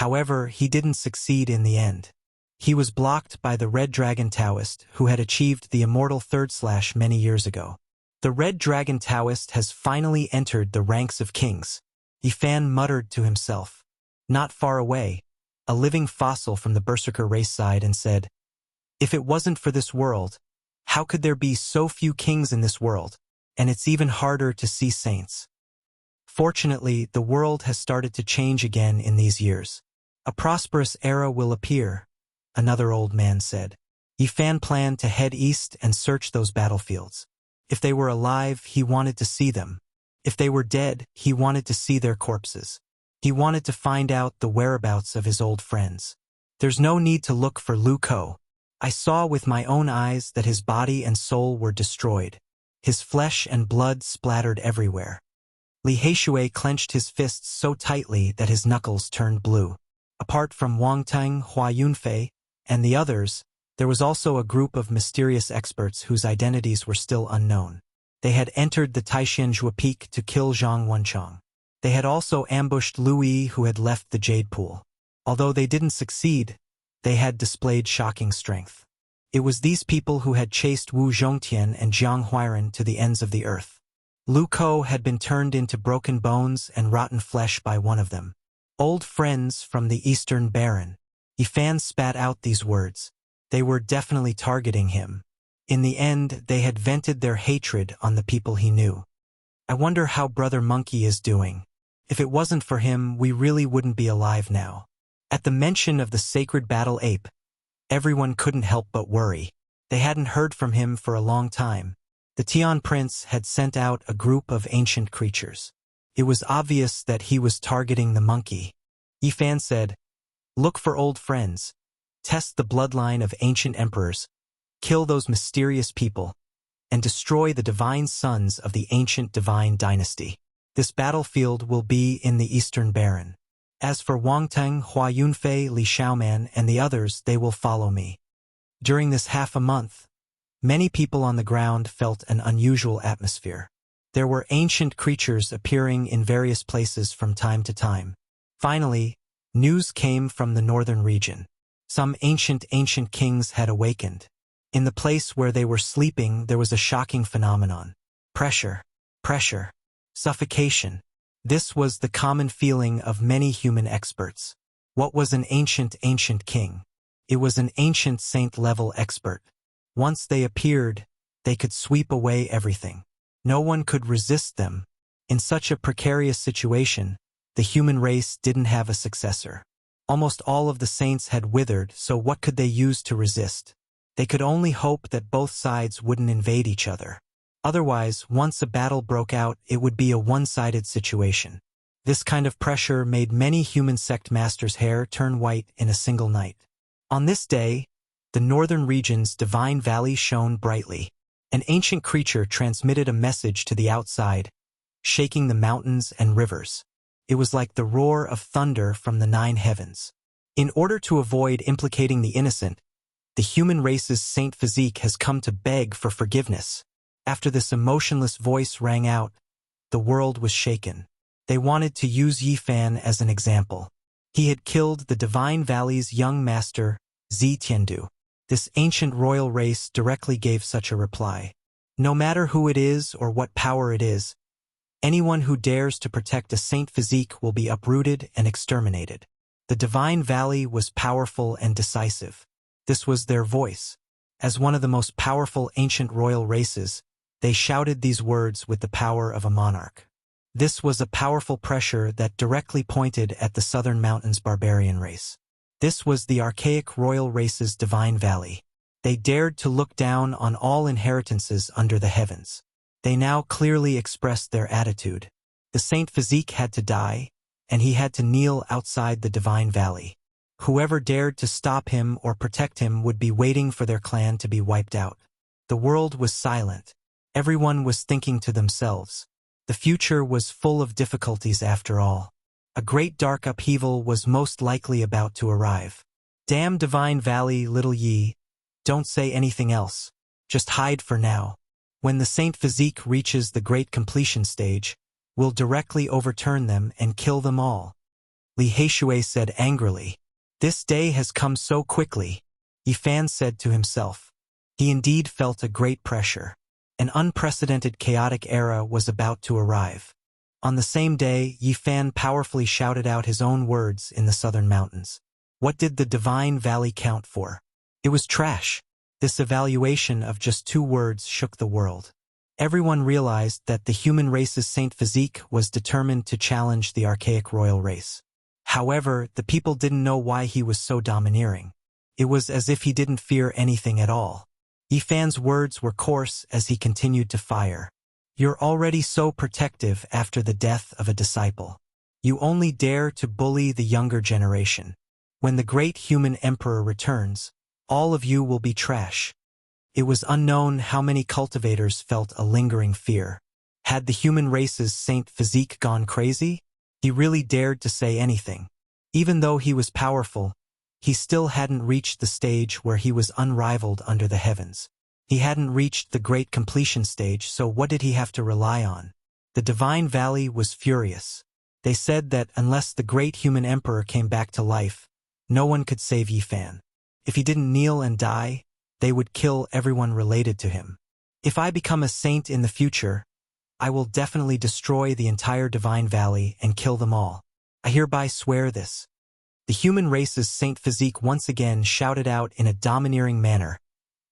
However, he didn't succeed in the end. He was blocked by the Red Dragon Taoist, who had achieved the immortal 3rd slash many years ago. The Red Dragon Taoist has finally entered the ranks of kings. Yifan muttered to himself. Not far away, a living fossil from the Berserker race sighed and said, if it wasn't for this world, how could there be so few kings in this world? And it's even harder to see saints. Fortunately, the world has started to change again in these years. A prosperous era will appear, another old man said. Yifan planned to head east and search those battlefields. If they were alive, he wanted to see them. If they were dead, he wanted to see their corpses. He wanted to find out the whereabouts of his old friends. There's no need to look for Lu Ko. I saw with my own eyes that his body and soul were destroyed. His flesh and blood splattered everywhere. Li Heishui clenched his fists so tightly that his knuckles turned blue. Apart from Wang Teng, Hua Yunfei, and the others, there was also a group of mysterious experts whose identities were still unknown. They had entered the Taishanjua Peak to kill Zhang Wenchang. They had also ambushed Lu Yi, who had left the Jade Pool. Although they didn't succeed, they had displayed shocking strength. It was these people who had chased Wu Zhongtian and Jiang Huairan to the ends of the earth. Lu Ko had been turned into broken bones and rotten flesh by one of them. Old friends from the Eastern Baron. Yifan spat out these words. They were definitely targeting him. In the end, they had vented their hatred on the people he knew. I wonder how Brother Monkey is doing. If it wasn't for him, we really wouldn't be alive now. At the mention of the sacred battle ape, everyone couldn't help but worry. They hadn't heard from him for a long time. The Tian Prince had sent out a group of ancient creatures. It was obvious that he was targeting the monkey. Yifan said, look for old friends. Test the bloodline of ancient emperors. Kill those mysterious people. And destroy the divine sons of the ancient divine dynasty. This battlefield will be in the Eastern Baron. As for Wang Teng, Hua Yunfei, Li Xiaoman, and the others, they will follow me. During this half a month, many people on the ground felt an unusual atmosphere. There were ancient creatures appearing in various places from time to time. Finally, news came from the northern region. Some ancient kings had awakened. In the place where they were sleeping, there was a shocking phenomenon. Pressure, suffocation. This was the common feeling of many human experts. What was an ancient king? It was an ancient saint-level expert. Once they appeared, they could sweep away everything. No one could resist them. In such a precarious situation, the human race didn't have a successor. Almost all of the saints had withered, so what could they use to resist? They could only hope that both sides wouldn't invade each other. Otherwise, once a battle broke out, it would be a one-sided situation. This kind of pressure made many human sect masters' hair turn white in a single night. On this day, the northern region's divine valley shone brightly. An ancient creature transmitted a message to the outside, shaking the mountains and rivers. It was like the roar of thunder from the 9 heavens. In order to avoid implicating the innocent, the human race's saint physique has come to beg for forgiveness. After this emotionless voice rang out, the world was shaken. They wanted to use Yifan as an example. He had killed the Divine Valley's young master, Zi Tiandu. This ancient royal race directly gave such a reply. No matter who it is or what power it is, anyone who dares to protect a saint physique will be uprooted and exterminated. The Divine Valley was powerful and decisive. This was their voice. As one of the most powerful ancient royal races, they shouted these words with the power of a monarch. This was a powerful pressure that directly pointed at the Southern Mountains barbarian race. This was the archaic royal race's Divine Valley. They dared to look down on all inheritances under the heavens. They now clearly expressed their attitude. The Saint Physique had to die, and he had to kneel outside the Divine Valley. Whoever dared to stop him or protect him would be waiting for their clan to be wiped out. The world was silent. Everyone was thinking to themselves. The future was full of difficulties after all. A great dark upheaval was most likely about to arrive. Damn Divine Valley, little Yi. Don't say anything else. Just hide for now. When the Saint Physique reaches the great completion stage, we'll directly overturn them and kill them all. Li Heishui said angrily. This day has come so quickly, Yifan said to himself. He indeed felt a great pressure. An unprecedented chaotic era was about to arrive. On the same day, Yifan powerfully shouted out his own words in the southern mountains. What did the Divine Valley count for? It was trash. This evaluation of just 2 words shook the world. Everyone realized that the human race's Saint Physique was determined to challenge the archaic royal race. However, the people didn't know why he was so domineering. It was as if he didn't fear anything at all. Yifan's words were coarse as he continued to fire. You're already so protective after the death of a disciple. You only dare to bully the younger generation. When the great human emperor returns, all of you will be trash. It was unknown how many cultivators felt a lingering fear. Had the human race's Saint Physique gone crazy? He really dared to say anything. Even though he was powerful, he still hadn't reached the stage where he was unrivaled under the heavens. He hadn't reached the great completion stage, so what did he have to rely on? The Divine Valley was furious. They said that unless the great human emperor came back to life, no one could save Yifan. If he didn't kneel and die, they would kill everyone related to him. If I become a saint in the future, I will definitely destroy the entire Divine Valley and kill them all. I hereby swear this. The human race's Saint Physique once again shouted out in a domineering manner,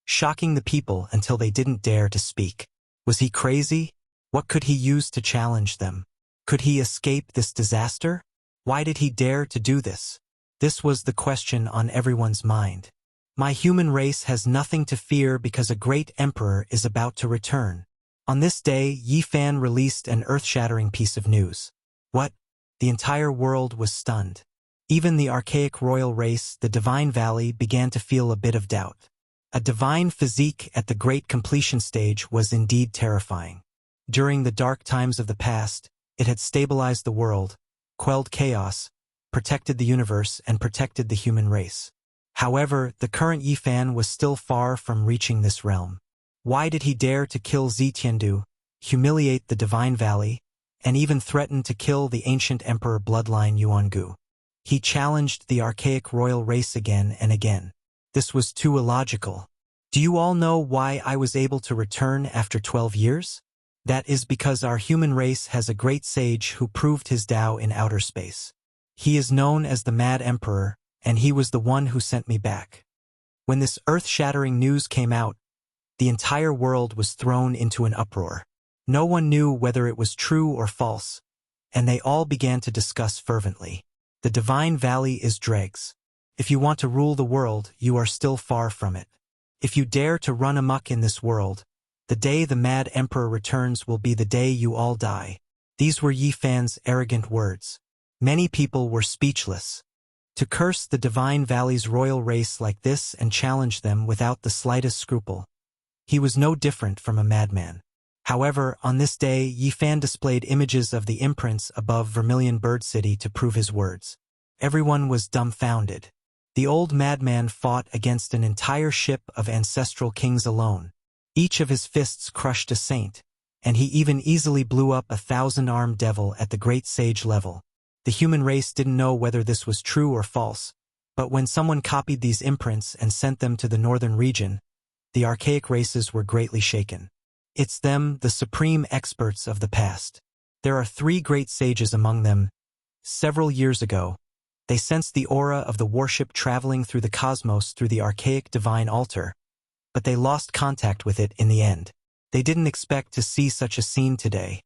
shocking the people until they didn't dare to speak. Was he crazy? What could he use to challenge them? Could he escape this disaster? Why did he dare to do this? This was the question on everyone's mind. My human race has nothing to fear because a great emperor is about to return. On this day, Yifan released an earth-shattering piece of news. What? The entire world was stunned. Even the archaic royal race, the Divine Valley, began to feel a bit of doubt. A divine physique at the great completion stage was indeed terrifying. During the dark times of the past, it had stabilized the world, quelled chaos, protected the universe, and protected the human race. However, the current Yifan was still far from reaching this realm. Why did he dare to kill Zi Tiandu? humiliate the Divine Valley, and even threaten to kill the ancient emperor bloodline Yuangu. He challenged the archaic royal race again and again. This was too illogical. Do you all know why I was able to return after 12 years? That is because our human race has a great sage who proved his Tao in outer space. He is known as the Mad Emperor, and he was the one who sent me back. When this earth-shattering news came out, the entire world was thrown into an uproar. No one knew whether it was true or false, and they all began to discuss fervently. The Divine Valley is dregs. If you want to rule the world, you are still far from it. If you dare to run amok in this world, the day the Mad Emperor returns will be the day you all die. These were Yi Fan's arrogant words. Many people were speechless. To curse the Divine Valley's royal race like this and challenge them without the slightest scruple. He was no different from a madman. However, on this day, Yi Fan displayed images of the imprints above Vermilion Bird City to prove his words. Everyone was dumbfounded. The old madman fought against an entire ship of ancestral kings alone. Each of his fists crushed a saint, and he even easily blew up a 1,000-armed devil at the great sage level. The human race didn't know whether this was true or false, but when someone copied these imprints and sent them to the northern region, the archaic races were greatly shaken. It's them, the supreme experts of the past. There are 3 great sages among them. Several years ago, they sensed the aura of the warship traveling through the cosmos through the archaic divine altar, but they lost contact with it in the end. They didn't expect to see such a scene today.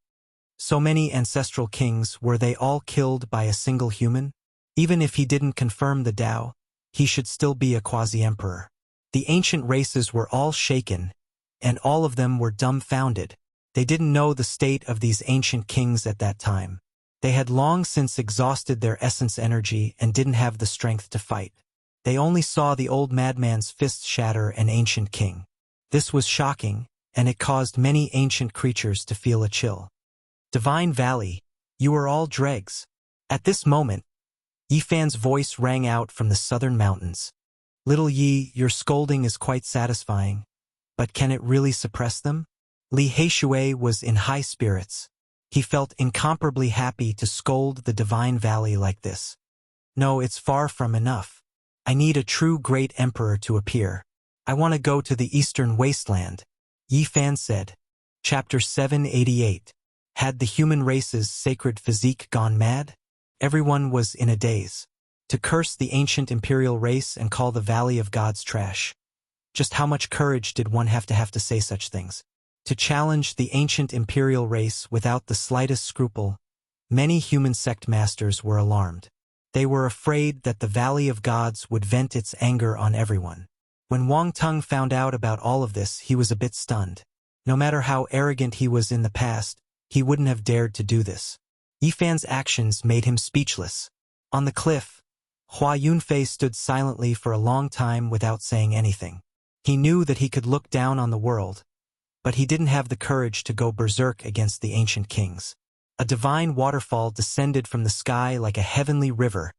So many ancestral kings, were they all killed by a single human? Even if he didn't confirm the Tao, he should still be a quasi-emperor. The ancient races were all shaken, and all of them were dumbfounded. They didn't know the state of these ancient kings at that time. They had long since exhausted their essence energy and didn't have the strength to fight. They only saw the old madman's fists shatter an ancient king. This was shocking, and it caused many ancient creatures to feel a chill. Divine Valley, you are all dregs. At this moment, Yi Fan's voice rang out from the southern mountains. Little Yi, your scolding is quite satisfying, but can it really suppress them? Li Heishui was in high spirits. He felt incomparably happy to scold the Divine Valley like this. No, it's far from enough. I need a true great emperor to appear. I want to go to the eastern wasteland, Yi Fan said. Chapter 788. Had the human race's sacred physique gone mad? Everyone was in a daze. To curse the ancient imperial race and call the Valley of Gods trash. Just how much courage did one have to say such things? To challenge the ancient imperial race without the slightest scruple, many human sect masters were alarmed. They were afraid that the Valley of Gods would vent its anger on everyone. When Wang Tung found out about all of this, he was a bit stunned. No matter how arrogant he was in the past, he wouldn't have dared to do this. Yi Fan's actions made him speechless. On the cliff, Hua Yunfei stood silently for a long time without saying anything. He knew that he could look down on the world, but he didn't have the courage to go berserk against the ancient kings. A divine waterfall descended from the sky like a heavenly river,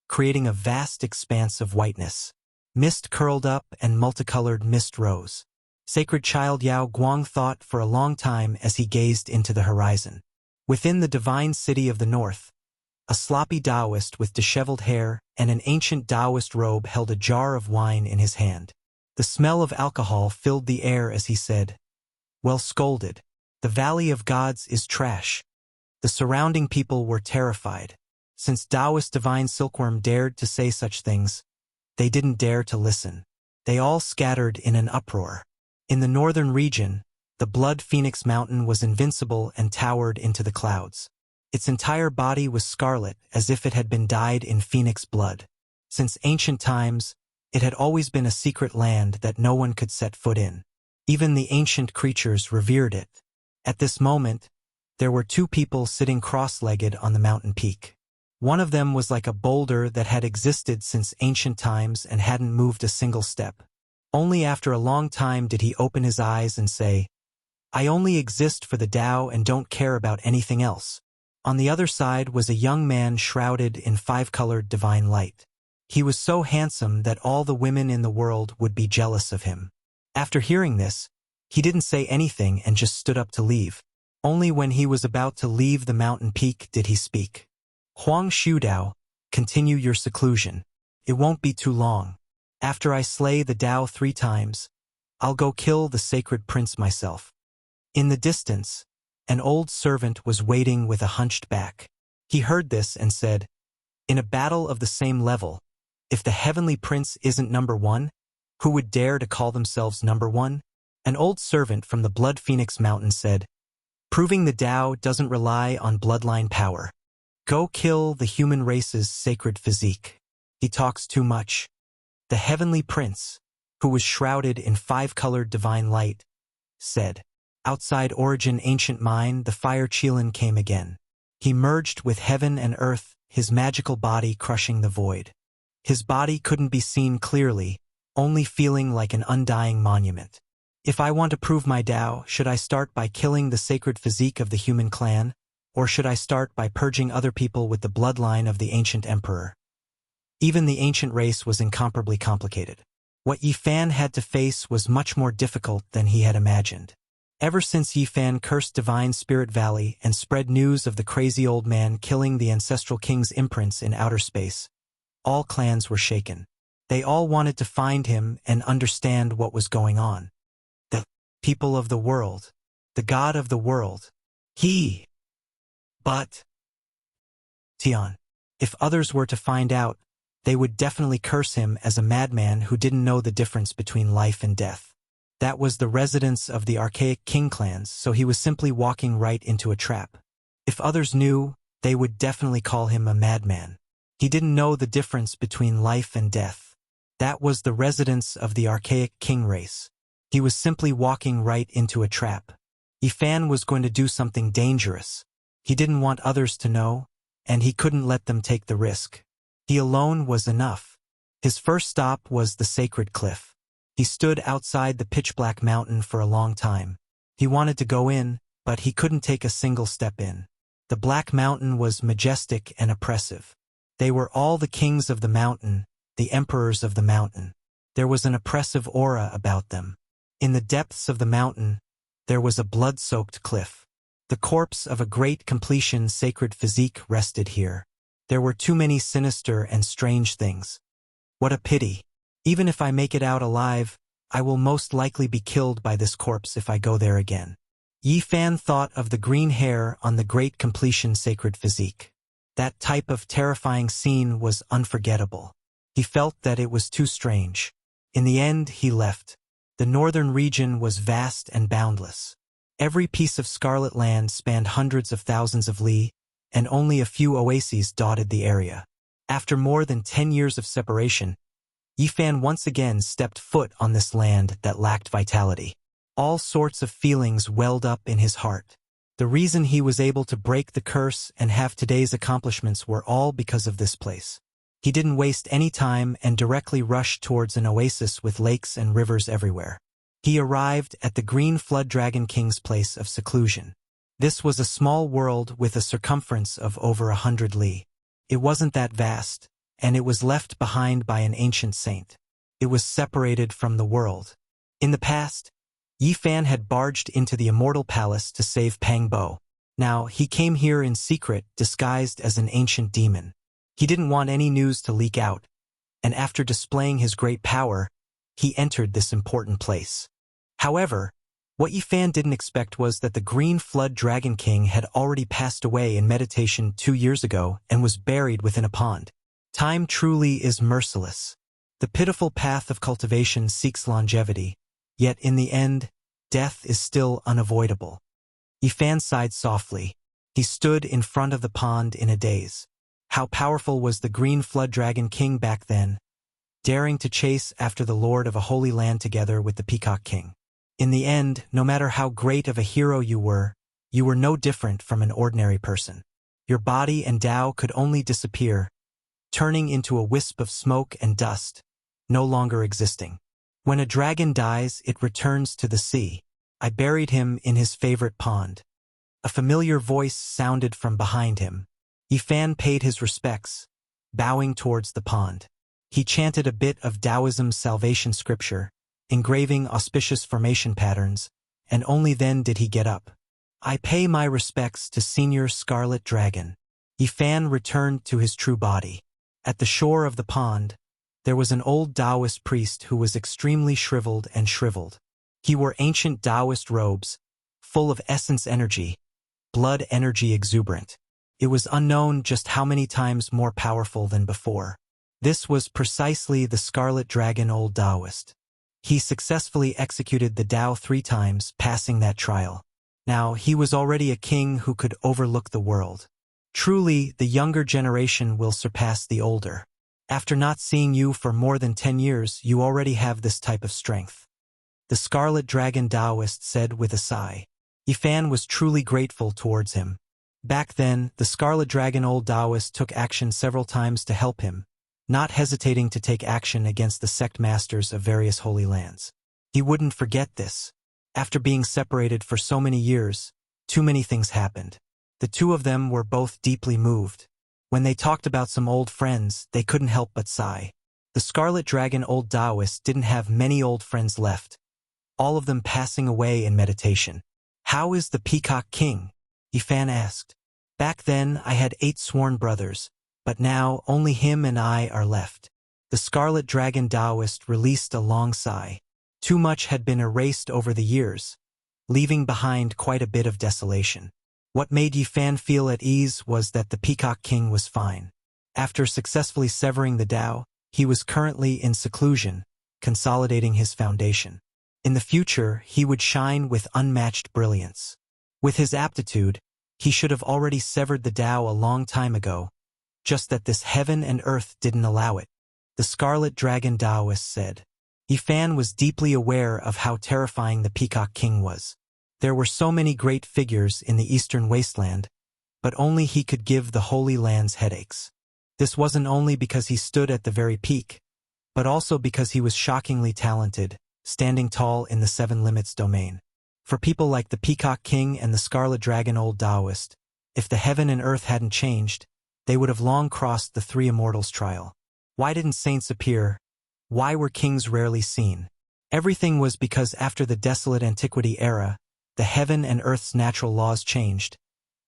creating a vast expanse of whiteness. Mist curled up and multicolored mist rose. Sacred child Yao Guang thought for a long time as he gazed into the horizon. Within the divine city of the north, a sloppy Taoist with disheveled hair and an ancient Taoist robe held a jar of wine in his hand. The smell of alcohol filled the air as he said, "Well scolded. The Valley of Gods is trash." The surrounding people were terrified. Since Taoist divine Silkworm dared to say such things, they didn't dare to listen. They all scattered in an uproar. In the northern region, the Blood Phoenix Mountain was invincible and towered into the clouds. Its entire body was scarlet, as if it had been dyed in phoenix blood. Since ancient times, it had always been a secret land that no one could set foot in. Even the ancient creatures revered it. At this moment, there were 2 people sitting cross-legged on the mountain peak. One of them was like a boulder that had existed since ancient times and hadn't moved a single step. Only after a long time did he open his eyes and say, "I only exist for the Tao and don't care about anything else." On the other side was a young man shrouded in 5-colored divine light. He was so handsome that all the women in the world would be jealous of him. After hearing this, he didn't say anything and just stood up to leave. Only when he was about to leave the mountain peak did he speak. Huang Shudao, continue your seclusion. It won't be too long. After I slay the Tao 3 times, I'll go kill the sacred prince myself. In the distance, an old servant was waiting with a hunched back. He heard this and said, in a battle of the same level, if the heavenly prince isn't number 1, who would dare to call themselves number 1? An old servant from the Blood Phoenix Mountain said, proving the Tao doesn't rely on bloodline power. Go kill the human race's sacred physique. He talks too much. The heavenly prince, who was shrouded in 5-colored divine light, said, outside Origin Ancient Mine, the fire Qilin came again. He merged with heaven and earth, his magical body crushing the void. His body couldn't be seen clearly, only feeling like an undying monument. If I want to prove my Tao, should I start by killing the sacred physique of the human clan, or should I start by purging other people with the bloodline of the ancient emperor? Even the ancient race was incomparably complicated. What Yifan had to face was much more difficult than he had imagined. Ever since Yifan cursed Divine Spirit Valley and spread news of the crazy old man killing the ancestral king's imprints in outer space, all clans were shaken. They all wanted to find him and understand what was going on. The people of the world, the god of the world, he. But Tian, if others were to find out, they would definitely curse him as a madman who didn't know the difference between life and death. That was the residence of the archaic king clans, so he was simply walking right into a trap. If others knew, they would definitely call him a madman. He didn't know the difference between life and death. That was the residence of the archaic king race. He was simply walking right into a trap. Yifan was going to do something dangerous. He didn't want others to know, and he couldn't let them take the risk. He alone was enough. His first stop was the sacred cliff. He stood outside the pitch-black mountain for a long time. He wanted to go in, but he couldn't take a single step in. The Black Mountain was majestic and oppressive. They were all the kings of the mountain, the emperors of the mountain. There was an oppressive aura about them. In the depths of the mountain, there was a blood-soaked cliff. The corpse of a great completion sacred physique rested here. There were too many sinister and strange things. What a pity. Even if I make it out alive, I will most likely be killed by this corpse if I go there again. Yifan thought of the green hair on the great completion sacred physique. That type of terrifying scene was unforgettable. He felt that it was too strange. In the end, he left. The northern region was vast and boundless. Every piece of scarlet land spanned hundreds of thousands of li, and only a few oases dotted the area. After more than 10 years of separation, Yifan once again stepped foot on this land that lacked vitality. All sorts of feelings welled up in his heart. The reason he was able to break the curse and have today's accomplishments were all because of this place. He didn't waste any time and directly rushed towards an oasis with lakes and rivers everywhere. He arrived at the Green Flood Dragon King's place of seclusion. This was a small world with a circumference of over 100 li. It wasn't that vast, and it was left behind by an ancient saint. It was separated from the world. In the past, Yifan had barged into the immortal palace to save Pang Bo. Now, he came here in secret, disguised as an ancient demon. He didn't want any news to leak out, and after displaying his great power, he entered this important place. However, what Yifan didn't expect was that the Green Flood Dragon King had already passed away in meditation 2 years ago and was buried within a pond. Time truly is merciless. The pitiful path of cultivation seeks longevity, yet in the end, death is still unavoidable. Yifan sighed softly. He stood in front of the pond in a daze. How powerful was the Green Flood Dragon King back then, daring to chase after the Lord of a Holy Land together with the Peacock King. In the end, no matter how great of a hero you were no different from an ordinary person. Your body and Tao could only disappear, turning into a wisp of smoke and dust, no longer existing. When a dragon dies, it returns to the sea. I buried him in his favorite pond. A familiar voice sounded from behind him. Yifan paid his respects, bowing towards the pond. He chanted a bit of Taoism's salvation scripture, engraving auspicious formation patterns, and only then did he get up. I pay my respects to Senior Scarlet Dragon. Yifan returned to his true body. At the shore of the pond, there was an old Taoist priest who was extremely shriveled. He wore ancient Taoist robes, full of essence energy, blood energy exuberant. It was unknown just how many times more powerful than before. This was precisely the Scarlet Dragon Old Taoist. He successfully executed the Tao 3 times, passing that trial. Now, he was already a king who could overlook the world. Truly, the younger generation will surpass the older. After not seeing you for more than 10 years, you already have this type of strength. The Scarlet Dragon Taoist said with a sigh. Yifan was truly grateful towards him. Back then, the Scarlet Dragon Old Taoist took action several times to help him, not hesitating to take action against the sect masters of various holy lands. He wouldn't forget this. After being separated for so many years, too many things happened. The two of them were both deeply moved. When they talked about some old friends, they couldn't help but sigh. The Scarlet Dragon Old Taoist didn't have many old friends left, all of them passing away in meditation. How is the Peacock King? Yifan asked. Back then, I had 8 sworn brothers, but now only him and I are left. The Scarlet Dragon Taoist released a long sigh. Too much had been erased over the years, leaving behind quite a bit of desolation. What made Yifan feel at ease was that the Peacock King was fine. After successfully severing the Tao, he was currently in seclusion, consolidating his foundation. In the future, he would shine with unmatched brilliance. With his aptitude, he should have already severed the Tao a long time ago, just that this heaven and earth didn't allow it. The Scarlet Dragon Taoist said. Yifan was deeply aware of how terrifying the Peacock King was. There were so many great figures in the eastern wasteland, but only he could give the Holy Lands headaches. This wasn't only because he stood at the very peak, but also because he was shockingly talented, standing tall in the 7 Limits domain. For people like the Peacock King and the Scarlet Dragon Old Taoist, if the heaven and earth hadn't changed, they would have long crossed the 3 Immortals trial. Why didn't saints appear? Why were kings rarely seen? Everything was because after the desolate antiquity era, the heaven and earth's natural laws changed,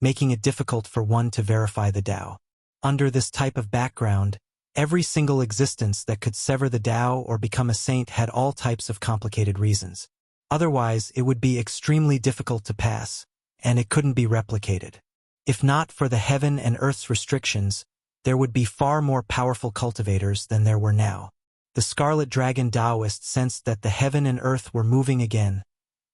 making it difficult for one to verify the Tao. Under this type of background, every single existence that could sever the Tao or become a saint had all types of complicated reasons. Otherwise, it would be extremely difficult to pass, and it couldn't be replicated. If not for the heaven and earth's restrictions, there would be far more powerful cultivators than there were now. The Scarlet Dragon Taoist sensed that the heaven and earth were moving again,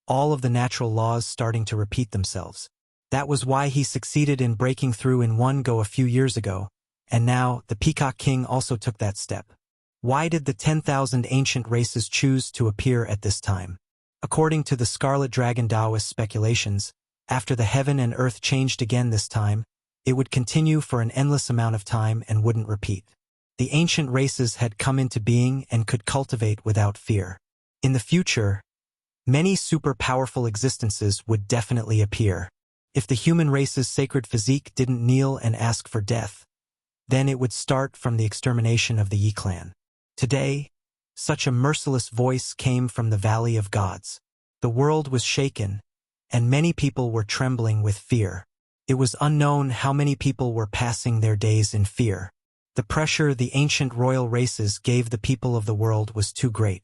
all of the natural laws starting to repeat themselves. That was why he succeeded in breaking through in one go a few years ago, and now the Peacock King also took that step. Why did the 10,000 ancient races choose to appear at this time? According to the Scarlet Dragon Taoist speculations, after the heaven and earth changed again this time, it would continue for an endless amount of time and wouldn't repeat. The ancient races had come into being and could cultivate without fear. In the future, many super-powerful existences would definitely appear. If the human race's sacred physique didn't kneel and ask for death, then it would start from the extermination of the Yi clan. Today, such a merciless voice came from the Valley of Gods. The world was shaken, and many people were trembling with fear. It was unknown how many people were passing their days in fear. The pressure the ancient royal races gave the people of the world was too great.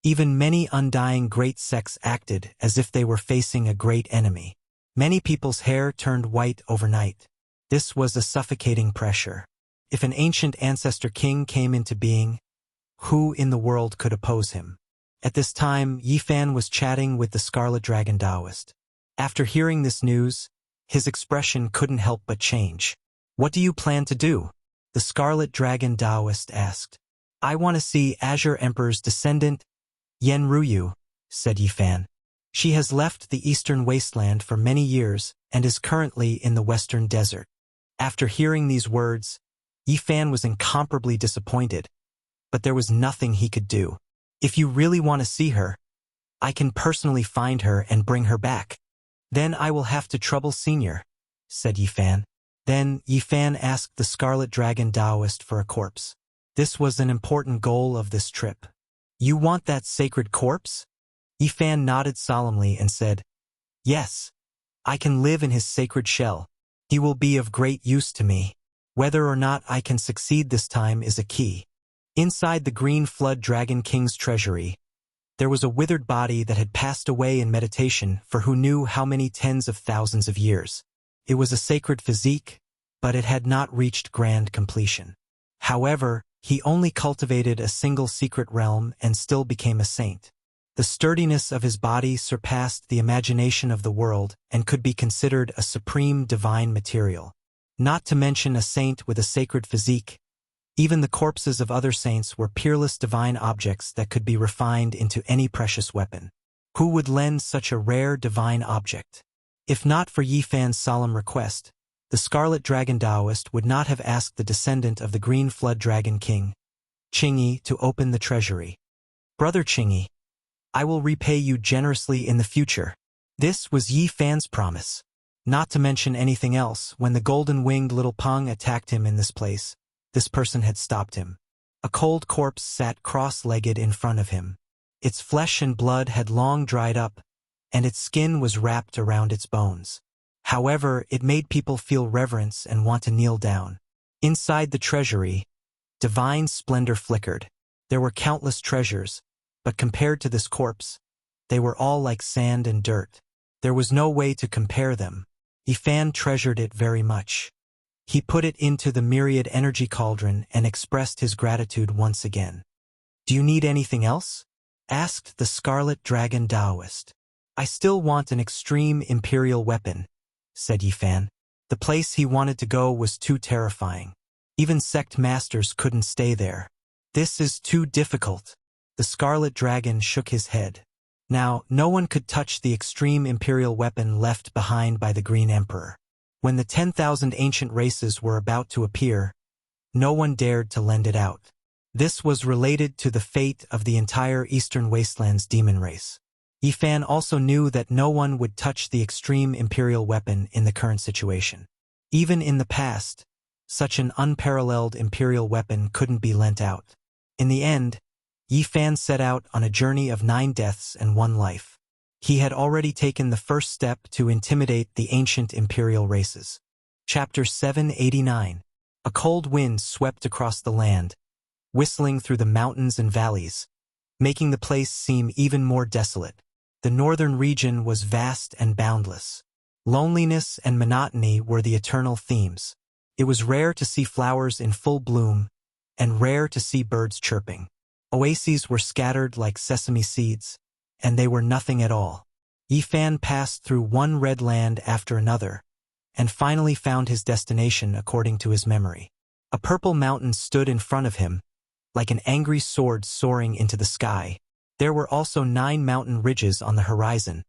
Even many undying great sects acted as if they were facing a great enemy. Many people's hair turned white overnight. This was a suffocating pressure. If an ancient ancestor king came into being, who in the world could oppose him? At this time, Yifan was chatting with the Scarlet Dragon Taoist. After hearing this news, his expression couldn't help but change. What do you plan to do? The Scarlet Dragon Taoist asked. I want to see Azure Emperor's descendant, Yen Ruyu, said Yifan. She has left the eastern wasteland for many years and is currently in the western desert. After hearing these words, Yifan was incomparably disappointed, but there was nothing he could do. If you really want to see her, I can personally find her and bring her back. Then I will have to trouble Senior, said Yifan. Then Yifan asked the Scarlet Dragon Taoist for a corpse. This was an important goal of this trip. You want that sacred corpse? Yifan nodded solemnly and said, Yes. I can live in his sacred shell. He will be of great use to me. Whether or not I can succeed this time is a key. Inside the green flood dragon king's treasury, there was a withered body that had passed away in meditation for who knew how many tens of thousands of years. It was a sacred physique, but it had not reached grand completion. However, he only cultivated a single secret realm and still became a saint. The sturdiness of his body surpassed the imagination of the world and could be considered a supreme divine material. Not to mention a saint with a sacred physique, even the corpses of other saints were peerless divine objects that could be refined into any precious weapon. Who would lend such a rare divine object? If not for Yi Fan's solemn request, the Scarlet Dragon Taoist would not have asked the descendant of the Green Flood Dragon King, Qingyi, to open the treasury. Brother Qingyi, I will repay you generously in the future. This was Yi Fan's promise. Not to mention anything else, when the golden-winged little Peng attacked him in this place, this person had stopped him. A cold corpse sat cross-legged in front of him. Its flesh and blood had long dried up, and its skin was wrapped around its bones. However, it made people feel reverence and want to kneel down. Inside the treasury, divine splendor flickered. There were countless treasures, but compared to this corpse, they were all like sand and dirt. There was no way to compare them. Yi Fan treasured it very much. He put it into the myriad energy cauldron and expressed his gratitude once again. Do you need anything else? Asked the Scarlet Dragon Taoist. I still want an extreme imperial weapon, said Yi Fan. The place he wanted to go was too terrifying. Even sect masters couldn't stay there. This is too difficult. The Scarlet Dragon shook his head. Now, no one could touch the extreme imperial weapon left behind by the Green Emperor. When the 10,000 ancient races were about to appear, no one dared to lend it out. This was related to the fate of the entire Eastern Wastelands demon race. Yi Fan also knew that no one would touch the extreme imperial weapon in the current situation. Even in the past, such an unparalleled imperial weapon couldn't be lent out. In the end, Yi Fan set out on a journey of 9 deaths and 1 life. He had already taken the first step to intimidate the ancient imperial races. Chapter 789. A cold wind swept across the land, whistling through the mountains and valleys, making the place seem even more desolate. The northern region was vast and boundless. Loneliness and monotony were the eternal themes. It was rare to see flowers in full bloom, and rare to see birds chirping. Oases were scattered like sesame seeds, and they were nothing at all. Yi Fan passed through one red land after another, and finally found his destination according to his memory. A purple mountain stood in front of him, like an angry sword soaring into the sky. There were also 9 mountain ridges on the horizon,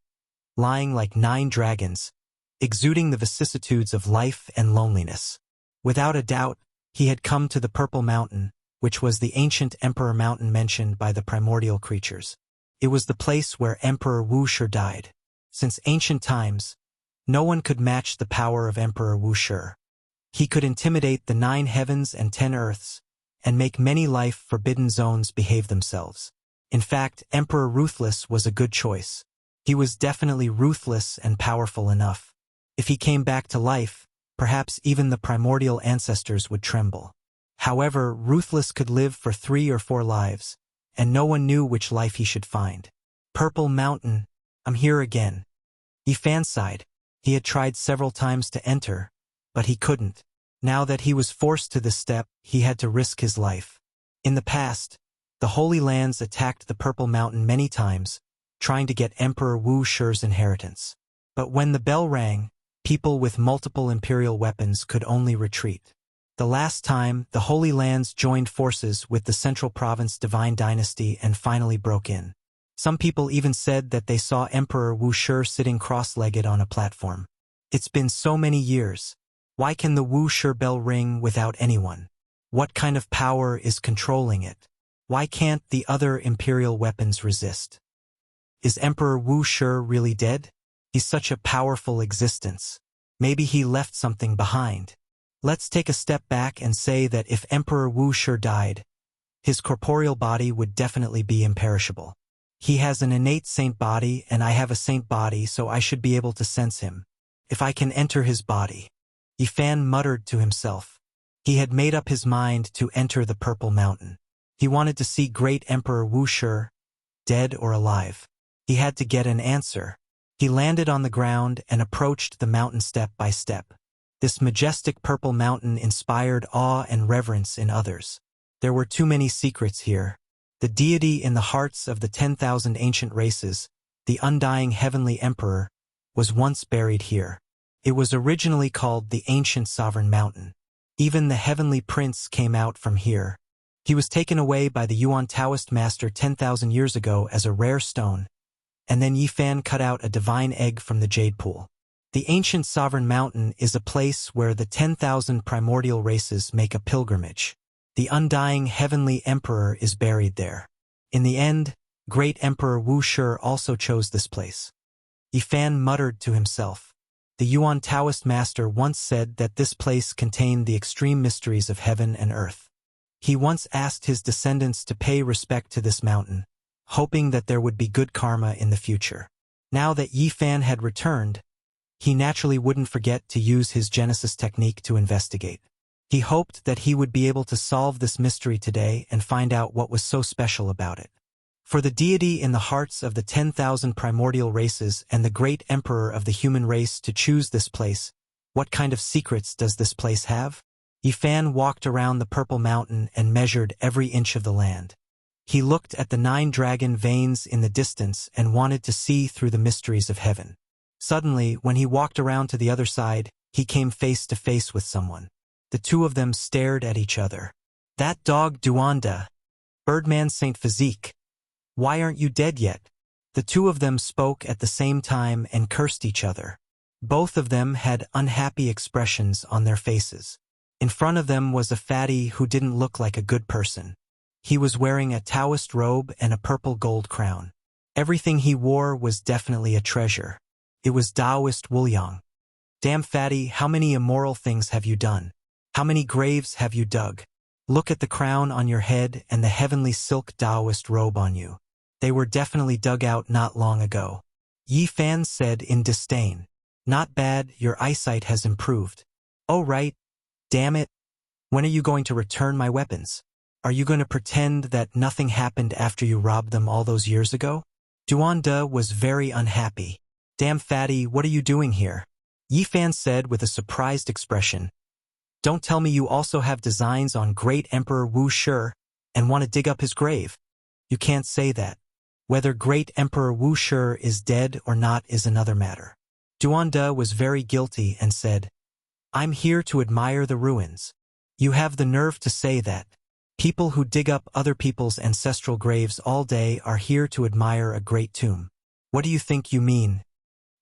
lying like 9 dragons, exuding the vicissitudes of life and loneliness. Without a doubt, he had come to the Purple Mountain, which was the ancient Emperor Mountain mentioned by the primordial creatures. It was the place where Emperor Wuxia died. Since ancient times, no one could match the power of Emperor Wuxia. He could intimidate the 9 heavens and 10 earths, and make many life-forbidden zones behave themselves. In fact, Emperor Ruthless was a good choice. He was definitely ruthless and powerful enough. If he came back to life, perhaps even the primordial ancestors would tremble. However, Ruthless could live for 3 or 4 lives, and no one knew which life he should find. Purple Mountain, I'm here again. Yi Fan sighed. He had tried several times to enter, but he couldn't. Now that he was forced to this step, he had to risk his life. In the past, the Holy Lands attacked the Purple Mountain many times, trying to get Emperor Wuxia's inheritance. But when the bell rang, people with multiple imperial weapons could only retreat. The last time, the Holy Lands joined forces with the Central Province Divine Dynasty and finally broke in. Some people even said that they saw Emperor Wuxia sitting cross-legged on a platform. It's been so many years. Why can the Wuxia bell ring without anyone? What kind of power is controlling it? Why can't the other imperial weapons resist? Is Emperor Wuxia really dead? He's such a powerful existence. Maybe he left something behind. Let's take a step back and say that if Emperor Wuxia died, his corporeal body would definitely be imperishable. He has an innate saint body and I have a saint body, so I should be able to sense him. If I can enter his body. Yifan muttered to himself. He had made up his mind to enter the Purple Mountain. He wanted to see great Emperor Wuxia, dead or alive. He had to get an answer. He landed on the ground and approached the mountain step by step. This majestic purple mountain inspired awe and reverence in others. There were too many secrets here. The deity in the hearts of the 10,000 ancient races, the undying heavenly emperor, was once buried here. It was originally called the Ancient Sovereign Mountain. Even the heavenly prince came out from here. He was taken away by the Yuan Taoist master 10,000 years ago as a rare stone, and then Yifan cut out a divine egg from the jade pool. The Ancient Sovereign Mountain is a place where the 10,000 primordial races make a pilgrimage. The undying heavenly emperor is buried there. In the end, great Emperor Wuxia also chose this place. Yifan muttered to himself. The Yuan Taoist master once said that this place contained the extreme mysteries of heaven and earth. He once asked his descendants to pay respect to this mountain, hoping that there would be good karma in the future. Now that Yifan had returned, he naturally wouldn't forget to use his Genesis technique to investigate. He hoped that he would be able to solve this mystery today and find out what was so special about it. For the deity in the hearts of the 10,000 primordial races and the great emperor of the human race to choose this place, what kind of secrets does this place have? Yifan walked around the Purple Mountain and measured every inch of the land. He looked at the 9 dragon veins in the distance and wanted to see through the mysteries of heaven. Suddenly, when he walked around to the other side, he came face to face with someone. The two of them stared at each other. That dog Duanda, Birdman Saint Physique. Why aren't you dead yet? The two of them spoke at the same time and cursed each other. Both of them had unhappy expressions on their faces. In front of them was a fatty who didn't look like a good person. He was wearing a Taoist robe and a purple gold crown. Everything he wore was definitely a treasure. It was Taoist Wuliang. Damn fatty, how many immoral things have you done? How many graves have you dug? Look at the crown on your head and the heavenly silk Taoist robe on you. They were definitely dug out not long ago. Yifan said in disdain. Not bad, your eyesight has improved. Oh right. Damn it. When are you going to return my weapons? Are you going to pretend that nothing happened after you robbed them all those years ago? Duanda was very unhappy. Damn fatty, what are you doing here? Yifan said with a surprised expression. Don't tell me you also have designs on great Emperor Wuxia and want to dig up his grave. You can't say that. Whether great Emperor Wuxia is dead or not is another matter. Duanda was very guilty and said, I'm here to admire the ruins. You have the nerve to say that. People who dig up other people's ancestral graves all day are here to admire a great tomb. What do you think you mean?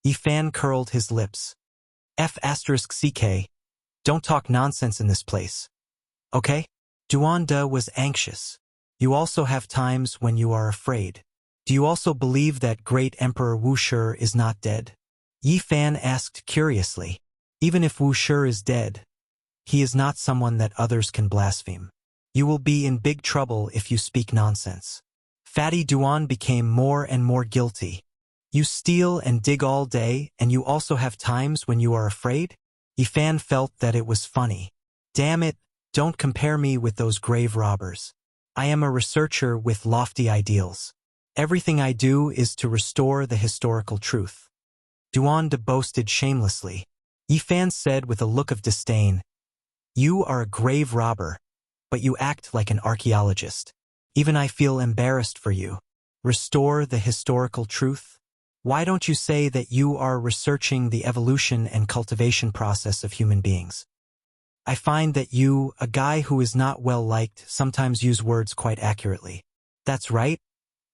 Yifan curled his lips. F***CK. Don't talk nonsense in this place. Okay? Duanda was anxious. You also have times when you are afraid. Do you also believe that great Emperor Wuxia is not dead? Yifan asked curiously. Even if Wuxia is dead, he is not someone that others can blaspheme. You will be in big trouble if you speak nonsense. Fatty Duan became more and more guilty. You steal and dig all day, and you also have times when you are afraid? Yifan felt that it was funny. Damn it, don't compare me with those grave robbers. I am a researcher with lofty ideals. Everything I do is to restore the historical truth. Duanda boasted shamelessly. Yifan said with a look of disdain, You are a grave robber, but you act like an archaeologist. Even I feel embarrassed for you. Restore the historical truth? Why don't you say that you are researching the evolution and cultivation process of human beings? I find that you, a guy who is not well liked, sometimes use words quite accurately. That's right.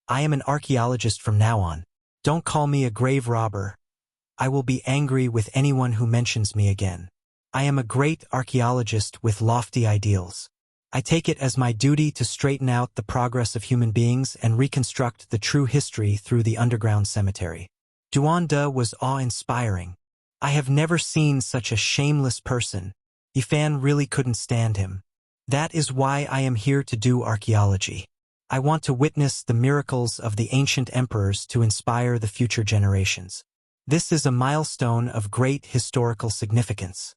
I am an archaeologist from now on. Don't call me a grave robber. I will be angry with anyone who mentions me again. I am a great archaeologist with lofty ideals. I take it as my duty to straighten out the progress of human beings and reconstruct the true history through the underground cemetery. Duanda was awe-inspiring. I have never seen such a shameless person. Yifan really couldn't stand him. That is why I am here to do archaeology. I want to witness the miracles of the ancient emperors to inspire the future generations. This is a milestone of great historical significance.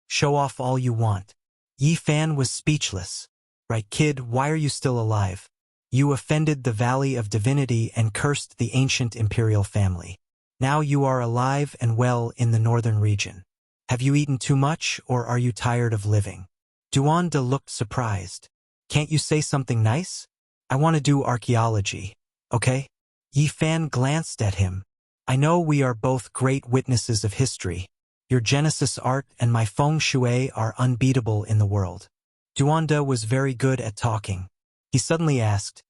Show off all you want. Yi Fan was speechless. Right, kid, why are you still alive? You offended the Valley of Divinity and cursed the ancient imperial family. Now you are alive and well in the northern region. Have you eaten too much, or are you tired of living? Duanda looked surprised. Can't you say something nice? I want to do archaeology, okay? Yi Fan glanced at him. I know we are both great witnesses of history. Your Genesis art and my feng shui are unbeatable in the world. Duanda was very good at talking. He suddenly asked,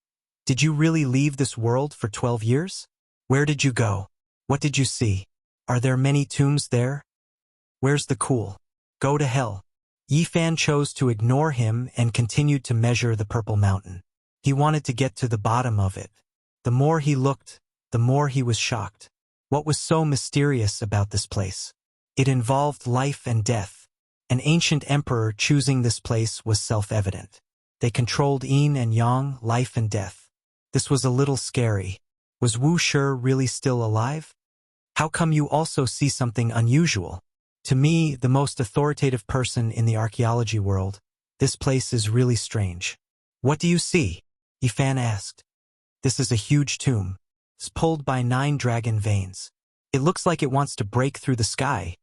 Did you really leave this world for 12 years? Where did you go? What did you see? Are there many tombs there? Where's the cool? Go to hell. Yi Fan chose to ignore him and continued to measure the purple mountain. He wanted to get to the bottom of it. The more he looked, the more he was shocked. What was so mysterious about this place? It involved life and death. An ancient emperor choosing this place was self-evident. They controlled yin and yang, life and death. This was a little scary. Was Wuxia really still alive? How come you also see something unusual? To me, the most authoritative person in the archaeology world, this place is really strange. What do you see? Yi Fan asked. This is a huge tomb. It's pulled by 9 dragon veins. It looks like it wants to break through the sky,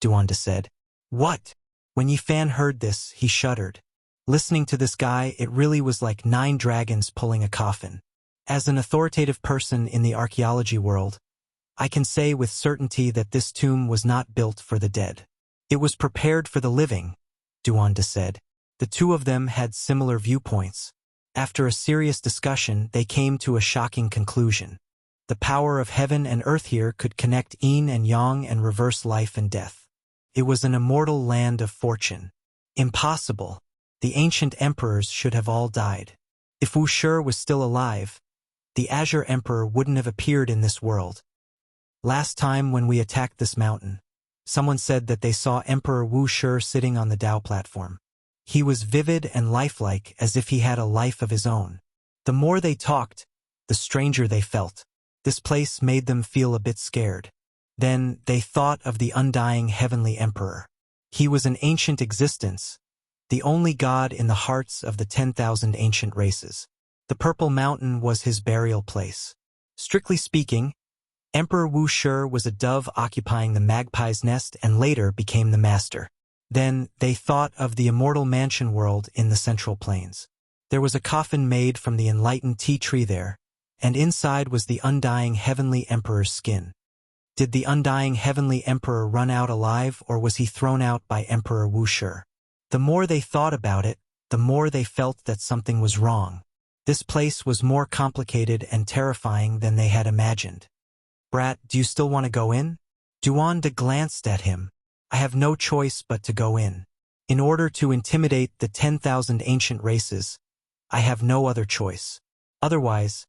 Duanda said. What? When Yi Fan heard this, he shuddered. Listening to this guy, it really was like 9 dragons pulling a coffin. As an authoritative person in the archaeology world, I can say with certainty that this tomb was not built for the dead. It was prepared for the living, Duanda said. The two of them had similar viewpoints. After a serious discussion, they came to a shocking conclusion. The power of heaven and earth here could connect yin and yang and reverse life and death. It was an immortal land of fortune. Impossible. The ancient emperors should have all died. If Wuxia was still alive, the Azure Emperor wouldn't have appeared in this world. Last time when we attacked this mountain, someone said that they saw Emperor Wuxia sitting on the Dao platform. He was vivid and lifelike, as if he had a life of his own. The more they talked, the stranger they felt. This place made them feel a bit scared. Then they thought of the undying heavenly emperor. He was an ancient existence, the only god in the hearts of the 10,000 ancient races. The Purple Mountain was his burial place. Strictly speaking, Emperor Wuxia was a dove occupying the magpie's nest and later became the master. Then they thought of the immortal mansion world in the Central Plains. There was a coffin made from the enlightened tea tree there, and inside was the undying heavenly emperor's skin. Did the undying heavenly emperor run out alive, or was he thrown out by Emperor Wuxia? The more they thought about it, the more they felt that something was wrong. This place was more complicated and terrifying than they had imagined. Brat, do you still want to go in? Duanda glanced at him. I have no choice but to go in. In order to intimidate the 10,000 ancient races, I have no other choice. Otherwise,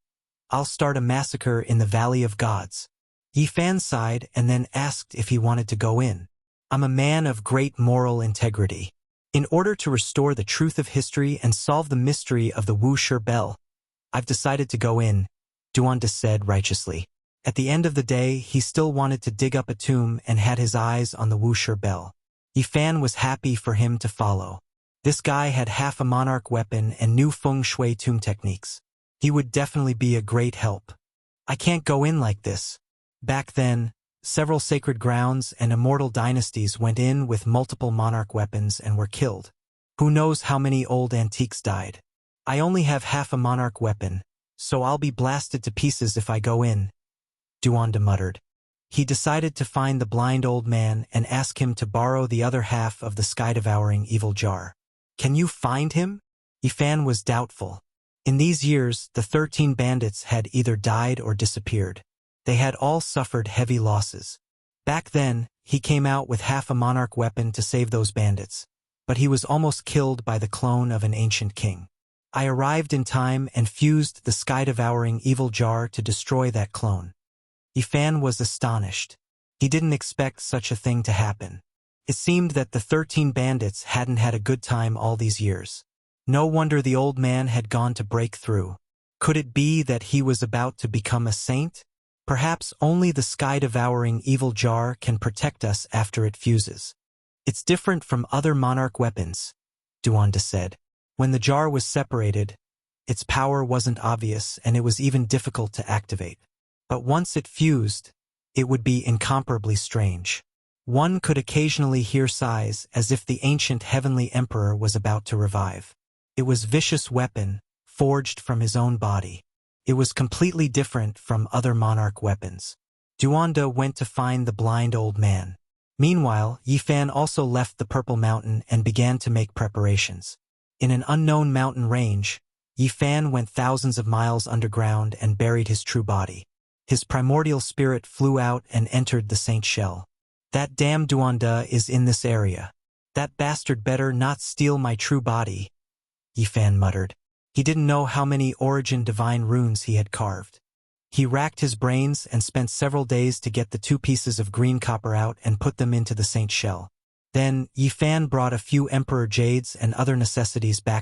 I'll start a massacre in the Valley of Gods. Yi Fan sighed and then asked if he wanted to go in. I'm a man of great moral integrity. In order to restore the truth of history and solve the mystery of the Wuxia bell, I've decided to go in, Duanda said righteously. At the end of the day, he still wanted to dig up a tomb and had his eyes on the Wuxia bell. Yi Fan was happy for him to follow. This guy had half a monarch weapon and knew feng shui tomb techniques. He would definitely be a great help. I can't go in like this. Back then, several sacred grounds and immortal dynasties went in with multiple monarch weapons and were killed. Who knows how many old antiques died. I only have half a monarch weapon, so I'll be blasted to pieces if I go in, Duanda muttered. He decided to find the blind old man and ask him to borrow the other half of the sky-devouring evil jar. Can you find him? Yi Fan was doubtful. In these years, the 13 bandits had either died or disappeared. They had all suffered heavy losses. Back then, he came out with half a monarch weapon to save those bandits, but he was almost killed by the clone of an ancient king. I arrived in time and fused the sky-devouring evil jar to destroy that clone. Yi Fan was astonished. He didn't expect such a thing to happen. It seemed that the 13 bandits hadn't had a good time all these years. No wonder the old man had gone to break through. Could it be that he was about to become a saint? Perhaps only the sky-devouring evil jar can protect us after it fuses. It's different from other monarch weapons, Duanda said. When the jar was separated, its power wasn't obvious and it was even difficult to activate. But once it fused, it would be incomparably strange. One could occasionally hear sighs as if the ancient heavenly emperor was about to revive. It was a vicious weapon, forged from his own body. It was completely different from other monarch weapons. Duanda went to find the blind old man. Meanwhile, Yifan also left the Purple Mountain and began to make preparations. In an unknown mountain range, Yifan went thousands of miles underground and buried his true body. His primordial spirit flew out and entered the Saint Shell. That damn Duanda is in this area. That bastard better not steal my true body, Yifan muttered. He didn't know how many origin divine runes he had carved. He racked his brains and spent several days to get the 2 pieces of green copper out and put them into the Saint Shell. Then, Yifan brought a few Emperor Jades and other necessities back